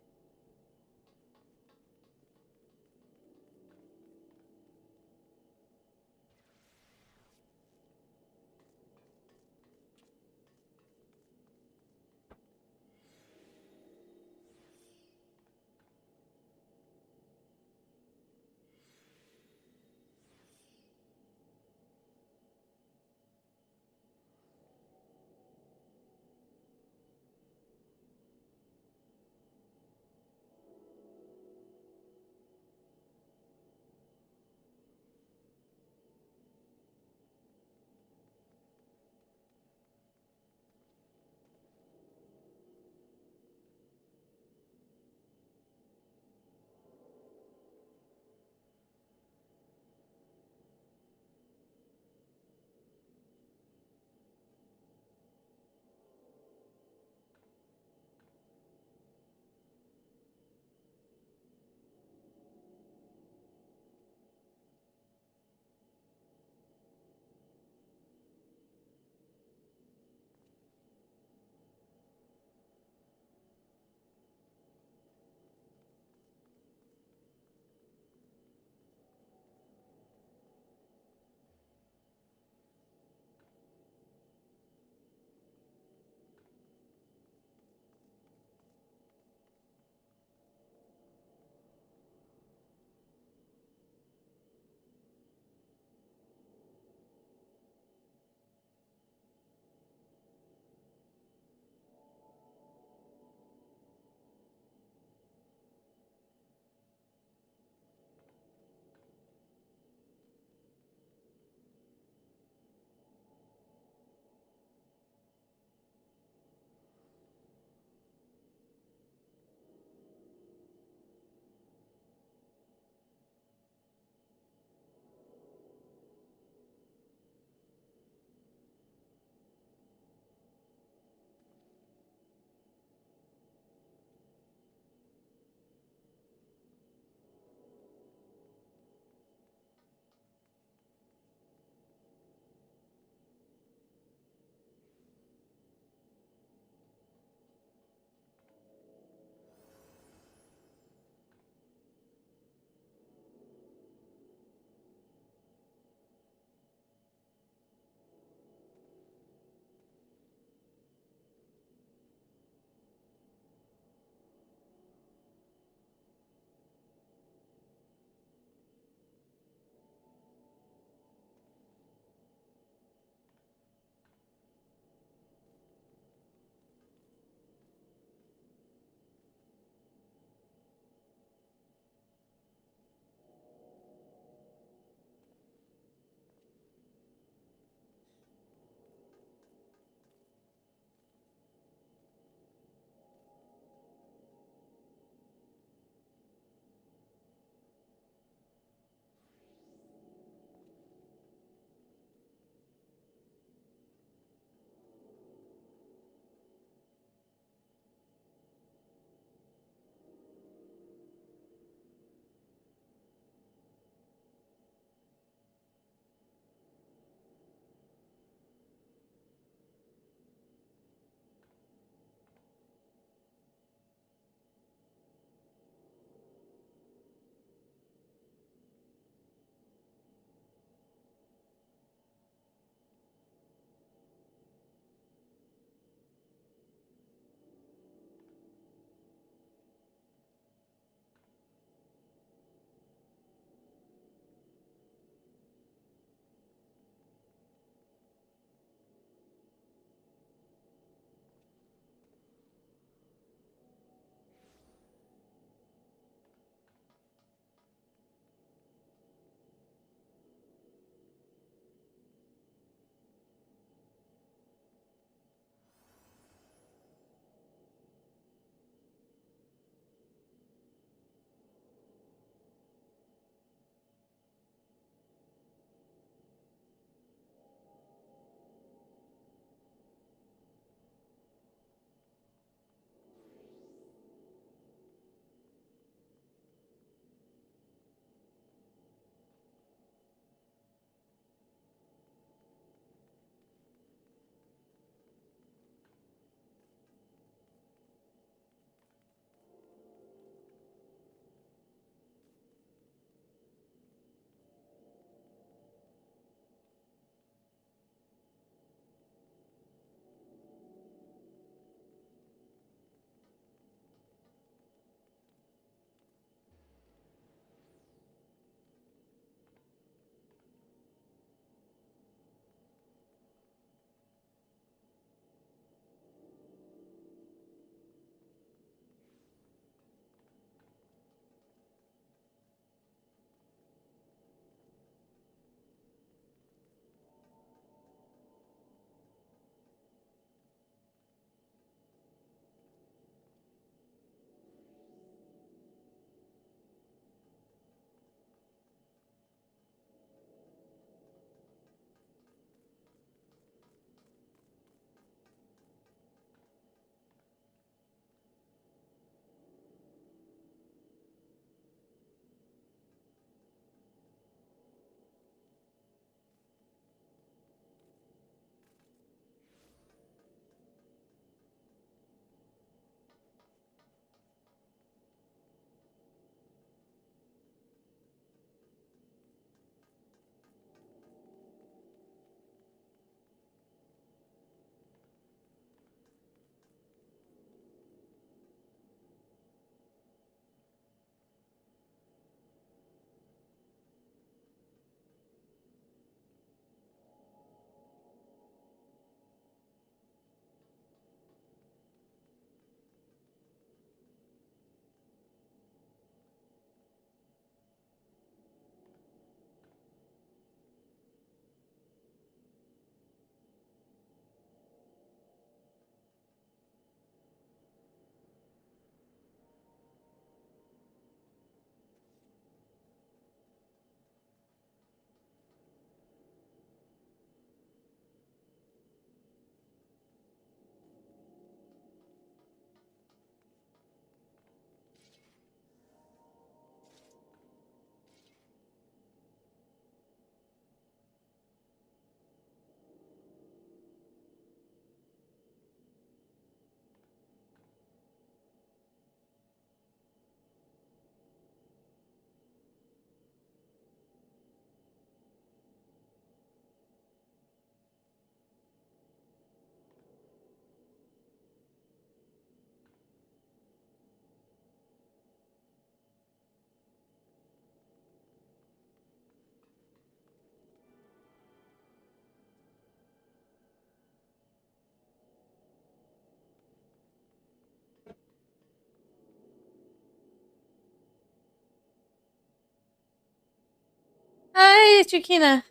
Hi, it's Yukina.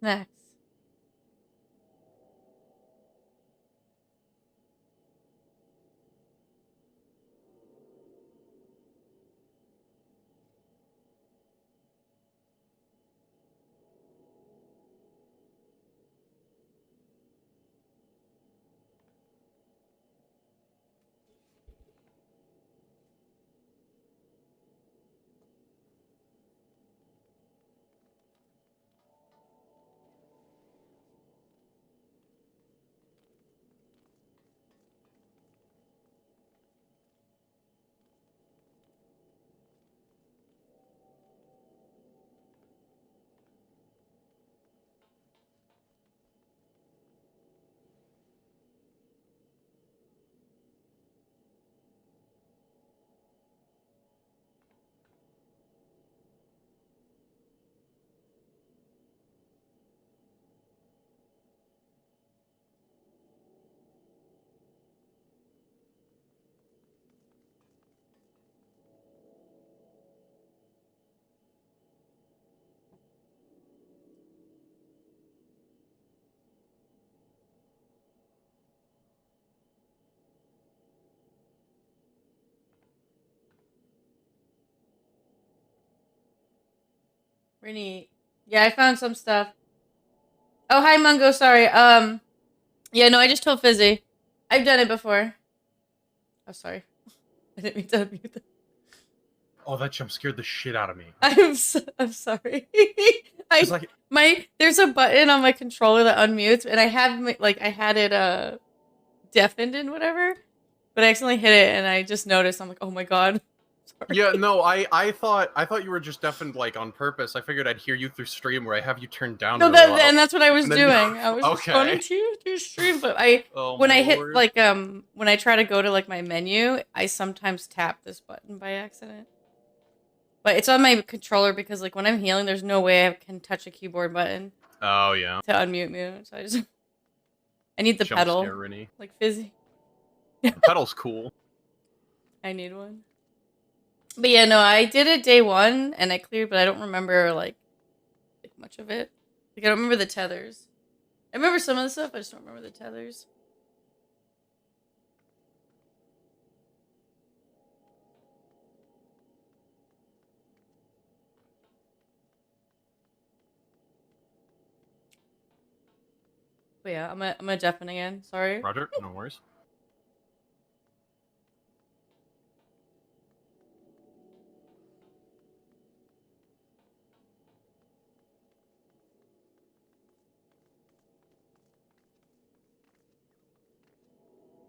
Next. Really? Yeah, I found some stuff. Oh, hi, Mungo. Sorry. Yeah, no, I just told Fizzy. I've done it before. Oh, sorry. I didn't mean to unmute them. Oh, that jump scared the shit out of me. I'm sorry. There's a button on my controller that unmutes, and I had it deafened and whatever, but I accidentally hit it, and I just noticed. I'm like, oh my god. Sorry. Yeah, no, I thought you were just deafened like on purpose. I figured I'd hear you through stream where I have you turned down. No, really loud. and that's what I was And then- doing. I was responding to you through stream, but when I hit when I try to go to like my menu, I sometimes tap this button by accident. But it's on my controller because like when I'm healing, there's no way I can touch a keyboard button. Oh yeah. To unmute me, so I need the Jump pedal, scare, Rennie. like Fizzy. The pedal's cool. I need one. But yeah, no, I did it day one and I cleared, but I don't remember like much of it. Like I don't remember the tethers. I remember some of the stuff, I just don't remember the tethers. But yeah, I'm gonna deafen again. Sorry. Roger, no worries.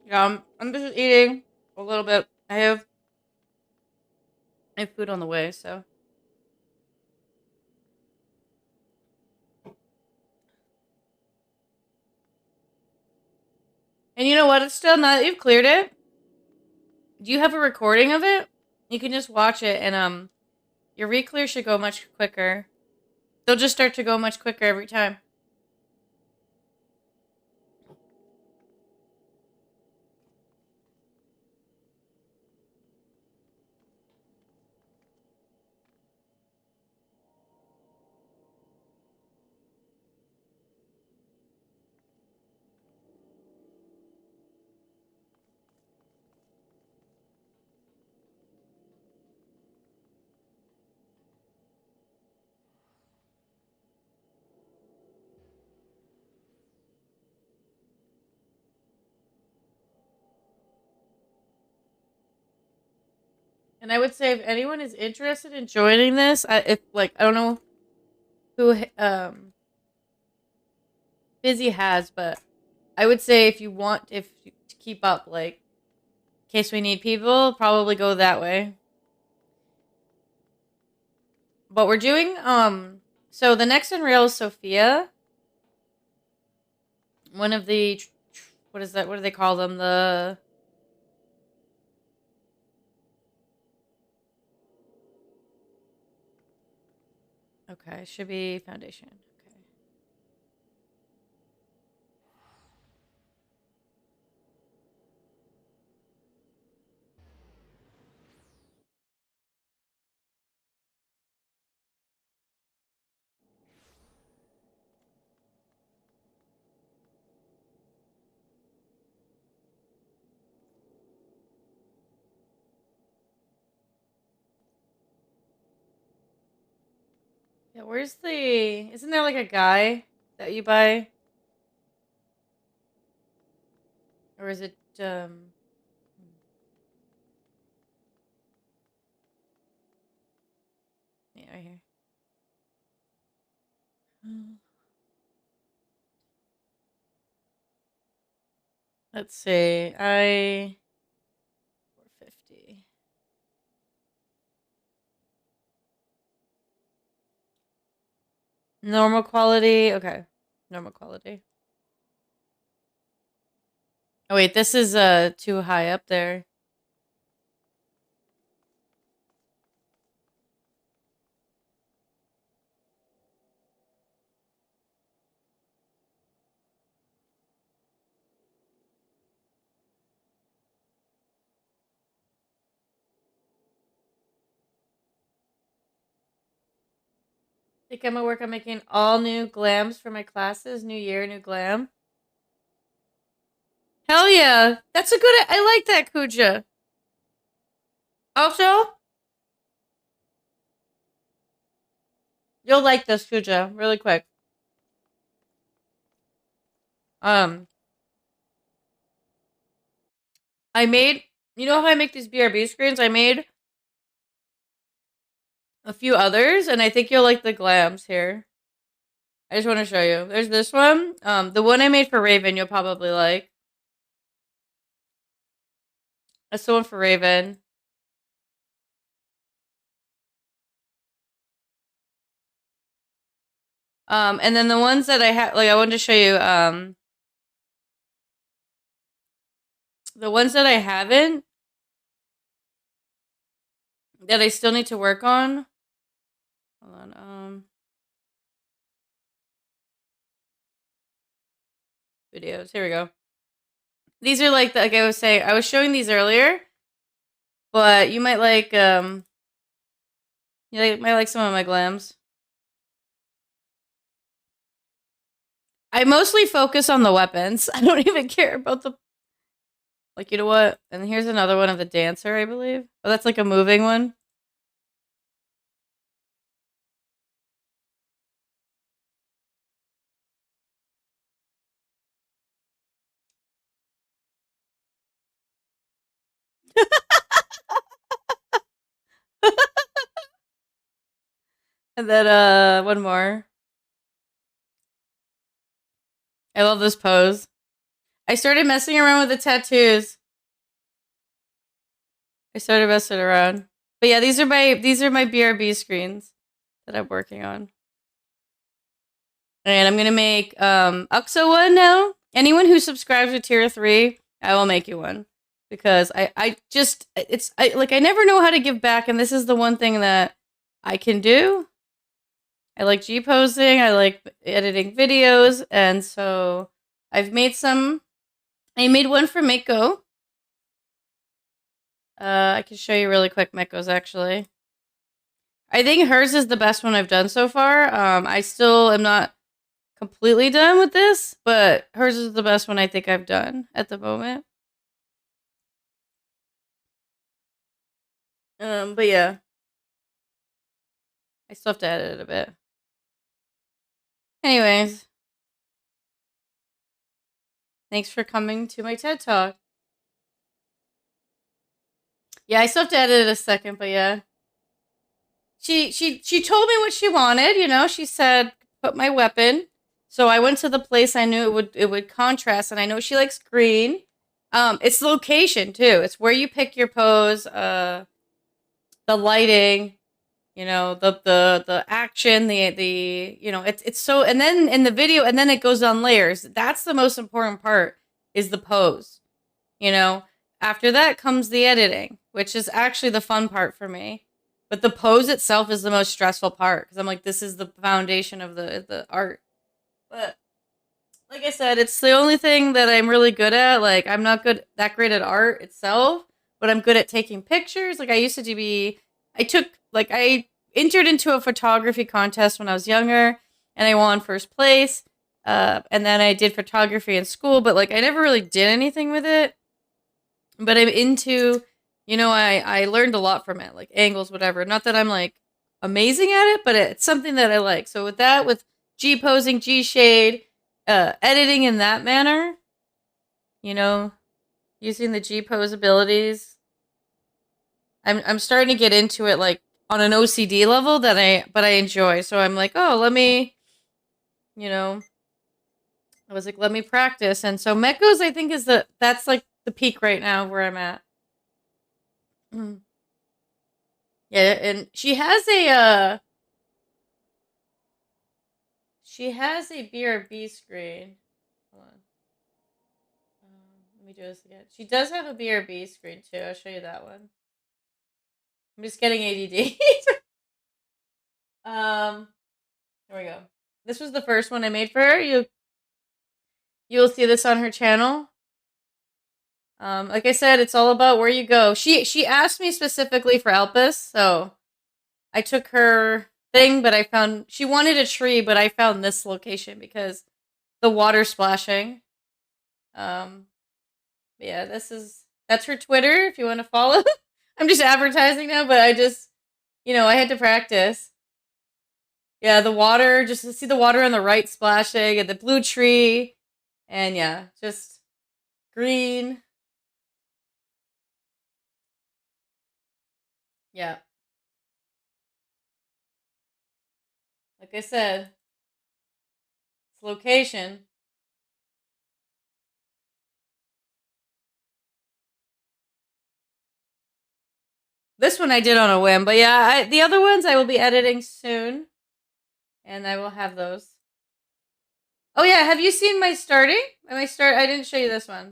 Yeah, I'm just eating a little bit. I have food on the way, so. And you know what? It's still not. You've cleared it. Do you have a recording of it? You can just watch it, and your re-clear should go much quicker. They'll just start to go much quicker every time. And I would say if anyone is interested in joining this, I don't know who Busy has, but I would say if you want to keep up, like in case we need people, probably go that way. But we're doing so the next Unreal is Sophia. One of the what is that? What do they call them? The okay, should be foundation. Yeah, where's the... Isn't there like a guy that you buy? Or is it, Yeah, right here. Let's see. 450. Normal quality. Okay. Normal quality. Oh wait, this is too high up there. I think I'm gonna work on making all new glams for my classes. New year, new glam. Hell yeah. That's a good... I like that, Kuja. Also, you'll like this, Kuja, really quick. I made... You know how I make these BRB screens? I made a few others, and I think you'll like the glams here. I just want to show you. There's this one. The one I made for Raven, you'll probably like. That's the one for Raven. And then the ones that I have, like, I wanted to show you, the ones that I haven't, that I still need to work on. Hold on, videos. Here we go. These are like I was saying, I was showing these earlier, but you might like, might like some of my glams. I mostly focus on the weapons. I don't even care about the... Like, you know what? And here's another one of the dancer, I believe. Oh, that's like a moving one. And then, one more. I love this pose. I started messing around with the tattoos. I started messing around. But yeah, these are my BRB screens that I'm working on. And I'm gonna make UXO one now. Anyone who subscribes to tier 3, I will make you one. Because I never know how to give back, and this is the one thing that I can do. I like G-posing, I like editing videos, and so I've made some. I made one for Mako. I can show you really quick Mako's actually. I think hers is the best one I've done so far. I still am not completely done with this, but hers is the best one I think I've done at the moment. But yeah. I still have to edit it a bit. Anyways. Thanks for coming to my TED Talk. Yeah, I still have to edit it a second, but yeah. She told me what she wanted, you know. She said, put my weapon. So I went to the place I knew it would contrast, and I know she likes green. It's location too. It's where you pick your pose, the lighting, you know, the action, the you know, it's so, and then in the video, and then it goes on layers. That's the most important part, is the pose. You know, after that comes the editing, which is actually the fun part for me. But the pose itself is the most stressful part, because I'm like, this is the foundation of the art. But like I said, it's the only thing that I'm really good at. Like, I'm not that great at art itself, but I'm good at taking pictures. Like, I entered into a photography contest when I was younger, and I won first place. And then I did photography in school, but like, I never really did anything with it. But I'm into, you know, I learned a lot from it, like angles, whatever. Not that I'm like amazing at it, but it's something that I like. So with that, with G posing, G shade, editing in that manner, you know, using the G pose abilities, I'm starting to get into it like on an OCD level that I enjoy. So I'm like, oh, let me, you know, I was like, let me practice. And so Mecho's, I think, that's like the peak right now where I'm at. Yeah, and she has a BRB screen. Hold on. Let me do this again. She does have a BRB screen too. I'll show you that one. I'm just getting ADD. There we go. This was the first one I made for her. You'll see this on her channel. Like I said, it's all about where you go. She asked me specifically for Elpis, so I took her thing, but she wanted a tree, but I found this location because the water splashing. Yeah, that's her Twitter if you want to follow. I'm just advertising now, but I just, I had to practice. Yeah, the water, just to see the water on the right splashing and the blue tree. And yeah, just green. Yeah. Like I said, it's location. This one I did on a whim, but yeah, the other ones I will be editing soon. And I will have those. Oh yeah, have you seen my starting? I didn't show you this one.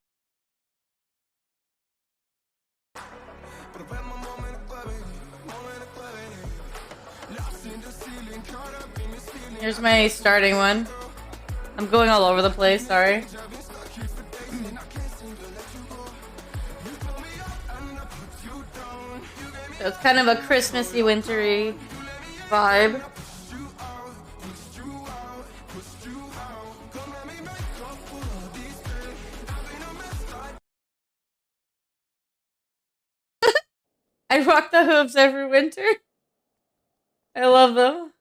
Here's my starting one. I'm going all over the place, sorry. So it's kind of a Christmassy, wintry vibe. I rock the hooves every winter. I love them.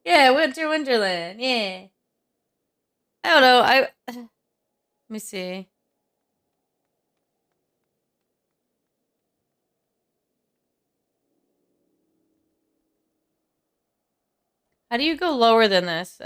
Yeah, Winter Wonderland. Yeah. I don't know. Let me see. How do you go lower than this?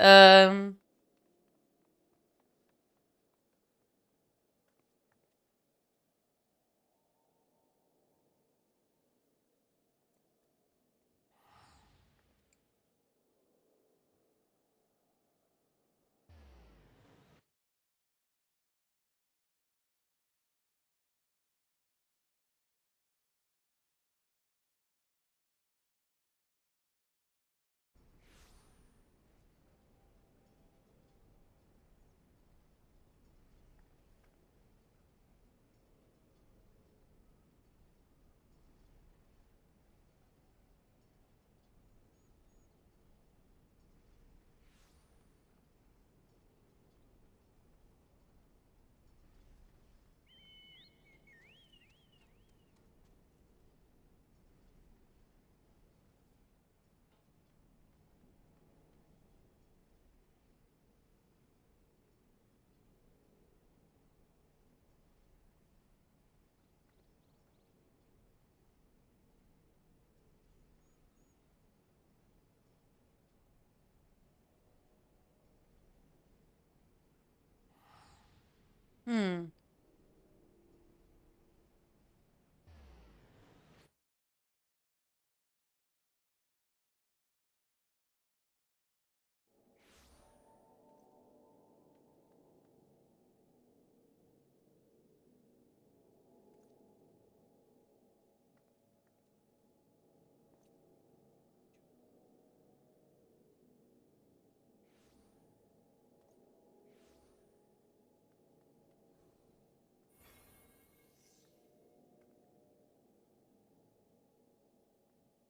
Hmm.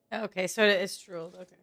Okay, so it's drooled. Okay.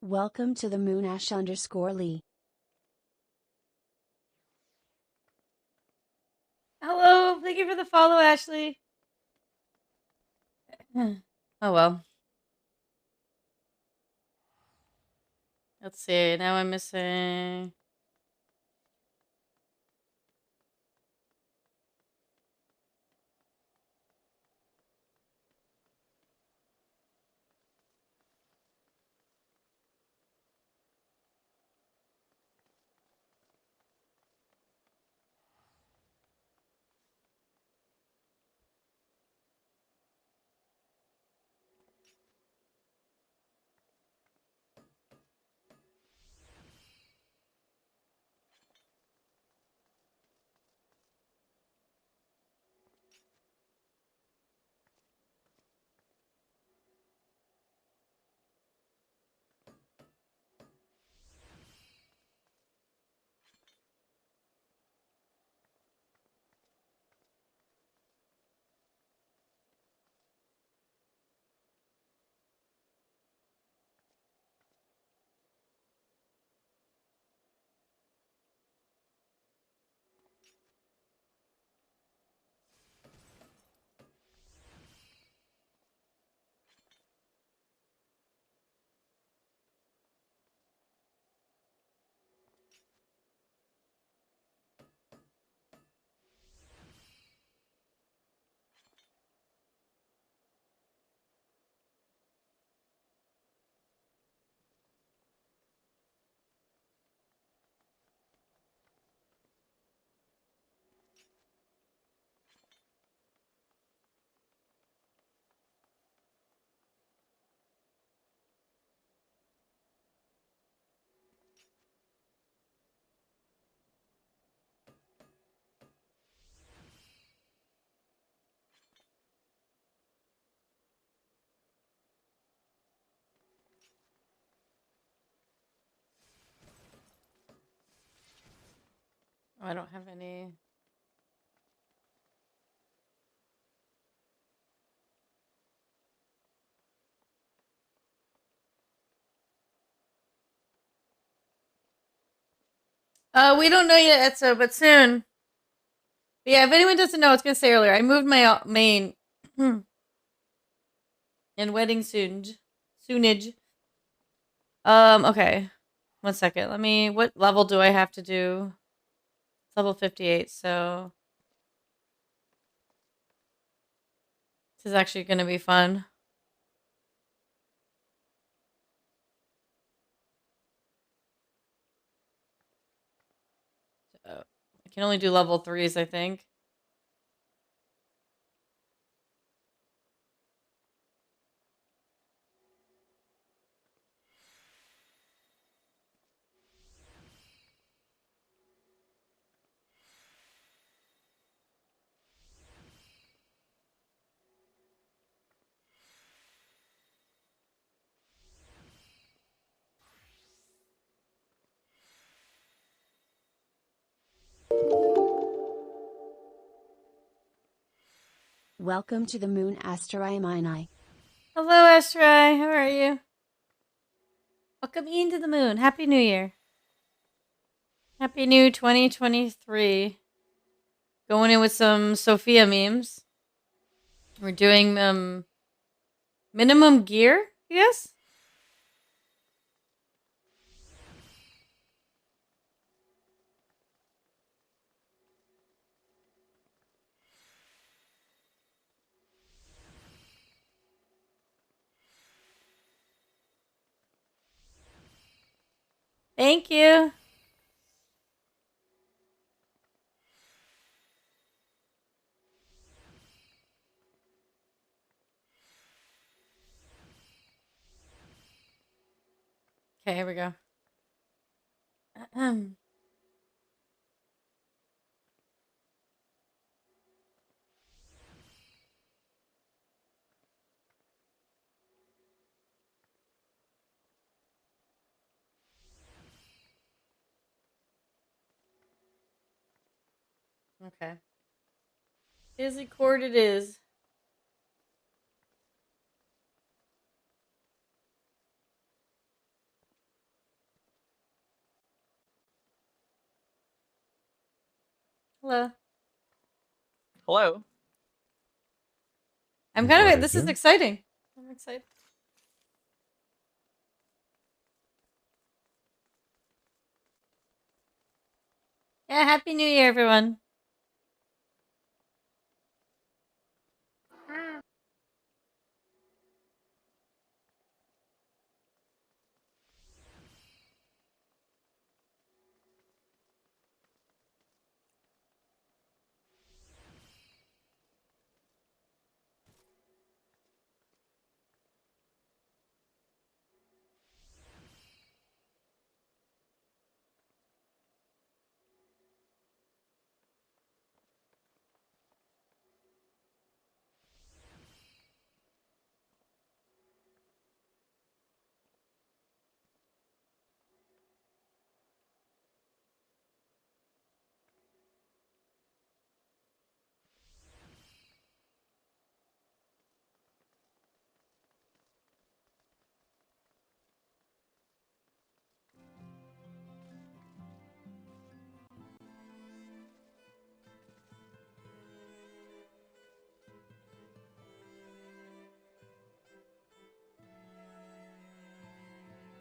Welcome to the moon _Lee. Hello, thank you for the follow, Ashley. Oh well. Let's see. Now I'm missing. Oh, I don't have any. We don't know yet, Etzo, but soon. But yeah, if anyone doesn't know, I was gonna say earlier, I moved my main in wedding soonage. Okay. 1 second. Let me. What level do I have to do? It's level 58. So this is actually gonna be fun. I can only do level 3s, I think. Welcome to the moon Mini. Hello, Astrai. How are you? Welcome into the moon. Happy New Year. Happy New 2023. Going in with some Sophia memes. We're doing minimum gear, yes? Thank you. Okay, here we go. Okay. Discord it is. Zelda. Hello. I'm kind of. What This is is it? exciting. I'm excited. Yeah, Happy New Year, everyone.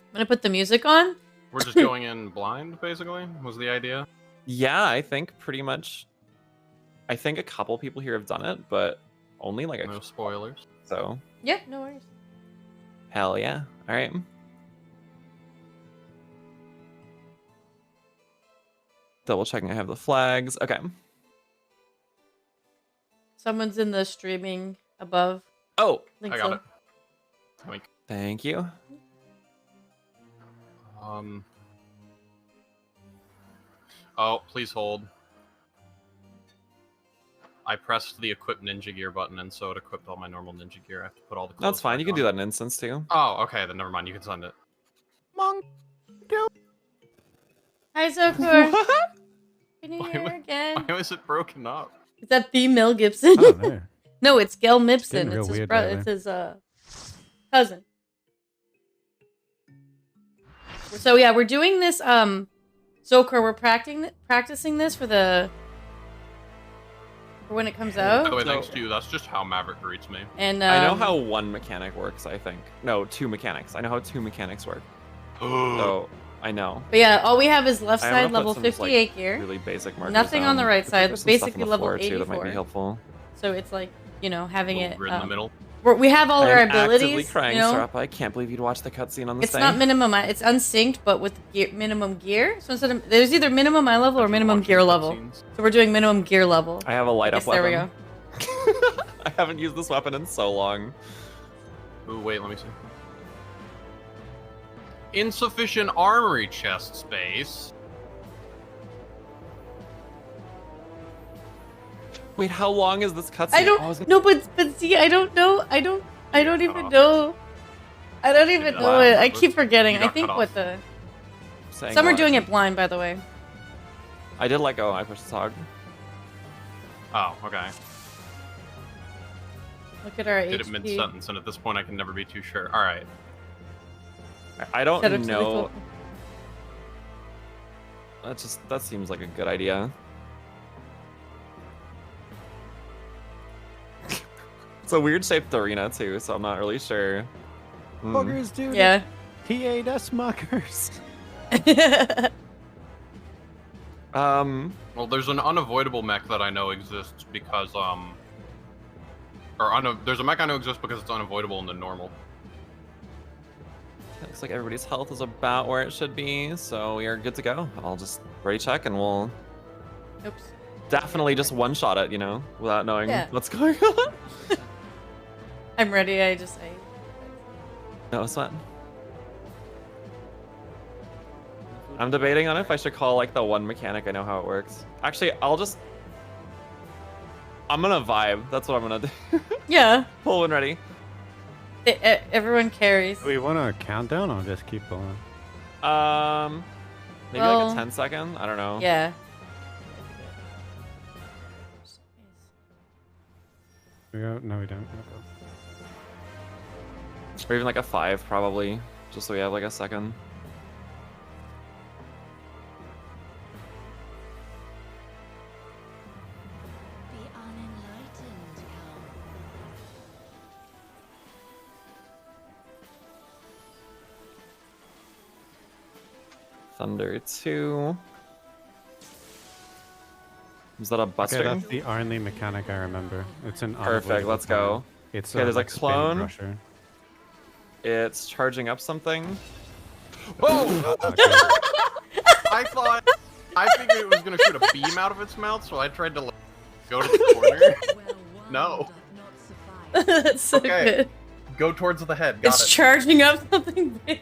I'm gonna put the music on. We're just going in blind, basically, was the idea. Yeah, I think pretty much. I think a couple people here have done it, but only like No spoilers. So Yeah, no worries. hell yeah. All right. Double checking I have the flags. Okay. Someone's in the streaming above. Oh, Think I got so. it. Wink. Thank you. Oh, please hold. I pressed the equip ninja gear button, and so it equipped all my normal ninja gear. I have to put all the. That's fine. You can back do on. that in instance too. Oh, okay. Then never mind. You can send it. Hi, Zokor. Happy New Year Why again. was it broken up? Is that the Mel Gibson? I don't know. No, it's Gail getting Mibson. real It's his weird brother. lately. It's his cousin. So yeah, we're doing this. Zokor, we're practicing this for when it comes out. By the way, thanks to you. That's just how Maverick greets me. And I know how one mechanic works, I think. No, two mechanics. I know how two mechanics work. So I know. But yeah, all we have is left I'm gonna side put level some, 58 like, gear. Really basic markers Nothing on the down. right I think side. there's some stuff on Basically the level floor, 84. too, that might be helpful. So it's like, you know, having Little it. grid in the middle. We have all our I'm abilities. actively crying, you know? Sarapa. I can't believe you'd watch the cutscene on this It's not minimum. It's unsynced, but with minimum gear. So instead of there's either minimum eye level or minimum gear level. So we're doing minimum gear level. I have a light up Yes, there we weapon. go. I haven't used this weapon in so long. Ooh, wait, let me see. Insufficient armory chest space. Wait, how long is this cutscene? I don't know, but see, I don't know. I don't even know. I don't even know it. I keep forgetting. I think what the Saying some are what? doing it blind, by the way. I did let go. I pushed the hog. Oh, okay. Look at our Did it HP. mid-sentence, and at this point I can never be too sure. Alright. I don't Set up to the know. That seems like a good idea. It's a weird shaped arena too, so I'm not really sure. Buggers, dude. Yeah. P8S muckers. Well, there's an unavoidable mech that I know exists because, there's a mech I know exists because it's unavoidable in the normal. Looks like everybody's health is about where it should be, so we are good to go. I'll just ready check and we'll Oops. definitely just one shot it, you know, without knowing Yeah. what's going on. I'm ready. No sweat. I'm debating on if I should call like the one mechanic. I know how it works. Actually, I'm gonna vibe. That's what I'm gonna do. Yeah. Pull when ready. Everyone carries. Do we want a countdown or just keep going? Maybe Well, like a 10-second. I don't know. Yeah. We go? No, we don't. Okay. Or even like a 5 probably, just so we have like a second. Thunder 2. Is that a Buster? Okay, that's the only mechanic I remember. It's an Perfect, let's go. It's Okay, there's like a spin clone. crusher. It's charging up something. Oh! I figured it was gonna shoot a beam out of its mouth, so I tried to like, go to the corner. No. That's so good. Go towards the head. Got It's it. charging up something big.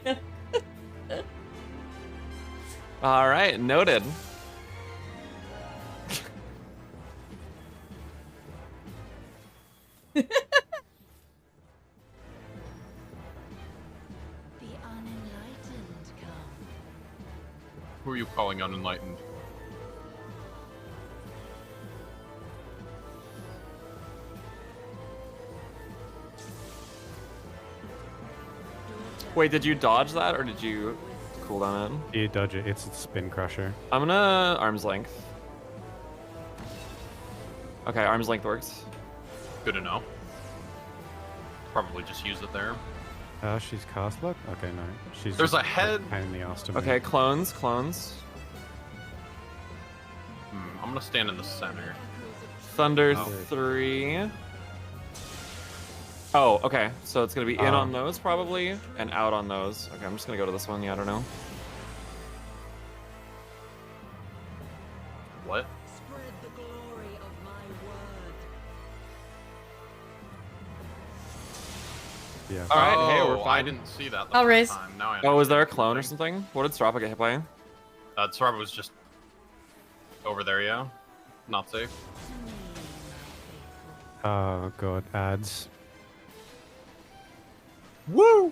All right, noted. Who are you calling unenlightened? Wait, did you dodge that or did you cool down it? You dodge it. It's a spin crusher. I'm gonna arm's length. Okay, arm's length works. Good to know. Probably just use it there. Oh, she's cast lock? Okay, no. She's There's just a head. pain in the ass to me. Okay, clones. I'm gonna stand in the center. Thunder Oh. 3. Oh, okay. So it's gonna be in Oh. on those probably, and out on those. Okay, I'm just gonna go to this one. Yeah, I don't know. What? Yeah. All right, hey, Oh, we're I fine. didn't see that. I'll raise. Time. Now I Oh, is there a understand clone or everything. something? What did Strappa get hit by? Sorry, was just over there, yeah. Not safe. Oh god, ads. Woo!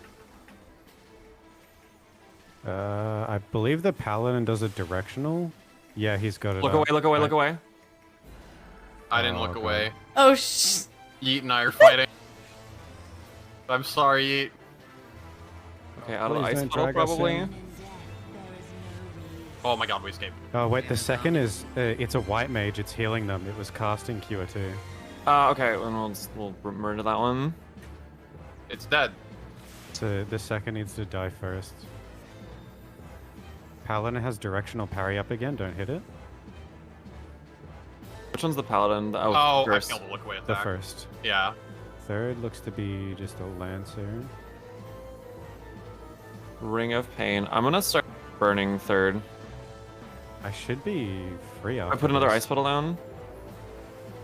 I believe the paladin does a directional. Yeah, he's got it. Look up. away, look away, look away. I didn't Oh, look God. away. Oh, Yeet and I are fighting. I'm sorry, Yeet. Okay, out of Please ice don't puddle drag us probably. in. Oh my god, we escaped. Oh wait, the second is it's a white mage. It's healing them. It was casting QO2. Okay, then we'll murder that one. It's dead. So the second needs to die first. Paladin has directional parry up again. Don't hit it. Which one's the paladin? Oh, I first. failed the look away The attack. first. Yeah. Third looks to be just a lancer. Ring of Pain. I'm gonna start burning third. I should be free I after put another this. ice puddle down.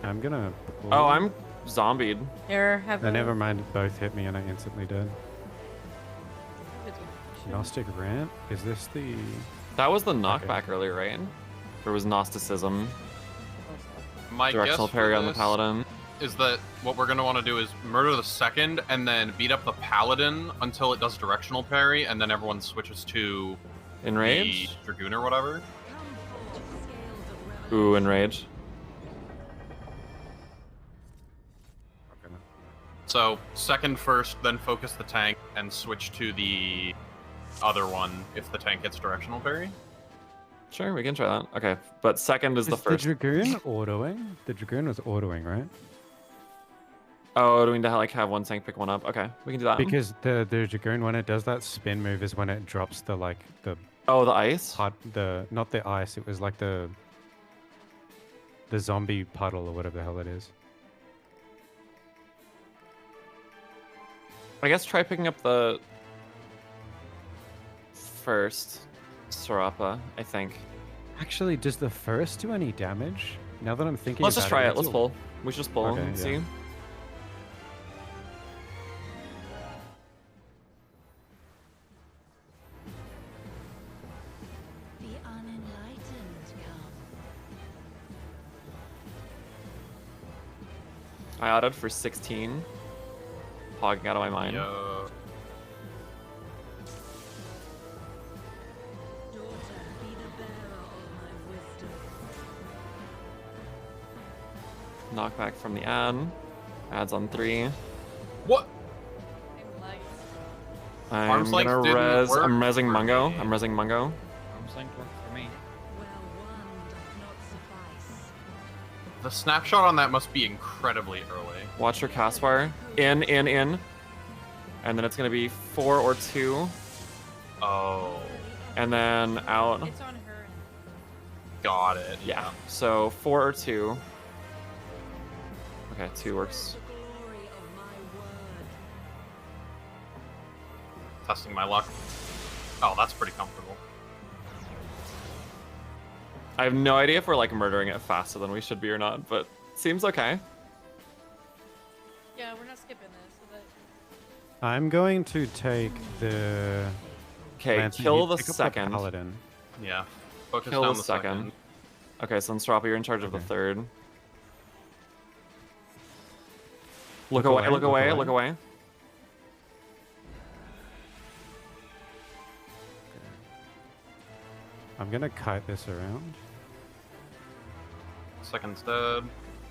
I'm gonna. Oh, I'm zombied. Here, have Oh, a... never mind. Both hit me and I instantly did. Gnostic rant. Is this the? That was the knockback earlier, right? There was Gnosticism. My Directional guess parry for on the this paladin. is that what we're going to want to do is murder the second and then beat up the paladin until it does directional parry, and then everyone switches to Enrage? the dragoon or whatever. Ooh, enrage. So second first, then focus the tank and switch to the other one if the tank hits directional parry. Sure, we can try that. Okay, but second is the first. The dragoon autoing? The dragoon was autoing, right? Oh, do we need to like have one tank pick one up? Okay, we can do that. Because the dragoon, when it does that spin move, is when it drops the Oh, the ice? not the ice. It was like the zombie puddle or whatever the hell it is. I guess try picking up the first Sarapa, I think. Actually, does the first do any damage? Now that I'm thinking, Let's just about try it. it's Let's a- pull. We should just pull Okay, and yeah. see. I autoed for 16. Hogging out of my mind. Yo. Knockback from the ad. Adds on 3. What? I'm Arm's length gonna didn't res. work I'm resing for Mungo. me. I'm resing Mungo. Arm's length worked for me. The snapshot on that must be incredibly early. Watch your cast bar. In. And then it's gonna be 4 or 2. Oh. And then out. It's on her. Got it. Yeah. So 4 or 2. Okay, 2 works. Testing my luck. Oh, that's pretty comfortable. I have no idea if we're like murdering it faster than we should be or not, but seems okay. Yeah, we're not skipping this. So that... I'm going to take the. Okay, Lance, kill you the pick up second. Paladin. Yeah. Focus Kill down the the second. Okay, so then Strappa, you're in charge of the third. Look away, look away, look away. I'm gonna kite this around. Second's dead.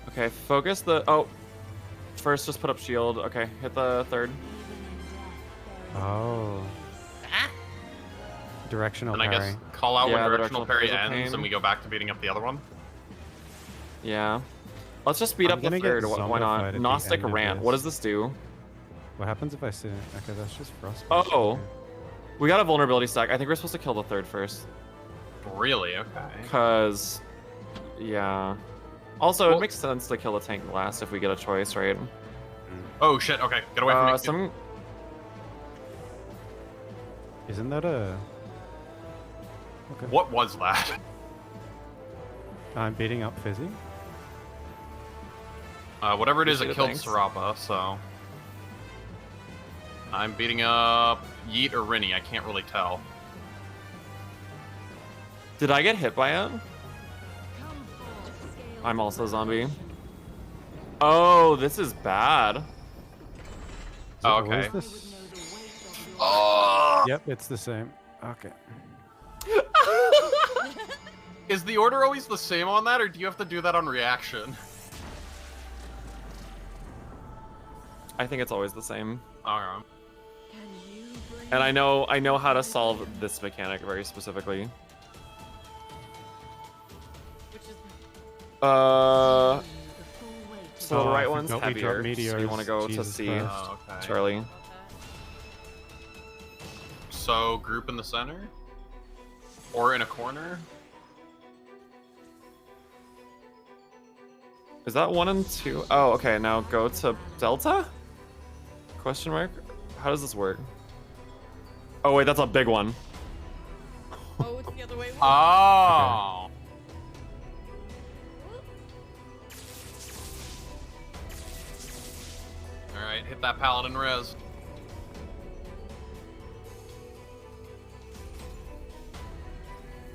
Okay, focus the. Oh, first just put up shield. Okay, hit the third. Oh. Directional And I parry. guess call out Yeah, when the directional directional parry parry's a ends, pain. and we go back to beating up the other one. Yeah. Let's just speed I'm up the gonna get third. Why not? zombified at the Gnostic end of Rant. this. What does this do? What happens if I sit? Okay, that's just frostbite. Oh. We got a vulnerability stack. I think we're supposed to kill the third first. Really? Okay. Cause, yeah. Also, Well- it makes sense to kill the tank last if we get a choice, right? Oh shit! Okay, get away from me. Some. Isn't that a? Okay. What was that? I'm beating up Fizzy. Whatever it is, it Appreciate it, killed thanks. Sarapa, so I'm beating up Yeet or Rinny. I can't really tell. Did I get hit by it? I'm also a zombie. Oh, this is bad. Oh, What okay. is this? Oh! Yep, it's the same. Okay. Is the order always the same on that, or do you have to do that on reaction? I think it's always the same. Alright. And I know how to solve this mechanic very specifically. Which is So the Oh, I right one's forgot we dropped heavier. So you want to go meteors. to C, Jesus Oh, okay. Charlie. So, group in the center? Or in a corner? Is that 1 and 2? Oh, okay. Now go to Delta? Question mark? How does this work? Oh wait, that's a big one. Oh, it's the other way. Oh! Alright, hit that paladin res.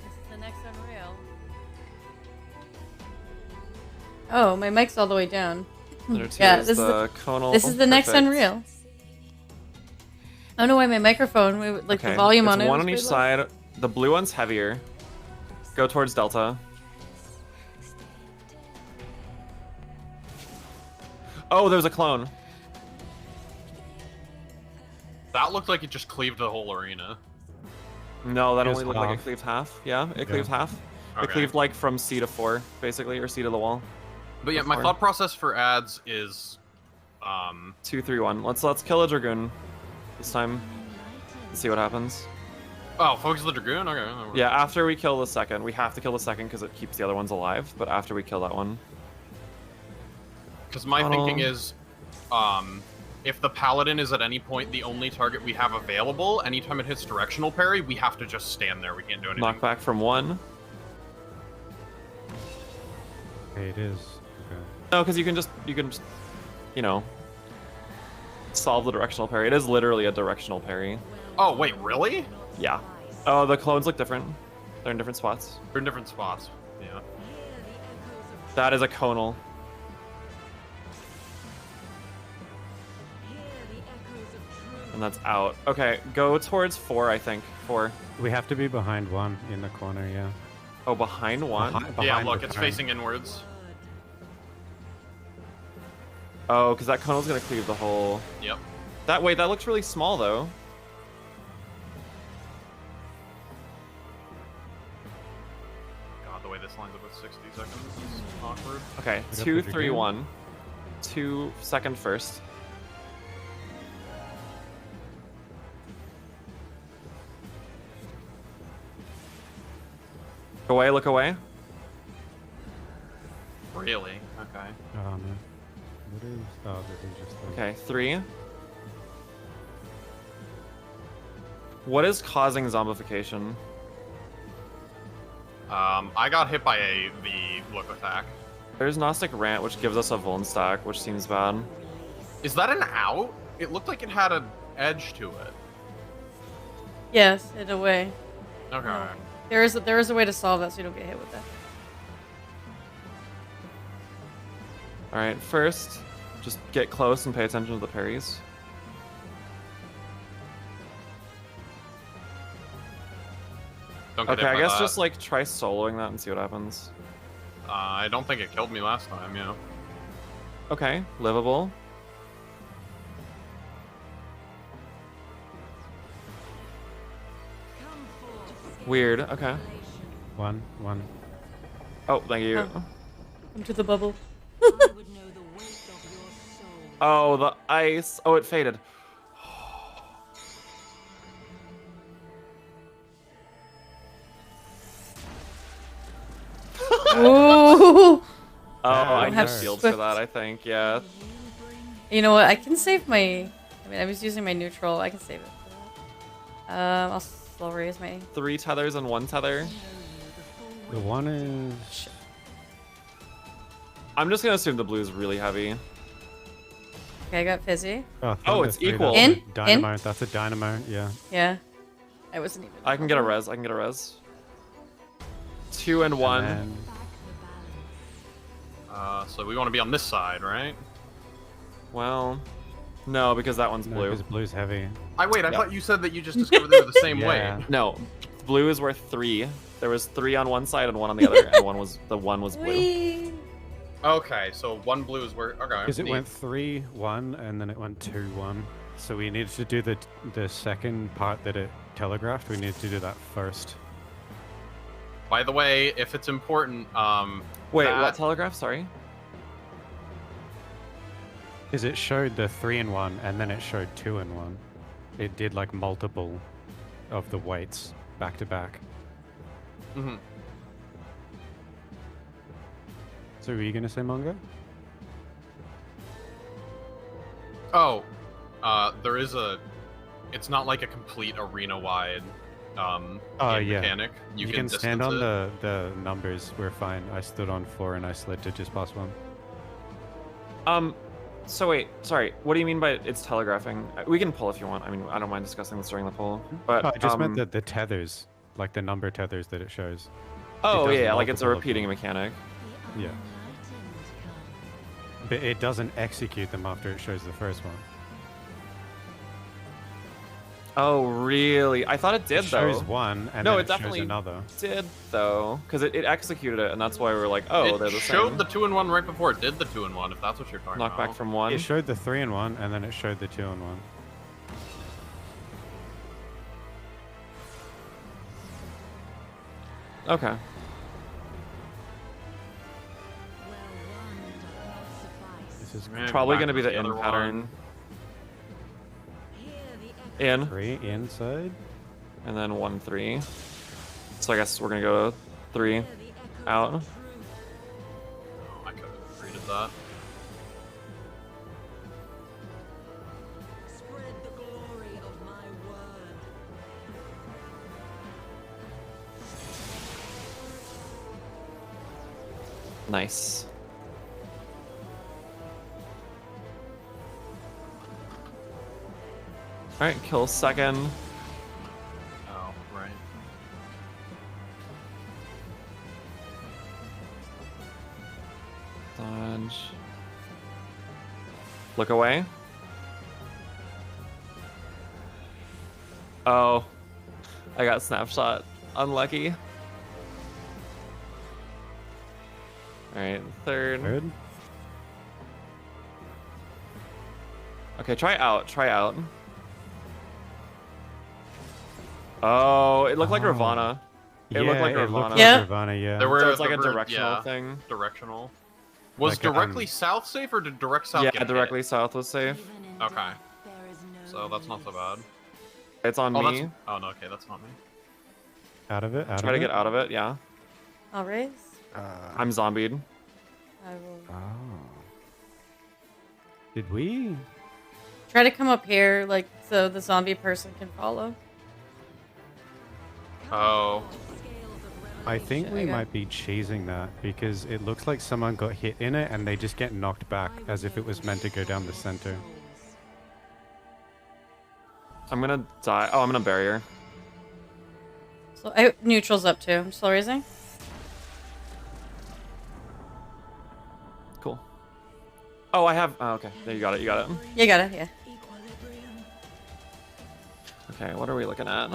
This is the next Unreal. Oh, my mic's all the way down. Center two Yeah, is this is the the conal. this is the next Perfect. Unreal. I don't know why my microphone, like Okay, the volume it's on it. one was on each pretty low. side. The blue one's heavier. Go towards Delta. Oh, there's a clone. That looked like it just cleaved the whole arena. No, that Here's only looked like it half. cleaved half. Yeah, it cleaved half. It Okay. cleaved like from C to 4, basically, or C to the wall. But yeah, my Before. thought process for ads is, 2, 3, 1. Let's kill a Dragoon this time. See what happens. oh, focus the Dragoon? Okay. Yeah, after we kill the second. We have to kill the second because it keeps the other ones alive, but after we kill that one. Because my thinking is, if the Paladin is at any point the only target we have available, anytime it hits directional parry, we have to just stand there. We can't do anything. Knockback from 1. Okay, it is. Okay. No, because you can just, you know, solve the directional parry. It is literally a directional parry. Oh, wait, really? Yeah. Oh, the clones look different. They're in different spots. They're in different spots. Yeah. That is a conal. And that's out. Okay, go towards 4, I think. 4. We have to be behind one in the corner, yeah. Oh, behind 1? Behind Yeah, the look, it's parry. facing inwards. Oh, because that conal's gonna cleave the whole... Yep. That way, that looks really small, though. God, the way this lines up with 60 seconds is awkward. Okay, got 2, the 3, Dragoon. 1. 2, second, first. Look away, look away. Really? Okay. Oh no. What is? Oh, this is just. Okay, 3. What is causing zombification? I got hit by the look attack. There's Gnostic Rant, which gives us a Vuln stack, which seems bad. Is that an out? It looked like it had an edge to it. Yes, in a way. Okay. There is a way to solve that so you don't get hit with that. Alright, first, just get close and pay attention to the parries. Don't get Okay, hit I by guess that. just like try soloing that and see what happens. I don't think it killed me last time, yeah. Okay, livable. Weird, okay. One. Oh, thank you. Oh. Come to the bubble. Oh, the ice. Oh, it faded. Ooh. Oh, I have have shields Swift. for that, I think, yeah. You know what? I can save my. I mean, I was using my neutral. I can save it for that. I'll slow raise my. 3 tethers and 1 tether. The one is. I'm just gonna assume the blue is really heavy. Okay, I got fizzy. Oh, Thunder it's 3, equal. that's a In? Dynamo. That's a dynamo. Yeah. Yeah. I wasn't even. I can get a res. I can get a res. 2 and 1. And So we want to be on this side, right? Well, no, because that one's no, blue. because blue's heavy. I Yep. thought you said that you just discovered they were the same Yeah. way. No, blue is worth 3. There was 3 on one side and 1 on the other, and the one was blue. Whee! Okay, so 1 blue is where. Okay. Because it neat. went 3-1 and then it went 2-1. So we needed to do the second part that it telegraphed. We needed to do that first. By the way, if it's important, Wait, that- what telegraph? Sorry. Is it showed the 3-1 and then it showed 2-1. It did like multiple of the weights back to back. Mhm. So were you gonna say manga? Oh, there is a. It's not like a complete arena-wide game Yeah. mechanic. You can stand distance on it. the numbers. We're fine. I stood on 4 and I slid to just past 1. So wait, sorry. What do you mean by it's telegraphing? We can pull if you want. I mean, I don't mind discussing this during the pull. But Oh, I just meant the tethers, like the number tethers that it shows. Oh does yeah, like it's a multiple of repeating them. mechanic. Yeah. But it doesn't execute them after it shows the first one. Oh really? I thought it did It shows though. one and No, then it it definitely shows another. did though, because it executed it, and that's why we were like, oh, they're It the showed same. the 2-1 right before it did the 2-1. If that's what you're talking about. Knockback from 1. It showed the 3-1 and then it showed the 2-1. Okay. This is Maybe Probably back gonna be to the in other one. pattern. In, 3 inside. and then 1, 3. So I guess we're gonna go 3 out. I could have read that. Nice. Alright, kill second. Oh, right. Dodge. Look away. Oh. I got snapshot. Unlucky. Alright, third. Third. Okay, try out. Try out. Oh, it looked like Oh. Ravana. It Yeah, looked like it looked Ravana. like Yeah. Nirvana, yeah. There were So it's like a there were- directional yeah, thing. Directional. Was Like, directly south safe or did direct south Yeah, get hit? directly south was safe. Okay. So that's not so bad. It's on Oh, me. that's. Oh no, okay, that's not me. Out of it. Out Try of to it. get out of it, yeah. I'll raise. I'm zombied. I will Oh. Did we? try to come up here, like, so the zombie person can follow. Oh. I think Shit, we I got- might be cheesing that because it looks like someone got hit in it and they just get knocked back as if it was meant to go down the center. I'm gonna die. Oh, I'm in a barrier. So neutral's up too. I'm still raising. Cool. Oh, I have. Oh, okay. There, you got it. You got it. You got it. Yeah. Okay, what are we looking at?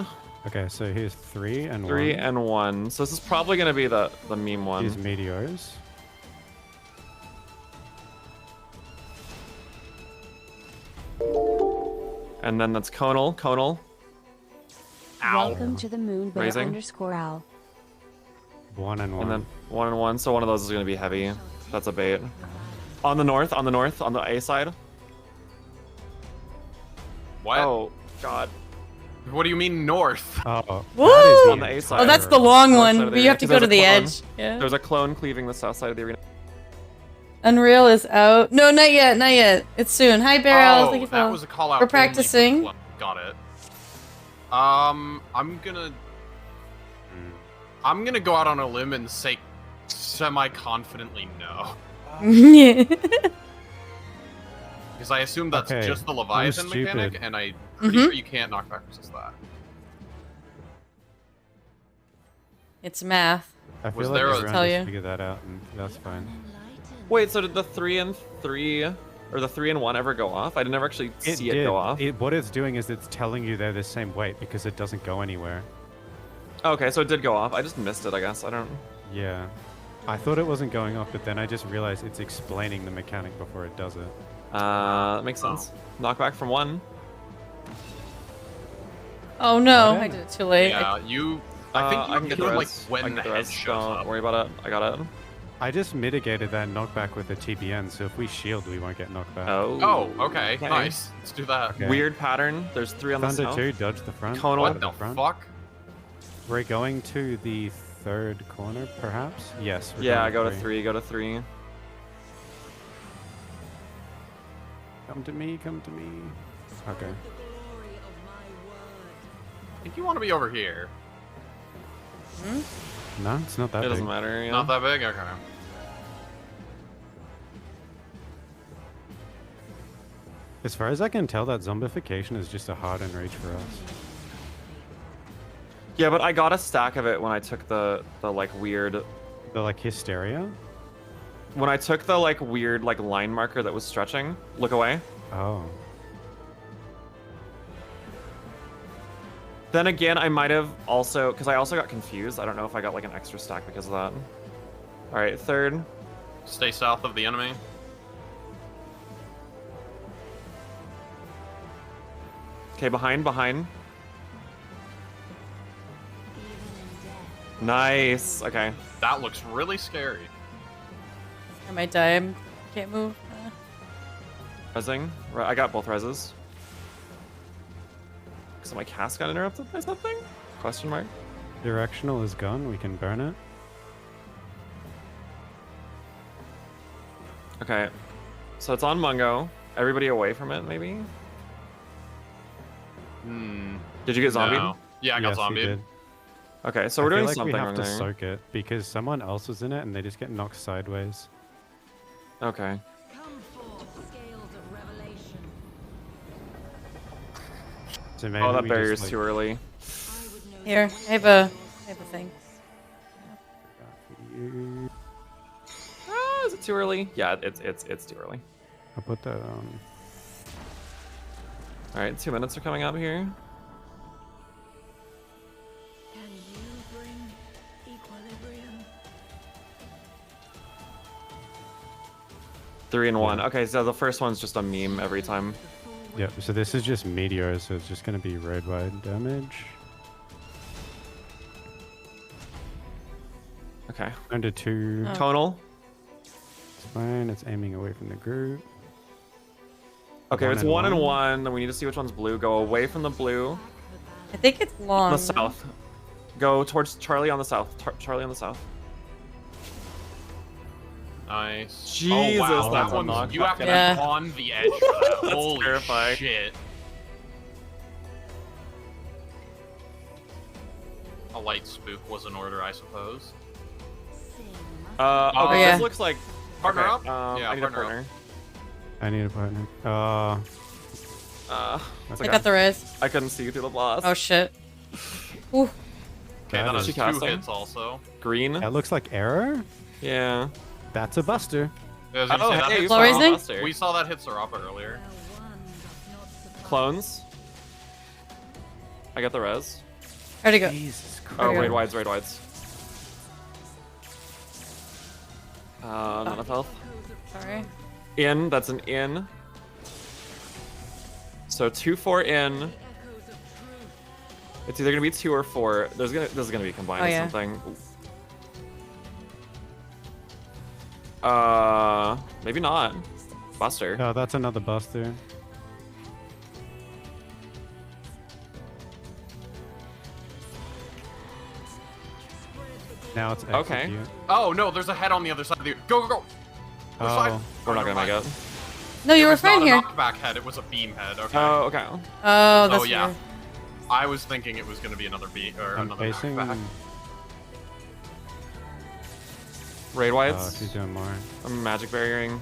Okay, so here's 3 and 3 1. and 1. So this is probably gonna be the meme one. Here's meteors. And then that's Conal. Conal. Welcome to the moon bear Raising. underscore owl. 1 and 1. And then 1 and 1. So one of those is gonna be heavy. That's a bait. On the north. On the north. On the A side. What? Oh God. What do you mean north? Oh, Woo! that is the On the A side. Oh, that's the entire- long North one. side of But the you have to arena, go to 'cause the there's a edge. Yeah. There's a clone cleaving the south side of the arena. Unreal is out. No, not yet. Not yet. It's soon. Hi, Barrel. Oh, Thank you for that was a call out. We're only. practicing. Got it. I'm gonna go out on a limb and say semi-confidently no. Yeah. Because I assume that's Okay, just the I'm Leviathan mechanic, stupid. and I'm pretty sure you can't knockback resist that. It's math. I feel Was like there a- everyone Tell just you. figured that out, and that's fine. Wait, so did the 3 and 3 or the 3 and 1 ever go off? I didn't ever actually see it go off. What it's doing is it's telling you they're the same weight because it doesn't go anywhere. Okay, so it did go off. I just missed it, I guess. I don't. Yeah. I thought it wasn't going off, but then I just realized it's explaining the mechanic before it does it. That makes sense. Knockback from 1. Oh no, Okay. I did it too late. Yeah, you. I think you I can get the like res. when I can the get the head res. shows Don't up. worry about it. I got it. I just mitigated that knockback with a TBN, so if we shield, we won't get knocked back. Oh. Oh, okay, nice. Let's do that. Okay. Weird pattern. There's 3 on the Thunder south. 2, dodge the front. Conal. out What of the front. fuck? We're going to the 3rd corner, perhaps? Yes. we're Yeah, going go to 3. Go to 3. Come to me, come to me. Okay. I think you want to be over here. No, it's not that It big. doesn't matter. Yeah. Not that big? Okay. As far as I can tell, that zombification is just a hard enrage for us. Yeah, but I got a stack of it when I took the like weird. The like hysteria? When I took the like weird like line marker that was stretching. Look away. Oh. Then again, I might have also, because I also got confused. I don't know if I got like an extra stack because of that. All right, 3rd. Stay south of the enemy. Okay, behind. Nice. Okay. That looks really scary. I might die. I can't move. Resing. Right, I got both reses. So my cast got interrupted by something? Question mark. Directional is gone. We can burn it. Okay. So it's on Mungo. Everybody away from it, maybe? Hmm. Did you get zombied? No. Yeah, I got Yes, we zombied. did. Okay, so I we're feel doing like something we have wrong to there. soak it because someone else was in it and they just get knocked sideways. Okay. So maybe Oh, that we barrier's just, too early. Here, I have a thing. Ah, is it too early? Yeah, it's too early. I'll put that on. All right, 2 minutes are coming up here. Three and 1. Okay, so the first one's just a meme every time. Yep, so this is just meteors, so it's just going to be road-wide damage. Okay. Under 2. Oh. Tonal. It's fine, it's aiming away from the group. Okay, it's and 1 and 1. Then we need to see which one's blue. Go away from the blue. I think it's long. The south. Go towards Charlie on the south. Charlie on the south. Nice. Jesus, oh wow, that's that a one's knockback. you have to Yeah. be on the edge for that. That's Holy terrifying. shit. A light spook was in order, I suppose. Okay, yeah. this looks like Partner okay, up? Yeah, I need a partner up. partner. I need a partner. It's I okay. got the res. I couldn't see through the blast. Oh shit. Ooh. Okay, that That has is- 2 casting? hits also. Green. That looks like arrow. Yeah. That's a buster. I was gonna say, that hey, hit Flow Sarapa. raising? Buster. We saw that hit Sarapa earlier. Clones. I got the res. Where'd it go? Jesus Christ. Oh, There raid you go. wides, raid wides. Not enough health. Sorry. In, that's an in. So 2-4 in. It's either gonna be 2 or 4. This is gonna be combined Oh, with yeah. something. Maybe not. Buster. Oh, that's another buster. Now it's Okay. execute. Oh no, there's a head on the other side of the. Go, go, go! Which side? Oh, We're not never gonna make mind. it. No, you It were was fine not here. a knockback head, it was a beam head. Okay. Oh, okay. Oh, that's yeah. weird. I was thinking it was gonna be another beam or I'm another facing. knockback. Raid Oh, wides. she's doing more. I'm magic barriering.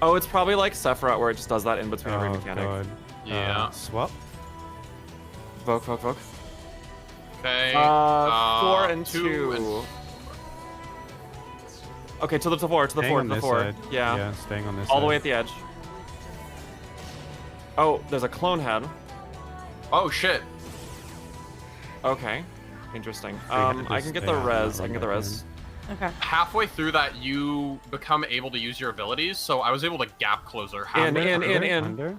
Oh, it's probably like Sephiroth where it just does that in between every Oh mechanic. god. Yeah. Swap. Voke. Okay. 4 and 2 and 2. Okay, to the 4, to the Staying 4, on to the this 4. side. Yeah. Yeah, staying on this All the side. way at the edge. Oh, there's a clone head. Oh shit. Okay. Interesting. had to I can get stay the out and res. not I can run get the back res. Okay. Halfway through that, you become able to use your abilities, so I was able to gap closer. In. Under?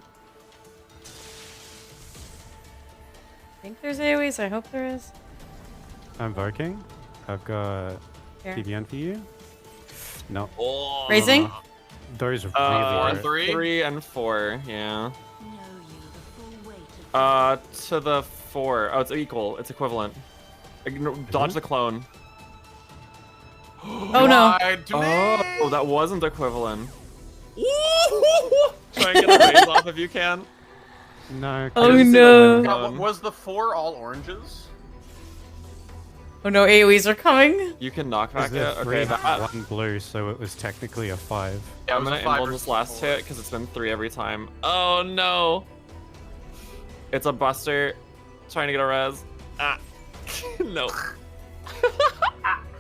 I think there's AoEs. I hope there is. I'm Voking. I've got Here. TBN for you. No. Oh. Raising? Those are really 4 hard. and 3. 3 and 4. Yeah. To the 4. Oh, it's equal. It's equivalent. Dodge the clone. Oh no. Wide to me. Oh, that wasn't equivalent. Try and get a raise off if you can. No. Oh, couldn't see no. the Yeah, one. was the 4 all oranges? Oh no, AoEs are coming. You can knock Was back there it. 3 Okay, that, one blue, so it was technically a 5. Yeah, it I'm was gonna a 5 enroll versus this last 4. hit because it's been 3 every time. Oh no! It's a buster trying to get a res. Ah, no.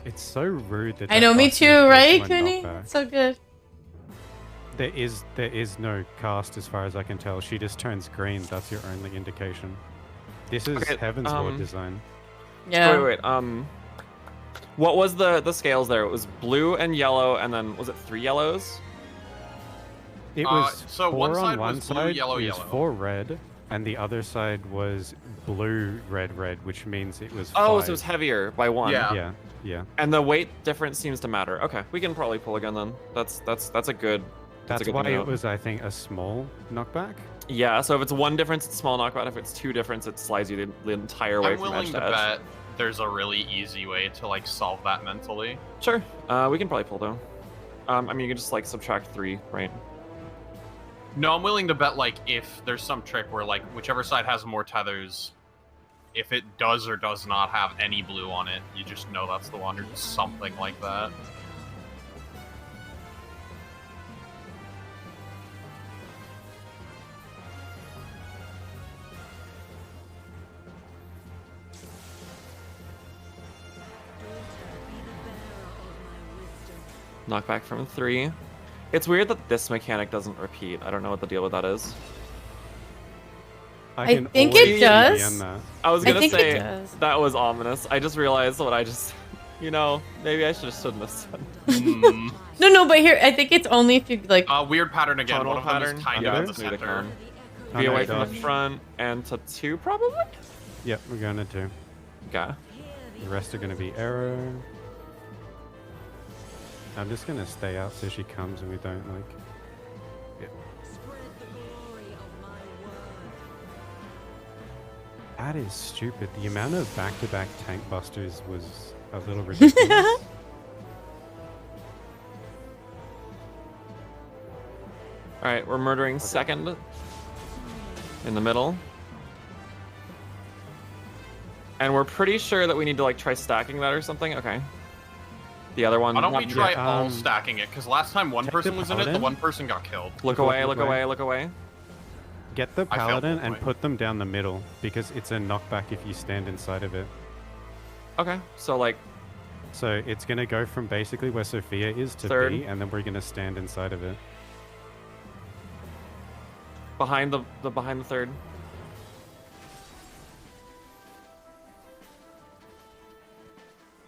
It's so rude that I know, that me buster too, is right, also a Cooney? knockback. So good. There is no cast as far as I can tell. She just turns green. That's your only indication. This is Okay, Heaven's Lord design. Yeah. Wait. What was the scales there? It was blue and yellow, and then was it 3 yellows? It was so 4 one on side one was blue, side, yellow, it was yellow. 4 red, and the other side was blue, red, which means it was 5. Oh, so it was heavier by 1. Yeah. Yeah. And the weight difference seems to matter. Okay, we can probably pull again then. That's a good. That's a good why thing to it note. was, I think, a small knockback. Yeah, so if it's 1 difference, it's small knockback. If it's 2 difference, it slides you the entire way I'm from willing edge to to edge. bet there's a really easy way to like solve that mentally. Sure. We can probably pull though. I mean, you can just like subtract 3, right? No, I'm willing to bet like if there's some trick where like whichever side has more tethers, if it does or does not have any blue on it, you just know that's the one or something like that. Knockback from 3. It's weird that this mechanic doesn't repeat. I don't know what the deal with that is. I can think always it does. DN that. I was I gonna think it say does. that was ominous. I just realized what I just, you know, maybe I shouldn't have said. Hmm. No, but here I think it's only if you like. Weird pattern again. Tonal One of them pattern. is kind Yeah, of in let's the do the center. cone. Oh, Be no, away from the dodge. front and to 2 probably. Yep, we're going to 2. Okay. The rest are going to be arrow. I'm just going to stay out so she comes and we don't like... Yeah. That is stupid. The amount of back-to-back tank busters was a little ridiculous. All right, we're murdering second in the middle. And we're pretty sure that we need to like try stacking that or something. Okay. The other one. Why don't we try Yeah, all stacking it? Because last time one person was in it, the paladin. one person got killed. Look away, look away, look away. Get the I failed paladin one and point. put them down the middle because it's a knockback if you stand inside of it. Okay, so like So it's gonna go from basically where Sophia is to Third. B, and then we're gonna stand inside of it. behind the behind the third.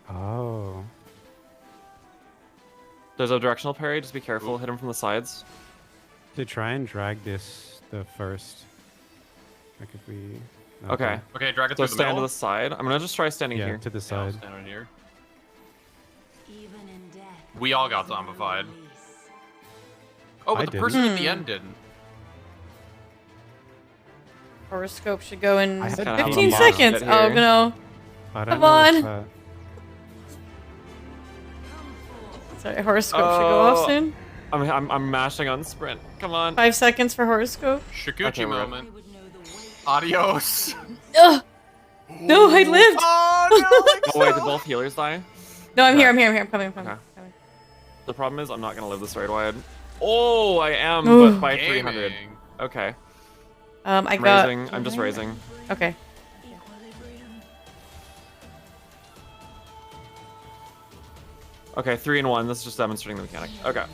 Oh. There's a directional parry. Just be careful. Hit him from the sides. To try and drag this the first. Like if we. Okay. Okay, drag it So through the stand to middle. the side. I'm gonna just try standing Yeah, here. to the Yeah, I'll side. stand right here. We all got zombified. Oh, but I the didn't. person at the end didn't. Horoscope should go in I had 15 a seconds. bit Oh here. no. I don't Come know on. if, Sorry, horoscope should go off Oh. soon. I'm mashing on sprint. Come on. 5 seconds for horoscope. Shikuchi Okay, we're good. moment. Adios. Ugh. No, I lived. Oh no! Oh wait, did both healers die? No, I'm here. Okay. I'm coming. Okay. The problem is I'm not gonna live this raid wide. Oh, I am, Ooh. but by 300. Gaming. Okay. I I'm got. raising. I'm just raising. Okay. Okay, 3 and 1. This is just demonstrating the mechanic. Okay.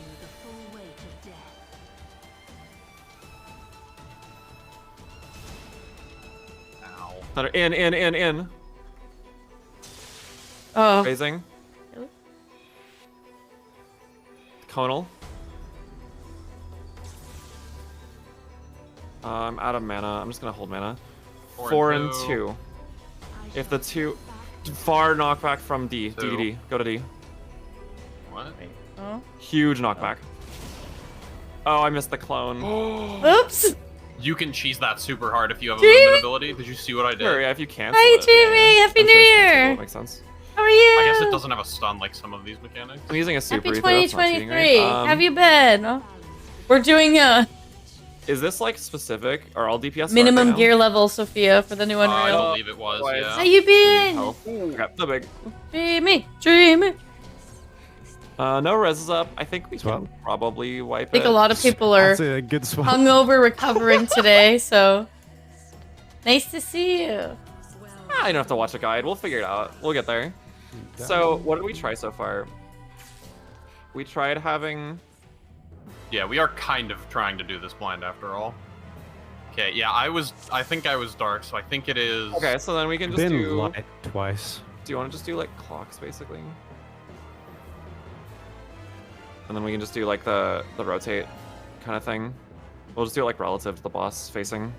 Ow. Thunder. In. Oh. Raising. Really? Conal. I'm out of mana. I'm just gonna hold mana. 4 and 2. If the 2 far knockback from D. Two. D. Go to D. What? Oh. Huge knockback. Oh, I missed the clone. Oops. You can cheese that super hard if you have a Dreamy? movement ability. Did you see what I did? Sure, yeah, if you cancel Hi, it. Jimmy. Happy I'm New sure it's cancelable, Year. it makes sense. How are you? I guess it doesn't have a stun like some of these mechanics. I'm using a super Happy ether, that's not cheating, 2023. right? Have you been? Oh. We're doing Is this like specific? Are all DPS minimum now? gear level, Sophia, for the new I Unreal. believe it was, Why is- yeah. How you been? Health. Okay, the big. Dreamy. No res is up. I think we Swap. can probably wipe I think it. a lot of people are That's a good swap. hungover recovering today, so nice to see you. I don't have to watch a guide. We'll figure it out. We'll get there. So, what did we try so far? We tried having... Yeah, we are kind of trying to do this blind after all. Okay, yeah, I think I was dark, so I think it is... Okay, so then we can just Been do... light twice. Do you want to just do, like, clocks, basically? And then we can just do, like, the rotate kind of thing. We'll just do it, like, relative to the boss facing.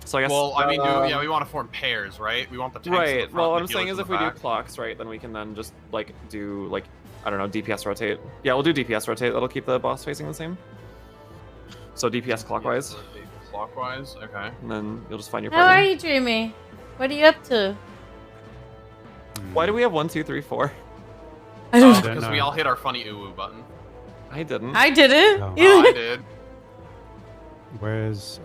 So I guess... Well, I mean, yeah, we want to form pairs, right? We want the tanks in the Right, front well, and what the I'm saying healers is in if the we do back. clocks, right, then we can then just, like, do, like, I don't know, DPS rotate. Yeah, we'll do DPS rotate. That'll keep the boss facing the same. So DPS clockwise, Clockwise, okay. and then you'll just find your How are partner. you, Dreamy? What are you up to? Why do we have 1, 2, 3, 4? I don't don't Because know. we all hit our funny uwu button. I didn't. I did it. Oh. Oh, I did. Where's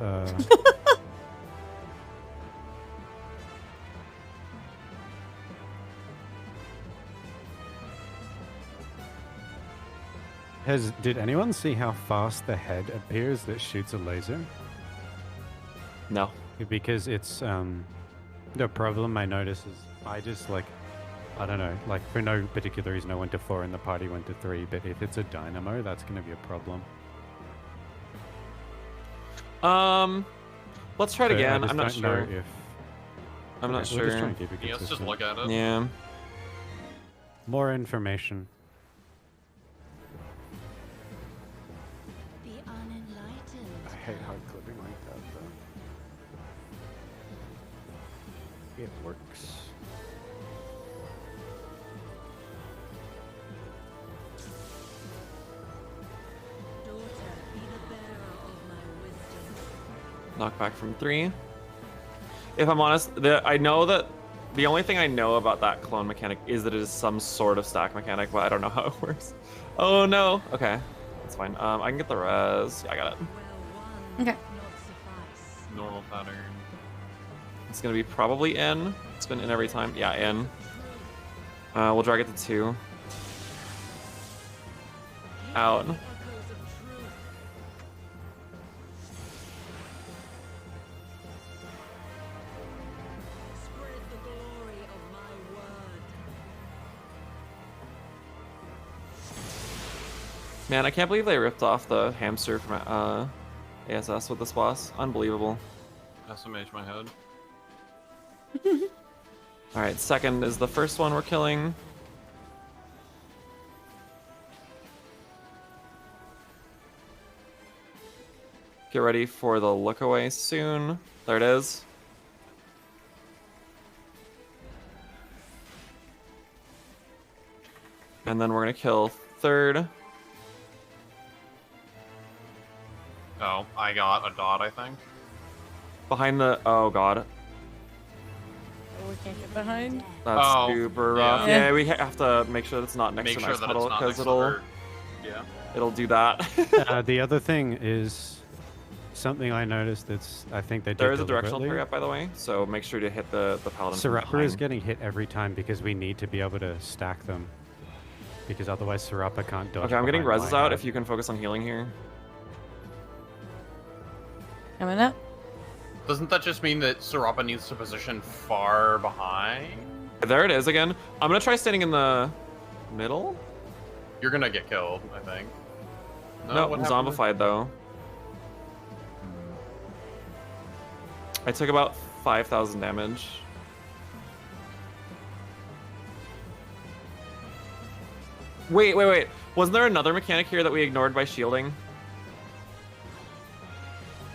did anyone see how fast the head appears that shoots a laser? No. Because it's the problem I notice is I just like I don't know, like for no particular reason I went to 4 and the party went to 3, but if it's a dynamo that's gonna be a problem. Let's try it So I again. just I'm not don't know sure. if I'm not Okay, we'll just try sure. and keep it Yeah, let's just consistent. look at it. Yeah. More information. I hate hard clipping like that though. It works. Knockback from 3. If I'm honest, I know that The only thing I know about that clone mechanic is that it is some sort of stack mechanic, but I don't know how it works. Oh no. Okay, that's fine. I can get the res. Yeah, I got it. Okay. Normal pattern. It's gonna be probably in. It's been in every time. Yeah, in. We'll drag it to 2. Out. Man, I can't believe they ripped off the hamster from ASS with this boss. Unbelievable. SMH my head. Alright, second is the first one we're killing. Get ready for the look away soon. There it is. And then we're gonna kill third. Oh, I got a dot, I think. Behind the... Oh, God. We can't get behind. That's super rough. Yeah. Yeah, we have to make sure that's not next Make to sure Nice that Puddle, it's not next because to the... it'll do that. The other thing is something I noticed that's, I think they did There is a directional deliberately. parry up, by the way, so make sure to hit the paladin from Sarapa is behind. getting hit every time because we need to be able to stack them. Because otherwise Sarapa can't dodge. Okay, I'm getting behind reses my out head. if you can focus on healing here. Coming up. Doesn't that just mean that Sarapa needs to position far behind? There it is again. I'm gonna try standing in the middle. You're gonna get killed, I think. No, what I'm happened? zombified though. I took about 5,000 damage. Wait. Wasn't there another mechanic here that we ignored by shielding?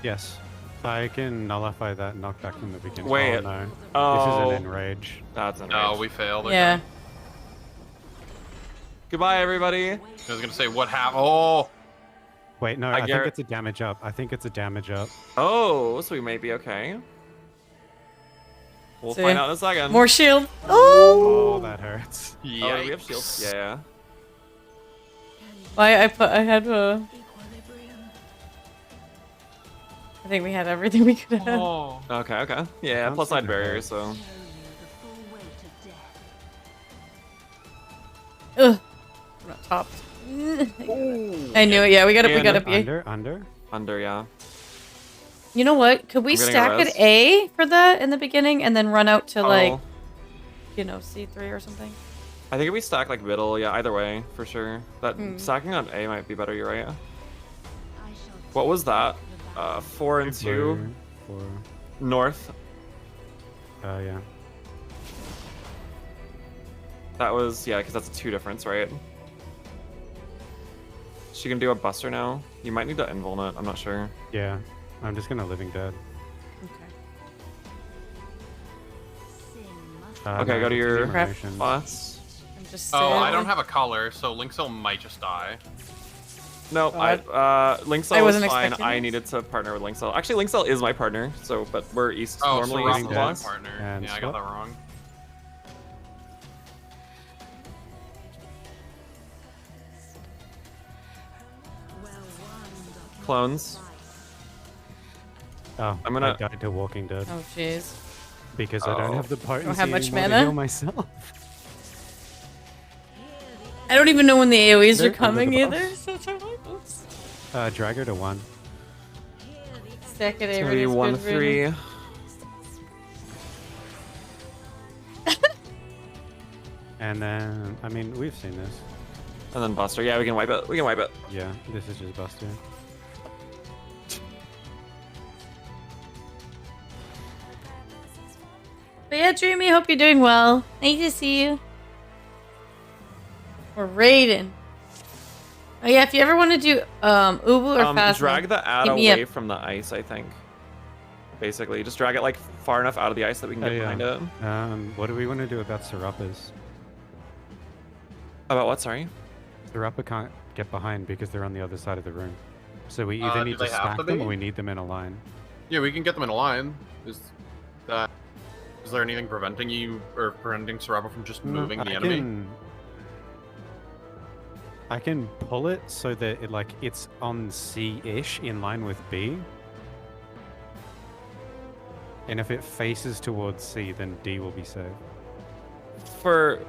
Yes. I can nullify that knockback from the beginning. Wait. Oh, no. Oh. This is an enrage. That's enrage. No, we failed. Yeah. Goodbye, everybody. I was gonna say, what happened? Oh! Wait, no, I I think guar- it's a damage up. I think it's a damage up. Oh, so we may be okay. We'll See. find out in a second. More shield. Oh, that hurts. Oh, do we have shields? Yeah. Why I had a. I think we had everything we could have. Oh. Okay. Yeah, plus side barrier, so. Ugh. I'm not topped. I knew it. Yeah, we gotta be. Under, yeah. You know what? Could we I'm getting a stack res. at A for that in the beginning and then run out to like, Oh. you know, C3 or something? I think if we stack like middle, yeah, either way, for sure. That Hmm. stacking on A might be better, you're right. What was that? 4 and 2? Blue, 4. North. Yeah. That was, yeah, because that's a 2 difference, right? She can do a buster now. You might need to invuln it, I'm not sure. Yeah. I'm just gonna Living Dead. Okay, go to your Illumination. spots. I'm just Oh, I sad. don't have a color, so Linkcell might just die. No, Linkcell I was wasn't fine. expecting I this. needed to partner with Linkcell. Actually, Linkcell is my partner, so but we're east Oh, normally so east Rock of was us. my partner. And Yeah, I got Swap. that wrong. Clones. Oh, I'm gonna- I died to Walking Dead. Oh, jeez. Because I don't Oh. have the potency Don't have much anymore to mana? heal myself. I don't even know when the AoEs They're are coming under the either. bus. Drag her to 1. Stack at It's A gonna be ready is 1-3. good, And then, I mean, we've seen this. And then Buster. Yeah, we can wipe it. We can wipe it. Yeah, this is just Buster. But yeah, Dreamy, hope you're doing well. Nice to see you. We're raiding. Oh yeah, if you ever want to do Ubu or Fast, Drag the ad hit me away up. from the ice, I think. Basically, just drag it like far enough out of the ice that we can get behind it. What do we want to do about Serapas? About what? Sorry. Serapa can't get behind because they're on the other side of the room. So we Do either need they to have stack to them be? or we need them in a line. Yeah, we can get them in a line. Is that there anything preventing you or preventing Sarapa from just moving the I enemy? I can pull it so that it's on C-ish in line with B. And if it faces towards C, then D will be safe. For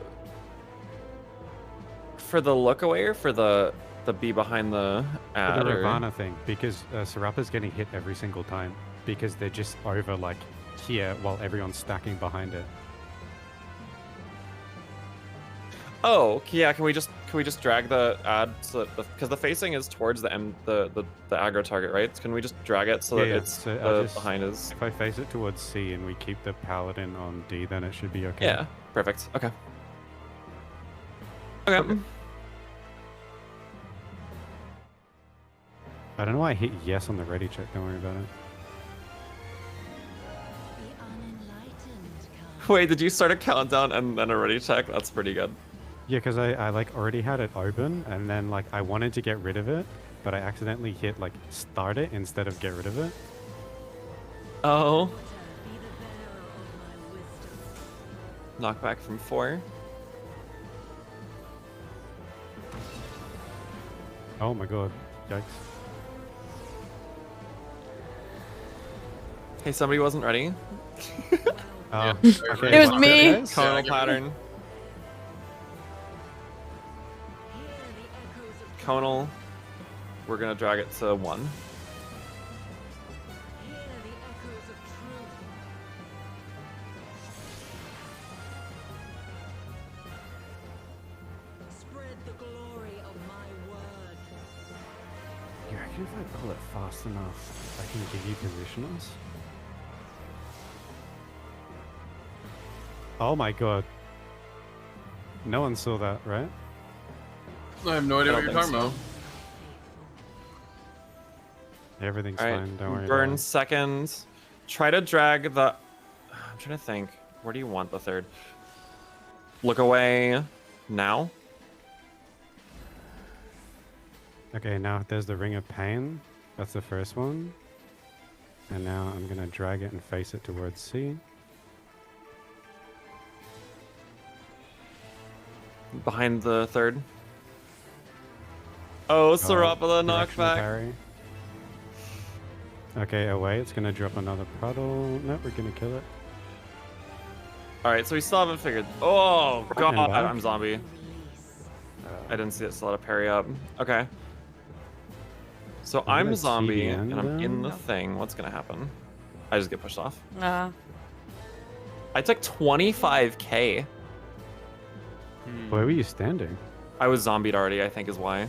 the look away or for the B behind the ad? For the or- Ravana thing, because Sarapa's getting hit every single time because they're just over here while everyone's stacking behind it. Oh, yeah. Can we just drag the ad so that because the facing is towards the aggro target, right? Can we just drag it so that it's So behind us? If I face it towards C and we keep the paladin on D, then it should be okay. Yeah, perfect. Okay. Okay. I don't know why I hit yes on the ready check. Don't worry about it. Wait, did you start a countdown and then a ready check? That's pretty good. Yeah, because I already had it open, and then I wanted to get rid of it, but I accidentally hit start it instead of get rid of it. Oh. Knockback from 4. Oh my god. Yikes. Hey, somebody wasn't ready. Oh, It was me. Conal pattern. Conal. We're gonna drag it to 1. You reckon if I pull it fast enough, I can give you positionals? Oh my god. No one saw that, right? I have no idea what you're talking about. Everything's All right, fine, don't worry burn about it. second. Try to drag the... I'm trying to think. Where do you want the third? Look away now. Okay, now there's the Ring of Pain. That's the first one. And now I'm gonna drag it and face it towards C. Behind the third. Oh, Sarapa the directional knockback. parry. Okay, away. It's gonna drop another puddle. Nope, we're gonna kill it. Alright, so we still haven't figured... Oh, God. back. I'm zombie. I didn't see it still had a parry up. Okay. So I'm gonna zombie, TDM and I'm in them. the thing. What's gonna happen? I just get pushed off. I took 25k. Where were you standing? I was zombied already, I think is why.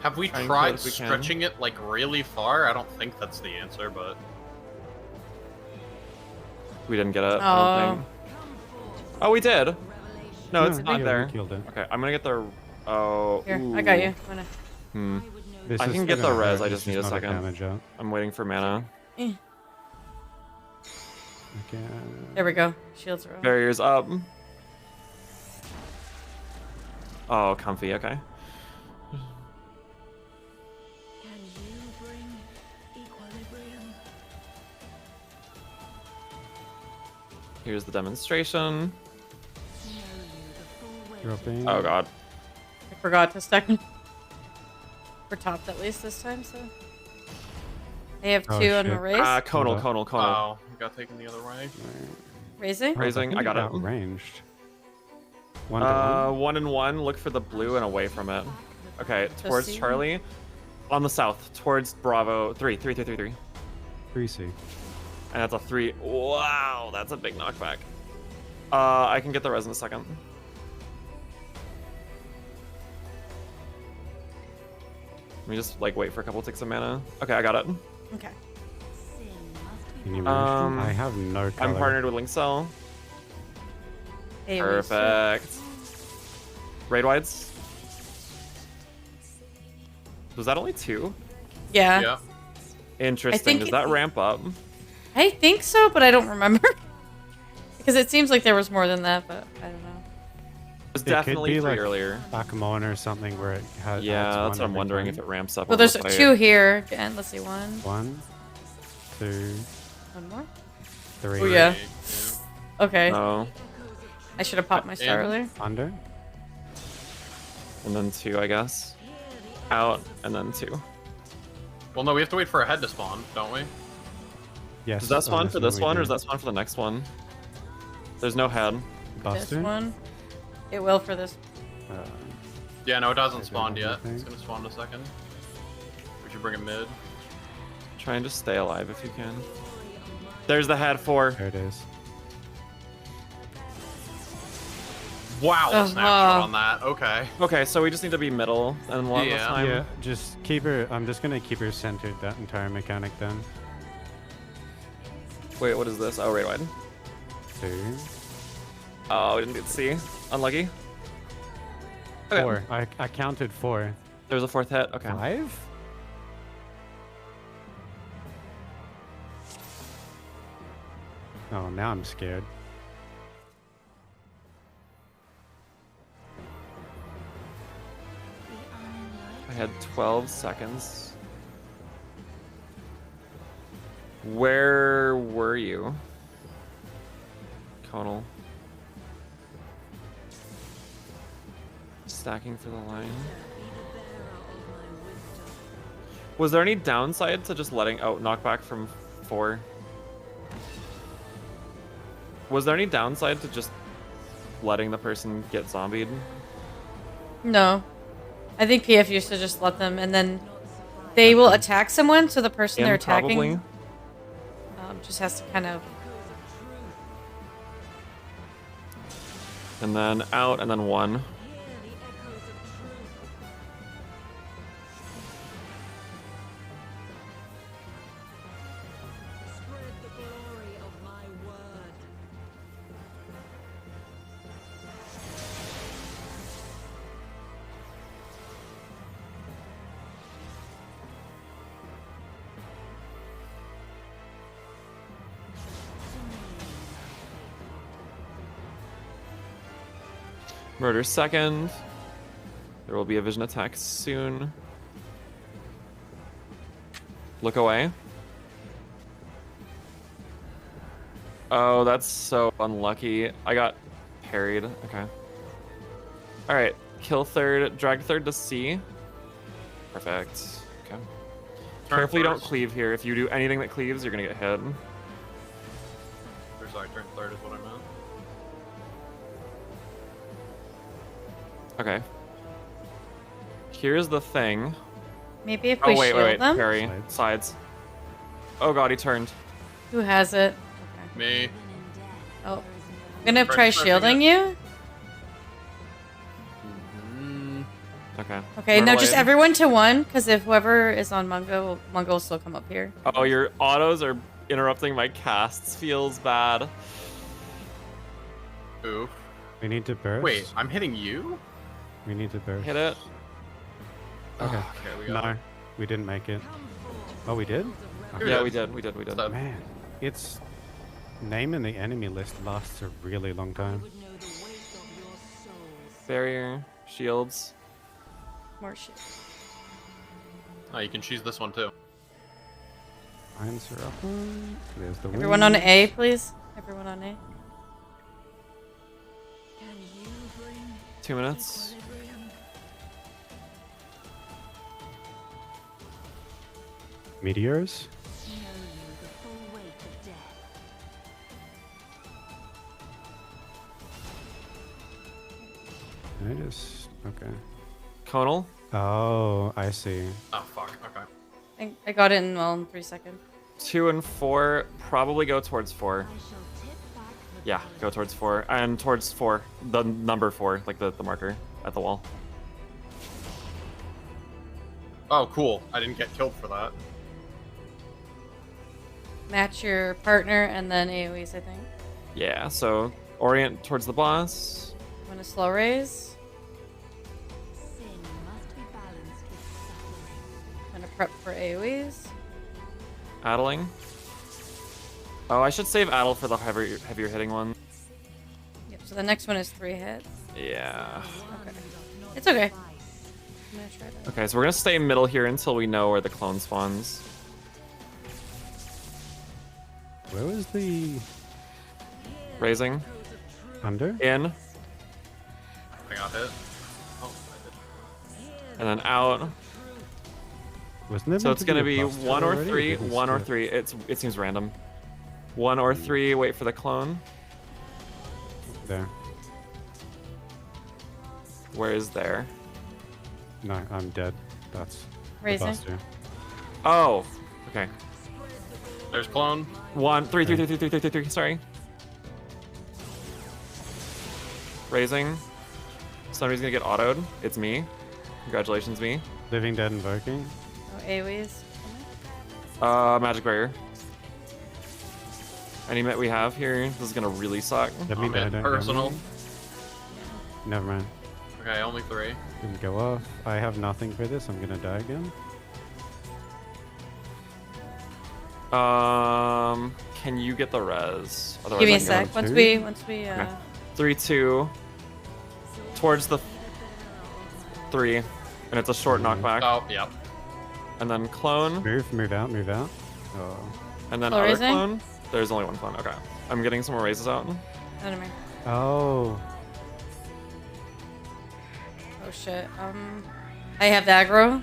Have we Try and tried close we can. stretching it really far? I don't think that's the answer, but We didn't get it, I Oh. don't think. Oh, we did. No, it's Yeah, not we there. killed it. Okay, I'm gonna get the... Oh, Here, I got you. Hmm. This I is can get still the gonna res, hurt, I it's just need a not second. damage up. I'm waiting for mana. Okay. There we go. Shields are up. Barriers up. Oh, comfy, okay. Here's the demonstration. Dropping. Oh god. I forgot to stack. We're topped at least this time, so. I have 2 Oh, on shit. my raise. Conal. oh, we got taken the other way. Raising? Raising, I got it. Ranged. 1 to 1. 1 and 1. Look for the blue and away from it. Okay, towards see. Charlie. On the south, towards Bravo. 3. 3C. And that's a 3. Wow, that's a big knockback. I can get the res in a second. Let me just wait for a couple ticks of mana. Okay, I got it. Okay. Can you Um, I have no color. I'm partnered with Linkcell. Hey, Perfect. Raid wides. Was that only 2? Yeah. Yeah. Interesting. think Does it- that ramp up? I think so, but I don't remember. Because it seems like there was more than that, but I don't know. It was It definitely could be 3 like earlier. Backmon or something where it has. Yeah, that's what I'm wondering if it ramps up. Well, on there's the 2 fight. here. Again, let's see. 1. 1, 2, One more. 3. Oh yeah. Okay. No. I should have popped my star earlier. Under. And then 2, I guess. Out, and then 2. Well, no, we have to wait for a head to spawn, don't we? Yes. Does that spawn for this one, or is does that spawn for the next one? There's no head. This one. It will for this. Yeah, no, it hasn't spawned have yet. anything. It's gonna spawn in a second. We should bring it mid. Try and just stay alive if you can. There's the head 4. There it is. Wow, the snapshot on that. Okay. Okay, so we just need to be middle and one this time. Yeah, just keep her. I'm just gonna keep her centered that entire mechanic then. Wait, what is this? Oh, raid wide. 2. Oh, we didn't get to see. Unlucky. Okay. 4. I counted 4. There was a 4th hit. Okay. 5? Oh, now I'm scared. I had 12 seconds. Where were you? Conal. Stacking for the line. Was there any downside to just letting out knockback from 4? Was there any downside to just letting the person get zombied? No. I think PF used to just let them, and then they will attack someone, so the person they're attacking just has to kind of... And then out, and then 1. Murder second. There will be a vision attack soon. Look away. Oh, that's so unlucky. I got parried. Okay. Alright. Kill third. Drag third to C. Perfect. Okay. Carefully don't cleave here. If you do anything that cleaves, you're gonna get hit. Or sorry, turn third is what I meant. Okay. Here's the thing. Maybe if we shield them? Parry. Sides. Oh god, he turned. Who has it? Me. Oh. I'm gonna try shielding you. Okay. Okay, now just Murderblade. everyone to 1, because if whoever is on Mungo will still come up here. Oh, your autos are interrupting my casts. Feels bad. Oof. We need to burst. Wait, I'm hitting you? We need to burst. Hit it. Okay. Okay, we got No, it. we didn't make it. Oh, we did? Okay. Yeah, we did. We did. Man, it's name in the enemy list lasts a really long time. Barrier, shields. More shit. Oh, you can choose this one too. Irons are up. There's the Everyone on wing. A, please. Everyone on A. 2 minutes. Meteors? I just... Okay. Conal. Oh, I see. Oh, fuck. Okay. I got it in 3 seconds. 2 and 4. Probably go towards 4. Yeah, go towards 4. And towards 4. The number 4, like the marker at the wall. Oh, cool. I didn't get killed for that. Match your partner and then AoEs, I think. Yeah, so orient towards the boss. I'm gonna slow raise. I'm gonna prep for AoEs. Addling. Oh, I should save Addle for the heavier hitting one. Yep, so the next one is 3 hits. Yeah. Okay. It's okay. I'm gonna try that. Okay, so we're gonna stay middle here until we know where the clone spawns. Where was the Raising. under? In. I got hit. Oh, And then out. Wasn't there So meant it's to gonna be buster 1 or already? 3, Did it 1 or skip? 3. It seems random. 1 or 3. Wait for the clone. There. Where is there? No, I'm dead. That's the Raising. buster. Oh. Okay. There's clone. 1, 3, 3, 3, 3, 3, 3, 3, 3. Sorry. Raising. Somebody's gonna get autoed. It's me. Congratulations, me. Living Dead invoking. Oh, AoEs. Magic barrier. Any met we have here, this is gonna really suck. Let me I'm know, in don't go personal. me. Never mind. Okay, only 3. Didn't go off. I have nothing for this. I'm gonna die again. Can you get the res? Otherwise Give me I a can sec. go Once we Okay. 3, 2. Towards the 3. And it's a short knockback. Oh, yep. And then clone. Move out, move out. Oh. And then Full other raising? clone. There's only one clone. Okay. I'm getting some more raises out. Enemy. Oh. Oh shit. I have the aggro.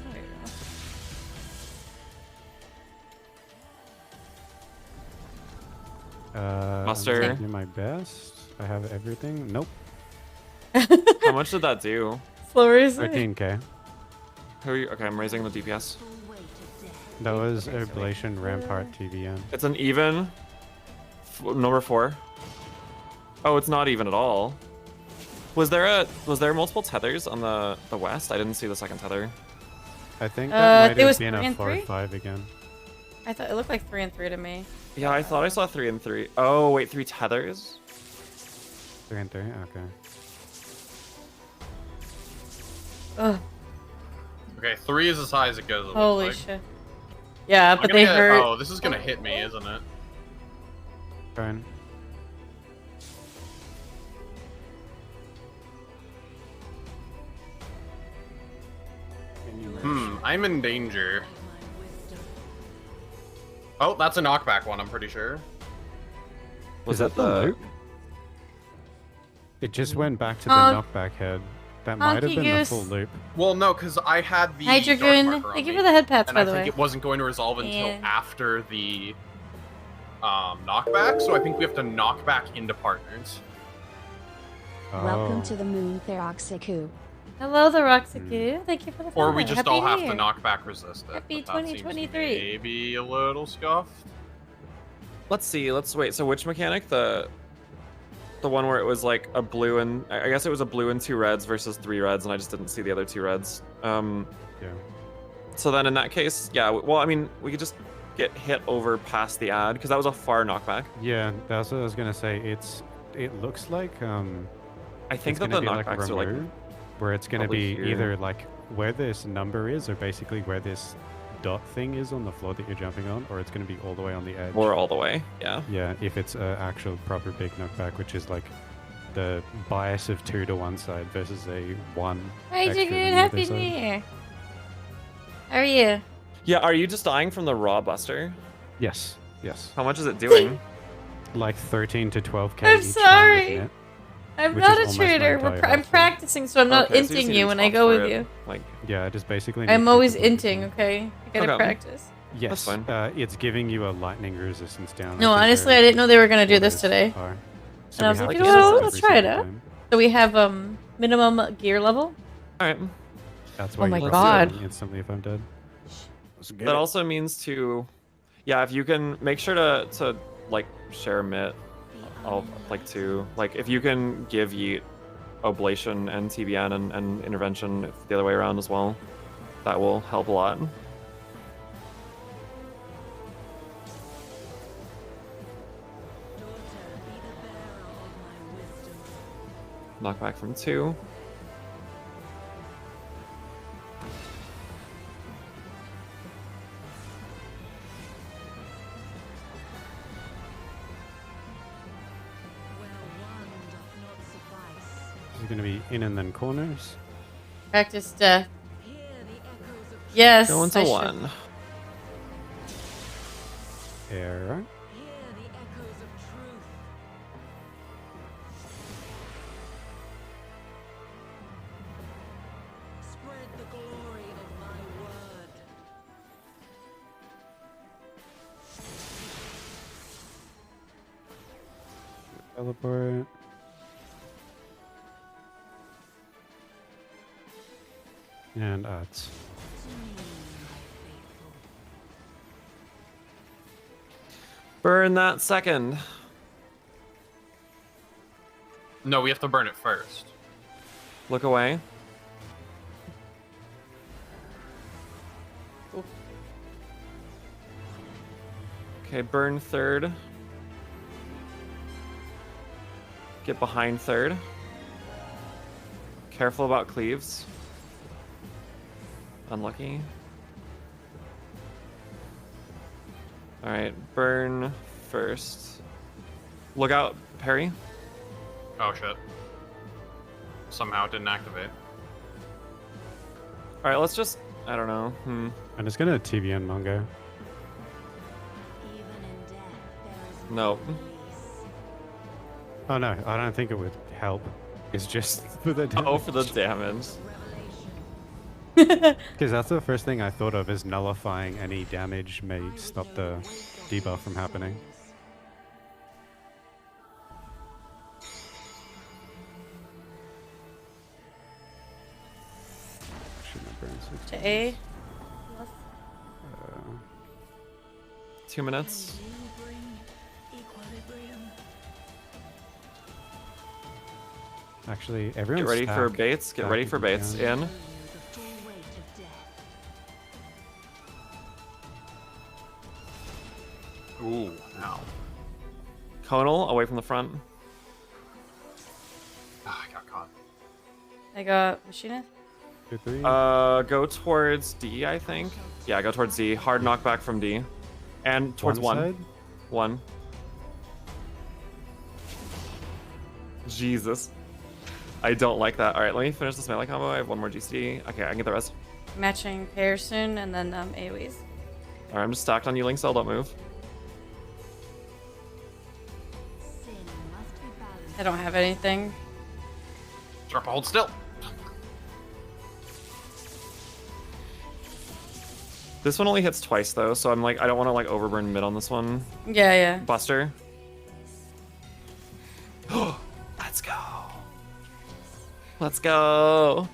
Buster. I'm doing my best. I have everything. Nope. How much did that do? Slow raising. 13k. Who are you? Okay, I'm raising the DPS. That was Oblation Rampart TVN. It's an even. Number 4. Oh, it's not even at all. Was there multiple tethers on the west? I didn't see the second tether. I think that might it was have been 3 a and 4 3? or 5 again. I thought it looked like 3 and 3 to me. Yeah, I thought I saw 3 and 3. Oh wait, 3 tethers. 3 and 3. Okay. Ugh. Okay, 3 is as high as it goes. It Holy looks like. shit. Yeah, I'm but gonna they get- hurt. Oh, this is gonna hit me, isn't it? Fine. I'm in danger. Oh, that's a knockback one, I'm pretty sure. Was Is that that the the? loop? It just went back to the Honk. knockback head. That might have Honky been the goose. full loop. Well, no, because I had the Hi, dark Dragoon. marker on Thank you me, for the head pats, and by I the think way. it wasn't going to resolve until Yeah. after the knockback, so I think we have to knock back into partners. Welcome Oh. to the moon, Theroxiku. Hello, the Roxaku. Thank you for the Or we follow. just Happy all New have Year. to knockback resist it. Happy but that seems 2023. Maybe a little scuffed. Let's see. Let's wait. So which mechanic? The one where it was like a blue and I guess it was a blue and 2 reds versus 3 reds, and I just didn't see the other 2 reds. Yeah. So then in that case, yeah. Well, I mean, we could just get hit over past the ad because that was a far knockback. Yeah, that's what I was gonna say. It looks like I think it's that gonna the be like knockbacks are like removed, where it's gonna probably be here. either like where this number is, or basically where this dot thing is on the floor that you're jumping on, or it's gonna be all the way on the edge. or all the way. Yeah. Yeah, if it's an actual proper big knockback, which is like the bias of 2 to one side versus a 1. Hi, extra Dragoon. than the Happy other New side. Year. How are you? Yeah. Are you just dying from the raw buster? Yes, yes. How much is it doing? Like 13 to 12k. I'm each time sorry. with it. I'm Which not is a almost my trader. entire I'm health. practicing, so I'm not Okay, so you just inting need you to when I talk go for with it. you. Like, Yeah, I just basically. I'm need always people to- inting, okay? I gotta Okay. practice. Yes, fine. it's giving you a lightning resistance down. No, I think honestly, they're- I didn't know they were gonna do what this those today. are. And So I we was have like, to you do know this what, every let's try it single out. time. So we have minimum gear level. all right. That's Oh why my you God. press it instantly if I'm dead. Let's get That it. also means to, yeah, if you can make sure to like share mit, I'll like to like if you can give Yeet oblation and TBN and intervention the other way around as well, that will help a lot. Knockback from 2. This is gonna be in and then corners. Practice death. Yes. Go into I should. 1. Arrow. Teleport. And arts. Burn that second. No, we have to burn it first. Look away. Okay, burn third. Get behind third. Careful about cleaves. Unlucky. Alright, burn first. Look out, parry. Oh shit. Somehow it didn't activate. Alright, let's just... I don't know. I'm just gonna TBN Mongo. Nope. Oh no, I don't think it would help. It's just for the damage. Oh, for the damage. Because that's the first thing I thought of, is nullifying any damage may stop the debuff from happening. To A. 2 minutes. Actually, everyone's Get ready for baits. Get ready for baits. In. Ooh, ow. Conal, away from the front. Ah, I got caught. I got Machinist. Go towards D, I think. Yeah, go towards D. Hard knockback from D. And towards one. One. Jesus. I don't like that. Alright, let me finish this melee combo. I have one more GCD. Okay, I can get the rest. Matching pair soon, and then AoEs. Alright, I'm just stacked on you, Link Cell. Don't move. I don't have anything. Drop, hold still. This one only hits twice though, so I'm like, I don't want to like overburn mid on this one. Yeah, yeah. Buster. Let's go. Let's go.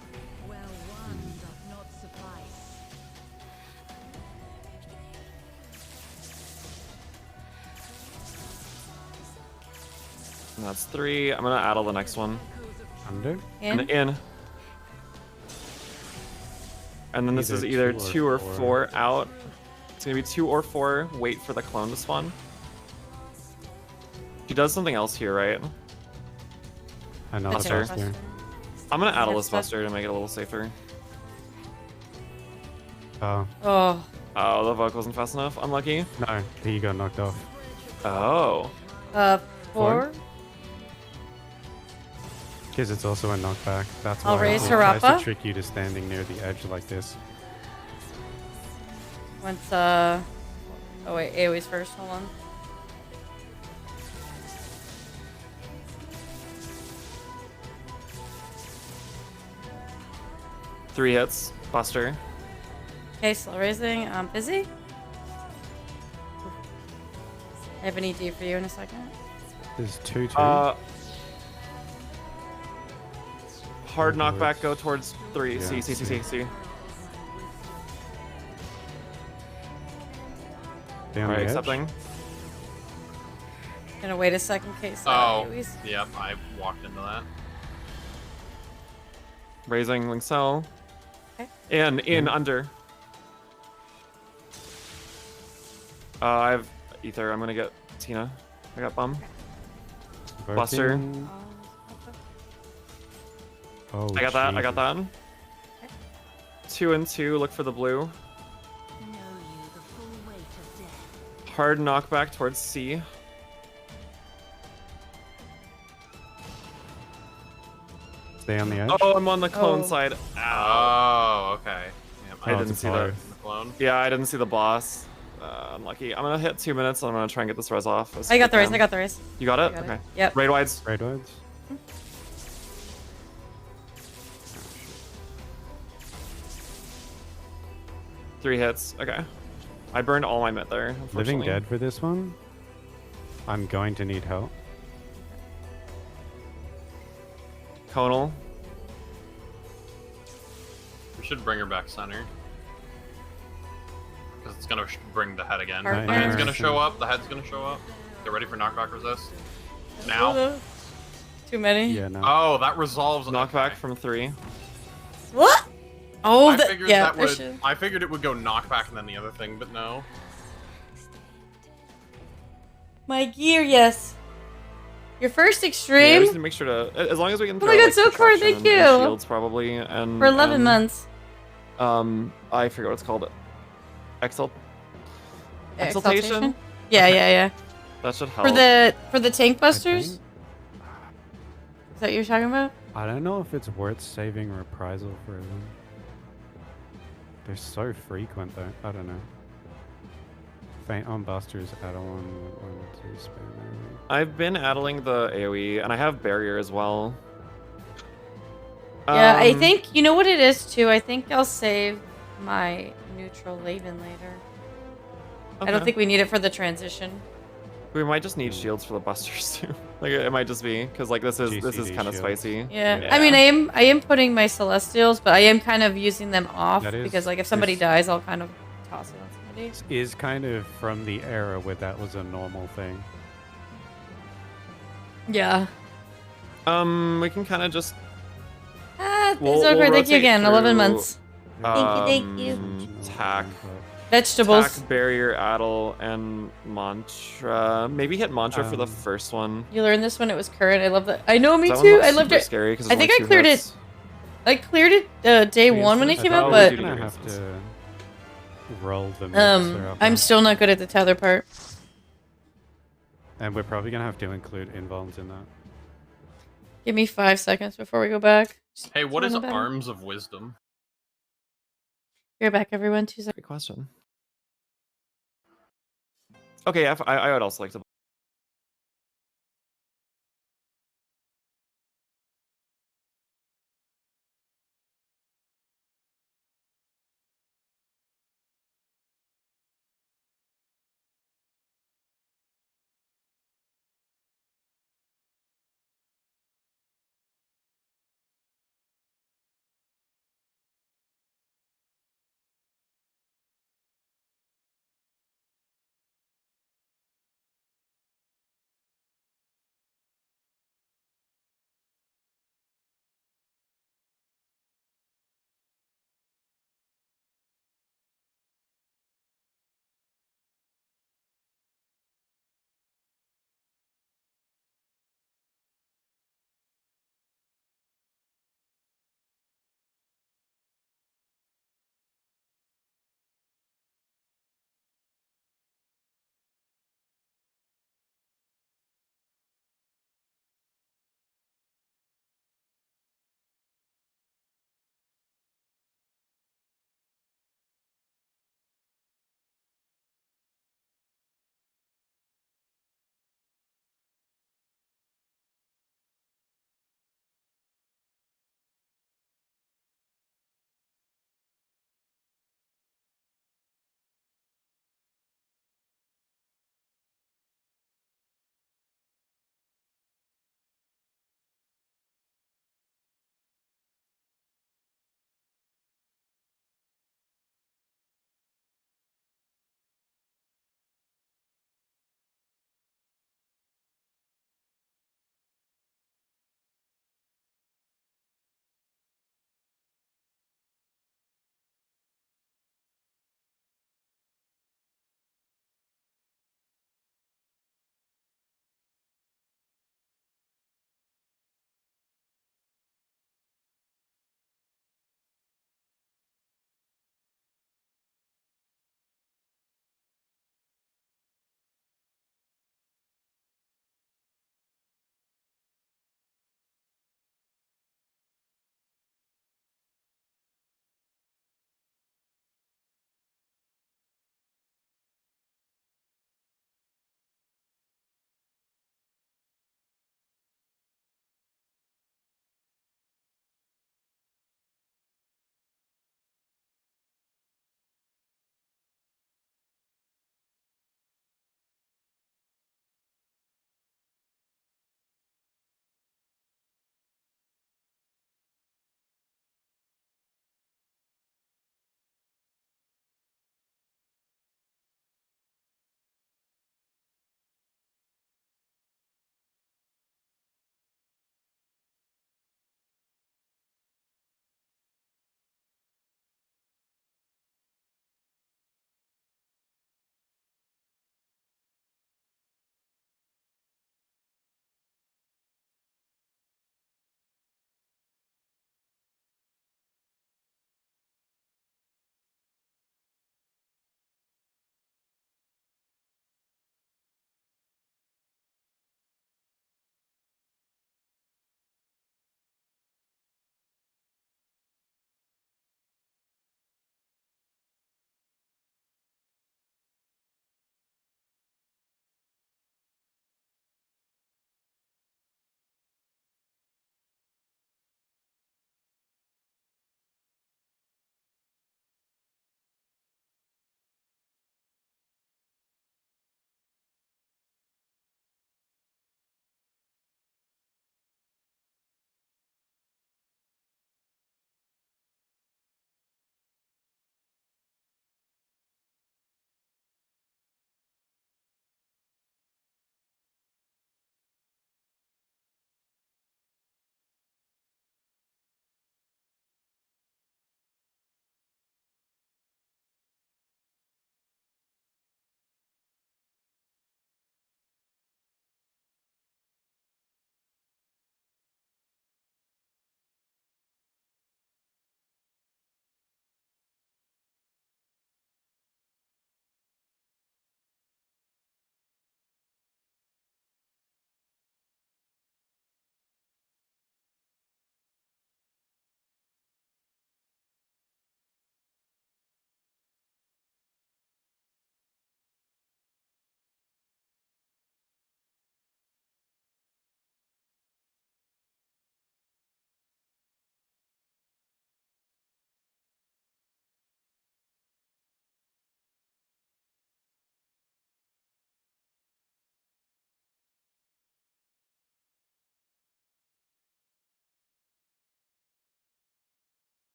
And that's 3. I'm gonna addle the next one. Under? And in. And then this is either 2 or 4 out. It's gonna be 2 or 4. Wait for the clone to spawn. She does something else here, right? Another Buster. Buster. I'm gonna addle this Buster to make it a little safer. Oh. Oh. Oh, the Vogue wasn't fast enough. Unlucky. No, he got knocked off. Oh. 4. Because it's also a knockback. That's I'll why raise it her tries up. to trick you to standing near the edge like this. Once, oh wait, AoEs first, hold on. Three hits. Buster. Okay, slow raising. I'm busy. I have an ED for you in a second. There's 2-2. Hard knockback, go towards 3. Yeah, C. Down Alright, the edge. accepting. Gonna wait a second in case. Oh, AoEs. yep, I walked into that. Raising Link Cell. Okay. In, under. I have Ether. I'm gonna get Tina. I got Bum. Buster. Working. Oh, I got that. I got Jesus. that. 2 and 2. Look for the blue. Hard knockback towards C. Stay on the edge. Oh, I'm on the clone Oh. side. Oh, okay. Yep, I didn't see that. the clone. Yeah, I didn't see the boss. Unlucky. I'm gonna hit 2 minutes. And I'm gonna try and get this res off. as I got the quick raise. as I got the raise. You got it? I got it. Okay. Yep. Raid wides. Raid wides. 3 hits. Okay. I burned all my mid there. Living Unfortunately. dead for this one. I'm going to need help. Conal. We should bring her back center. Because it's gonna bring the head again. Partner. The head's gonna show up. The head's gonna show up. Get ready for knockback resist. Now. Too many. Yeah, no. Oh, that resolves Knockback from 3. What? Oh, I that, figured yeah. that would. should- I figured it would go knockback and then the other thing, but no. My gear, yes. Your first Yeah, we extreme just need to make sure to, as long as we can Oh throw my God, like, so cool, thank protection you. and shields probably, and for 11 months. I forget what it's called. Exaltation? Yeah, yeah. That should help. For the tank I busters? Is think- that what you're talking about? I don't know if it's worth saving reprisal for them. They're so frequent though. I don't know. Faint on busters, add on 1, 2 spam. I've been addling the AoE, and I have barrier as well. Yeah, I think you know what it is too. I think I'll save my neutral Laven later. I don't Okay. think we need it for the transition. We might just need shields for the busters too. Like it might just be because like this is GCD kind of shields. spicy. Yeah. I mean, I am putting my Celestials, but I am kind of using them off That is- because like if somebody this- dies, I'll kind of toss it on somebody. Is kind of from the era where that was a normal thing. Yeah. We can kind of just. It's We'll okay. Thank you rotate again. 11 through, months. Thank you. Tack. Vegetables. Tack, barrier, addle, and mantra. Maybe hit mantra for the first one. You learned this when it was current. I love that. I know, me That one too. looks I loved super it. scary 'cause I it's think only I 2 cleared hits. it. I cleared it day one when it came out, but I'm gonna have to roll the I'm still not good at the tether part. And we're probably gonna have to include invulns in that. Give me 5 seconds before we go back. Hey, what is Run it back. Arms of Wisdom? Be right back, everyone. 2 seconds. Great question. Okay, I would also like to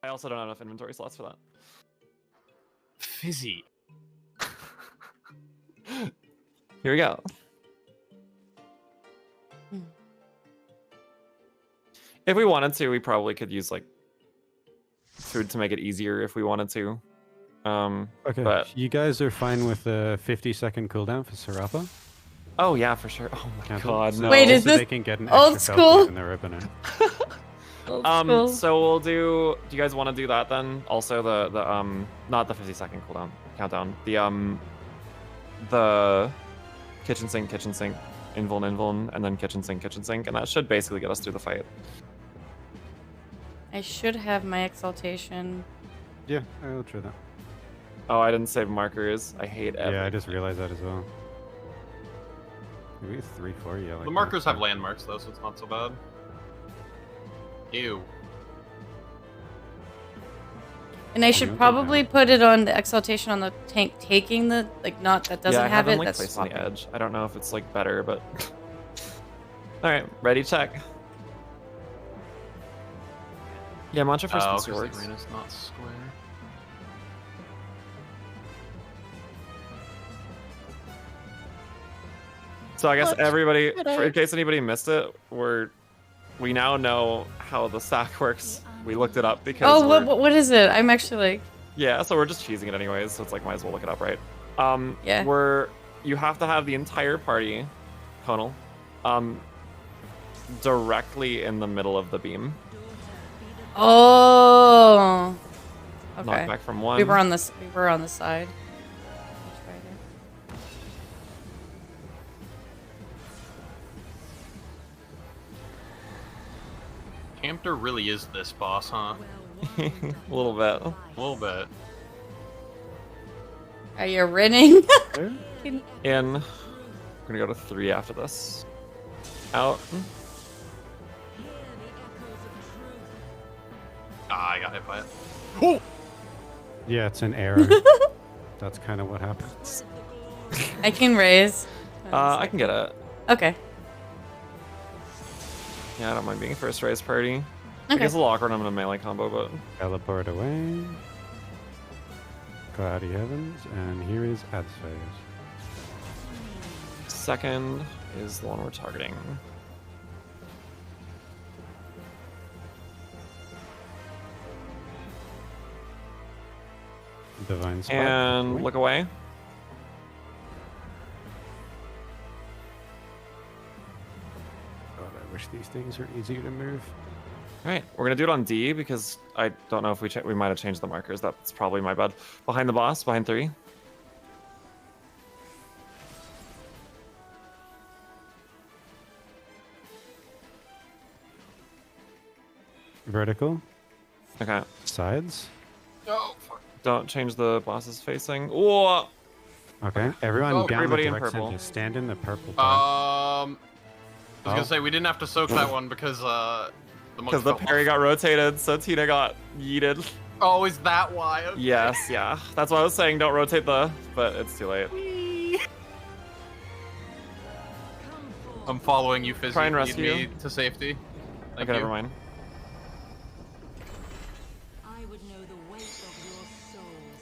I also don't have enough inventory slots for that. Fizzy. Here we go. If we wanted to, we probably could use like food to make it easier if we wanted to. Okay, but you guys are fine with a 50-second cooldown for Sarapa? oh yeah, for sure. Oh my Cancel. god, So no. Wait, is so this they can get an old extra school? felt in their opener. So we'll do. Do you guys want to do that then? Also the not the 50-second cooldown countdown. The kitchen sink, invuln, and then kitchen sink, and that should basically get us through the fight. I should have my exaltation. Yeah, I'll try that. Oh, I didn't save markers. I hate everything. Yeah, I just realized that as well. We have 3-4, yeah. Like The markers have landmarks though, so it's not so bad. Ew. And I should probably put it on the exaltation on the tank taking the, like, not that doesn't yeah, I have them, it. like, That's placed on the swapping. edge. I don't know if it's like better, but all right, ready, check. Yeah, mantra first Oh, and because swords. the arena's not square. So I guess What everybody, did I- in case anybody missed it, we now know how the stack works. We looked it up because Oh, what is it? I'm actually like, yeah, so we're just cheesing it anyways, so it's like might as well look it up, right? Yeah. You have to have the entire party, Conal, directly in the middle of the beam. oh, okay. Knock back from one. We were on the side. Hampter really is this boss, huh? A little bit. A little bit. Are you running? In. We're gonna go to 3 after this. Out. Ah, I got hit by it. Oh! Yeah, it's an error. That's kind of what happens. I can raise. I can get it. Okay. Yeah, I don't mind being first raise party. I Okay. guess a little awkward. I'm in a melee combo, but Teleport away. Cloudy Heavens, and here is Adspheres. second is the one we're targeting. Divine Spot. And Wait. look away. God, I wish these things were easier to move. All right, we're gonna do it on D because I don't know if we might have changed the markers. That's probably my bad. Behind the boss, behind 3. Vertical. Okay. Sides. Oh, fuck. Don't change the boss's facing. Whoa! Okay, everyone Oh, down everybody the in direct purple. center. Stand in the purple part. I was gonna say we didn't have to soak that one because the monkey Because the fell parry off. got rotated, so Tina got yeeted. Oh, is that why? Okay. Yes, yeah. That's why I was saying don't rotate but it's too late. I'm following you, Fizzy. Try and Lead rescue. me to safety. Thank Okay, you. never mind.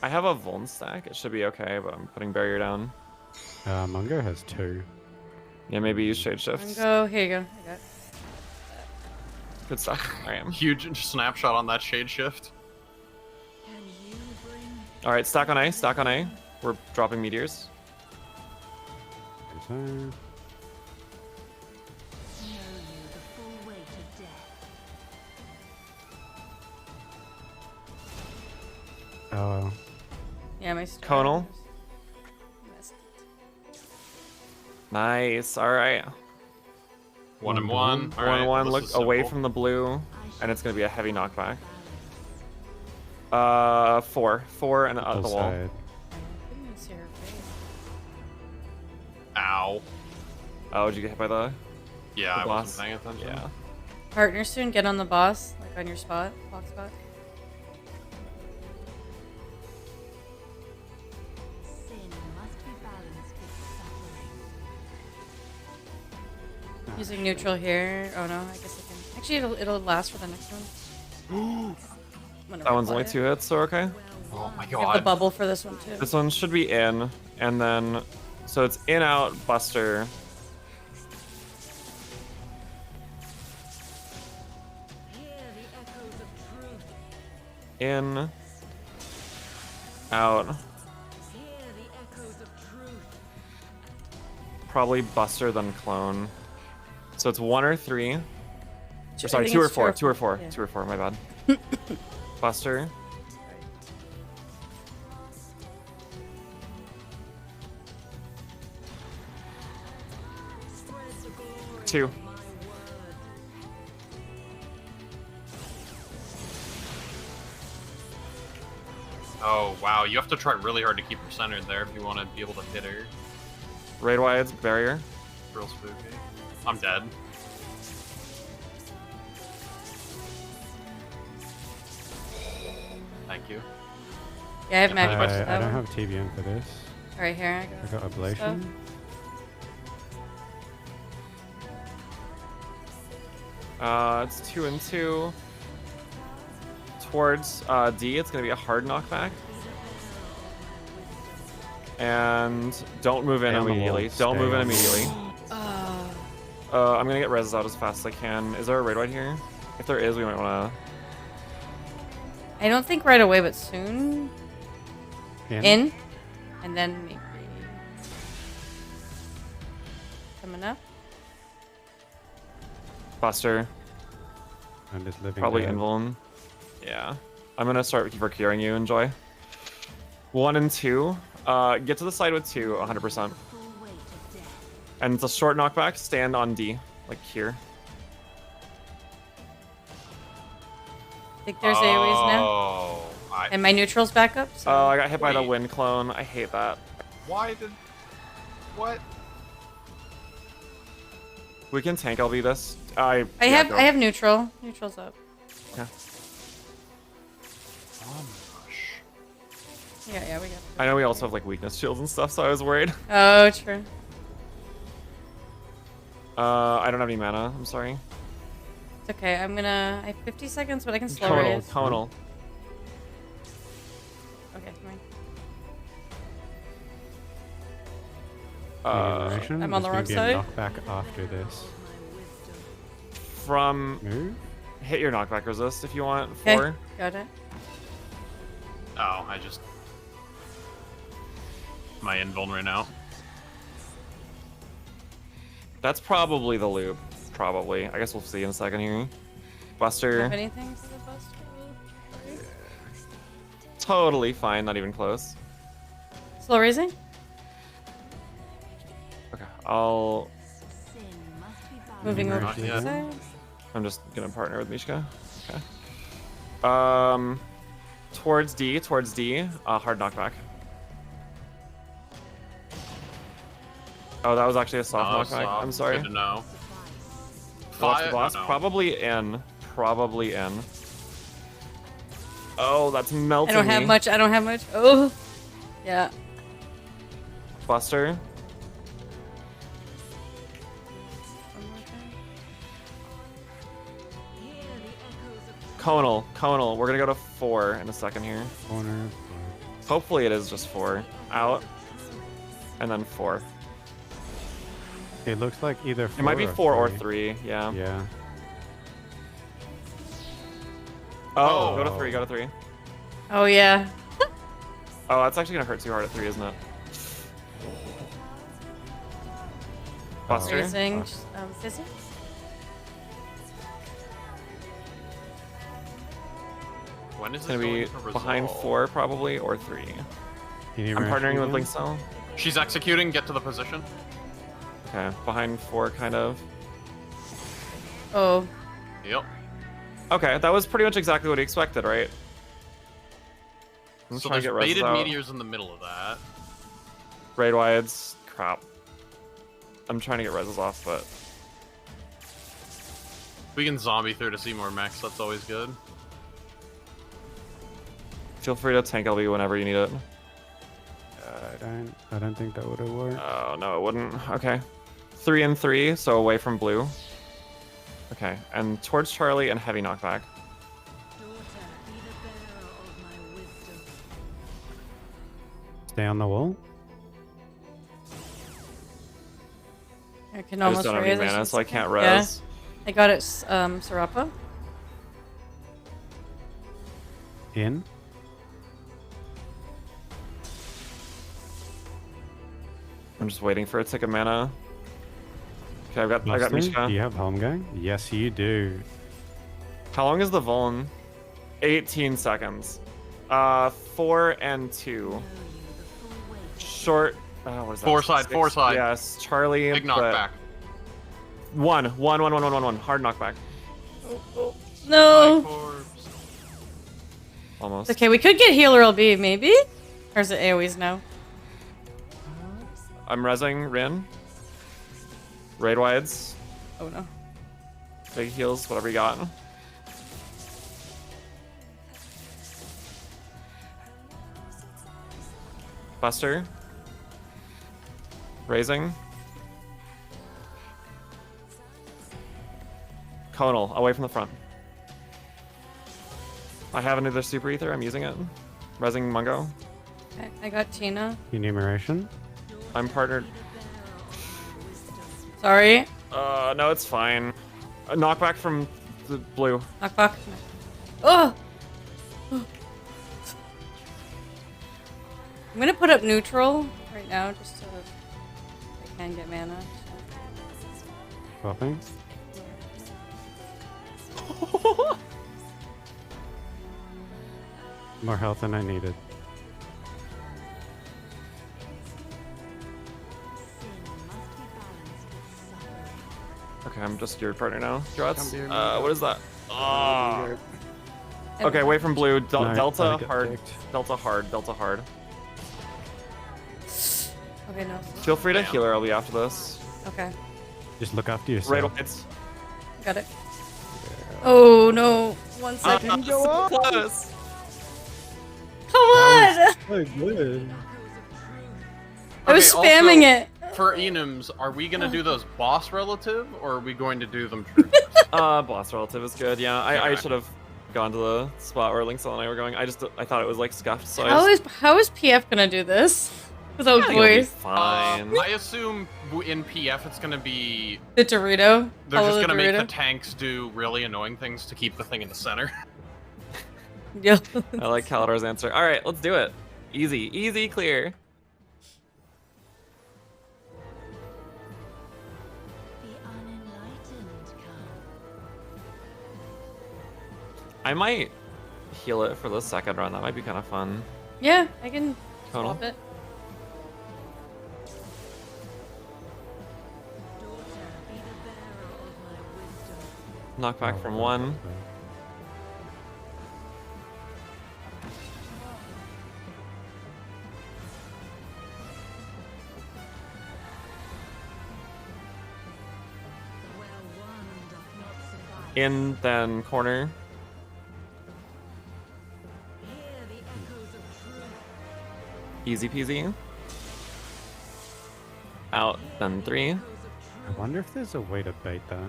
I have a Vuln stack. It should be okay, but I'm putting barrier down. Mungo has 2. Yeah, maybe use Shade Shift. Go. Here you go. I got it. Good stuff. I am. Huge snapshot on that shade shift. All right, stack on A, stack on A. We're dropping meteors. Oh. Yeah, my Conal. Nice. All right. 1 and 1. All right, 1-1. this Look is away simple. from the blue, and it's gonna be a heavy knockback. 4 and up the wall. Side. Ow. Oh, did you get hit by the? Yeah, the I boss? wasn't paying attention. Yeah. Partner soon. Get on the boss, like on your spot, block spot. Using neutral here. Oh no, I guess I can. Actually, it'll last for the next one. gonna That one's replay only it. 2 hits, so okay. Oh my I have the god. bubble for this one too. This one should be in, and then so it's in, out, Buster. In, out. Probably Buster then Clone. So it's 1 or 3. Or sorry, think 2 or it's 4. 2 or 4. Yeah. 2 or 4. My bad. Buster. Two. Oh wow, you have to try really hard to keep her centered there if you want to be able to hit her. Raid Wide's barrier. Real spooky. I'm dead. Thank you. Yeah, I have magic. I, for I that don't one. have TBN for this. All right, here I I got go. ablation. It's 2 and 2. Towards D, it's gonna be a hard knockback. And don't move in Stay on the immediately. wall. Don't Stay move in on the immediately. I'm gonna get reses out as fast as I can. Is there a raid wide here? If there is, we might wanna. I don't think right away, but soon. In. And then maybe coming up. Buster. I'm just living Probably dead. Invuln. Yeah. I'm gonna start procuring you, Enjoy. 1 and 2. Get to the side with 2, 100%. And it's a short knockback. Stand on D, like here. I think there's AoEs now. Oh, And my neutral's back up. So. Oh, I got hit by the Wait. wind clone. I hate that. why did? What? We can tank LB this. I I yeah, have go. I have neutral. Neutral's up. Yeah. Oh my gosh. Yeah, we got. I know we also have like weakness shields and stuff, so I was worried. Oh, true. I don't have any mana. I'm sorry. It's okay. I have 50 seconds, but I can slow Conal. raise. Conal. Okay, fine. Regeneration. I'm on the There's wrong gonna side. be a knockback after this. From Move. hit your knockback resist if you want. Okay, 4. got it. Oh, I just. My invuln right now. That's probably the loop. Probably. I guess we'll see in a second here. Do you Buster. have anything for the Buster? Totally fine. Not even close. Slow raising? Okay. I'll. Moving over Not to the yet. side. I'm just gonna partner with Mishka. Okay. Towards D. Hard knockback. Oh, that was actually a soft Oh, knockback. soft. I'm sorry. Good to know. Lost the Five- boss. oh, no. Probably in. Probably in. Oh, that's I melting. don't have much. I don't have much. Oh. Yeah. Buster. Conal. We're gonna go to 4 in a second here. Corner. Hopefully it is just 4. Out. And then 4. It looks like either 4 It might be 4 or 3. Yeah. Yeah. Oh, Oh. go to 3. Go to 3. Oh, yeah. Oh, that's actually gonna hurt too hard at 3, isn't it? Buster. Raising. Fizzy? When is It's this gonna be going to behind resolve? 4 probably, or 3. Can you I'm rush partnering with again? Link Cell. She's executing. Get to the position. Okay, behind 4 kind of. Oh. Yep. Okay, that was pretty much exactly what he expected, right? I'm So trying there's to get reses baited out. meteors in the middle of that. Raid wides. Crap. I'm trying to get reses off, but We can zombie through to see more mechs. That's always good. feel free to tank LB whenever you need it. I don't think that would have worked. Oh, no, it wouldn't. Okay. 3 and 3, so away from blue. Okay, and towards Charlie and heavy knockback. stay on the wall. I can I just almost don't have raise. any mana, so I can't res. Yeah. I got it, Sarapa. In. I'm just waiting for a tick of mana. Okay, I got Buster, Mishka. do you have home gang? Yes, you do. How long is the Vuln? 18 seconds. 4 and 2. Short. What is that? Four side. Yes, Charlie. Big knockback. One. Hard knockback. No. Almost. Okay, we could get healer LB maybe, or is it AOE's now? I'm rezzing Rin. Raid wides. Oh no. Big heals, whatever you got. Buster. Raising. Conal, away from the front. I have another super ether, I'm using it. Rezzing Mungo. Okay, I got Tina. Enumeration. I'm partnered. Sorry. No, it's fine. A knockback from the blue. Knockback. Oh! I'm gonna put up neutral right now just so that I can get mana. Swapping. More health than I needed. Okay, I'm just your partner now. Drots. What is that? Oh. Okay, away from blue. No, Delta I get hard. picked. Delta hard. Delta hard. Okay, no. Feel free to healer LB after this. Okay. Just look after yourself. Raid wides. Got it. Oh no. 1 second. So close. Come on! So good. I was Okay, spamming also, it. For enums, are we gonna do those boss relative, or are we going to do them true? Boss relative is good. Yeah, I Okay. should have gone to the spot where Linkcell and I were going. I thought it was like scuffed. So How is PF gonna do this without I think it'll be voice? fine. I assume in PF it's gonna be The Dorito. they're Follow just the gonna make the Dorito. tanks do really annoying things to keep the thing in the center. Yeah. I like Kalidor's answer. All right, let's do it. Easy, clear. I might heal it for the second run. That might be kind of fun. Yeah, I can Conal. swap it. Knockback Oh, from one. In, then corner. Easy peasy. Out, then 3. I wonder if there's a way to bait that.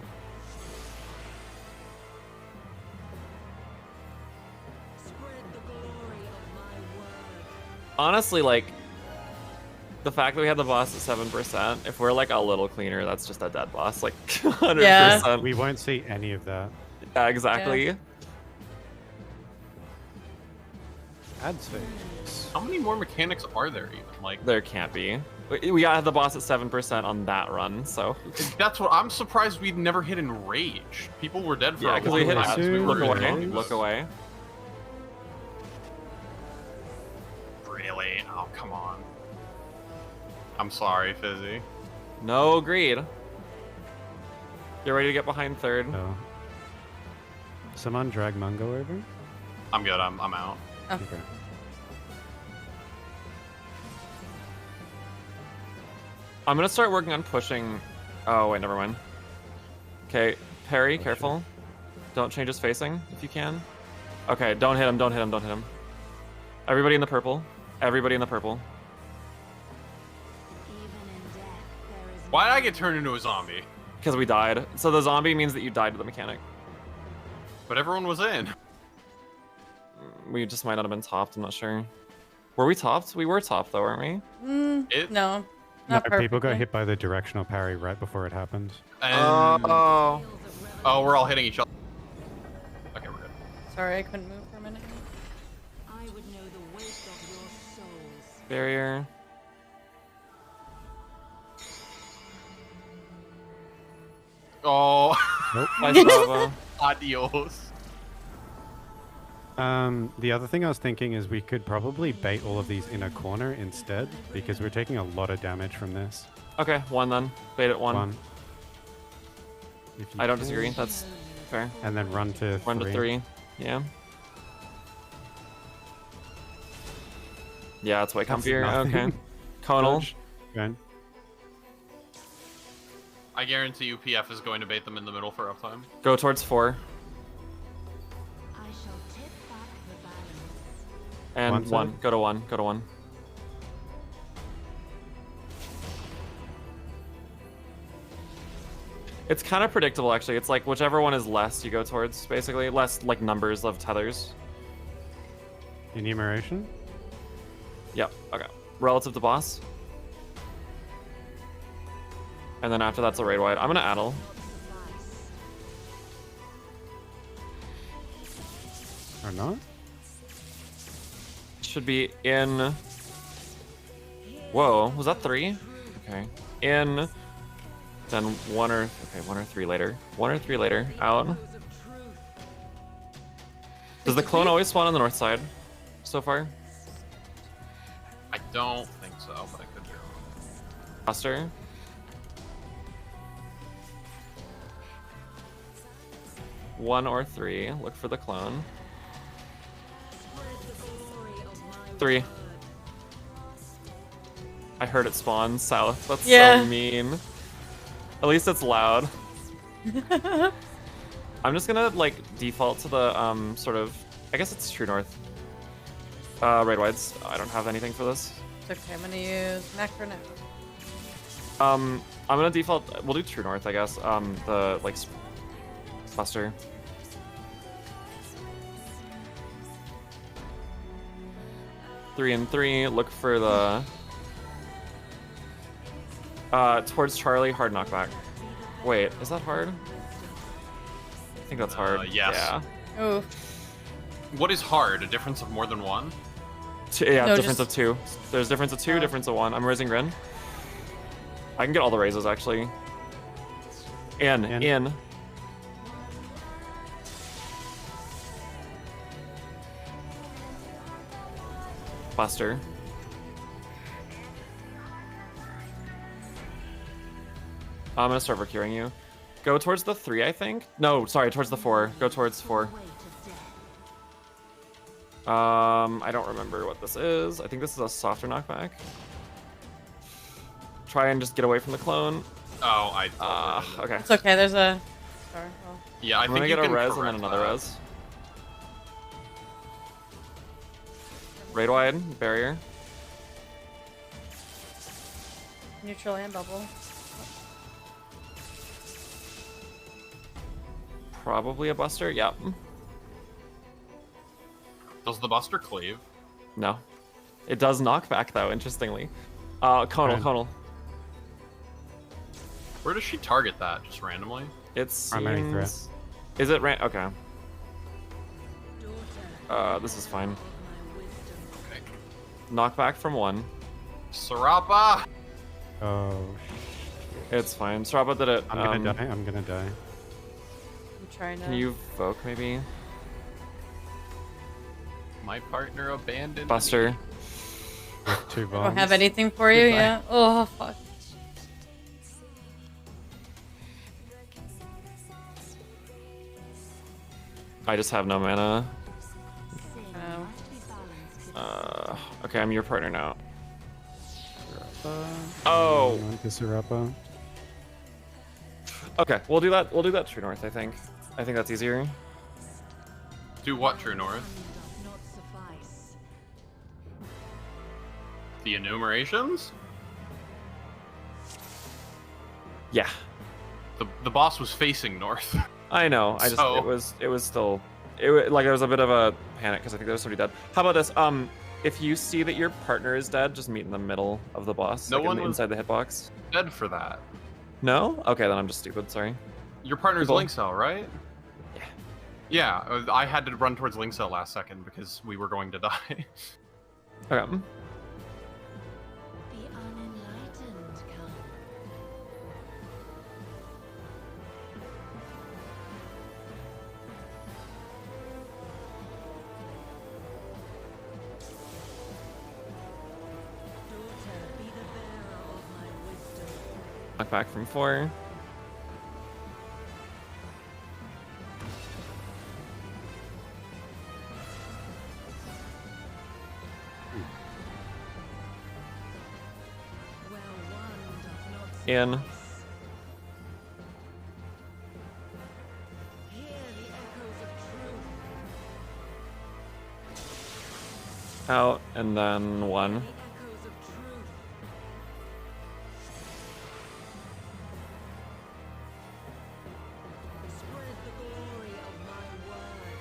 Honestly, like, the fact that we had the boss at 7%, if we're like a little cleaner, that's just a dead boss. Like, 100%. Yeah. We won't see any of that. Yeah, exactly. Yeah. Ad space. How many more mechanics are there even? Like, There can't be. We got the boss at 7% on that run, so. that's what I'm surprised we never hit Enrage. People were dead for Yeah, a because long we hit time. We look were away, talking about look it. away. Really? Oh, come on. I'm sorry, Fizzy. No greed. You're ready to get behind third. No. Someone drag Mungo over? I'm good. I'm out. Okay. I'm gonna start working on pushing. Oh wait, never mind. Okay, parry, careful. Don't change his facing if you can. Okay, don't hit him, don't hit him, don't hit him. Everybody in the purple. Everybody in the purple. Why did I get turned into a zombie? Because we died. So the zombie means that you died to the mechanic. But everyone was in. We just might not have been topped, I'm not sure. Were we topped? We were topped though, weren't we? No, No, not people got perfectly. hit by the directional parry right before it happened. And... Oh. Oh, we're all hitting each other. Okay, we're good. Sorry, I couldn't move for a minute. I would know the weight of your souls. Barrier. Oh. Nope. Nice Bravo. Adios. The other thing I was thinking is we could probably bait all of these in a corner instead, because we're taking a lot of damage from this. Okay, 1 then. Bait it 1. If you I don't can. disagree. That's fair. And then run to Run to 3. Yeah. Yeah, it's way That's comfier. nothing. Okay. Conal. Dodge. Go I guarantee you PF is going to bait them in the middle for uptime. Go towards 4. I shall tip back the balance. And One 1. side? Go to 1. Go to 1. It's kind of predictable, actually. It's like whichever one is less you go towards, basically. Less, like, numbers of tethers. Enumeration? Yep, okay. Relative to boss. And then after that's a raid wide. I'm gonna addle. Or not? Should be in... Whoa, was that 3? Okay. In... Then 1 or... Okay, 1 or 3 later. 1 or 3 later. Out. Does the clone always spawn on the north side so far? I don't think so, but I could be wrong. Buster. One or 3. Look for the clone. 3. I heard it spawn south. That's so mean. At least it's loud. I'm just gonna like default to the sort of, I guess it's true north. Raid wides. I don't have anything for this. It's okay, I'm gonna use macro now. I'm gonna default. We'll do true north, I guess. The like Buster. Three and 3. Look for the towards Charlie. Hard knockback. Wait, is that hard? I think that's hard. Yes. Yeah. Ooh. What is hard? A difference of more than 1? Yeah, No, difference just- of 2. There's difference of 2, difference of 1. I'm raising Grin. I can get all the raises actually. In. Buster. I'm gonna start procuring you. Go towards the 3, I think. No, sorry, towards the 4. Go towards 4. I don't remember what this is. I think this is a softer knockback. Try and just get away from the clone. Oh, okay. It's okay, there's a... Sorry, well. Yeah, I I'm think gonna you get a can res and then correct another that. res. Raid wide, barrier. Neutral and bubble. Probably a buster, yep. Does the Buster cleave? No. It does knockback though, interestingly. Conal. Where does she target that? Just randomly? It's Primary threat. Is it okay. This is fine. Okay. Knockback from 1. Sarapa! Oh, It's fine. Strapa did it. I'm gonna die. I'm trying to... Can you Voke maybe? My partner abandoned Buster. me. With 2 I bombs. don't have anything for you, Goodbye. yeah? Oh, fuck. I just have no mana. Oh. Okay, I'm your partner now. Oh. Oh. To Sarapa. Okay, we'll do that. We'll do that true north. I think that's easier. Do what, True North? The enumerations? Yeah. The boss was facing north. I know. I just So- it was still like there was a bit of a panic because I think there was somebody dead. How about this? If you see that your partner is dead, just meet in the middle of the boss. No like one was inside the hitbox. dead for that. No? Okay, then I'm just stupid. Sorry. Your partner's Cool. Link Cell, right? Yeah. Yeah, I had to run towards Link Cell last second because we were going to die. Okay. The unenlightened come. Daughter, be the bearer of my wisdom. Knock back from 4. Well, one doth not In. suffice. Hear the echoes of truth. Out, and then 1. The echoes of truth. Spread the glory of my word.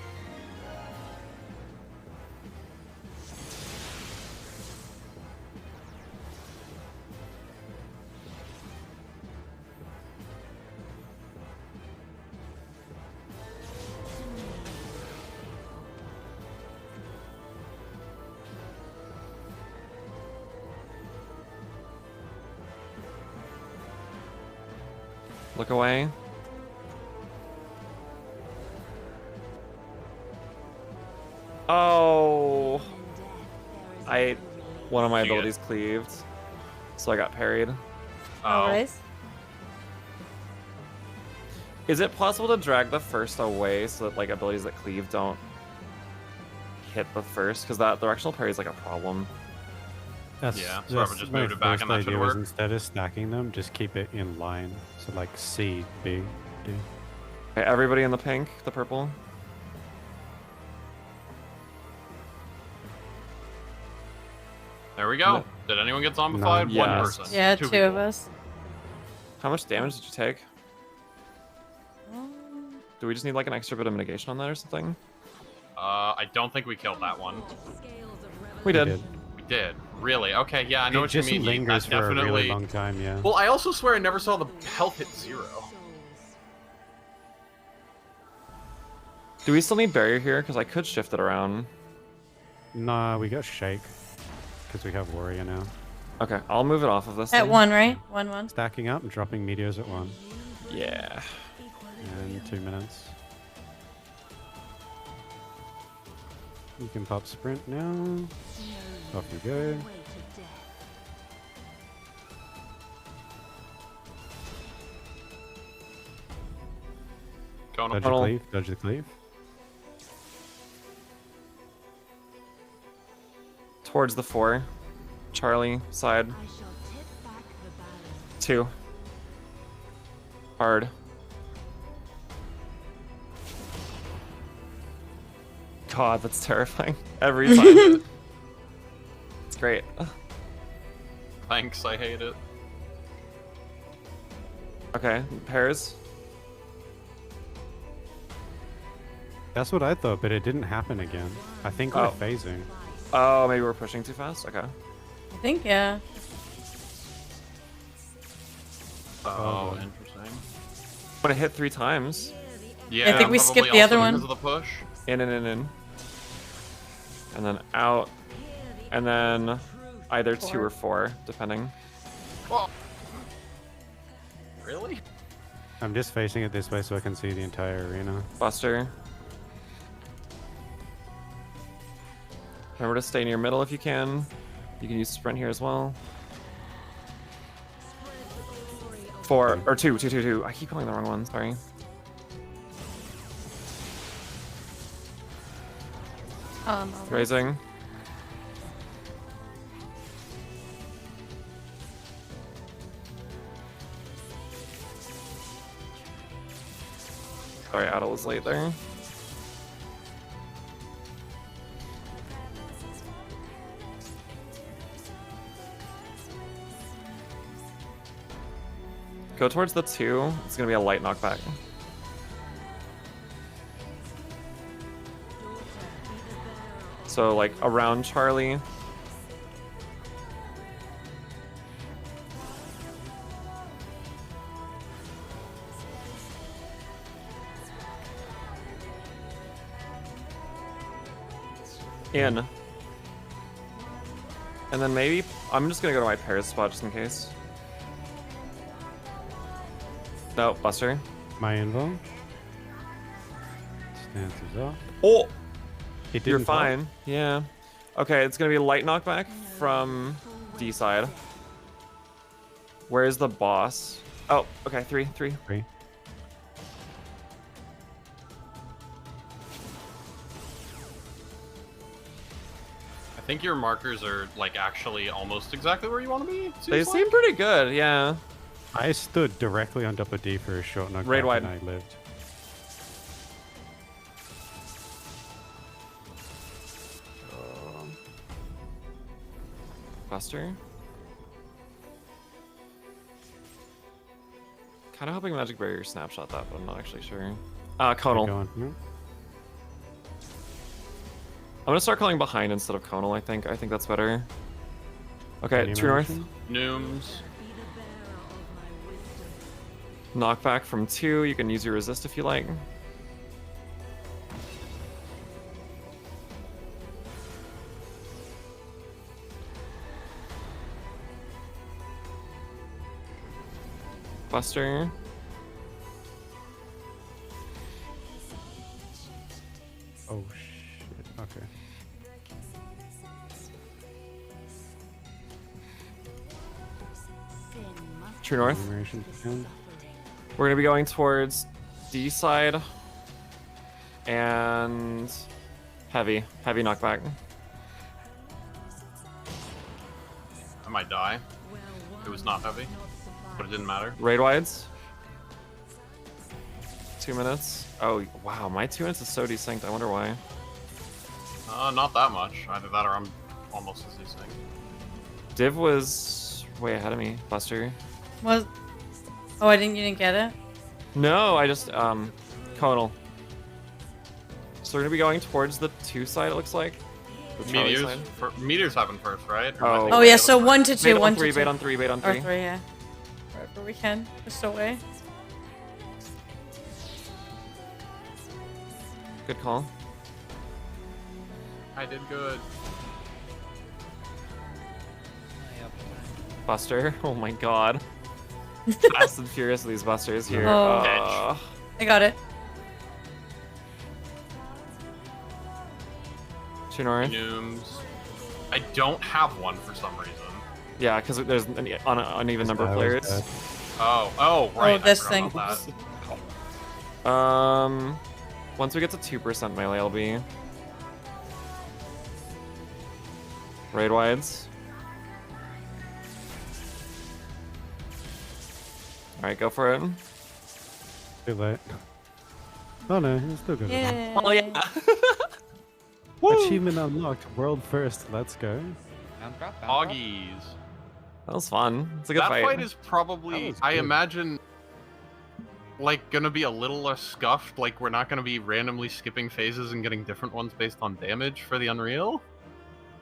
Look away. Oh. In death there is I no relief. one of my You get it. abilities cleaved, so I got parried. Always. Is it possible to drag the first away so that like abilities that cleave don't hit the first? Because that directional parry is like a problem. That's Yeah, so Robert just moved it back first and that should idea was work. instead of stacking them, just keep it in line. So like C, B, D. Okay, everybody in the pink, the purple. There we go. No. Did anyone get zombified? No. One Yes. person. Yeah, Two two people. of us. How much damage did you take? Do we just need like an extra bit of mitigation on that or something? I don't think we killed that one. Scales of We revelation. did. We did. Really? Okay, yeah, I know It what you just mean. lingers That for a definitely. really long time, yeah. Well, I also swear I never saw the health hit 0. Souls. Do we still need barrier here? Because I could shift it around. Nah, we got shake. Because we have warrior now. Okay, I'll move it off of this. At thing. 1, right? 1-1. Stacking up and dropping meteors at 1. Yeah. And 2 minutes. You can pop sprint now. Off you go. Way to death. Going Dodge up. the Tunnel. cleave, dodge the cleave. Towards the 4. Charlie, side. I shall tip back the balance. 2. Hard. God, that's terrifying. Every time. It's great. Thanks, I hate it. Okay, pairs. That's what I thought, but it didn't happen again. I think we're Oh. phasing. Oh, maybe we're pushing too fast? Okay. I think, yeah. Oh, boy. interesting. I'm gonna hit 3 times. Yeah, think we probably skipped the also other one. because of the push. In and in. And then out. And then either 2 or 4, depending. Well, really? I'm just facing it this way so I can see the entire arena. Buster. Remember to stay near middle if you can. You can use sprint here as well. 4 or 2. I keep calling the wrong one. Sorry. Raising. Sorry, Adel was late there. Go towards the 2. It's gonna be a light knockback. So like around Charlie. In. And then maybe I'm just gonna go to my Paris spot just in case. No, Buster. My invo. Stance is up. Oh! It You're didn't pop? fine. Yeah. Okay, it's gonna be a light knockback from D side. Where's the boss? Oh, okay, three. I think your markers are like actually almost exactly where you want to be. They seems seem like. pretty good, yeah. I stood directly on top of D for a short knockback Raid wide. and I lived. Buster. Kind of hoping Magic Barrier snapshot that, but I'm not actually sure. Conal. Going, yeah. I'm gonna start calling behind instead of Conal, I think. I think that's better. Okay, Any true north. motion? Nooms. Knockback from 2. You can use your resist if you like. Buster. Oh shit. Okay. True north. Animation again. We're gonna be going towards D side and heavy knockback. I might die. It was not heavy, but it didn't matter. Raid wides. 2 minutes. Oh wow, my 2 minutes is so desynced. I wonder why. Not that much. Either that or I'm almost as desync. Div was way ahead of me. Buster. Was oh, you didn't get it? No, I just Conal. So we're gonna be going towards the 2 side. It looks like. The Charlie Meteors. side. Meteors happen first, right? Or am I Oh. thinking Oh of yeah, the so other 1 to 2, Bait on 1 3, to 2. bait on 3, bait on 3. Or 3, yeah. Wherever we can. Just away. Good call. I did good. Buster. Oh my god. Fast and furious with these busters here. Oh. I got it. True north. Nooms. I don't have one for some reason. Yeah, because there's an uneven number of players. Oh, right. Oh, this I thing. forgot about that. Once we get to 2% melee, I'll be raid wides. All right, go for it. Too late. Oh no, it's still good. Yeah. Oh yeah. Achievement unlocked. World first. Let's go. Hoggies. That was fun. It's a good That fight. fight is probably, I imagine, like, gonna be a little less scuffed. Like, we're not gonna be randomly skipping phases and getting different ones based on damage for the Unreal.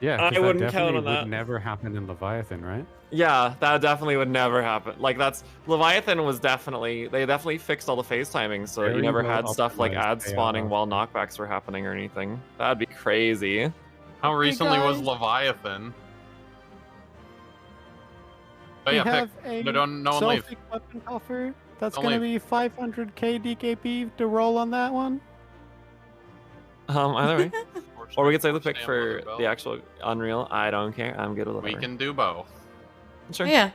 Yeah, 'cause I that wouldn't definitely count on that. would never happen in Leviathan, right? Yeah, that definitely would never happen. Like that's Leviathan was definitely they definitely fixed all the phase timing so that you Very never well had stuff like optimized ad spawning AR. while knockbacks were happening or anything. That'd be crazy. How recently was guys. Leviathan? Oh We yeah, have pick. a No one leave. Celtic weapon coffer. That's Don't gonna leave. be 500k DKP to roll on that one. Either way. Or we could save the pick Stamina for with a belt. the actual Unreal. I don't care. I'm good with We whatever. can do both. Sure. Yeah.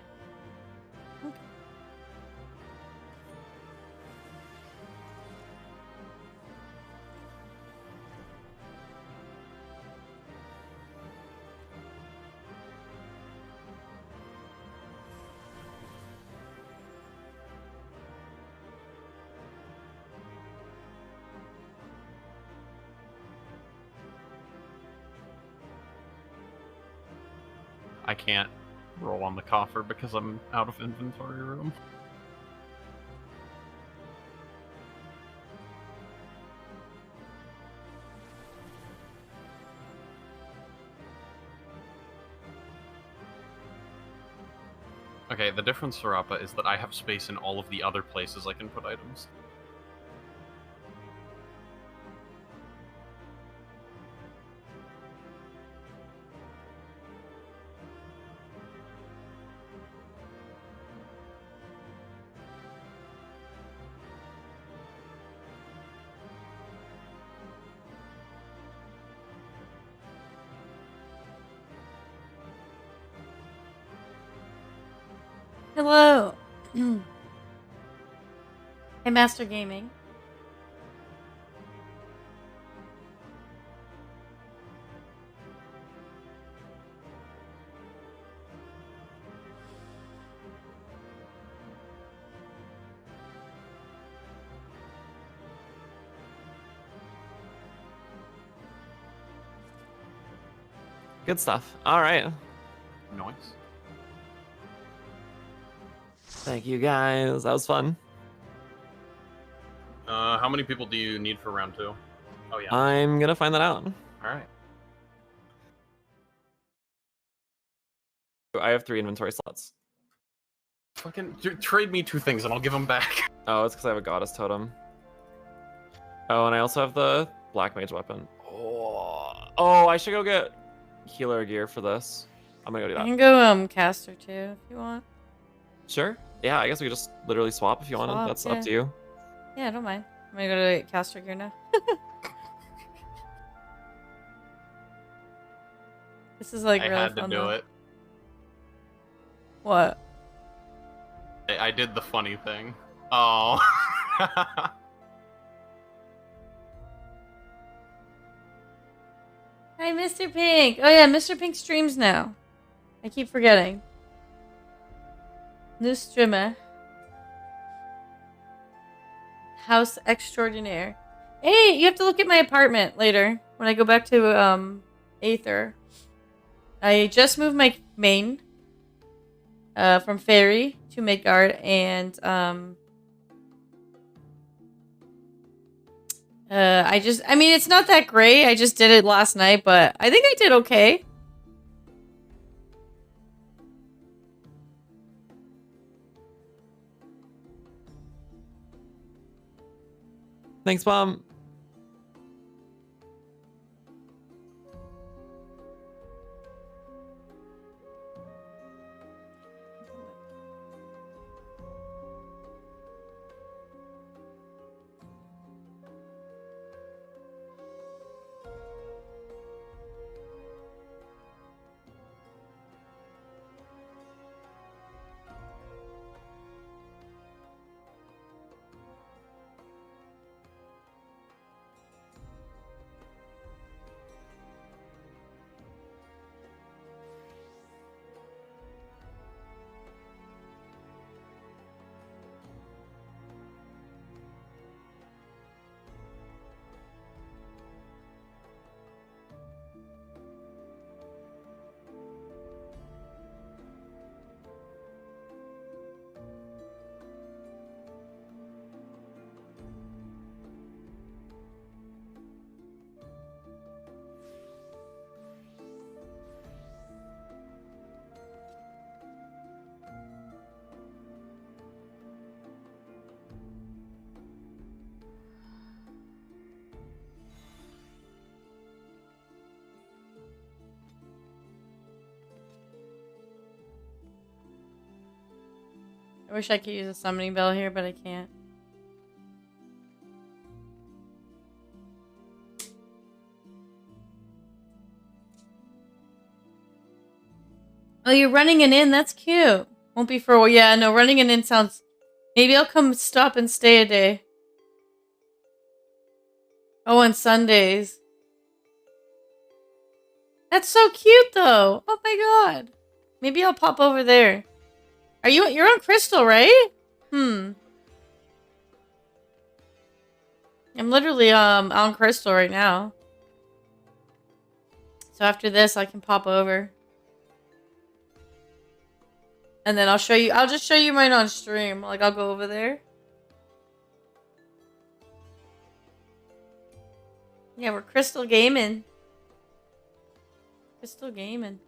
I can't roll on the coffer because I'm out of inventory room. Okay, the difference, Sarapa, is that I have space in all of the other places I can put items. Hello. Hey, Master Gaming. Good stuff. All right. Nice. Thank you guys. That was fun. How many people do you need for round 2? Oh yeah. I'm gonna find that out. Alright. I have 3 inventory slots. Fucking trade me 2 things and I'll give them back. Oh, it's because I have a goddess totem. Oh, and I also have the black mage weapon. Oh, I should go get healer gear for this. I'm gonna go do I that. can go caster too if you want. Sure. Yeah, I guess we could just literally swap if you wanted. Swap, That's yeah. up to you. Yeah, I don't mind. I'm gonna go to caster gear now. This is like I really had to fun do though. it. What? I did the funny thing. Oh. Hi, Mr. Pink. Oh yeah, Mr. Pink streams now. I keep forgetting. New streamer. House extraordinaire. Hey, you have to look at my apartment later when I go back to Aether. I just moved my main from Fairy to Midgard, and I mean, it's not that great. I just did it last night, but I think I did okay. Thanks, Mom. I wish I could use a summoning bell here, but I can't. Oh, you're running an inn? That's cute. Won't be for a while. Yeah, no, running an inn sounds... Maybe I'll come stop and stay a day. Oh, on Sundays. That's so cute, though. Oh my god. Maybe I'll pop over there. You're on Crystal, right? I'm literally on Crystal right now. So after this I can pop over. And then I'll just show you mine on stream. Like I'll go over there. Yeah, we're Crystal gaming. Crystal gaming.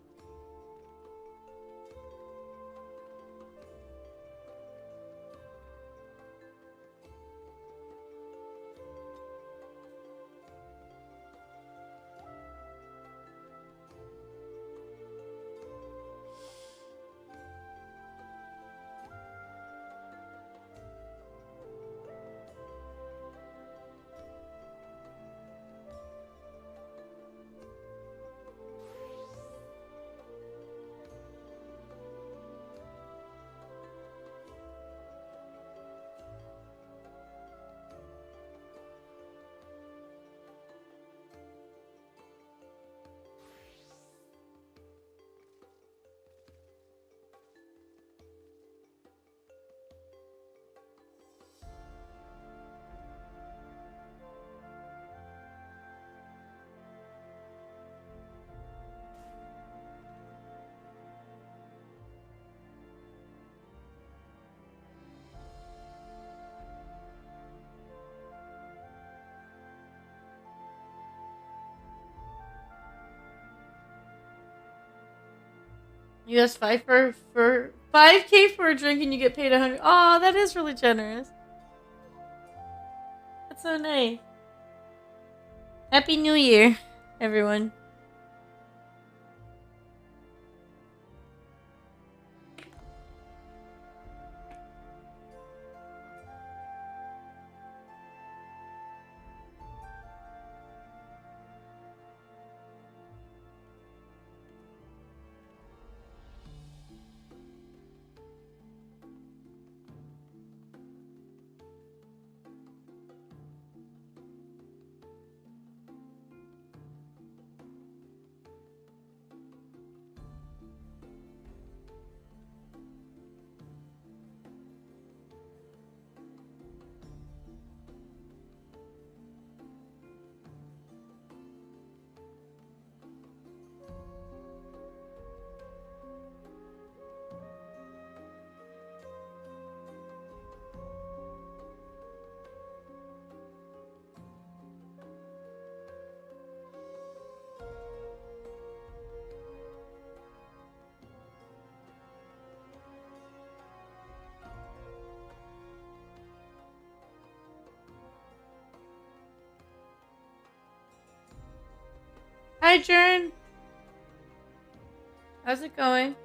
US 5 for 5K for a drink and you get paid 100. Oh, that is really generous. That's so nice. Happy New Year, everyone. Hi, Jern. How's it going?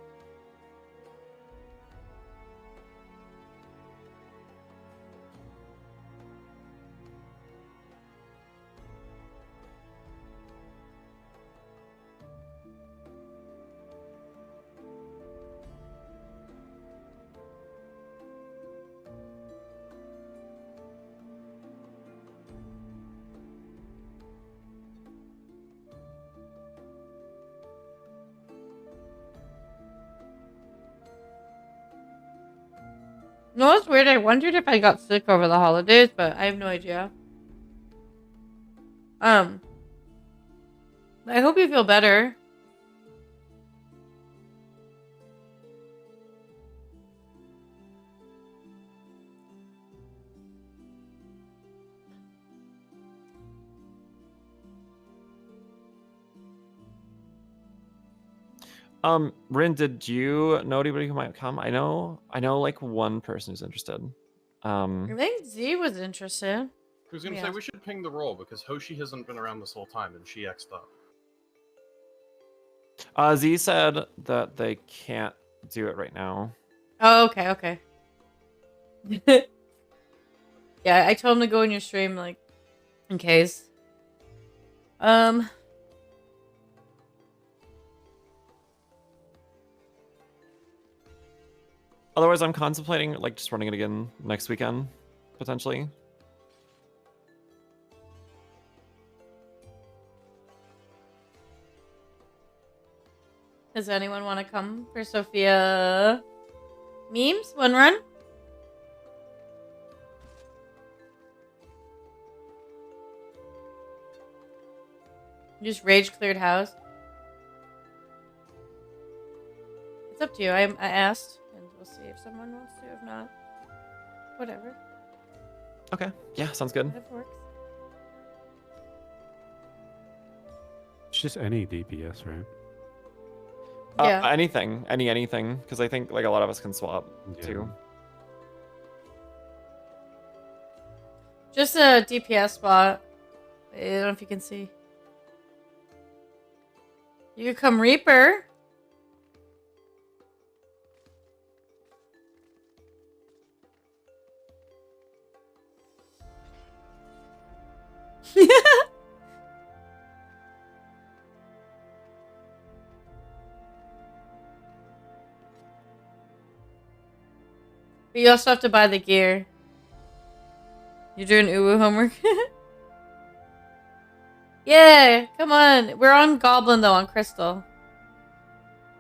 No, it's weird. I wondered if I got sick over the holidays, but I have no idea. I hope you feel better. Rin, did you know anybody who might come? I know like one person who's interested. I think Z was interested. I was gonna say we should ping the roll because Hoshi hasn't been around this whole time and she X'd up. Z said that they can't do it right now. Oh, okay. Yeah, I told him to go in your stream, like, in case. Otherwise, I'm contemplating like just running it again next weekend, potentially. Does anyone want to come for Sophia memes? One run? Just rage cleared house. It's up to you. I asked, and we'll see if someone wants to. If not, whatever. Okay. Yeah, sounds good. That works. It's just any DPS, right? Yeah. Anything, because I think like a lot of us can swap too. Just a DPS spot. I don't know if you can see. You could come Reaper. But you also have to buy the gear. You're doing Uwu homework? Yeah, come on. We're on Goblin, though, on Crystal.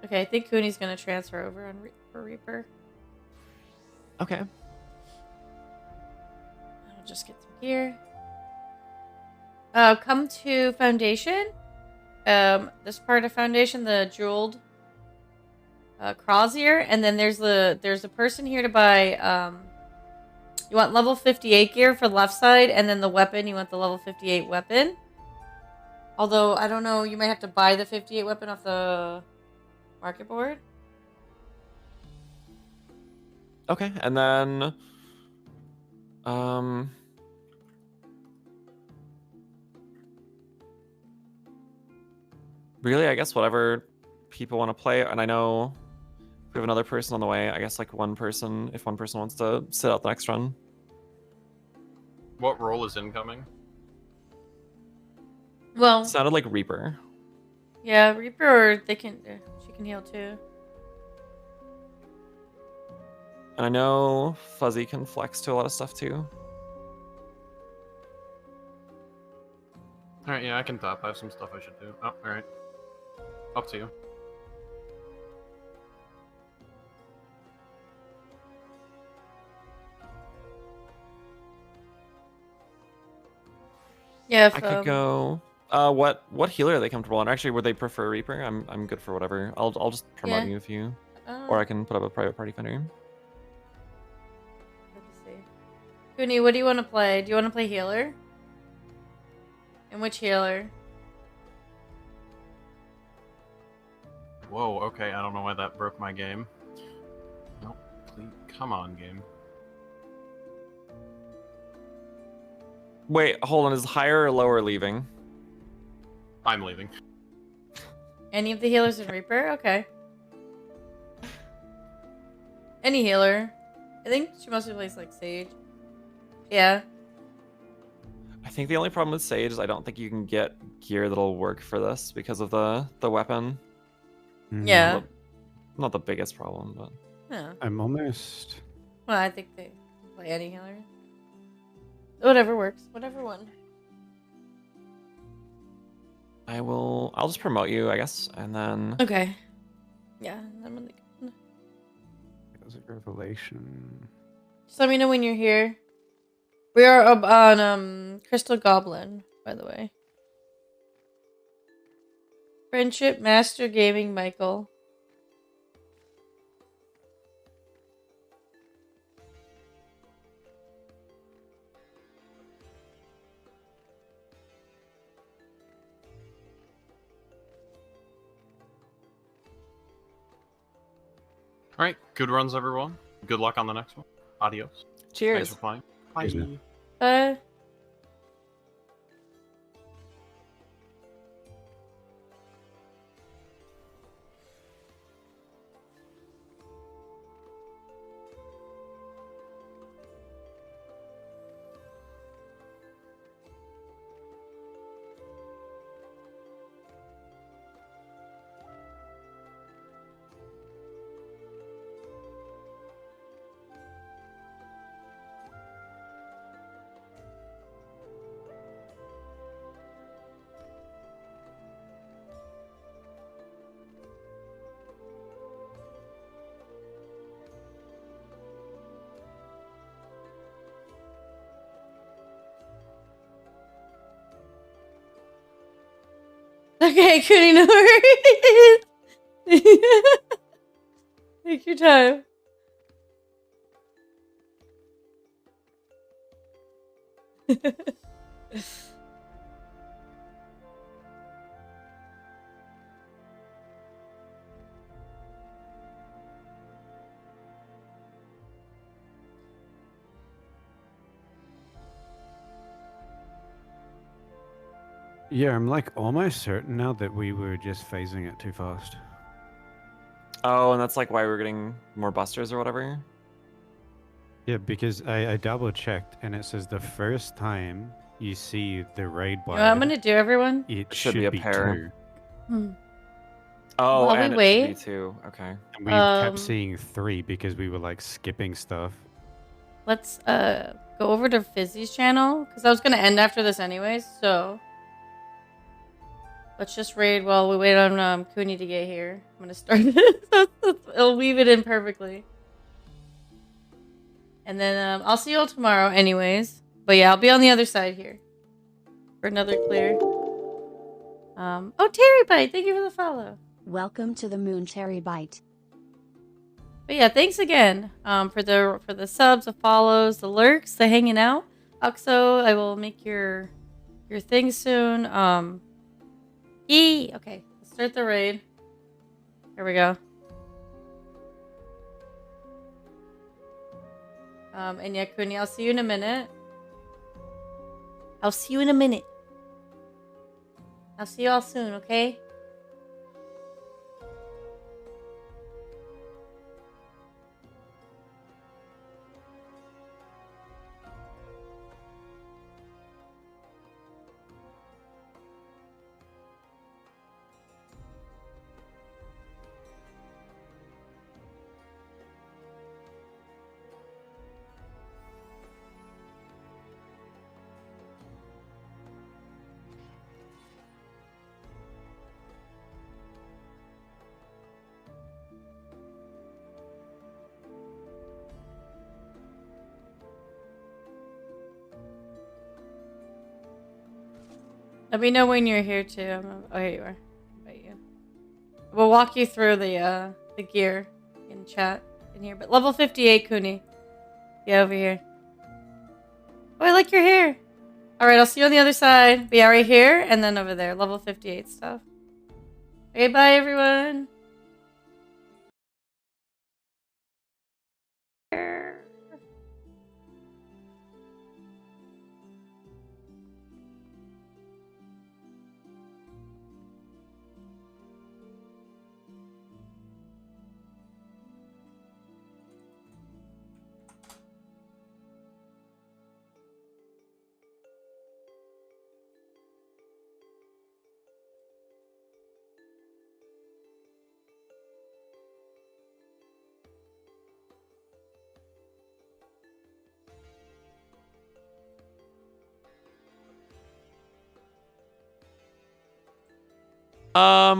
Okay, I think Cooney's going to transfer over on for Reaper. Okay. I'll just get some gear. Come to Foundation. This part of Foundation, the jeweled Crozier, and then there's a person here to buy. You want level 58 gear for the left side, and then the weapon. You want the level 58 weapon. Although I don't know, you might have to buy the 58 weapon off the market board. Okay, and then really, I guess whatever people want to play, and I know we have another person on the way. I guess like one person, if one person wants to sit out the next run. What role is incoming? Well, Sounded like Reaper. yeah, Reaper, or they can. She can heal too. And I know Fuzzy can flex to a lot of stuff too. Alright, yeah, I can top. I have some stuff I should do. Oh, alright. Up to you. Yeah, if, I could go. What healer are they comfortable on? Actually, would they prefer Reaper? I'm good for whatever. I'll just promote Yeah. you if you, or I can put up a private party finder. Let me see. Cooney, what do you want to play? Do you want to play healer? And which healer? Whoa, okay, I don't know why that broke my game. Nope, please, come on, game. Wait, hold on. Is higher or lower leaving? I'm leaving. Any of the healers in Reaper? Okay. Any healer. I think she mostly plays like Sage. Yeah. I think the only problem with Sage is I don't think you can get gear that'll work for this because of the weapon. Yeah. Not the biggest problem, but Yeah. I'm almost. Well, I think they play any healer. Whatever works. Whatever one. I'll just promote you, I guess, and then Okay. Yeah. I'm gonna... That was a revelation. Just let me know when you're here. We are up on Crystal Goblin, by the way. Friendship Master Gaming Michael. Alright, good runs, everyone. Good luck on the next one. Adios. cheers. Thanks for playing. Bye. Cheers, man. Okay, Cooney, no worries. Take your time. Yeah, I'm like almost certain now that we were just phasing it too fast. Oh, and that's like why we're getting more busters or whatever. Yeah, because I double checked and it says the first time you see the raid You bar, know what I'm gonna do, everyone? it should be a pair. Hmm. Oh, While we and it wait- should be two. Okay. And we kept seeing 3 because we were like skipping stuff. Let's go over to Fizzy's channel because I was gonna end after this anyways. So let's just raid while we wait on Cooney to get here. I'm gonna start it. It'll weave it in perfectly. And then I'll see you all tomorrow anyways. But yeah, I'll be on the other side here for another clear. Oh, Terry Bite, thank you for the follow. Welcome to the Moon Cherry Bite. But yeah, thanks again for the subs, the follows, the lurks, the hanging out. Oxo, I will make your thing soon. Okay, let's start the raid. Here we go. And yeah, Kuni, I'll see you in a minute. I'll see you in a minute. I'll see you all soon, okay? Let me know when you're here too. Oh, here you are. Invite you. We'll walk you through the gear in chat in here. But level 58, Kuni. Yeah, over here. Oh, I like your hair. All right, I'll see you on the other side. But yeah, right here and then over there. Level 58 stuff. Okay, bye everyone.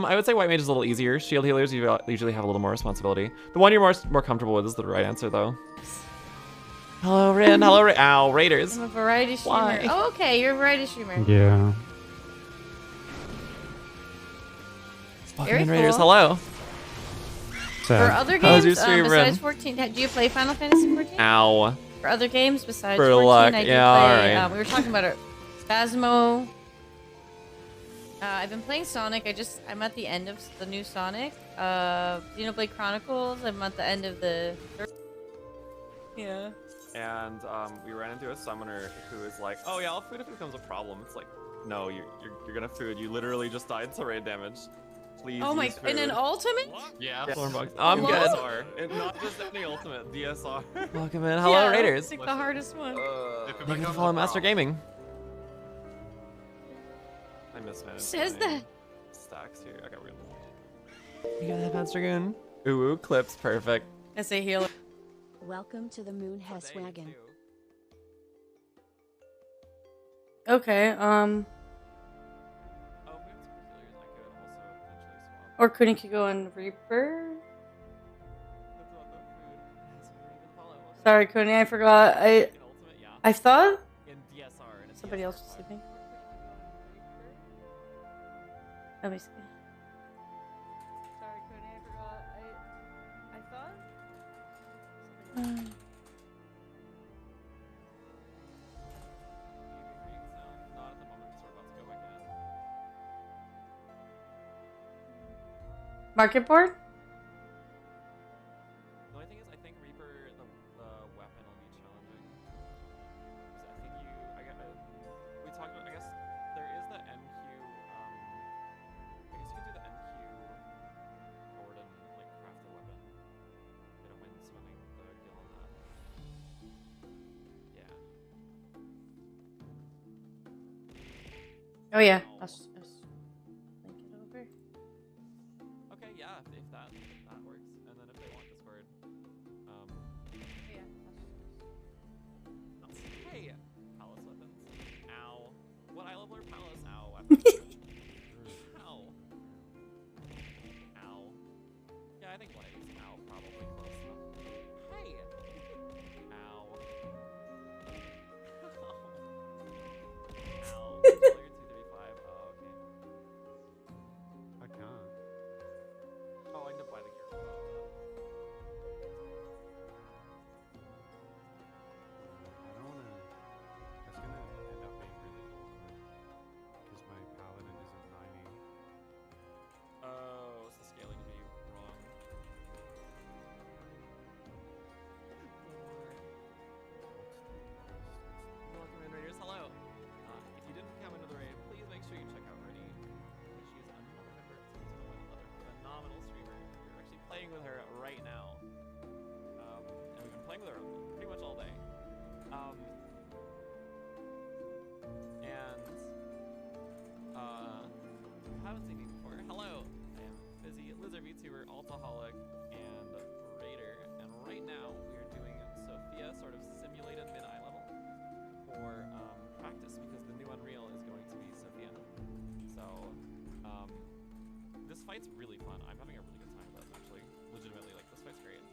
I would say white mage is a little easier. Shield healers usually have a little more responsibility. The one you're more comfortable with is the right answer, though. Hello, Rin. Hello, Ow, Raiders. I'm a variety streamer. Why? Oh, okay, you're a variety streamer. Yeah. Very Raiders, cool. hello. For other How's games, your stream, besides Rin? 14, do you play Final Fantasy 14? Ow. For other games besides For 14, luck, I do yeah, play. alright. We were talking about it. Phasmo. I've been playing Sonic. I'm at the end of the new Sonic. Xenoblade Chronicles. I'm at the end of the. Yeah. And we ran into a summoner who was like, "Oh yeah, I'll food if it becomes a problem." It's like, no, you're gonna food. You literally just died to raid damage. Please. Oh my! use food. In an ultimate? Yeah. Stormbox. I'm good. DSR. And not just any ultimate DSR. Welcome in. Hello, Raiders. It's like the hardest one. Thank you for following Master Gaming. I mismanaged. Says my that. Stacks here. Okay, we're gonna. You got that, Master Goon. Ooh, clips, perfect. I say healer. Welcome to the Moon Hess Wagon. Okay. Or Kuni could go on Reaper. Sorry, Kuni, I forgot. I thought somebody else was sleeping. Let me see. Sorry, Kuni, I forgot. I thought. Market board? The only thing is, I think Reaper, the weapon will be challenging. I think we talked about, I guess there is the NQ, I guess you could do the NQ board and like craft a weapon. I don't mind spending the gil on that. Yeah. Oh yeah. I'll link it over. Okay, yeah, if that works. And then if they want Discord, hey, palace weapons. Ow. What high level are palace? Ow. Ow. Ow. Yeah, I think what I use ow probably close enough. Hey. Ow. Ow. Level 235. Oh, okay. haven't seen me before. Hello, I am Fizzy, Lizard VTuber, Altaholic, and Raider. And right now we are doing Sophia sort of simulated mid-eye level for practice because the new Unreal is going to be Sophia. So this fight's really fun. I'm having a really good time with this actually. Legitimately, like this fight's great.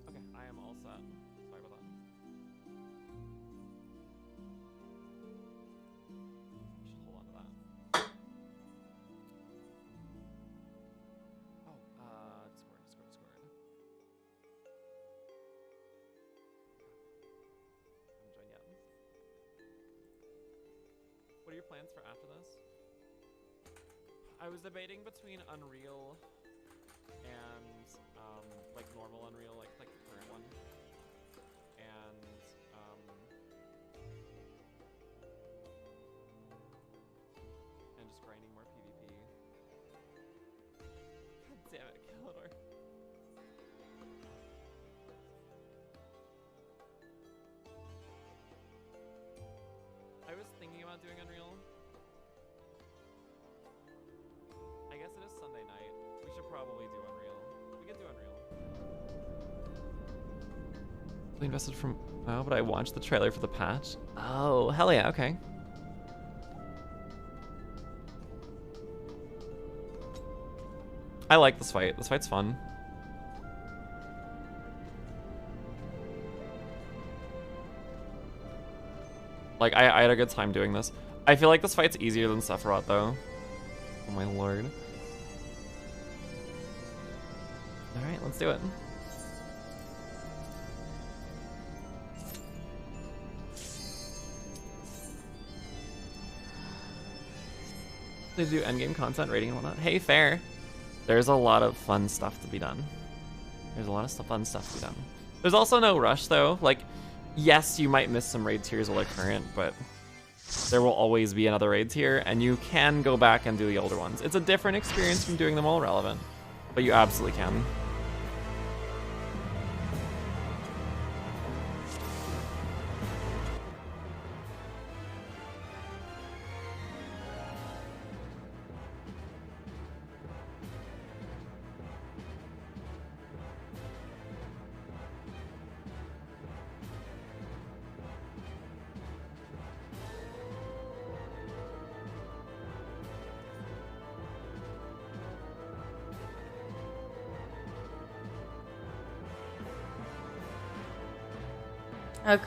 Okay, I am all set. Sorry about that. Should hold on to that. Oh, Discord. Haven't joined yet. What are your plans for after this? I was debating between Unreal and like normal Unreal, like the current one, and just grinding more PvP. God damn it, Kalidor. I was thinking about doing Unreal. I guess it is Sunday night. We should probably do Unreal. We can do Unreal. We invested from... Oh, but I watched the trailer for the patch. Oh, hell yeah, okay. I like this fight. This fight's fun. Like, I had a good time doing this. I feel like this fight's easier than Sephiroth, though. Oh my lord. Alright, let's do it. They do endgame content, rating and whatnot. Hey, fair. There's a lot of fun stuff to be done. There's a lot of fun stuff to be done. There's also no rush, though. Like, yes, you might miss some raid tiers while they're current, but there will always be another raid tier, and you can go back and do the older ones. It's a different experience from doing them all relevant, but you absolutely can.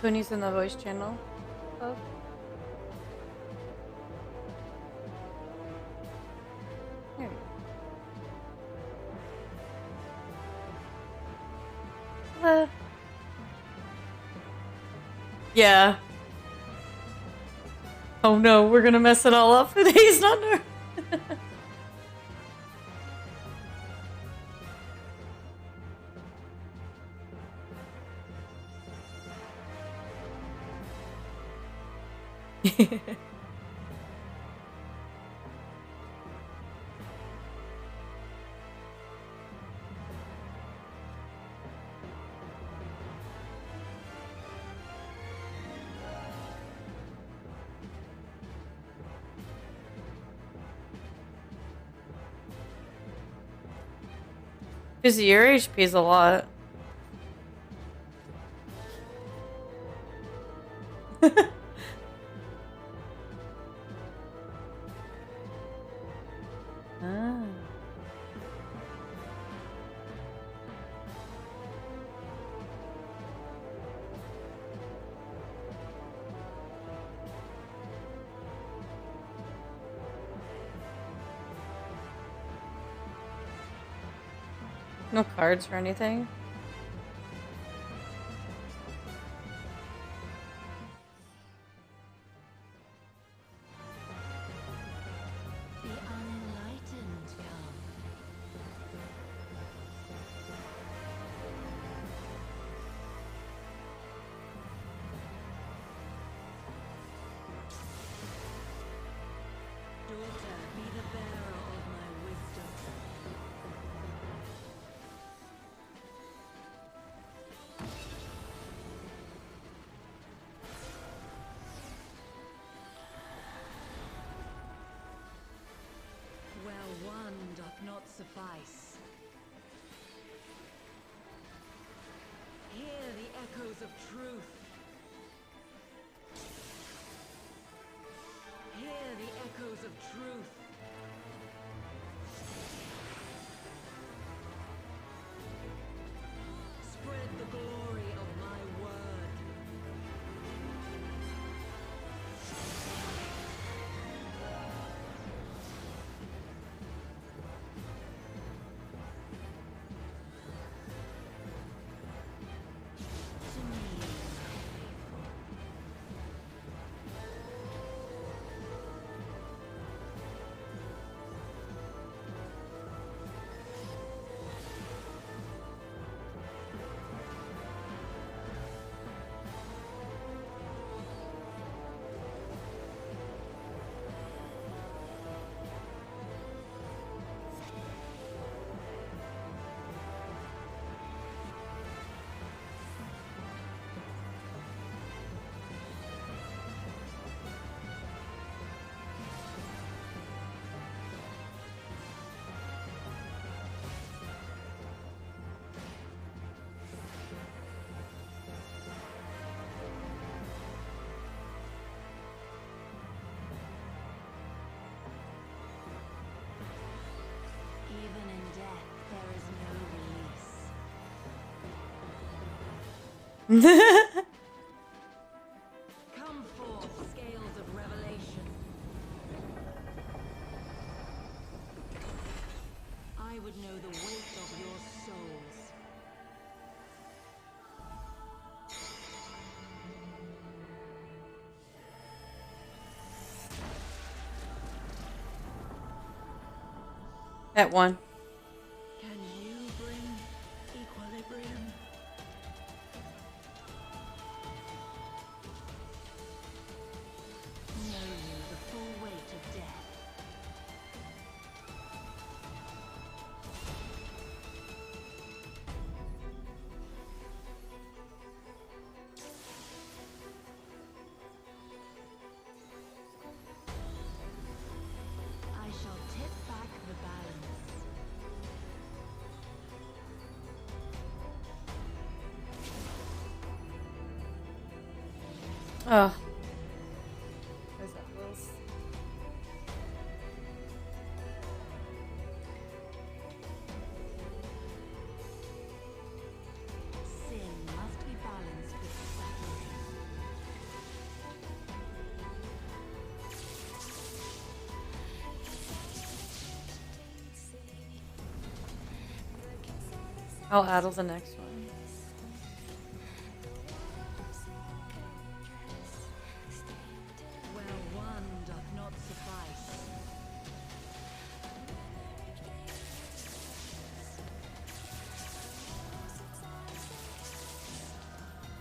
Cooney's in the voice channel. Oh. There we go. Yeah. Oh no, we're gonna mess it all up. He's not there. Because your HP is a lot. Ah. No cards or anything? The unenlightened come. Daughter, be the bearer of my wisdom. suffice. Hear the echoes of truth. Hear the echoes of truth. Spread the glory of my word. Even in death, there is no release. Come forth, scales of revelation. I would know the weight of your souls. That one. Can you bring equilibrium? Know you the full weight of death. I shall tip back the balance. Oh. Where's that Wills? Sin must be balanced with suffering. I'll addle the next one. Where one doth not suffice.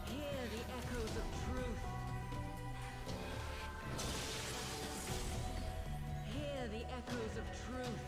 Hear the echoes of truth. Hear the echoes of truth.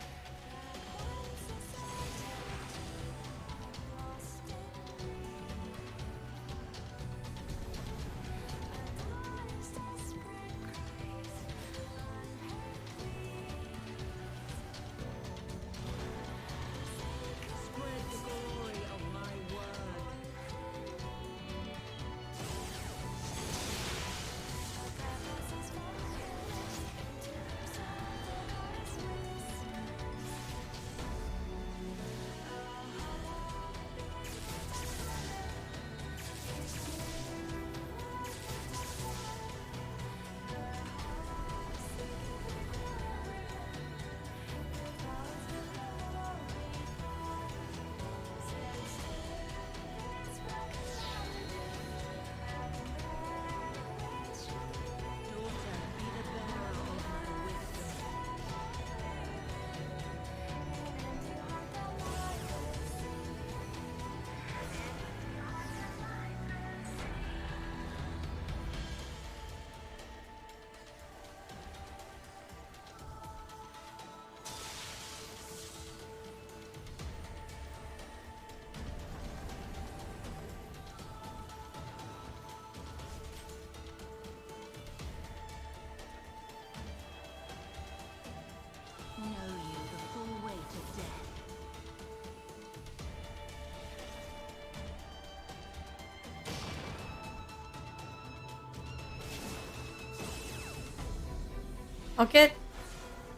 Okay.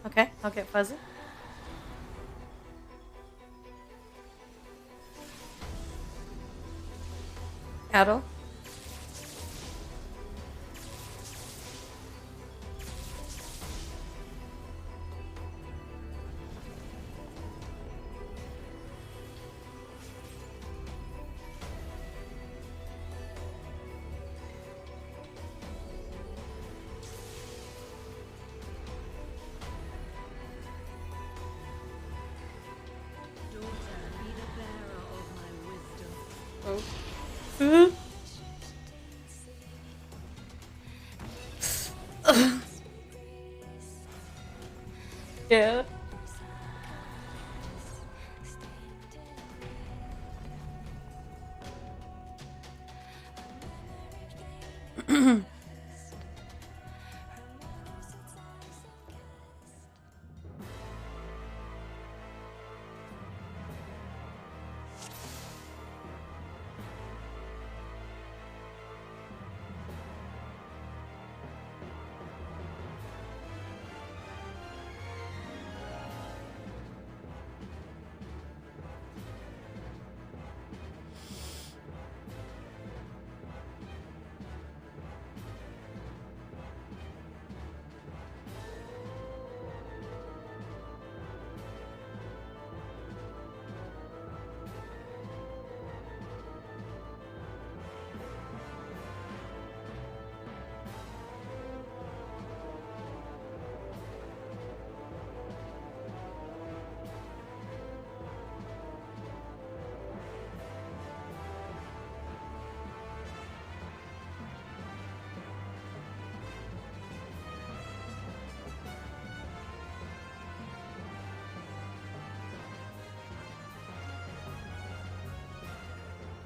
Okay, I'll get fuzzy. Cattle. Oh. Yeah.